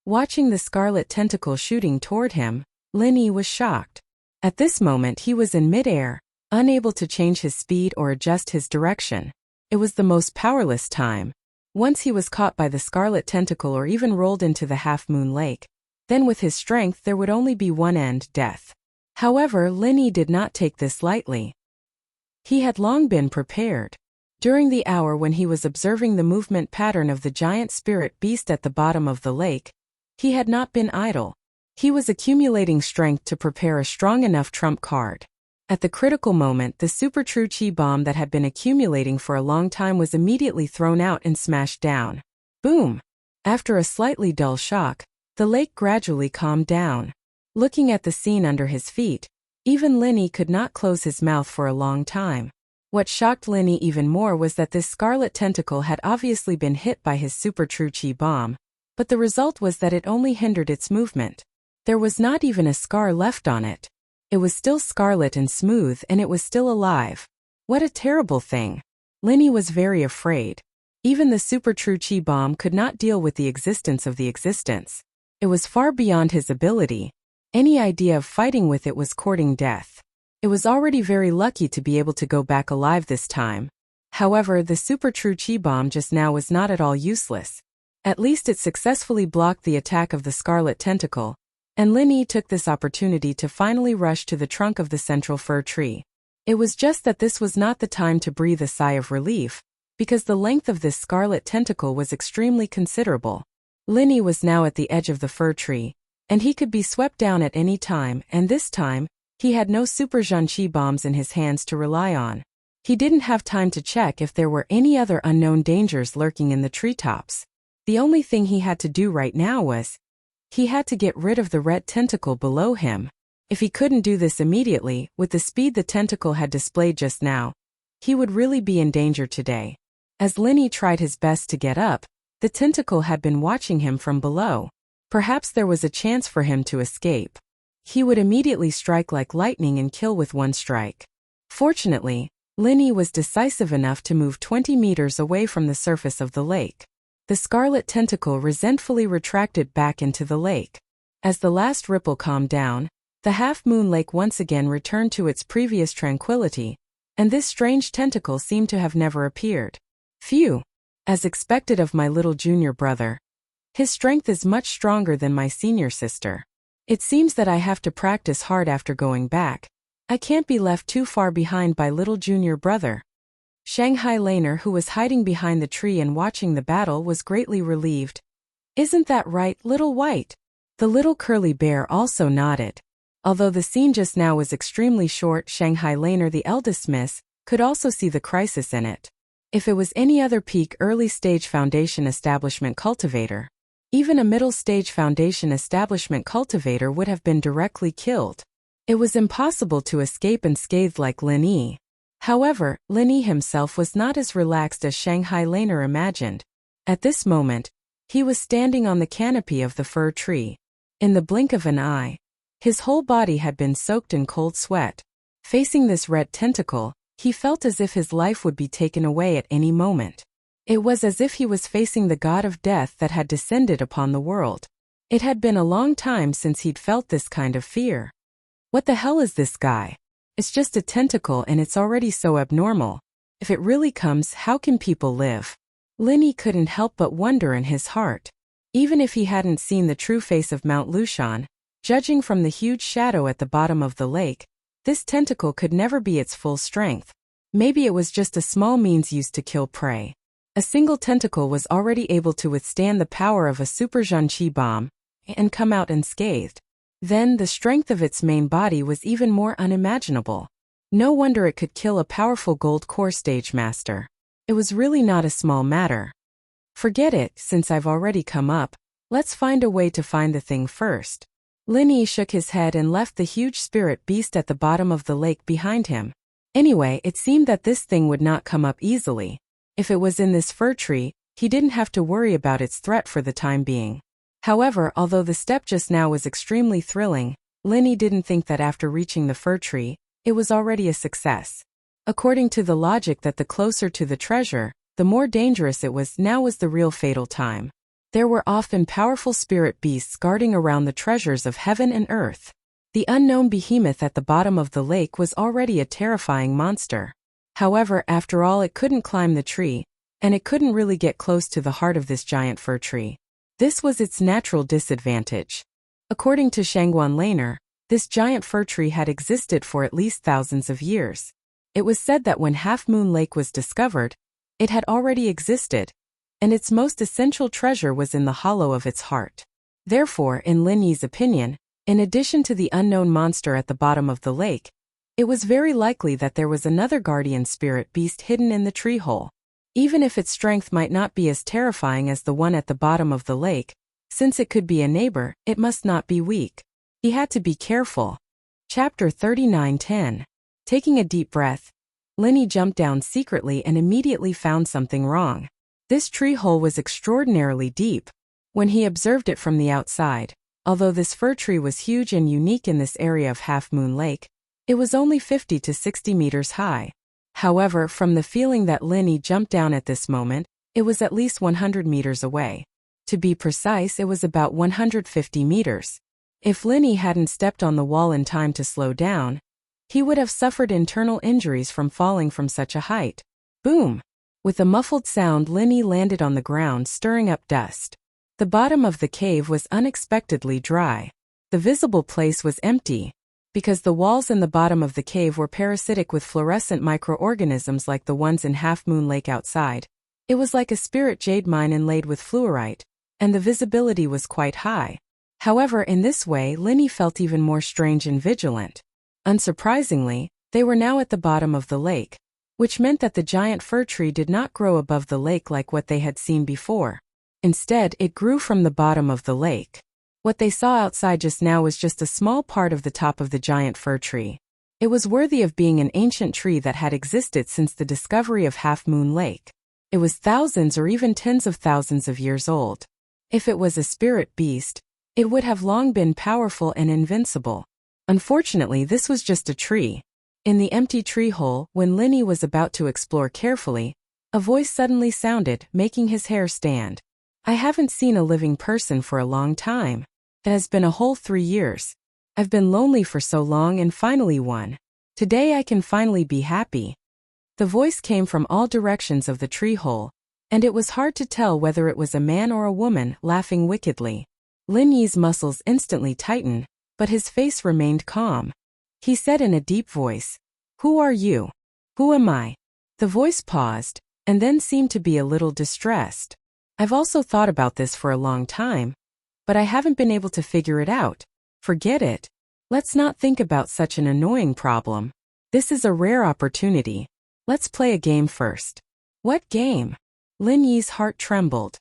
Watching the scarlet tentacle shooting toward him, Lin Yi was shocked. At this moment he was in mid-air, unable to change his speed or adjust his direction. It was the most powerless time. Once he was caught by the scarlet tentacle or even rolled into the half-moon lake, then with his strength there would only be one end, death. However, Lin Yi did not take this lightly. He had long been prepared. During the hour when he was observing the movement pattern of the giant spirit beast at the bottom of the lake, he had not been idle. He was accumulating strength to prepare a strong enough trump card. At the critical moment, the super true chi bomb that had been accumulating for a long time was immediately thrown out and smashed down. Boom! After a slightly dull shock, the lake gradually calmed down. Looking at the scene under his feet, even Lin Yi could not close his mouth for a long time. What shocked Lin Yi even more was that this scarlet tentacle had obviously been hit by his super true chi bomb, but the result was that it only hindered its movement. There was not even a scar left on it. It was still scarlet and smooth and it was still alive. What a terrible thing. Lin Yi was very afraid. Even the super true chi bomb could not deal with the existence of the existence. It was far beyond his ability. Any idea of fighting with it was courting death. It was already very lucky to be able to go back alive this time. However, the super true chi bomb just now was not at all useless. At least it successfully blocked the attack of the scarlet tentacle, and Lin Yi took this opportunity to finally rush to the trunk of the central fir tree. It was just that this was not the time to breathe a sigh of relief, because the length of this scarlet tentacle was extremely considerable. Lin Yi was now at the edge of the fir tree, and he could be swept down at any time, and this time, he had no super Zhanqi bombs in his hands to rely on. He didn't have time to check if there were any other unknown dangers lurking in the treetops. The only thing he had to do right now was, he had to get rid of the red tentacle below him. If he couldn't do this immediately, with the speed the tentacle had displayed just now, he would really be in danger today. As Lin Yi tried his best to get up, the tentacle had been watching him from below. Perhaps there was a chance for him to escape. He would immediately strike like lightning and kill with one strike. Fortunately, Lin Yi was decisive enough to move 20 meters away from the surface of the lake. The scarlet tentacle resentfully retracted back into the lake. As the last ripple calmed down, the half-moon lake once again returned to its previous tranquility, and this strange tentacle seemed to have never appeared. Phew! As expected of my little junior brother. His strength is much stronger than my senior sister. It seems that I have to practice hard after going back. I can't be left too far behind by little junior brother. Shanghai Laner, who was hiding behind the tree and watching the battle, was greatly relieved. Isn't that right, little white? The little curly bear also nodded. Although the scene just now was extremely short, Shanghai Laner, the eldest miss, could also see the crisis in it. If it was any other peak early-stage foundation establishment cultivator, even a middle-stage foundation establishment cultivator would have been directly killed. It was impossible to escape unscathed like Lin Yi. However, Lin Yi himself was not as relaxed as Shanghai Laner imagined. At this moment, he was standing on the canopy of the fir tree. In the blink of an eye, his whole body had been soaked in cold sweat. Facing this red tentacle, he felt as if his life would be taken away at any moment. It was as if he was facing the god of death that had descended upon the world. It had been a long time since he'd felt this kind of fear. What the hell is this guy? It's just a tentacle and it's already so abnormal. If it really comes, how can people live? Lin Yi couldn't help but wonder in his heart. Even if he hadn't seen the true face of Mount Lushan, judging from the huge shadow at the bottom of the lake, this tentacle could never be its full strength. Maybe it was just a small means used to kill prey. A single tentacle was already able to withstand the power of a super Zhanqi bomb and come out unscathed. Then the strength of its main body was even more unimaginable. No wonder it could kill a powerful gold core stage master. It was really not a small matter. Forget it, since I've already come up, let's find a way to find the thing first. Lin Yi shook his head and left the huge spirit beast at the bottom of the lake behind him. Anyway, it seemed that this thing would not come up easily. If it was in this fir tree, he didn't have to worry about its threat for the time being. However, although the step just now was extremely thrilling, Lin Yi didn't think that after reaching the fir tree, it was already a success. According to the logic that the closer to the treasure, the more dangerous it was, now was the real fatal time. There were often powerful spirit beasts guarding around the treasures of heaven and earth. The unknown behemoth at the bottom of the lake was already a terrifying monster. However, after all, it couldn't climb the tree, and it couldn't really get close to the heart of this giant fir tree. This was its natural disadvantage. According to Shangguan Laner, this giant fir tree had existed for at least thousands of years. It was said that when Half Moon Lake was discovered, it had already existed, and its most essential treasure was in the hollow of its heart. Therefore, in Lin Yi's opinion, in addition to the unknown monster at the bottom of the lake, it was very likely that there was another guardian spirit beast hidden in the tree hole. Even if its strength might not be as terrifying as the one at the bottom of the lake, since it could be a neighbor, it must not be weak. He had to be careful. Chapter 39:10. Taking a deep breath, Lin Yi jumped down secretly and immediately found something wrong. This tree hole was extraordinarily deep. When he observed it from the outside, although this fir tree was huge and unique in this area of Half Moon Lake, it was only 50 to 60 meters high. However, from the feeling that Lin Yi jumped down at this moment, It was at least 100 meters away. To be precise, it was about 150 meters. If Linny hadn't stepped on the wall in time to slow down, he would have suffered internal injuries from falling from such a height. Boom! With a muffled sound, Linny landed on the ground, stirring up dust. The bottom of the cave was unexpectedly dry. The visible place was empty, because the walls in the bottom of the cave were parasitic with fluorescent microorganisms like the ones in Half Moon Lake outside. It was like a spirit jade mine inlaid with fluorite, and the visibility was quite high. However, in this way, Linny felt even more strange and vigilant. Unsurprisingly, they were now at the bottom of the lake, which meant that the giant fir tree did not grow above the lake like what they had seen before. Instead, it grew from the bottom of the lake. What they saw outside just now was just a small part of the top of the giant fir tree. It was worthy of being an ancient tree that had existed since the discovery of Half Moon Lake. It was thousands or even tens of thousands of years old. If it was a spirit beast, it would have long been powerful and invincible. Unfortunately, this was just a tree. In the empty tree hole, when Linny was about to explore carefully, a voice suddenly sounded, making his hair stand. I haven't seen a living person for a long time. It has been a whole 3 years. I've been lonely for so long and finally one. Today I can finally be happy. The voice came from all directions of the tree hole, and it was hard to tell whether it was a man or a woman laughing wickedly. Linny's muscles instantly tightened, but his face remained calm. He said in a deep voice, "Who are you? Who am I?" The voice paused, and then seemed to be a little distressed. I've also thought about this for a long time, but I haven't been able to figure it out. Forget it. Let's not think about such an annoying problem. This is a rare opportunity. Let's play a game first. What game? Linny's heart trembled.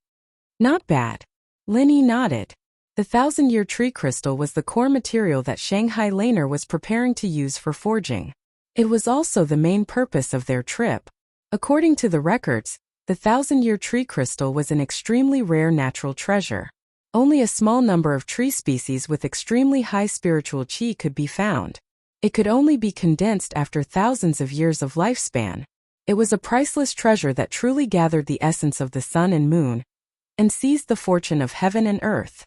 Not bad. Linny nodded. The 1,000-year tree crystal was the core material that Shanghai Laner was preparing to use for forging. It was also the main purpose of their trip. According to the records, the 1,000-year tree crystal was an extremely rare natural treasure. Only a small number of tree species with extremely high spiritual qi could be found. It could only be condensed after thousands of years of lifespan. It was a priceless treasure that truly gathered the essence of the sun and moon, and seized the fortune of heaven and earth.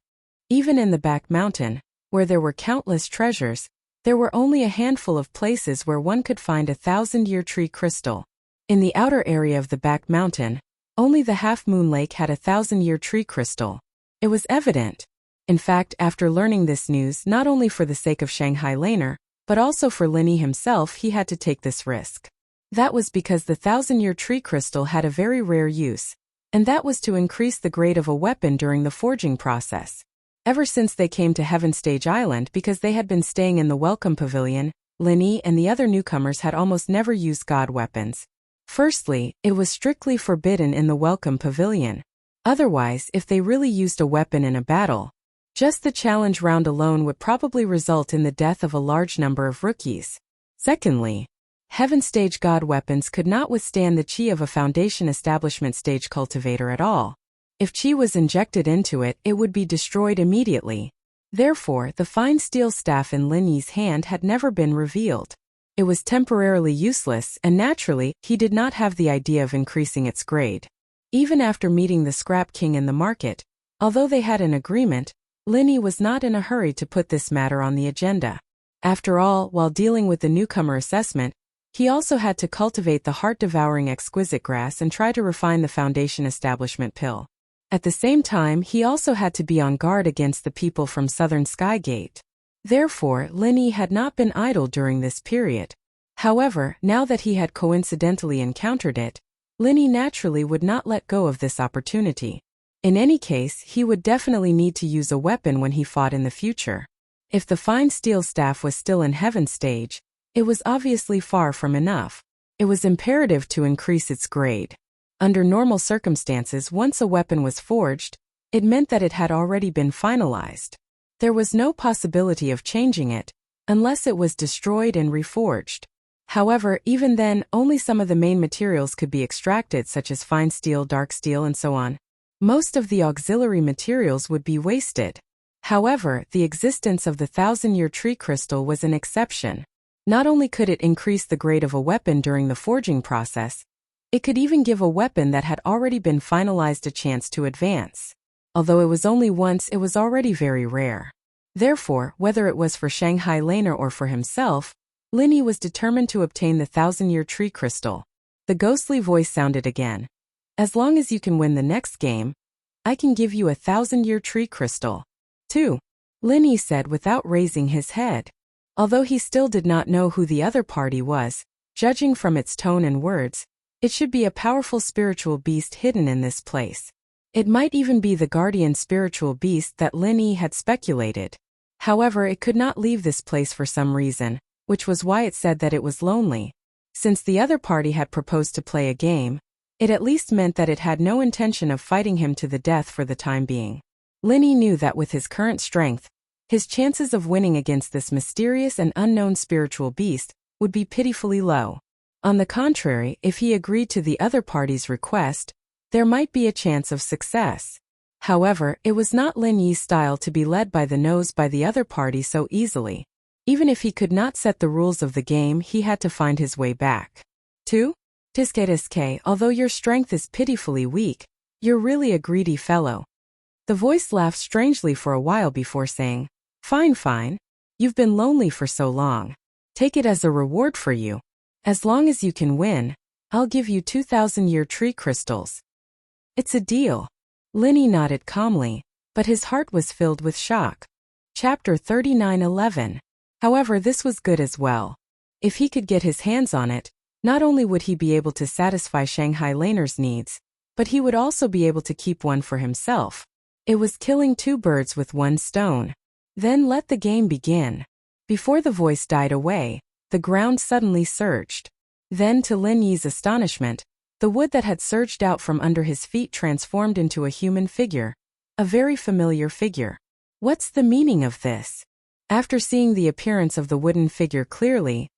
Even in the back mountain, where there were countless treasures, there were only a handful of places where one could find a 1,000-year tree crystal. In the outer area of the back mountain, only the Half Moon Lake had a 1,000-year tree crystal. It was evident. In fact, after learning this news, not only for the sake of Shanghai Laner, but also for Linny himself, he had to take this risk. That was because the 1,000-year tree crystal had a very rare use, and that was to increase the grade of a weapon during the forging process. Ever since they came to Heaven Stage Island, because they had been staying in the Welcome Pavilion, Linny and the other newcomers had almost never used god weapons. Firstly, it was strictly forbidden in the Welcome Pavilion. Otherwise, if they really used a weapon in a battle, just the challenge round alone would probably result in the death of a large number of rookies. Secondly, Heaven Stage god weapons could not withstand the chi of a Foundation Establishment Stage cultivator at all. If chi was injected into it, it would be destroyed immediately. Therefore, the fine steel staff in Linny's hand had never been revealed. It was temporarily useless, and naturally, he did not have the idea of increasing its grade. Even after meeting the Scrap King in the market, although they had an agreement, Linny was not in a hurry to put this matter on the agenda. After all, while dealing with the newcomer assessment, he also had to cultivate the heart-devouring exquisite grass and try to refine the Foundation Establishment pill. At the same time, he also had to be on guard against the people from Southern Skygate. Therefore, Linny had not been idle during this period. However, now that he had coincidentally encountered it, Linny naturally would not let go of this opportunity. In any case, he would definitely need to use a weapon when he fought in the future. If the fine steel staff was still in Heaven Stage, it was obviously far from enough. It was imperative to increase its grade. Under normal circumstances, once a weapon was forged, it meant that it had already been finalized. There was no possibility of changing it, unless it was destroyed and reforged. However, even then, only some of the main materials could be extracted, such as fine steel, dark steel, and so on. Most of the auxiliary materials would be wasted. However, the existence of the 1,000-year tree crystal was an exception. Not only could it increase the grade of a weapon during the forging process, It could even give a weapon that had already been finalized a chance to advance. Although it was only once, it was already very rare. Therefore, whether it was for Shanghai Laner or for himself, Lin Yi was determined to obtain the 1,000-year tree crystal. The ghostly voice sounded again. As long as you can win the next game, I can give you a 1,000-year tree crystal. 2. Lin Yi said without raising his head. Although he still did not know who the other party was, judging from its tone and words, it should be a powerful spiritual beast hidden in this place. It might even be the guardian spiritual beast that Lin Yi had speculated. However, it could not leave this place for some reason, which was why it said that it was lonely. Since the other party had proposed to play a game, it at least meant that it had no intention of fighting him to the death for the time being. Lin Yi knew that with his current strength, his chances of winning against this mysterious and unknown spiritual beast would be pitifully low. On the contrary, if he agreed to the other party's request, there might be a chance of success. However, it was not Lin Yi's style to be led by the nose by the other party so easily. Even if he could not set the rules of the game, he had to find his way back. 2. Tiske, although your strength is pitifully weak, you're really a greedy fellow. The voice laughed strangely for a while before saying, Fine. You've been lonely for so long. Take it as a reward for you. As long as you can win, I'll give you 2,000-year tree crystals. It's a deal. Lin Yi nodded calmly, but his heart was filled with shock. Chapter 39:11. However, this was good as well. If he could get his hands on it, not only would he be able to satisfy Shanghai Laner's needs, but he would also be able to keep one for himself. It was killing two birds with one stone. Then let the game begin. Before the voice died away, the ground suddenly surged. Then, to Lin Yi's astonishment, the wood that had surged out from under his feet transformed into a human figure. A very familiar figure. What's the meaning of this? After seeing the appearance of the wooden figure clearly,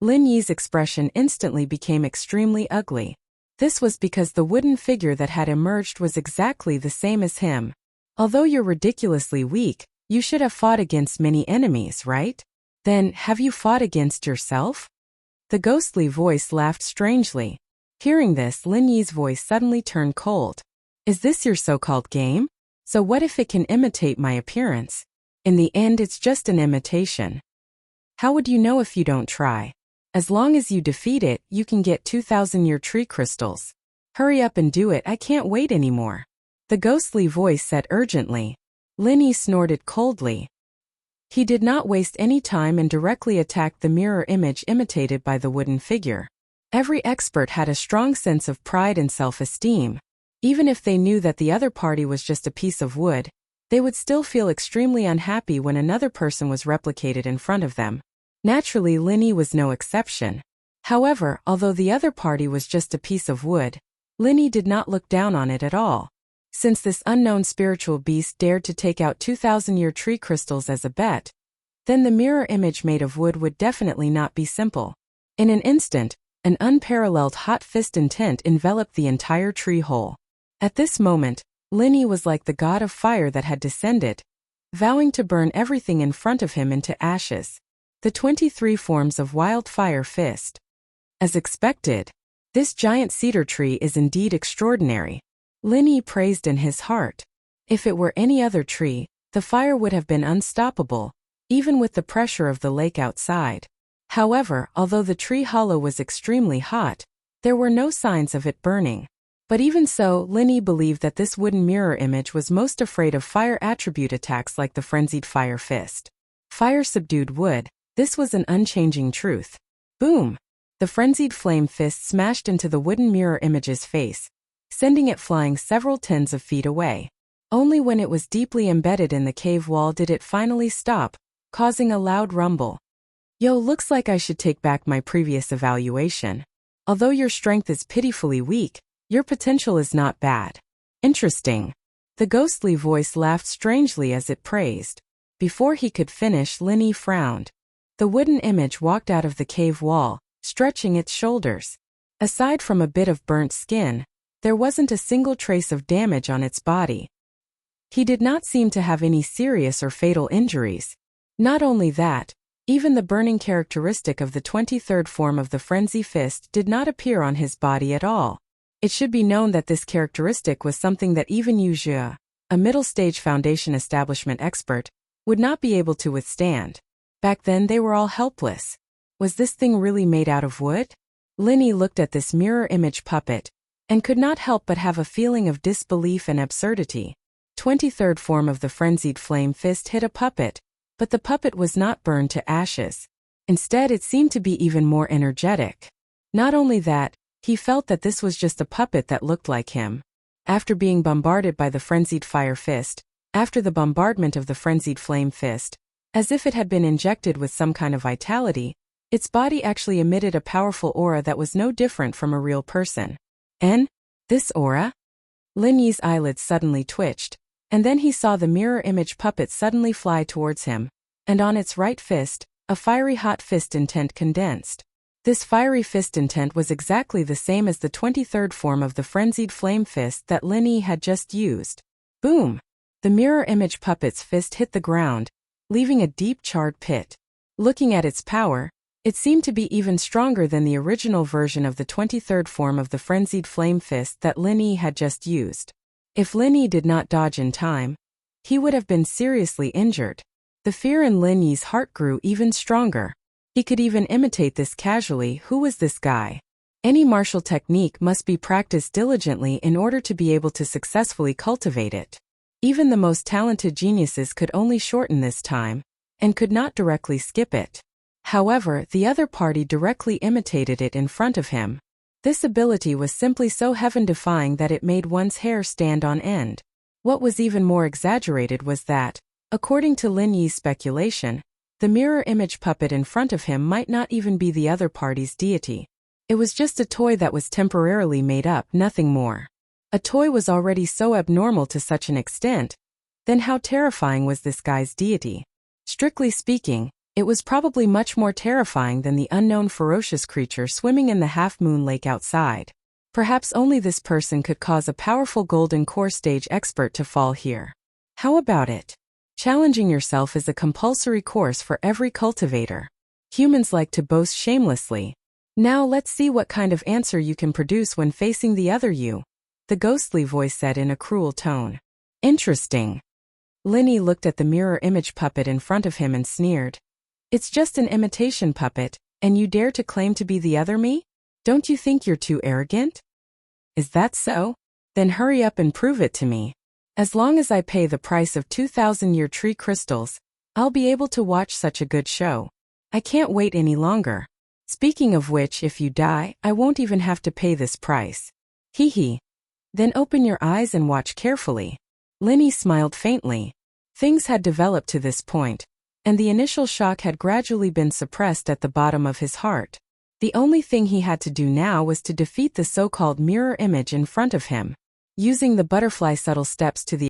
Lin Yi's expression instantly became extremely ugly. This was because the wooden figure that had emerged was exactly the same as him. Although you're ridiculously weak, you should have fought against many enemies, right? Then, have you fought against yourself? The ghostly voice laughed strangely. Hearing this, Lin Yi's voice suddenly turned cold. Is this your so-called game? So what if it can imitate my appearance? In the end, it's just an imitation. How would you know if you don't try? As long as you defeat it, you can get 2,000-year tree crystals. Hurry up and do it, I can't wait anymore. The ghostly voice said urgently. Lin Yi snorted coldly. He did not waste any time and directly attacked the mirror image imitated by the wooden figure. Every expert had a strong sense of pride and self-esteem. Even if they knew that the other party was just a piece of wood, they would still feel extremely unhappy when another person was replicated in front of them. Naturally, Lin Yi was no exception. However, although the other party was just a piece of wood, Lin Yi did not look down on it at all. Since this unknown spiritual beast dared to take out 2,000-year tree crystals as a bet, then the mirror image made of wood would definitely not be simple. In an instant, an unparalleled hot fist intent enveloped the entire tree hole. At this moment, Lin Yi was like the god of fire that had descended, vowing to burn everything in front of him into ashes. The 23 forms of wildfire fist. As expected, this giant cedar tree is indeed extraordinary. Lin Yi praised in his heart. If it were any other tree, the fire would have been unstoppable, even with the pressure of the lake outside. However, although the tree hollow was extremely hot, there were no signs of it burning. But even so, Lin Yi believed that this wooden mirror image was most afraid of fire attribute attacks like the frenzied fire fist. Fire subdued wood, this was an unchanging truth. Boom! The frenzied flame fist smashed into the wooden mirror image's face, sending it flying several tens of feet away. Only when it was deeply embedded in the cave wall did it finally stop, causing a loud rumble. Yo, looks like I should take back my previous evaluation. Although your strength is pitifully weak, your potential is not bad. Interesting. The ghostly voice laughed strangely as it praised. Before he could finish, Lin Yi frowned. The wooden image walked out of the cave wall, stretching its shoulders. Aside from a bit of burnt skin, there wasn't a single trace of damage on its body. He did not seem to have any serious or fatal injuries. Not only that, even the burning characteristic of the 23rd form of the frenzy fist did not appear on his body at all. It should be known that this characteristic was something that even Wuxia, a middle-stage foundation establishment expert, would not be able to withstand. Back then they were all helpless. Was this thing really made out of wood? Linny looked at this mirror image puppet, and could not help but have a feeling of disbelief and absurdity. 23rd form of the frenzied flame fist hit a puppet, but the puppet was not burned to ashes. Instead, it seemed to be even more energetic. Not only that, he felt that this was just a puppet that looked like him. After being bombarded by the frenzied fire fist, after the bombardment of the frenzied flame fist, as if it had been injected with some kind of vitality, its body actually emitted a powerful aura that was no different from a real person. And this aura? Lin Yi's eyelids suddenly twitched, and then he saw the mirror image puppet suddenly fly towards him, and on its right fist, a fiery hot fist intent condensed. This fiery fist intent was exactly the same as the 23rd form of the frenzied flame fist that Lin Yi had just used. Boom! The mirror image puppet's fist hit the ground, leaving a deep charred pit. Looking at its power, it seemed to be even stronger than the original version of the 23rd form of the frenzied flame fist that Lin Yi had just used. If Lin Yi did not dodge in time, he would have been seriously injured. The fear in Lin Yi's heart grew even stronger. He could even imitate this casually. Who was this guy? Any martial technique must be practiced diligently in order to be able to successfully cultivate it. Even the most talented geniuses could only shorten this time, and could not directly skip it. However, the other party directly imitated it in front of him. This ability was simply so heaven-defying that it made one's hair stand on end. What was even more exaggerated was that, according to Lin Yi's speculation, the mirror image puppet in front of him might not even be the other party's deity. It was just a toy that was temporarily made up, nothing more. A toy was already so abnormal to such an extent, then how terrifying was this guy's deity? Strictly speaking, it was probably much more terrifying than the unknown ferocious creature swimming in the half-moon lake outside. Perhaps only this person could cause a powerful golden core stage expert to fall here. How about it? Challenging yourself is a compulsory course for every cultivator. Humans like to boast shamelessly. Now let's see what kind of answer you can produce when facing the other you, the ghostly voice said in a cruel tone. Interesting. Lin Yi looked at the mirror image puppet in front of him and sneered. It's just an imitation puppet, and you dare to claim to be the other me? Don't you think you're too arrogant? Is that so? Then hurry up and prove it to me. As long as I pay the price of 2,000-year tree crystals, I'll be able to watch such a good show. I can't wait any longer. Speaking of which, if you die, I won't even have to pay this price. Hee hee. Then open your eyes and watch carefully. Lin Yi smiled faintly. Things had developed to this point, and the initial shock had gradually been suppressed at the bottom of his heart. The only thing he had to do now was to defeat the so-called mirror image in front of him. Using the butterfly subtle steps to the